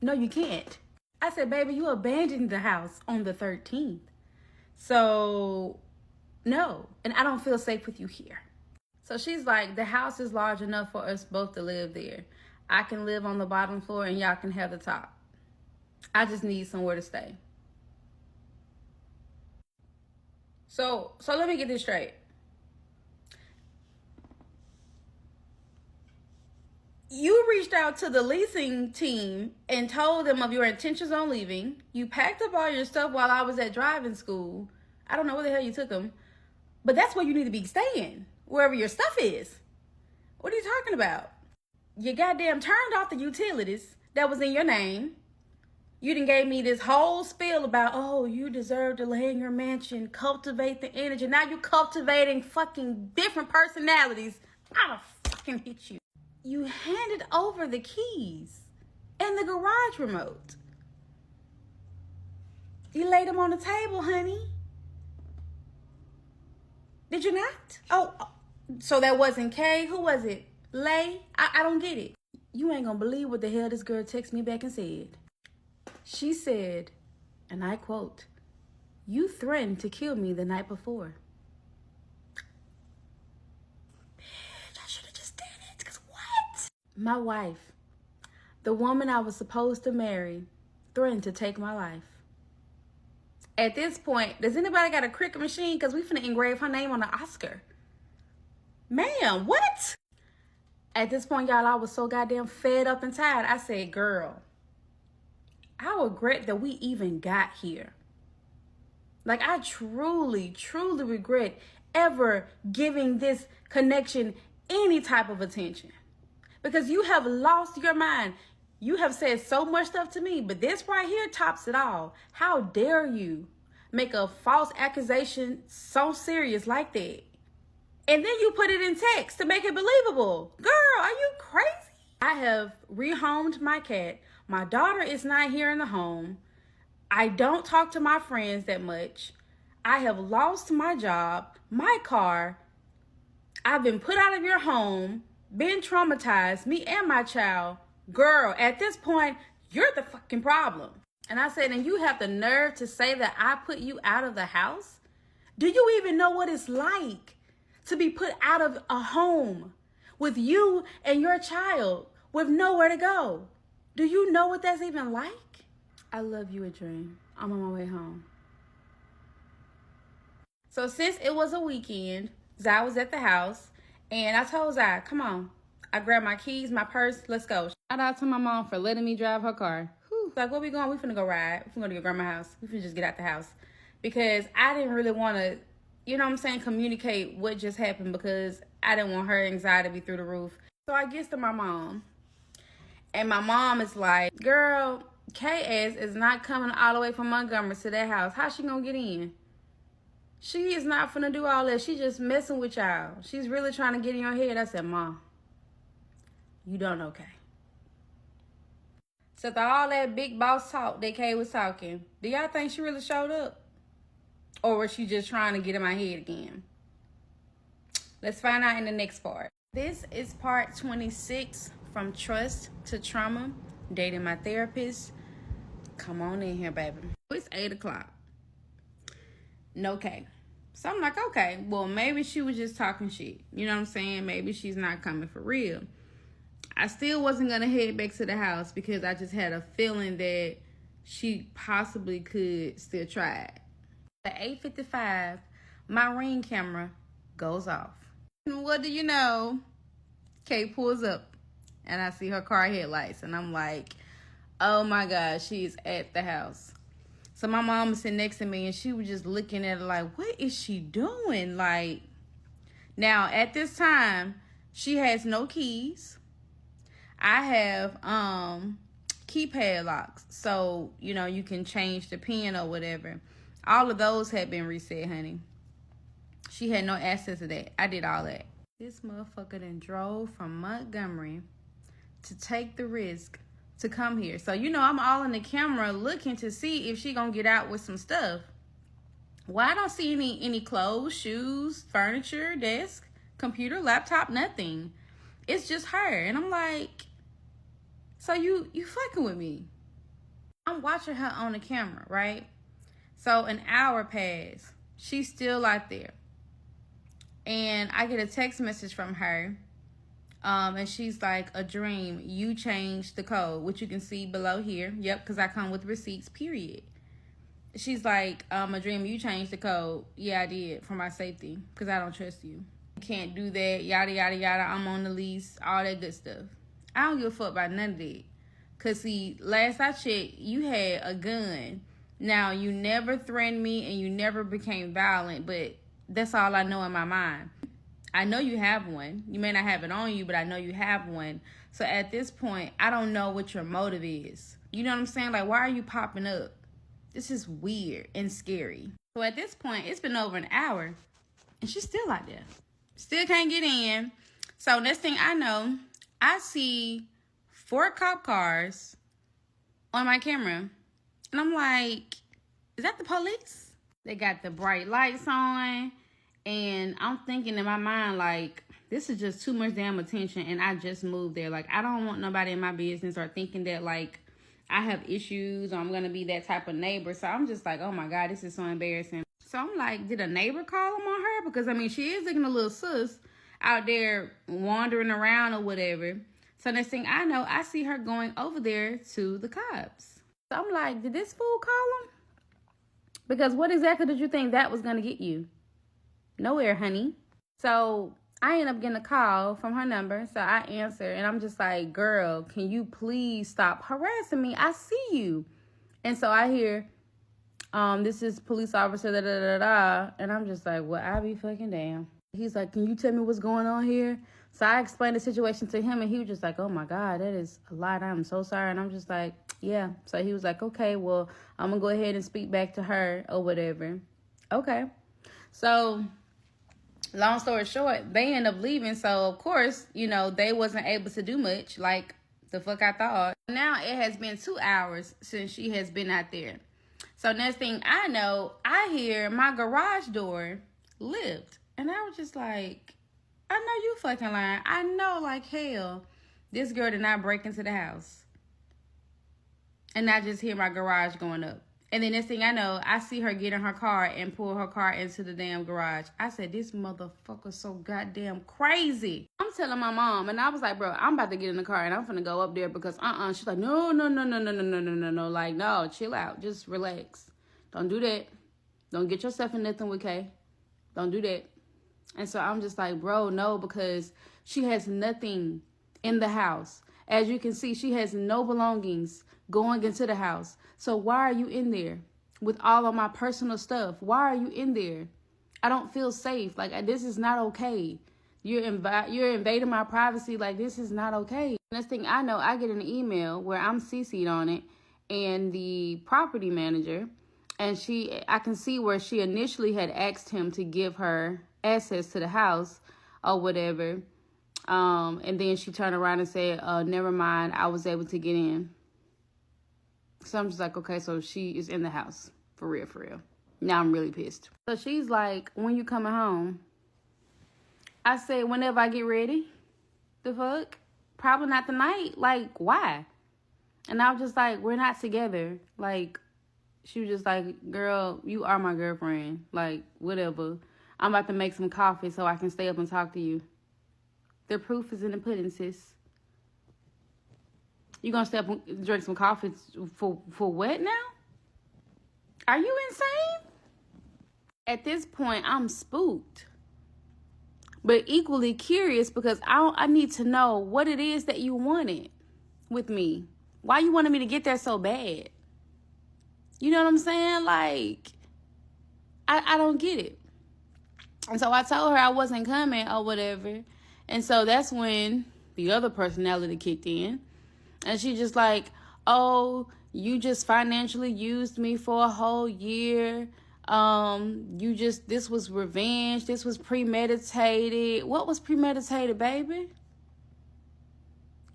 A: you can't. I said, baby, you abandoned the house on the 13th. So, no. And I don't feel safe with you here. So she's like, the house is large enough for us both to live there. I can live on the bottom floor and y'all can have the top. I just need somewhere to stay. So let me get this straight. You reached out to the leasing team and told them of your intentions on leaving. You packed up all your stuff while I was at driving school. I don't know where the hell you took them. But that's where you need to be staying. Wherever your stuff is. What are you talking about? You goddamn turned off the utilities that was in your name. You done gave me this whole spiel about, oh, you deserve to lay in your mansion, cultivate the energy. Now you cultivating fucking different personalities. I'll fucking hit you. You handed over the keys and the garage remote. You laid them on the table, honey. Did you not? Oh, so that wasn't Kay. Who was it? Lay? I don't get it. You ain't gonna believe what the hell this girl texted me back and said. She said, and I quote, you threatened to kill me the night before. Bitch, I should have just did it, because what? My wife, the woman I was supposed to marry, threatened to take my life. At this point, does anybody got a Cricut machine? Because we finna engrave her name on the Oscar. Ma'am, what? At this point, y'all, I was so goddamn fed up and tired. I said, girl, I regret that we even got here. Like, I truly, truly regret ever giving this connection any type of attention. Because you have lost your mind. You have said so much stuff to me, but this right here tops it all. How dare you make a false accusation so serious like that? And then you put it in text to make it believable. Girl, are you crazy? I have rehomed my cat. My daughter is not here in the home. I don't talk to my friends that much. I have lost my job, my car. I've been put out of your home, been traumatized, me and my child. Girl, at this point, you're the fucking problem. And I said, and you have the nerve to say that I put you out of the house? Do you even know what it's like to be put out of a home with you and your child with nowhere to go? Do you know what that's even like? I love you, Adrian. I'm on my way home. So since it was a weekend, Zai was at the house, and I told Zai, come on. I grabbed my keys, my purse, let's go. Shout out to my mom for letting me drive her car. Whew. Like, where we going? We finna go ride. We finna go to your grandma's house. We finna just get out the house. Because I didn't really want to, you know what I'm saying, communicate what just happened, because I didn't want her anxiety to be through the roof. So I get to my mom, and my mom is like, girl, KS is not coming all the way from Montgomery to that house. How's she gonna get in? She is not finna do all that. She just messing with y'all. She's really trying to get in your head. I said, Mom, you don't know Kay. So after all that big boss talk that Kay was talking, do y'all think she really showed up? Or was she just trying to get in my head again? Let's find out in the next part. This is part 26, from trust to trauma, dating my therapist. Come on in here, baby. It's 8 o'clock. No Kay. So I'm like, okay, well, maybe she was just talking shit. You know what I'm saying? Maybe she's not coming for real. I still wasn't going to head back to the house because I just had a feeling that she possibly could still try it. At 8:55, my Ring camera goes off. And what do you know? Kay pulls up and I see her car headlights, and I'm like, oh my God, she's at the house. So my mom was sitting next to me, and she was just looking at her like, what is she doing? Like, now at this time, she has no keys. I have keypad locks, so you know you can change the pin or whatever. All of those had been reset, honey. She had no access to that. I did all that. This motherfucker then drove from Montgomery to take the risk to come here. So, you know, I'm all in the camera looking to see if she gonna get out with some stuff. Well, I don't see any clothes, shoes, furniture, desk, computer, laptop, nothing. It's just her. And I'm like, so you fucking with me. I'm watching her on the camera, right? So an hour passed. She's still out there. And I get a text message from her. And she's like, a dream, you changed the code, which you can see below here. Yep, because I come with receipts, period. She's like, a dream, you changed the code. Yeah, I did, for my safety, because I don't trust you. You can't do that, yada, yada, yada. I'm on the lease, all that good stuff. I don't give a fuck about none of that. Because, see, last I checked, you had a gun. Now, you never threatened me and you never became violent, but that's all I know in my mind. I know you have one. You may not have it on you, but I know you have one. So at this point, I don't know what your motive is. You know what I'm saying? Like, why are you popping up? This is weird and scary. So at this point, it's been over an hour, and she's still out there. Still can't get in. So next thing I know, I see 4 cop cars on my camera. And I'm like, is that the police? They got the bright lights on. And I'm thinking in my mind, like, this is just too much damn attention. And I just moved there. Like, I don't want nobody in my business or thinking that, like, I have issues or I'm going to be that type of neighbor. So I'm just like, oh, my God, this is so embarrassing. So I'm like, did a neighbor call him on her? Because, I mean, she is looking a little sus out there wandering around or whatever. So next thing I know, I see her going over there to the cops. So I'm like, did this fool call him? Because what exactly did you think that was going to get you? Nowhere, honey. So I end up getting a call from her number. So I answer and I'm just like, girl, can you please stop harassing me? I see you. And so I hear, This is police officer, da da da da. And I'm just like, well, I be fucking damn. He's like, can you tell me what's going on here? So I explained the situation to him, and he was just like, oh my God, that is a lot. I'm so sorry. And I'm just like, yeah. So he was like, okay, well, I'm going to go ahead and speak back to her or whatever. Okay. So long story short, they end up leaving. So, of course, you know, they wasn't able to do much like the fuck I thought. Now it has been 2 hours since she has been out there. So next thing I know, I hear my garage door lift. And I was just like, I know you fucking lying. I know like hell this girl did not break into the house. And I just hear my garage going up. And then next thing I know, I see her get in her car and pull her car into the damn garage. I said, this motherfucker's so goddamn crazy. I'm telling my mom, and I was like, bro, I'm about to get in the car and I'm finna go up there because She's like, no. Like, no, chill out. Just relax. Don't do that. Don't get yourself in nothing with Kay. Don't do that. And so I'm just like, bro, no, because she has nothing in the house. As you can see, she has no belongings going into the house. So why are you in there with all of my personal stuff? Why are you in there? I don't feel safe. Like, this is not okay. You're invading my privacy. Like, this is not okay. Next thing I know, I get an email where I'm CC'd on it, and the property manager, and I can see where she initially had asked him to give her access to the house or whatever. And then she turned around and said, never mind, I was able to get in. So I'm just like, okay, so she is in the house. For real, for real. Now I'm really pissed. So she's like, when you coming home? I said, whenever I get ready. The fuck? Probably not tonight. Like, why? And I was just like, we're not together. Like, she was just like, girl, you are my girlfriend. Like, whatever. I'm about to make some coffee so I can stay up and talk to you. The proof is in the pudding, sis. You gonna stay up and drink some coffee for what now? Are you insane? At this point, I'm spooked. But equally curious because I need to know what it is that you wanted with me. Why you wanted me to get there so bad? You know what I'm saying? Like, I don't get it. And so I told her I wasn't coming or whatever. And so that's when the other personality kicked in. And she just like, oh, you just financially used me for a whole year. This was revenge. This was premeditated. What was premeditated, baby?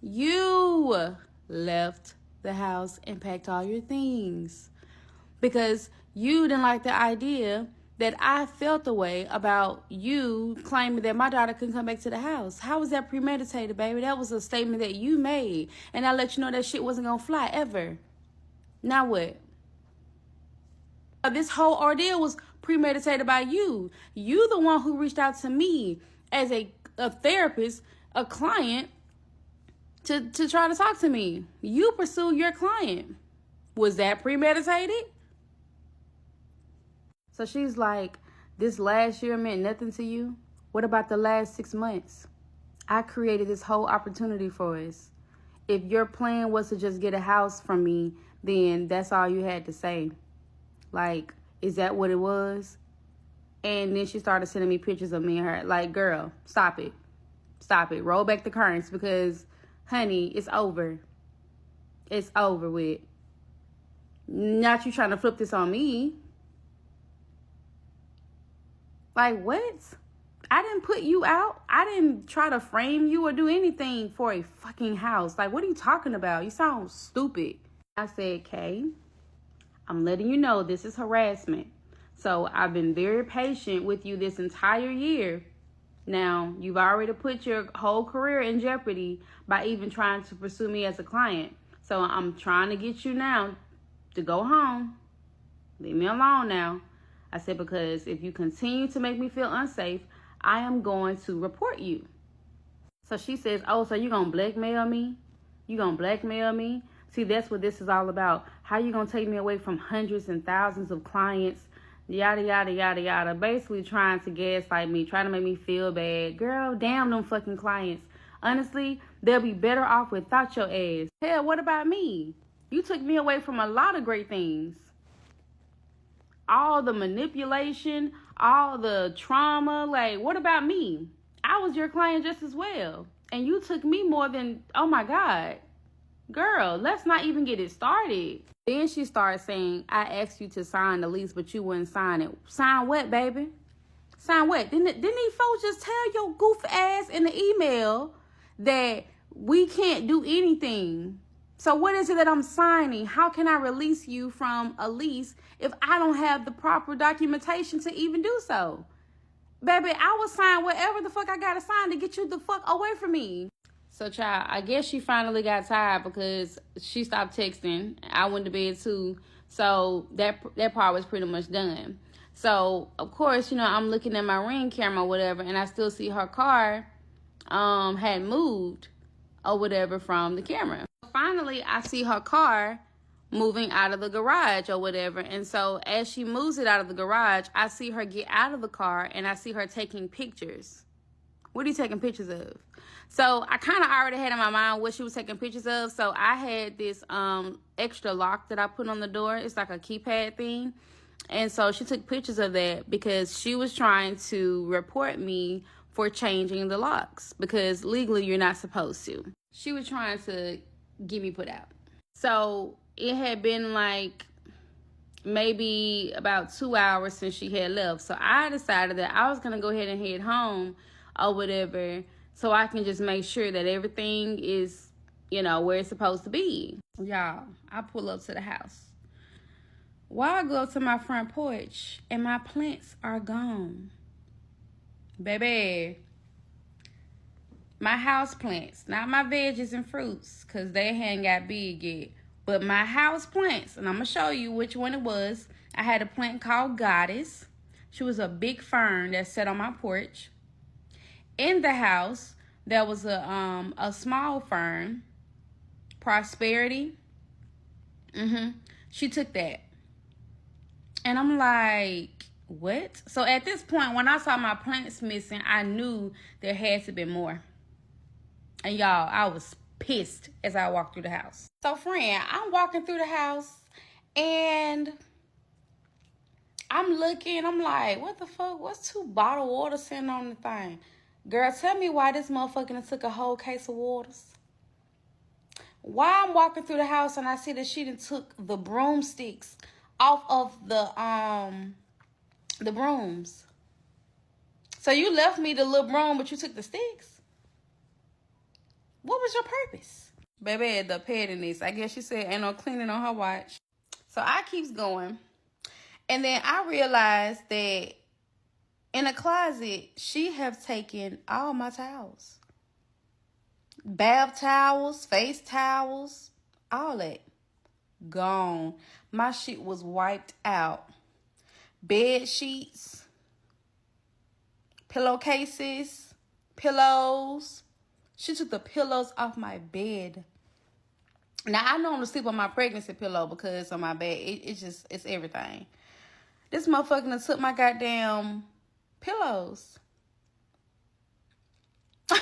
A: You left the house and packed all your things because you didn't like the idea that I felt the way about you claiming that my daughter couldn't come back to the house. How was that premeditated, baby? That was a statement that you made. And I let you know that shit wasn't going to fly ever. Now what? This whole ordeal was premeditated by you. You the one who reached out to me as a therapist, a client, to try to talk to me. You pursued your client. Was that premeditated? So she's like, this last year meant nothing to you? What about the last 6 months? I created this whole opportunity for us. If your plan was to just get a house from me, then that's all you had to say. Like, is that what it was? And then she started sending me pictures of me and her. Like, girl, stop it. Stop it. Roll back the curtains because, honey, it's over. It's over with. Not you trying to flip this on me. Like, what? I didn't put you out. I didn't try to frame you or do anything for a fucking house. Like, what are you talking about? You sound stupid. I said, Kay, I'm letting you know this is harassment. So I've been very patient with you this entire year. Now, you've already put your whole career in jeopardy by even trying to pursue me as a client. So I'm trying to get you now to go home. Leave me alone now. I said, because if you continue to make me feel unsafe, I am going to report you. So she says, oh, so you're going to blackmail me? You going to blackmail me? See, that's what this is all about. How you going to take me away from hundreds and thousands of clients? Yada, yada, yada, yada. Basically trying to gaslight me, trying to make me feel bad. Girl, damn them fucking clients. Honestly, they'll be better off without your ass. Hell, what about me? You took me away from a lot of great things. all the manipulation, all the trauma. Like, what about me? I was your client just as well. And you took me more than, oh my God. Girl, let's not even get it started. Then she started saying, I asked you to sign the lease, but you wouldn't sign it. Sign what, baby? Sign what? Didn't these folks just tell your goof ass in the email that we can't do anything? So what is it that I'm signing? How can I release you from a lease if I don't have the proper documentation to even do so? Baby, I will sign whatever the fuck I gotta sign to get you the fuck away from me. So, child, I guess she finally got tired because she stopped texting. I went to bed, too. So, that part was pretty much done. So, of course, I'm looking at my Ring camera or whatever, and I still see her car had moved or whatever from the camera. Finally, I see her car moving out of the garage or whatever. And so, as she moves it out of the garage, I see her get out of the car, and I see her taking pictures. What are you taking pictures of? So I kind of already had in my mind what she was taking pictures of. So I had this extra lock that I put on the door. It's like a keypad thing. And so she took pictures of that because she was trying to report me for changing the locks because legally you're not supposed to. She was trying to get me put out. So it had been like maybe about 2 hours since she had left. So I decided that I was going to go ahead and head home or whatever, so I can just make sure that everything is, where it's supposed to be. Y'all, I pull up to the house. While I go up to my front porch, and my plants are gone. Baby, my house plants, not my veggies and fruits, because they hadn't got big yet, but my house plants, and I'm going to show you which one it was. I had a plant called Goddess. She was a big fern that sat on my porch. In the house, there was a small fern, Prosperity. She took that. And I'm like, what? So at this point, when I saw my plants missing, I knew there had to be more. And y'all, I was pissed as I walked through the house. So friend, I'm walking through the house and I'm looking, I'm like, what the fuck? What's 2 bottled water sitting on the thing? Girl, tell me why this motherfucker took a whole case of waters. Why I'm walking through the house and I see that she done took the broomsticks off of the brooms. So you left me the little broom, but you took the sticks? What was your purpose? Baby, the pettiness. I guess she said ain't no cleaning on her watch. So I keeps going. And then I realized that in a closet, she have taken all my towels. Bath towels, face towels, all that. Gone. My shit was wiped out. Bed sheets, pillowcases, pillows. She took the pillows off my bed. Now, I normally sleep on my pregnancy pillow because on my bed, it's everything. This motherfucker done took my goddamn pillows. What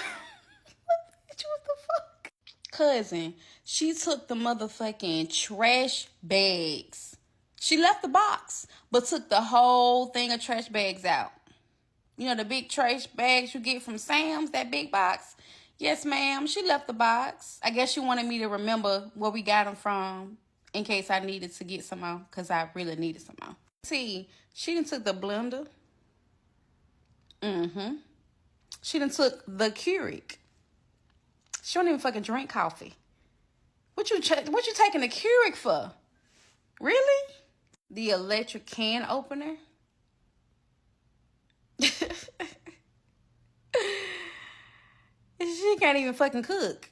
A: the fuck? Cousin, she took the motherfucking trash bags. She left the box, but took the whole thing of trash bags out. You know the big trash bags you get from Sam's, that big box? Yes, ma'am. She left the box. I guess she wanted me to remember where we got them from in case I needed to get some more, because I really needed some more. See, she done took the blender. She done took the Keurig. She don't even fucking drink coffee. What you taking the Keurig for? Really? The electric can opener. She can't even fucking cook.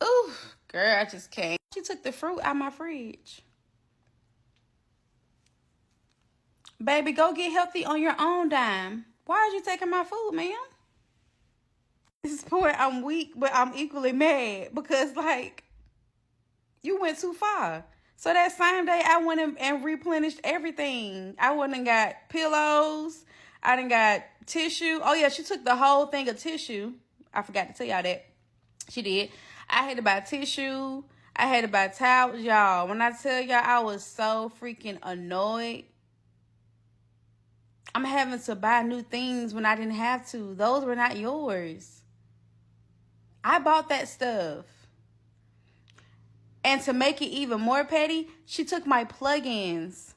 A: Ooh, girl, I just can't. She took the fruit out my fridge. Baby, go get healthy on your own dime. Why are you taking my food, ma'am? This point, I'm weak, but I'm equally mad because, like, you went too far. So that same day, I went and replenished everything. I went and got pillows. I done got tissue. Oh, yeah, she took the whole thing of tissue. I forgot to tell y'all that. She did. I had to buy tissue. I had to buy towels, y'all. When I tell y'all, I was so freaking annoyed. I'm having to buy new things when I didn't have to. Those were not yours. I bought that stuff. And to make it even more petty, she took my plugins.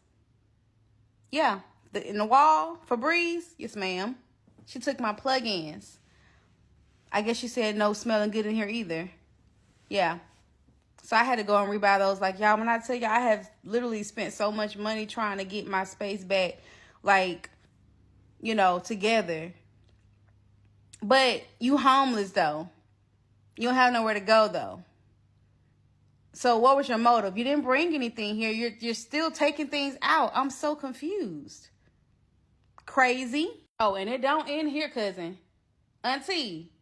A: Yeah, in the wall, Febreze. Yes, ma'am. She took my plugins. I guess she said no smelling good in here either. Yeah. So I had to go and rebuy those. Like, y'all, when I tell you, I have literally spent so much money trying to get my space back, like, you know, together. But you homeless, though. You don't have nowhere to go, though. So what was your motive? You didn't bring anything here. You're still taking things out. I'm so confused. Crazy. Oh, and it don't end here, cousin. Auntie,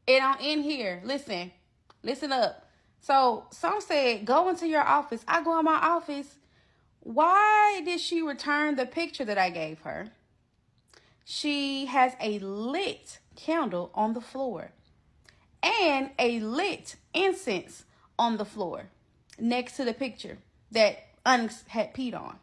A: it don't end here. Listen up. So some said, go into your office. I go in my office. Why did she return the picture that I gave her? She has a lit candle on the floor and a lit incense on the floor next to the picture that Onyx had peed on.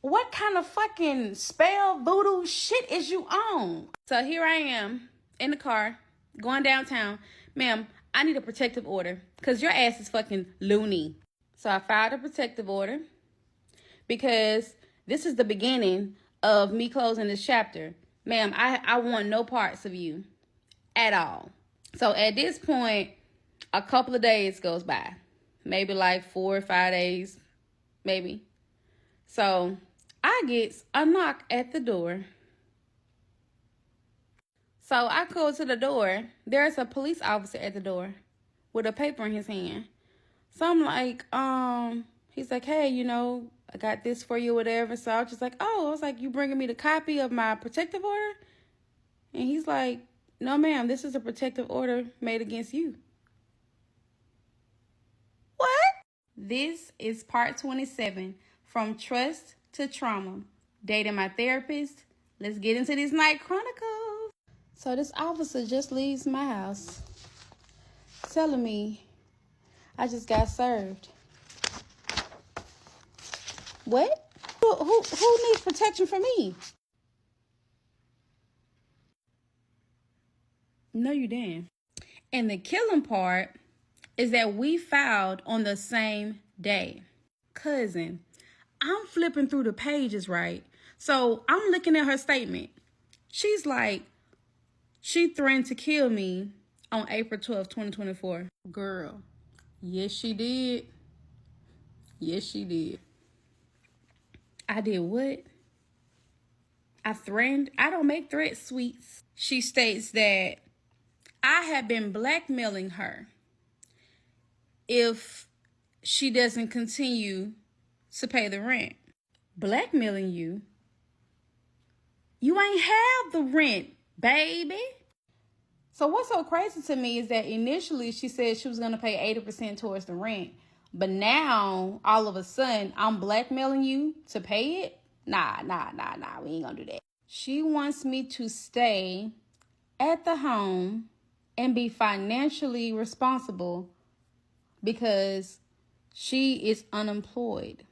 A: What kind of fucking spell voodoo shit is you on? So here I am in the car going downtown. Ma'am, I need a protective order because your ass is fucking loony. So I filed a protective order because this is the beginning of me closing this chapter. Ma'am, I want no parts of you at all. So at this point, a couple of days goes by. Maybe like 4 or 5 days, maybe. So I get a knock at the door. So I go to the door. There's a police officer at the door with a paper in his hand. So I'm like, he's like, hey, you know, I got this for you, whatever. So I was just like, oh, I was like, you bringing me the copy of my protective order? And he's like, no, ma'am, this is a protective order made against you. What? This is part 27, From Trust to Trauma, Dating My Therapist. Let's get into these night chronicles. So this officer just leaves my house telling me I just got served. What? Who needs protection from me? No, you didn't. And the killing part is that we filed on the same day. Cousin, I'm flipping through the pages, right? So I'm looking at her statement. She's like, she threatened to kill me on April 12th, 2024. Girl, yes, she did. Yes, she did. I did what? I threatened. I don't make threat sweets. She states that I have been blackmailing her if she doesn't continue to pay the rent. Blackmailing you? You ain't have the rent, baby. So what's so crazy to me is that initially she said she was going to pay 80% towards the rent. But now, all of a sudden, I'm blackmailing you to pay it? Nah. We ain't going to do that. She wants me to stay at the home and be financially responsible because she is unemployed.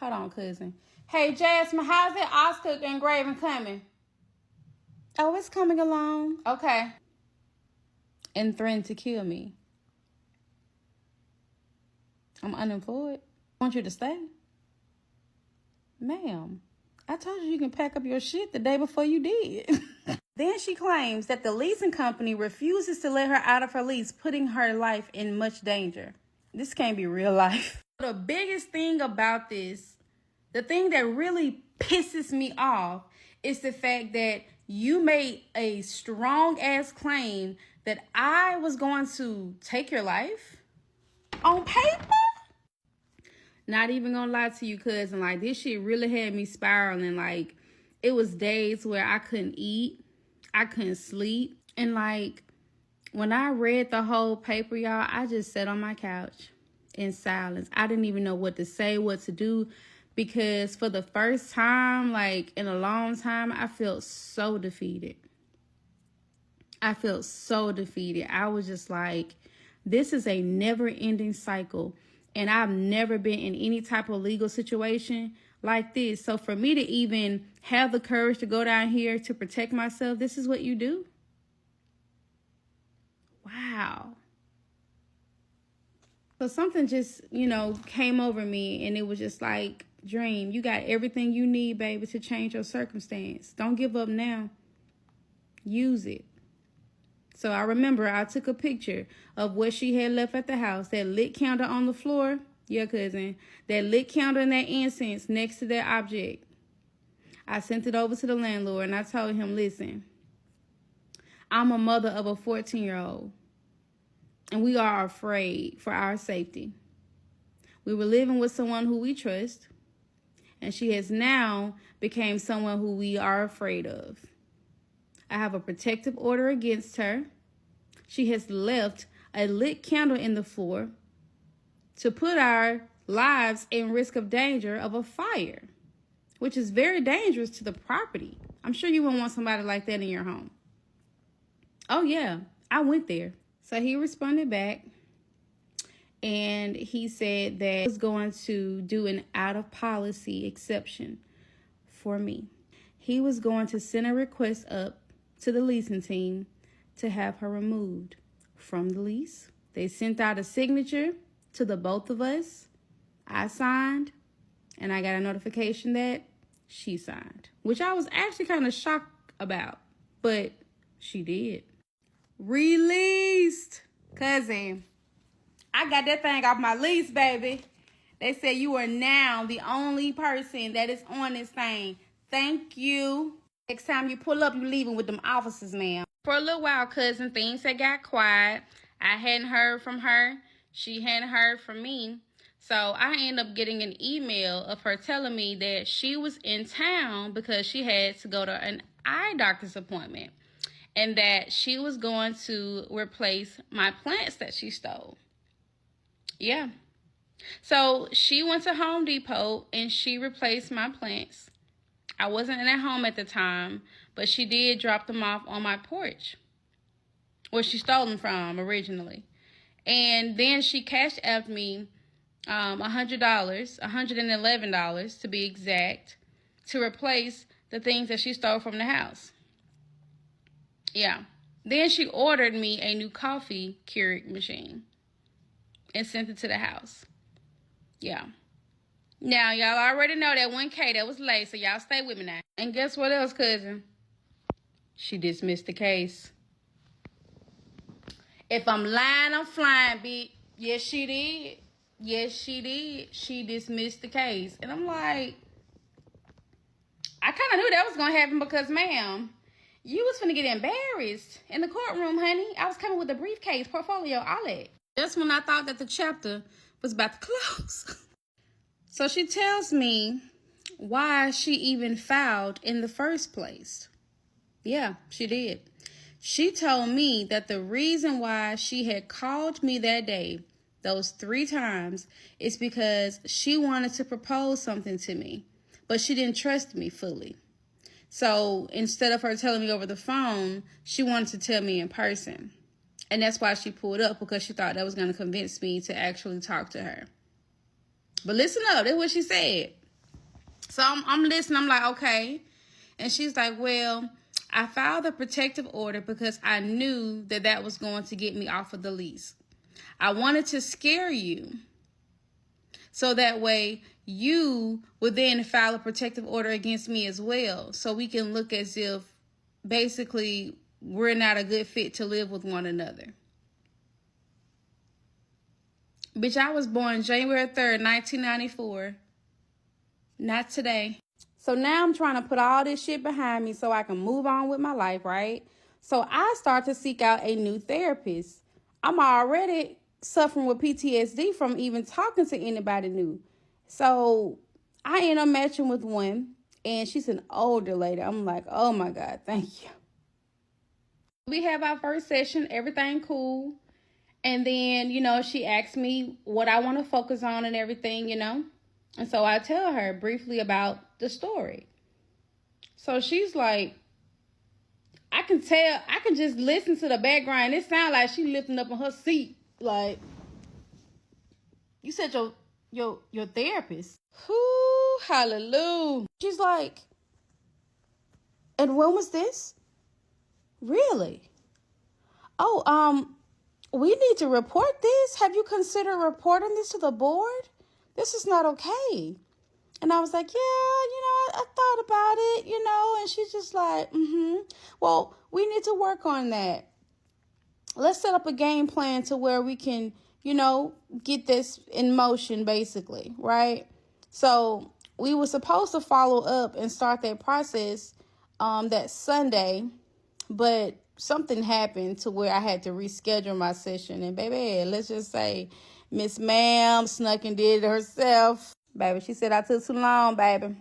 A: Hold on, cousin. Hey, Jasmine, how's that Oscar engraving coming? Oh, it's coming along. Okay. And threatened to kill me. I'm unemployed. I want you to stay. Ma'am, I told you can pack up your shit the day before you did. Then she claims that the leasing company refuses to let her out of her lease, putting her life in much danger. This can't be real life. The biggest thing about this, the thing that really pisses me off, is the fact that you made a strong ass claim that I was going to take your life on paper. Not even gonna lie to you, cousin. Like, this shit really had me spiraling. Like, it was days where I couldn't eat. I couldn't sleep. And, like, when I read the whole paper, y'all, I just sat on my couch in silence. I didn't even know what to say, what to do. Because for the first time, like, in a long time, I felt so defeated. I felt so defeated. I was just like, this is a never-ending cycle. And I've never been in any type of legal situation like this. So for me to even have the courage to go down here to protect myself, this is what you do? Wow. So something just, came over me, and it was just like, Dream, you got everything you need, baby, to change your circumstance. Don't give up now. Use it. So I remember I took a picture of what she had left at the house, that lit candle on the floor. Yeah, cousin. That lit candle and that incense next to that object. I sent it over to the landlord, and I told him, listen, I'm a mother of a 14-year-old, and we are afraid for our safety. We were living with someone who we trust, and she has now become someone who we are afraid of. I have a protective order against her. She has left a lit candle in the floor to put our lives in risk of danger of a fire, which is very dangerous to the property. I'm sure you wouldn't want somebody like that in your home. Oh, yeah, I went there. So he responded back, and he said that he was going to do an out-of-policy exception for me. He was going to send a request up to the leasing team to have her removed from the lease. They sent out a signature to the both of us. I signed, and I got a notification that she signed, which I was actually kind of shocked about, but she did. Released. Cousin, I got that thing off my lease, baby. They said you are now the only person that is on this thing. Thank you. Next time you pull up, you leaving with them officers, ma'am. For a little while, cousin, things had got quiet. I hadn't heard from her. She hadn't heard from me. So I ended up getting an email of her telling me that she was in town because she had to go to an eye doctor's appointment, and that she was going to replace my plants that she stole. Yeah. So she went to Home Depot and she replaced my plants. I wasn't at home at the time, but she did drop them off on my porch, where she stole them from originally. And then she cashed out me $100, $111 to be exact, to replace the things that she stole from the house. Yeah. Then she ordered me a new coffee Keurig machine and sent it to the house. Yeah. Now, y'all already know that 1K, that was late, so y'all stay with me now. And guess what else, cousin? She dismissed the case. If I'm lying, I'm flying, bitch. Yes, she did. Yes, she did. She dismissed the case. And I'm like, I kind of knew that was going to happen because, ma'am, you was finna get embarrassed in the courtroom, honey. I was coming with a briefcase, portfolio, all that. That's when I thought that the chapter was about to close. So she tells me why she even filed in the first place. Yeah, she did. She told me that the reason why she had called me that day, those 3 times, is because she wanted to propose something to me, but she didn't trust me fully. So instead of her telling me over the phone, she wanted to tell me in person. And that's why she pulled up, because she thought that was going to convince me to actually talk to her. But listen up, that's what she said. So I'm listening, I'm like, okay. And she's like, well, I filed a protective order because I knew that that was going to get me off of the lease. I wanted to scare you, so that way you would then file a protective order against me as well. So we can look as if basically we're not a good fit to live with one another. Bitch, I was born January 3rd, 1994. Not today. So now I'm trying to put all this shit behind me so I can move on with my life, right? So I start to seek out a new therapist. I'm already suffering with PTSD from even talking to anybody new. So I end up matching with one, and she's an older lady. I'm like, oh my God, thank you. We have our first session, everything cool. And then, she asked me what I want to focus on and everything, And so I tell her briefly about the story. So she's like, I can just listen to the background. It sounds like she lifting up in her seat. Like, You said your therapist. Whoo, hallelujah. She's like, and when was this? Really? Oh, we need to report this. Have you considered reporting this to the board? This is not okay. And I was like, yeah, I thought about it, and she's just like, well, we need to work on that. Let's set up a game plan to where we can, get this in motion, basically, right? So we were supposed to follow up and start that process that Sunday, but something happened to where I had to reschedule my session. And baby, let's just say Miss Ma'am snuck and did it herself. Baby, she said I took too long, baby.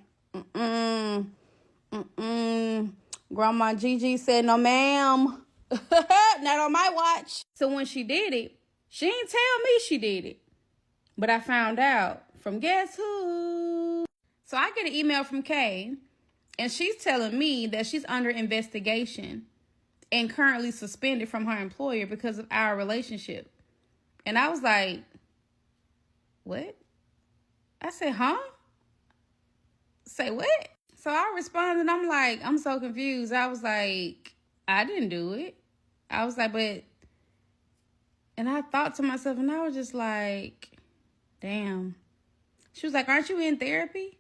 A: Grandma Gigi said, no, ma'am. Not on my watch. So when she did it, she didn't tell me she did it. But I found out from guess who? So I get an email from Kay, and she's telling me that she's under investigation and currently suspended from her employer because of our relationship. And I was like, what? I said, huh? Say what? So I responded, and I'm like, I'm so confused. I was like, I didn't do it. I was like, but, and I thought to myself, and I was just like, damn. She was like, aren't you in therapy?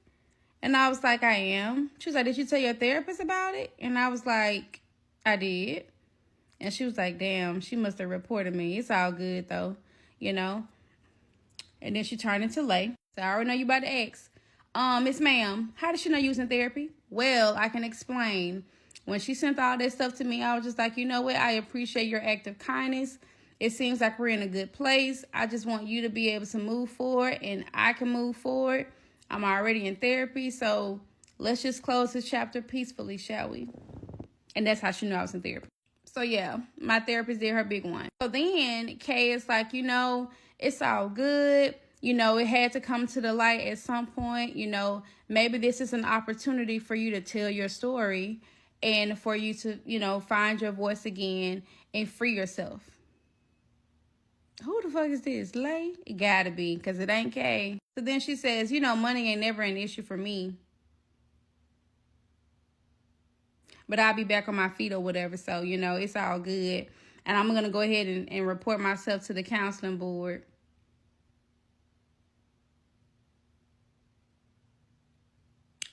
A: And I was like, I am. She was like, did you tell your therapist about it? And I was like, I did. And she was like, damn, she must have reported me. It's all good, though, And then she turned into Lay. So I already know you about to ask. Miss Ma'am, how did she know you was in therapy? Well, I can explain. When she sent all that stuff to me, I was just like, you know what? I appreciate your act of kindness. It seems like we're in a good place. I just want you to be able to move forward, and I can move forward. I'm already in therapy, so let's just close this chapter peacefully, shall we? And that's how she knew I was in therapy. So yeah, my therapist did her big one. So then Kay is like, it's all good. It had to come to the light at some point. Maybe this is an opportunity for you to tell your story and for you to, find your voice again and free yourself. Who the fuck is this? Lay? It gotta be, because it ain't Kay. So then she says, money ain't never an issue for me. But I'll be back on my feet or whatever. So, it's all good. And I'm going to go ahead and report myself to the counseling board.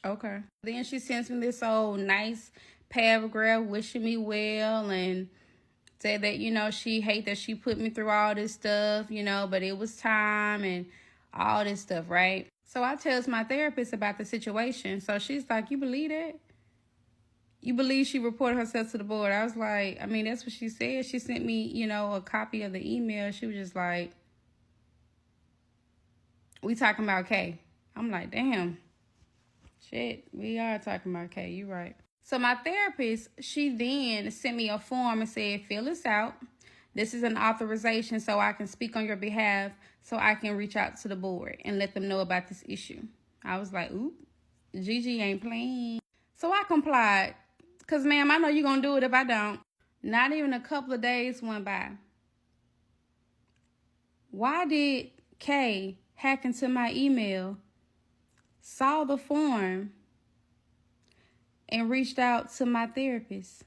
A: Okay. Then she sends me this old nice paragraph wishing me well and said that, she hate that she put me through all this stuff, but it was time and all this stuff, right? So I tells my therapist about the situation. So she's like, you believe that? You believe she reported herself to the board? I was like, I mean, that's what she said. She sent me, a copy of the email. She was just like, we talking about Kay. I'm like, damn. Shit, we are talking about Kay. You right. So my therapist, she then sent me a form and said, fill this out. This is an authorization so I can speak on your behalf so I can reach out to the board and let them know about this issue. I was like, oop, Gigi ain't playing. So I complied. Because, ma'am, I know you're going to do it if I don't. Not even a couple of days went by. Why did Kay hack into my email, saw the form, and reached out to my therapist?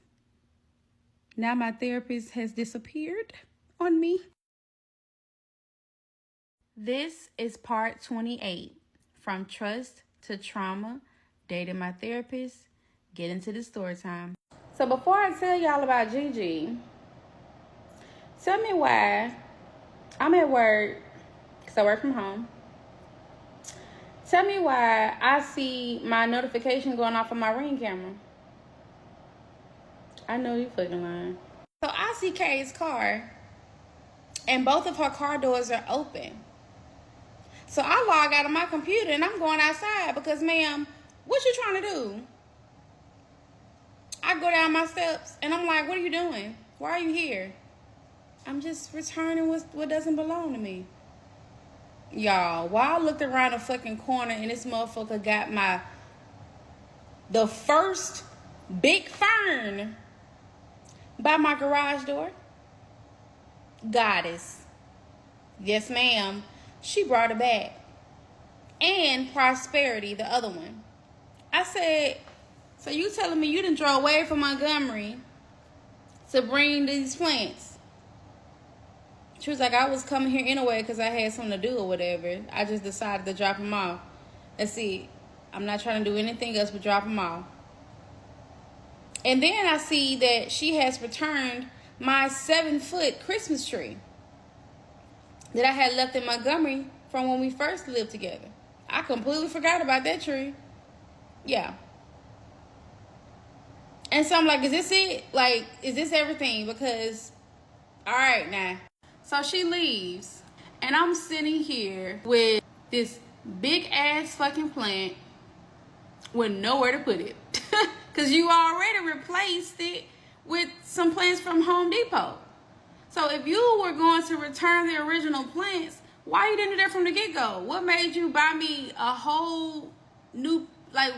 A: Now my therapist has disappeared on me. This is part 28. From trust to trauma, dating my therapist, get into the story time. So before I tell y'all about Gigi, tell me why I'm at work, because I work from home. Tell me why I see my notification going off on my Ring camera. I know you fucking lying. So I see Kay's car, and both of her car doors are open. So I log out of my computer, and I'm going outside because, ma'am, what you trying to do? I go down my steps, and I'm like, what are you doing? Why are you here? I'm just returning what doesn't belong to me. Y'all, while I looked around the fucking corner, and this motherfucker got the first big fern by my garage door. Goddess. Yes, ma'am. She brought it back. And Prosperity, the other one. I said, so you telling me you done drove away from Montgomery to bring these plants? She was like, I was coming here anyway because I had something to do or whatever. I just decided to drop them off. That's it. I'm not trying to do anything else but drop them off. And then I see that she has returned my 7-foot Christmas tree that I had left in Montgomery from when we first lived together. I completely forgot about that tree. Yeah. And so I'm like, is this it? Like, is this everything? Because, all right, now. So she leaves, and I'm sitting here with this big ass fucking plant with nowhere to put it. Because you already replaced it with some plants from Home Depot. So if you were going to return the original plants, why you didn't do that from the get-go? What made you buy me a whole new, like,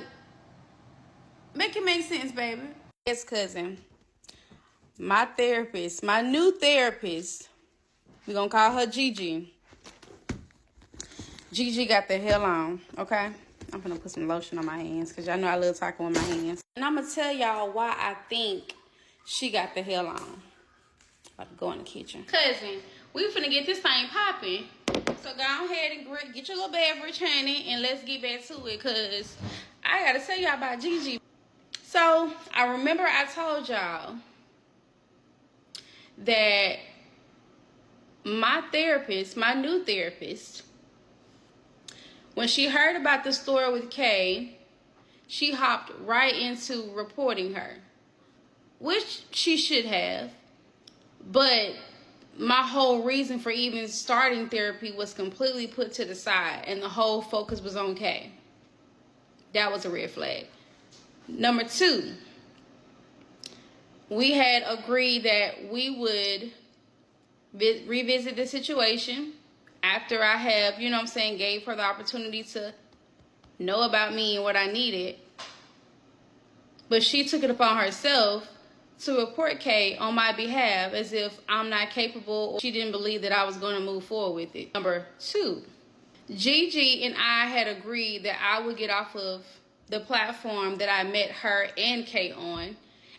A: make it make sense, baby. Yes, cousin. My therapist, my new therapist, we're going to call her Gigi. Gigi got the hell on, okay? I'm going to put some lotion on my hands because y'all know I love talking with my hands. And I'm going to tell y'all why I think she got the hell on. About to go in the kitchen. Cousin, we finna get this thing popping. So go ahead and get your little beverage, honey, and let's get back to it because I got to tell y'all about Gigi. So I remember I told y'all that my therapist, my new therapist, when she heard about the story with Kay, she hopped right into reporting her, which she should have. But my whole reason for even starting therapy was completely put to the side, and the whole focus was on Kay. That was a red flag. Number 2, we had agreed that we would revisit the situation after I have, you know what I'm saying, gave her the opportunity to know about me and what I needed. But she took it upon herself to report Kay on my behalf as if I'm not capable, or she didn't believe that I was going to move forward with it. Number 2, Gigi and I had agreed that I would get off of the platform that I met her and Kay on,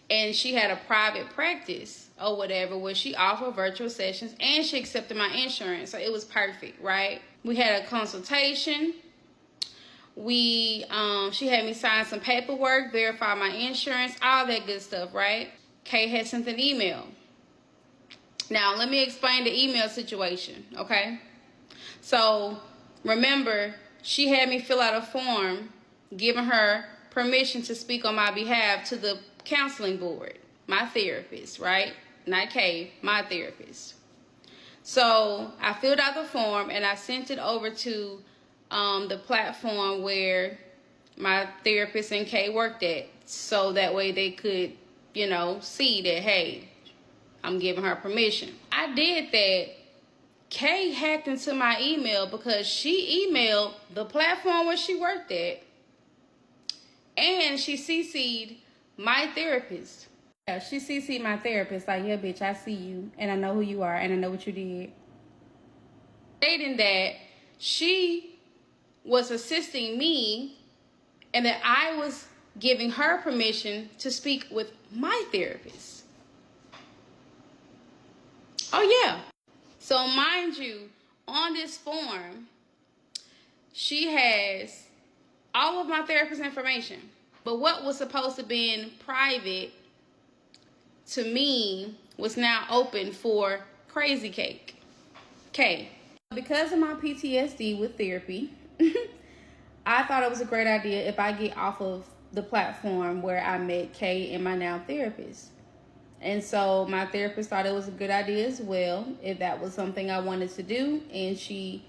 A: and she had a private practice or whatever where she offered virtual sessions and she accepted my insurance, so it was perfect, right? We had a consultation. She had me sign some paperwork, verify my insurance, all that good stuff, right? Kay had sent an email. Now, let me explain the email situation, okay? So, remember, she had me fill out a form giving her permission to speak on my behalf to the counseling board, my therapist, right? Not Kay, my therapist. So, I filled out the form and I sent it over to the platform where my therapist and Kay worked at, so that way they could, you know, see that, hey, I'm giving her permission. I did that. Kay hacked into my email because she emailed the platform where she worked at, and she CC'd my therapist. Yeah, she CC'd my therapist, like, yeah, bitch, I see you, and I know who you are, and I know what you did. Stating that she was assisting me and that I was giving her permission to speak with my therapist. Oh, yeah. So, mind you, on this form, she has all of my therapist information. But what was supposed to be private to me was now open for Crazy Cake. Kay. Because of my PTSD with therapy, I thought it was a great idea if I get off of the platform where I met Kay and my now therapist. And so my therapist thought it was a good idea as well, if that was something I wanted to do. And she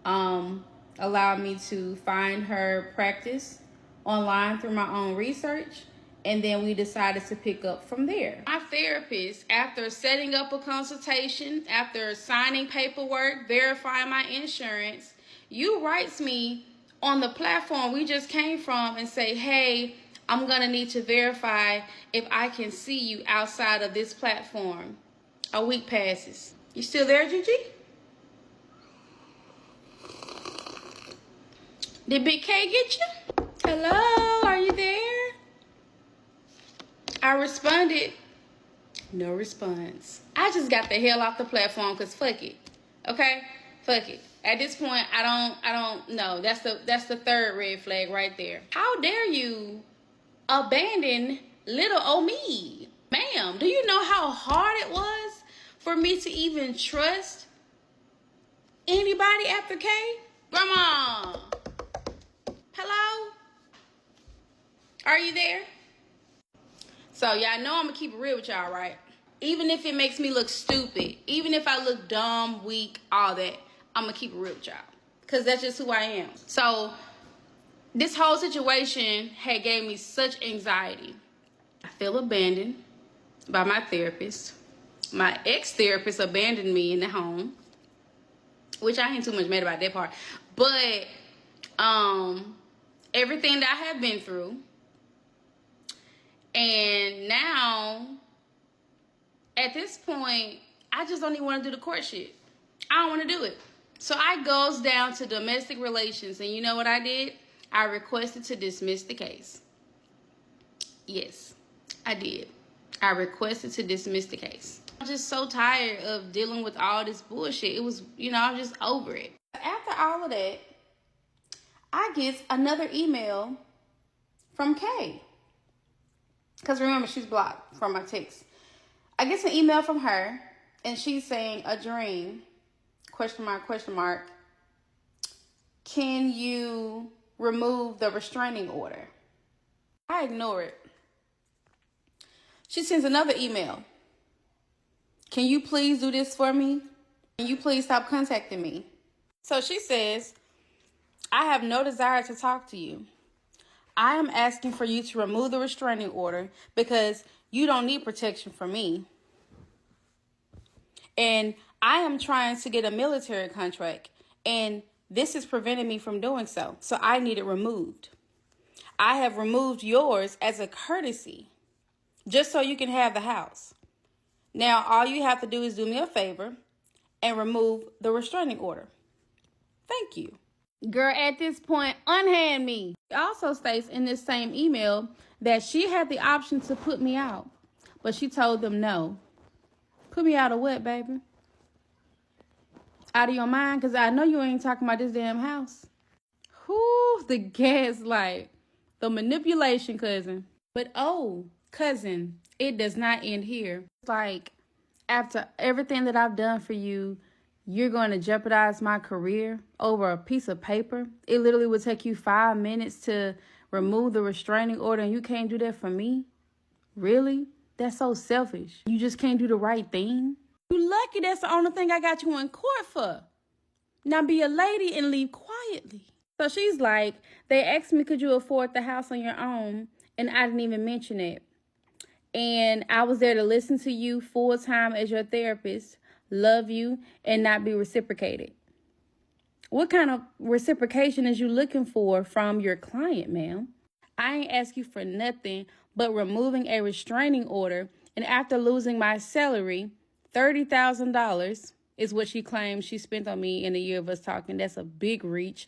A: allowed me to find her practice online through my own research. And then we decided to pick up from there. My therapist, after setting up a consultation, after signing paperwork, verifying my insurance, writes me on the platform we just came from and say, hey, I'm going to need to verify if I can see you outside of this platform. A week passes. You still there, Gigi? Did Big K get you? Hello, are you there? I responded. No response. I just got the hell off the platform because fuck it. Okay? Fuck it. At this point, I don't know. That's the third red flag right there. How dare you abandon little old me? Ma'am, do you know how hard it was for me to even trust anybody after K? Grandma. Hello? Are you there? So y'all know I'm gonna keep it real with y'all, right? Even if it makes me look stupid, even if I look dumb, weak, all that, I'm gonna keep it real with y'all. Cause that's just who I am. So this whole situation had gave me such anxiety. I feel abandoned by my therapist. My ex-therapist abandoned me in the home, which I ain't too much mad about that part. But everything that I have been through, and now at this point, I just don't even want to do the court shit. I don't want to do it. So I goes down to domestic relations, and you know what I did? I requested to dismiss the case. Yes, I did. I requested to dismiss the case. I'm just so tired of dealing with all this bullshit. It was, I'm just over it. After all of that, I get another email from Kay. Because remember, she's blocked from my text. I get an email from her, and she's saying, a dream, question mark. Can you remove the restraining order? I ignore it. She sends another email. Can you please do this for me? Can you please stop contacting me? So she says, I have no desire to talk to you. I am asking for you to remove the restraining order because you don't need protection from me. And I am trying to get a military contract, and this is preventing me from doing so. So I need it removed. I have removed yours as a courtesy, just so you can have the house. Now, all you have to do is do me a favor and remove the restraining order. Thank you. Girl, at this point, unhand me. It also states in this same email that she had the option to put me out, but she told them no. Put me out of what, baby? Out of your mind? Because I know you ain't talking about this damn house. Whoo, the gaslight. The manipulation, cousin. But oh, cousin, it does not end here. It's like, after everything that I've done for you, you're going to jeopardize my career over a piece of paper? It literally would take you 5 minutes to remove the restraining order, and you can't do that for me? Really? That's so selfish. You just can't do the right thing? You lucky that's the only thing I got you in court for. Now be a lady and leave quietly. So she's like, they asked me, could you afford the house on your own? And I didn't even mention it. And I was there to listen to you full time as your therapist, love you, and not be reciprocated. What kind of reciprocation is you looking for from your client, ma'am? I ain't ask you for nothing but removing a restraining order. And after losing my salary, $30,000 is what she claims she spent on me in a year of us talking. That's a big reach.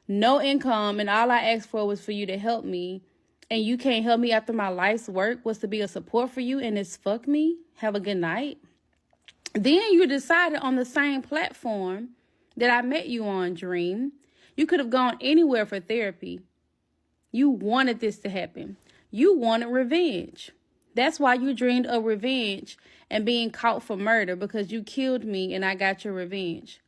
A: No income. And all I asked for was for you to help me. And you can't help me after my life's work was to be a support for you. And it's fuck me. Have a good night. Then you decided on the same platform that I met you on, Dream. You could have gone anywhere for therapy. You wanted this to happen. You wanted revenge. That's why you dreamed of revenge and being caught for murder, because you killed me and I got your revenge.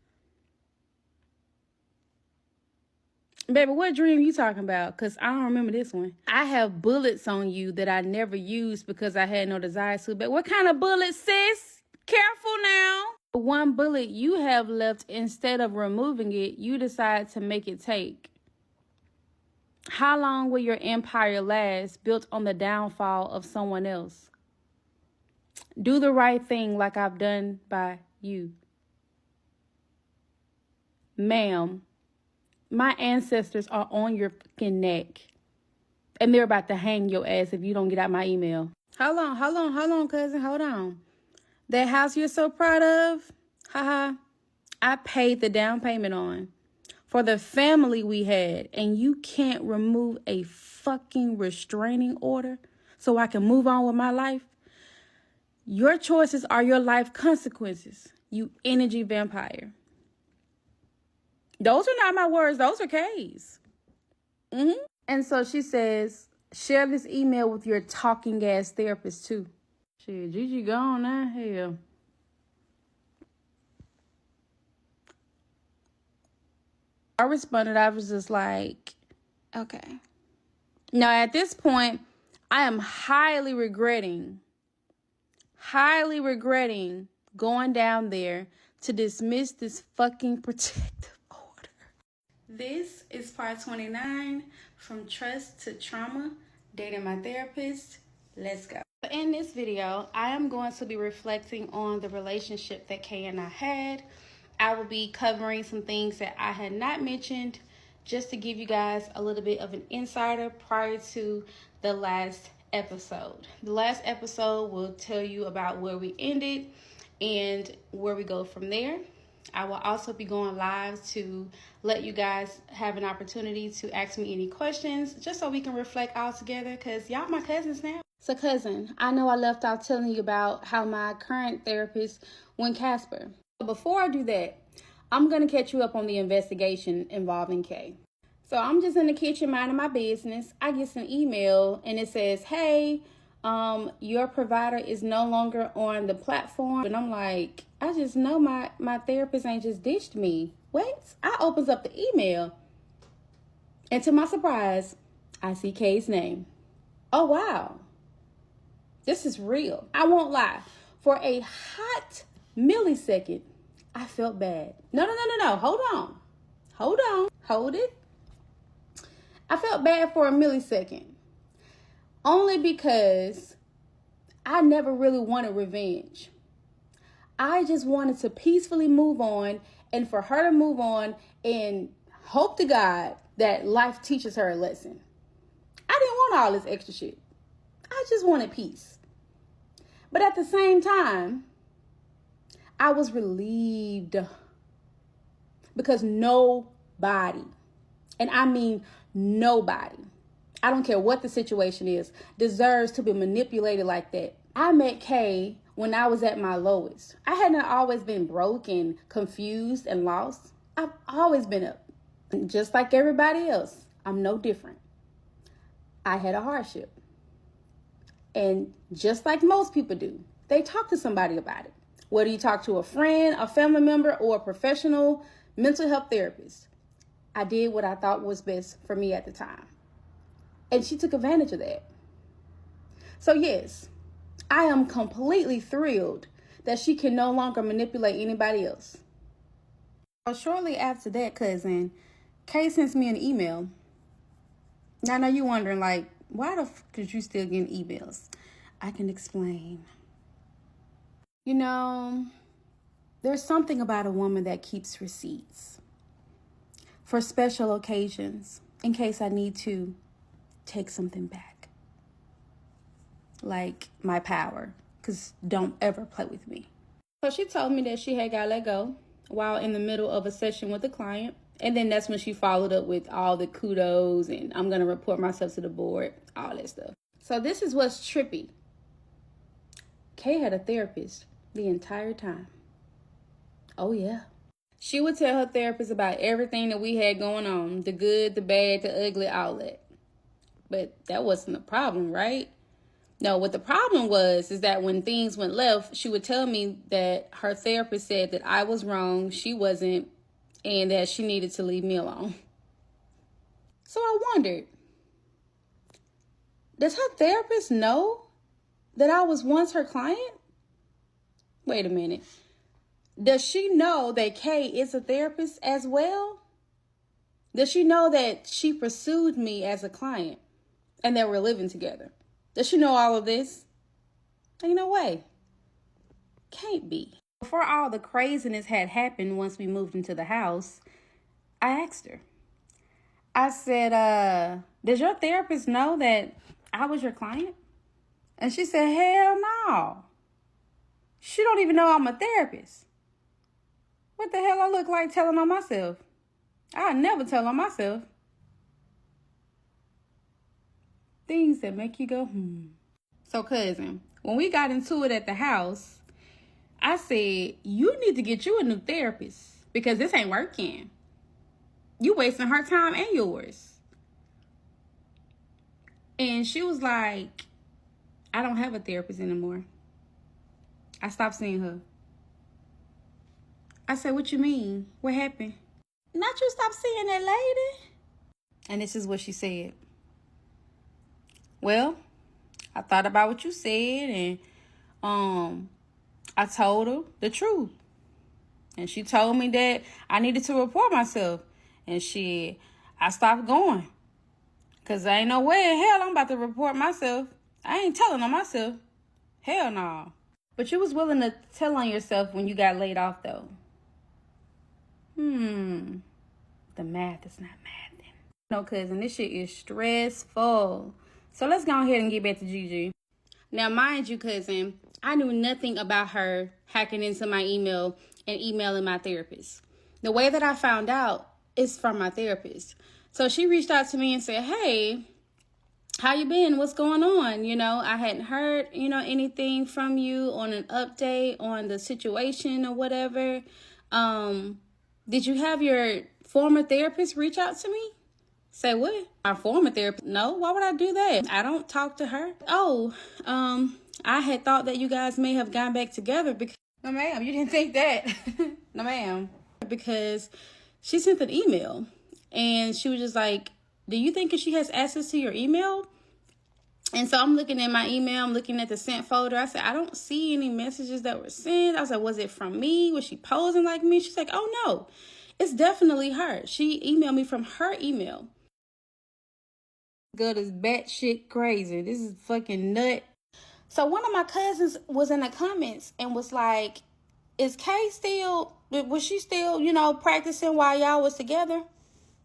A: Baby, what dream you talking about? Because I don't remember this one. I have bullets on you that I never used because I had no desire to. But what kind of bullets, sis? Careful now. The one bullet you have left, instead of removing it, you decide to make it take. How long will your empire last built on the downfall of someone else? Do the right thing like I've done by you. Ma'am, my ancestors are on your fucking neck. And they're about to hang your ass if you don't get out my email. Hold on, cousin. Hold on. That house you're so proud of, haha, I paid the down payment on for the family we had, and you can't remove a fucking restraining order so I can move on with my life? Your choices are your life consequences, you energy vampire. Those are not my words. Those are Kay's. And so she says, share this email with your talking ass therapist too. Shit, Gigi gone now. Hell. I responded. I was just like, okay. Now at this point, I am highly regretting going down there to dismiss this fucking protective order. This is part 29, From Trust to Trauma, Dating My Therapist. Let's go. In this video, I am going to be reflecting on the relationship that Kay and I had. I will be covering some things that I had not mentioned just to give you guys a little bit of an insider prior to the last episode. The last episode will tell you about where we ended and where we go from there. I will also be going live to let you guys have an opportunity to ask me any questions just so we can reflect all together, because y'all my cousins now. So cousin, I know I left off telling you about how my current therapist went Casper. But before I do that, I'm going to catch you up on the investigation involving Kay. So I'm just in the kitchen minding my business. I get an email and it says, hey, your provider is no longer on the platform. And I'm like, I just know my therapist ain't just ditched me. What? I opens up the email, and to my surprise, I see Kay's name. Oh, wow. This is real. I won't lie. For a hot millisecond, I felt bad. No. Hold on. Hold it. I felt bad for a millisecond. Only because I never really wanted revenge. I just wanted to peacefully move on, and for her to move on and hope to God that life teaches her a lesson. I didn't want all this extra shit. I just wanted peace. But at the same time, I was relieved because nobody, and I mean nobody, I don't care what the situation is, deserves to be manipulated like that. I met Kay when I was at my lowest. I hadn't always been broken, confused, and lost. I've always been up. Just like everybody else, I'm no different. I had a hardship. And just like most people do, they talk to somebody about it. Whether you talk to a friend, a family member, or a professional mental health therapist. I did what I thought was best for me at the time. And she took advantage of that. So yes, I am completely thrilled that she can no longer manipulate anybody else. So shortly after that, cousin, Kay sends me an email. Now I know you're wondering, like, why the fuck is you still getting emails? I can explain. You know, there's something about a woman that keeps receipts for special occasions in case I need to take something back. Like my power, because don't ever play with me. So she told me that she had got let go while in the middle of a session with a client. And then that's when she followed up with all the kudos and I'm going to report myself to the board, all that stuff. So this is what's trippy. Kay had a therapist the entire time. Oh, yeah. She would tell her therapist about everything that we had going on, the good, the bad, the ugly, all that. But that wasn't the problem, right? No, what the problem was is that when things went left, she would tell me that her therapist said that I was wrong, she wasn't, and that she needed to leave me alone. So I wondered, does her therapist know that I was once her client? Wait a minute. Does she know that Kay is a therapist as well? Does she know that she pursued me as a client and that we're living together? Does she know all of this? Ain't no way. Can't be. Before all the craziness had happened once we moved into the house, I asked her. I said, does your therapist know that I was your client? And she said, hell no. She don't even know I'm a therapist. What the hell I look like telling on myself? I never tell on myself. Things that make you go, So, cousin, when we got into it at the house, I said, you need to get you a new therapist because this ain't working. You wasting her time and yours. And she was like, I don't have a therapist anymore. I stopped seeing her. I said, what you mean? What happened? Not you stop seeing that lady. And this is what she said. Well, I thought about what you said and I told her the truth. And she told me that I needed to report myself. And I stopped going. Because there ain't no way in hell I'm about to report myself. I ain't telling on myself. Hell no. But you was willing to tell on yourself when you got laid off, though. The math is not mathing. No, cousin, this shit is stressful. So let's go ahead and get back to Gigi. Now, mind you, cousin, I knew nothing about her hacking into my email and emailing my therapist. The way that I found out is from my therapist. So she reached out to me and said, hey, how you been? What's going on? You know, I hadn't heard, anything from you on an update on the situation or whatever. Did you have your former therapist reach out to me? Say what? Our former therapist? No, why would I do that? I don't talk to her. Oh, I had thought that you guys may have gone back together because... No, ma'am, you didn't think that. No, ma'am. Because she sent an email and she was just like, do you think that she has access to your email? And so I'm looking at my email. I'm looking at the sent folder. I said, I don't see any messages that were sent. I was like, was it from me? Was she posing like me? She's like, oh, no, it's definitely her. She emailed me from her email. Good as batshit crazy. This is fucking nut. So one of my cousins was in the comments and was like, was she still, practicing while y'all was together?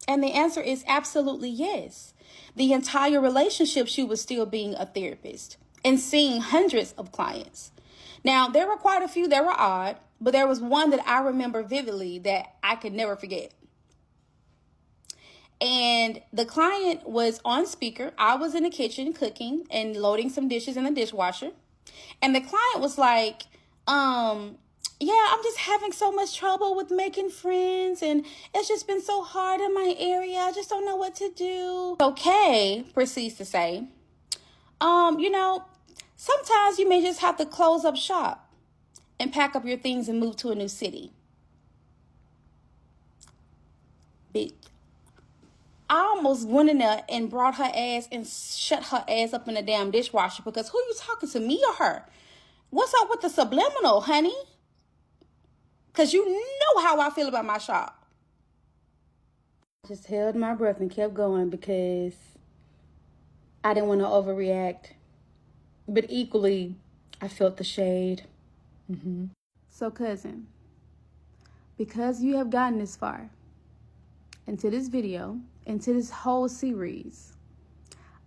A: And the answer is absolutely yes. The entire relationship, she was still being a therapist and seeing hundreds of clients. Now, there were quite a few that were odd, but there was one that I remember vividly that I could never forget. And the client was on speaker. I was in the kitchen cooking and loading some dishes in the dishwasher. And the client was like, yeah, I'm just having so much trouble with making friends. And it's just been so hard in my area. I just don't know what to do. Okay, proceeds to say, sometimes you may just have to close up shop and pack up your things and move to a new city. Bitch. I almost went in there and brought her ass and shut her ass up in the damn dishwasher because who you talking to, me or her? What's up with the subliminal, honey? Because you know how I feel about my shop. I just held my breath and kept going because I didn't want to overreact. But equally, I felt the shade. So, cousin, because you have gotten this far into this video, into this whole series,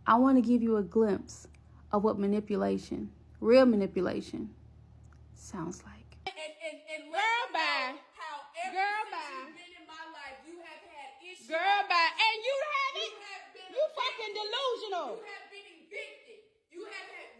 A: I want to give you a glimpse of what manipulation, real manipulation, sounds like.
B: And girl, bye. Girl, bye. You've been in my life, you have had issues. Girl, bye. And you haven't. You fucking delusional. You have been evicted.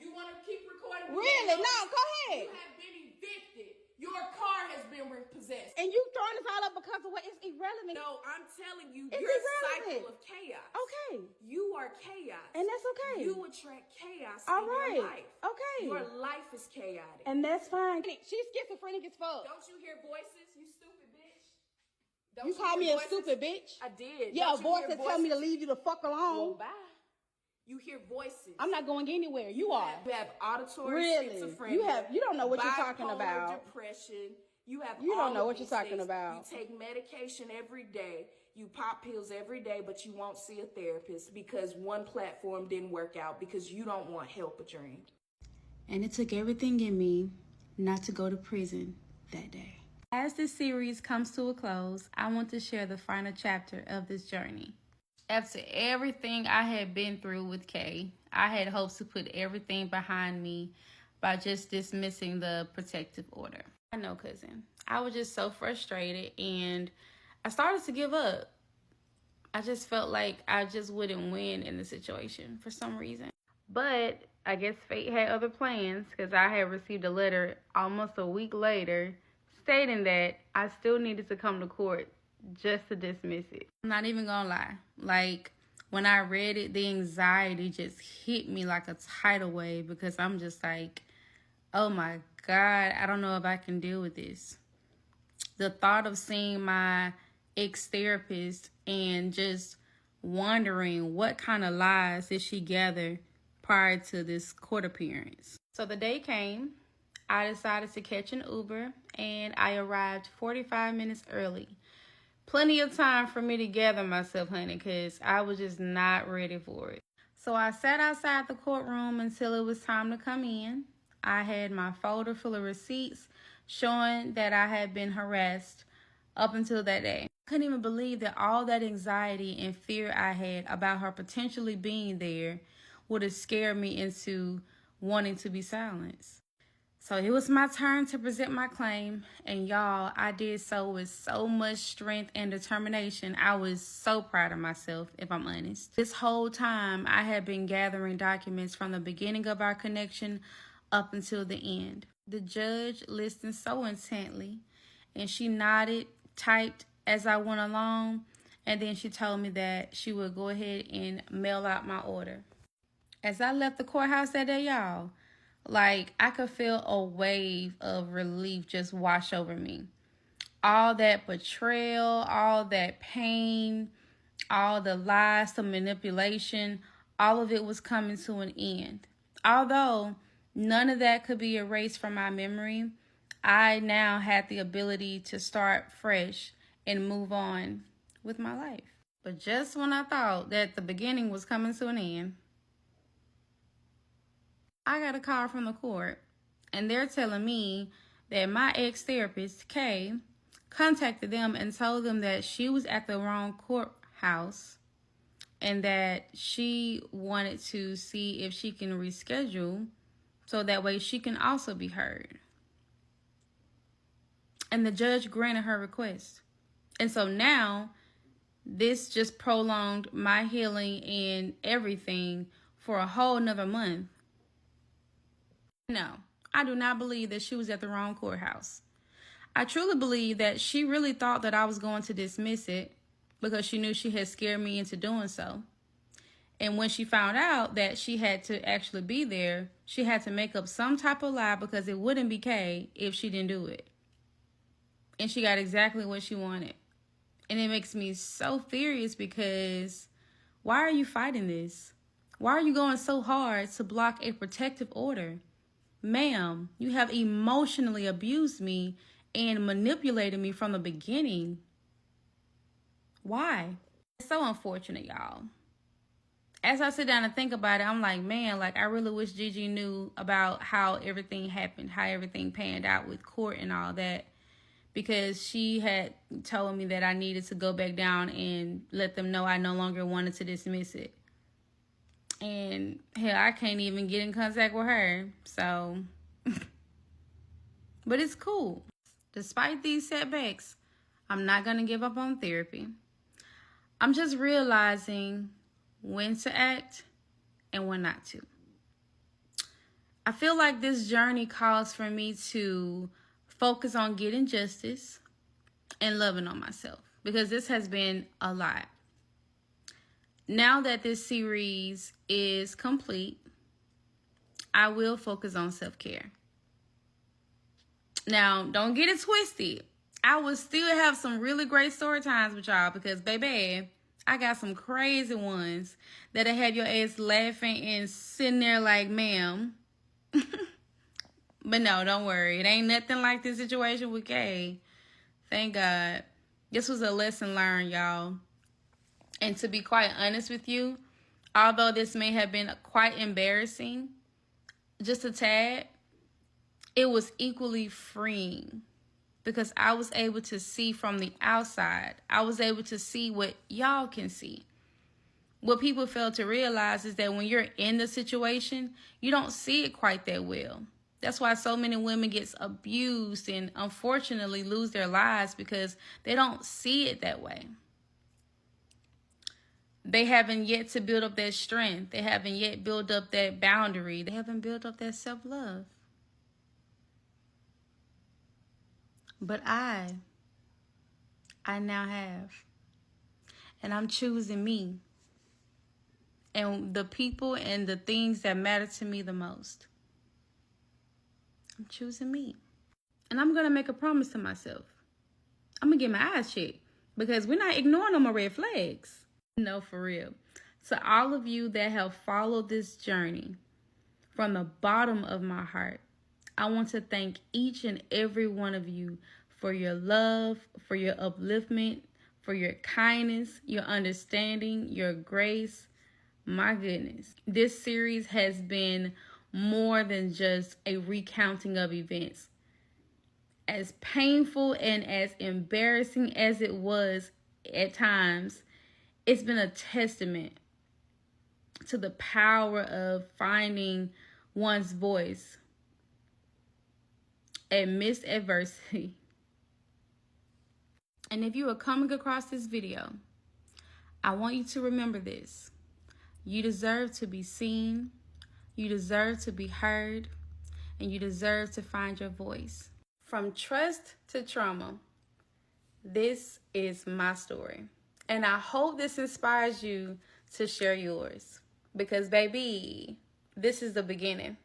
B: You want to keep recording? Really? No, go ahead. You have been evicted. Your car has been repossessed. And you throwing this all up because of what is irrelevant. No, I'm telling you, it's your cycle of chaos. Okay. You are chaos. And that's okay. You attract chaos in your life. Okay. Your life is chaotic. And that's fine. She's schizophrenic as fuck. Don't you hear voices, you stupid bitch? You call me a stupid bitch? I did. Yeah, a voice that tell me to leave you the fuck alone. Well, bye. You hear voices. I'm not going anywhere. You are. You have auditory schizophrenia. You don't know what you're talking about. Depression. You don't know what you're talking about. You take medication every day. You pop pills every day, but you won't see a therapist because one platform didn't work out because you don't want help a dream.
A: And it took everything in me not to go to prison that day. As this series comes to a close, I want to share the final chapter of this journey. After everything I had been through with Kay, I had hopes to put everything behind me by just dismissing the protective order. I know, cousin. I was just so frustrated and I started to give up. I just felt like I just wouldn't win in the situation for some reason. But I guess fate had other plans because I had received a letter almost a week later stating that I still needed to come to court just to dismiss it. I'm not even gonna lie. Like, when I read it, the anxiety just hit me like a tidal wave because I'm just like, oh my God, I don't know if I can deal with this. The thought of seeing my ex-therapist and just wondering what kind of lies did she gather prior to this court appearance. So the day came. I decided to catch an Uber and I arrived 45 minutes early. Plenty of time for me to gather myself, honey, because I was just not ready for it. So I sat outside the courtroom until it was time to come in. I had my folder full of receipts showing that I had been harassed up until that day. I couldn't even believe that all that anxiety and fear I had about her potentially being there would have scared me into wanting to be silenced. So it was my turn to present my claim, and y'all, I did so with so much strength and determination. I was so proud of myself, if I'm honest. This whole time, I had been gathering documents from the beginning of our connection up until the end. The judge listened so intently, and she nodded, typed as I went along, and then she told me that she would go ahead and mail out my order. As I left the courthouse that day, y'all, like, I could feel a wave of relief just wash over me. All that betrayal, all that pain, all the lies, the manipulation, all of it was coming to an end. Although none of that could be erased from my memory, I now had the ability to start fresh and move on with my life. But just when I thought that the beginning was coming to an end, I got a call from the court, and they're telling me that my ex-therapist, Kay, contacted them and told them that she was at the wrong courthouse and that she wanted to see if she can reschedule so that way she can also be heard. And the judge granted her request. And so now this just prolonged my healing and everything for a whole nother month. No, I do not believe that she was at the wrong courthouse. I truly believe that she really thought that I was going to dismiss it because she knew she had scared me into doing so. And when she found out that she had to actually be there, she had to make up some type of lie because it wouldn't be Kay if she didn't do it. And she got exactly what she wanted. And it makes me so furious because why are you fighting this? Why are you going so hard to block a protective order? Ma'am, you have emotionally abused me and manipulated me from the beginning. Why? It's so unfortunate, y'all. As I sit down and think about it, I'm like, man, like, I really wish Gigi knew about how everything happened, how everything panned out with court and all that, because she had told me that I needed to go back down and let them know I no longer wanted to dismiss it. And hell, I can't even get in contact with her. So, but it's cool. Despite these setbacks, I'm not going to give up on therapy. I'm just realizing when to act and when not to. I feel like this journey calls for me to focus on getting justice and loving on myself, because this has been a lot. Now that this series is complete, I will focus on self-care. Now, don't get it twisted. I will still have some really great story times with y'all because, baby, I got some crazy ones that'll have your ass laughing and sitting there like, ma'am. But no, don't worry. It ain't nothing like this situation with Kay. Thank God. This was a lesson learned, y'all. And to be quite honest with you, although this may have been quite embarrassing, just a tad, it was equally freeing because I was able to see from the outside. I was able to see what y'all can see. What people fail to realize is that when you're in the situation, you don't see it quite that well. That's why so many women get abused and unfortunately lose their lives because they don't see it that way. They haven't yet to build up that strength. They haven't yet built up that boundary. They haven't built up that self-love. But I now have. And I'm choosing me. And the people and the things that matter to me the most. I'm choosing me. And I'm going to make a promise to myself. I'm going to get my eyes checked. Because we're not ignoring no more red flags. No, for real. To all of you that have followed this journey, from the bottom of my heart, I want to thank each and every one of you for your love, for your upliftment, for your kindness, your understanding, your grace. My goodness. This series has been more than just a recounting of events. As painful and as embarrassing as it was at times, it's been a testament to the power of finding one's voice amidst adversity. And if you are coming across this video, I want you to remember this. You deserve to be seen, you deserve to be heard, and you deserve to find your voice. From trust to trauma, this is my story. And I hope this inspires you to share yours. Because, baby, this is the beginning.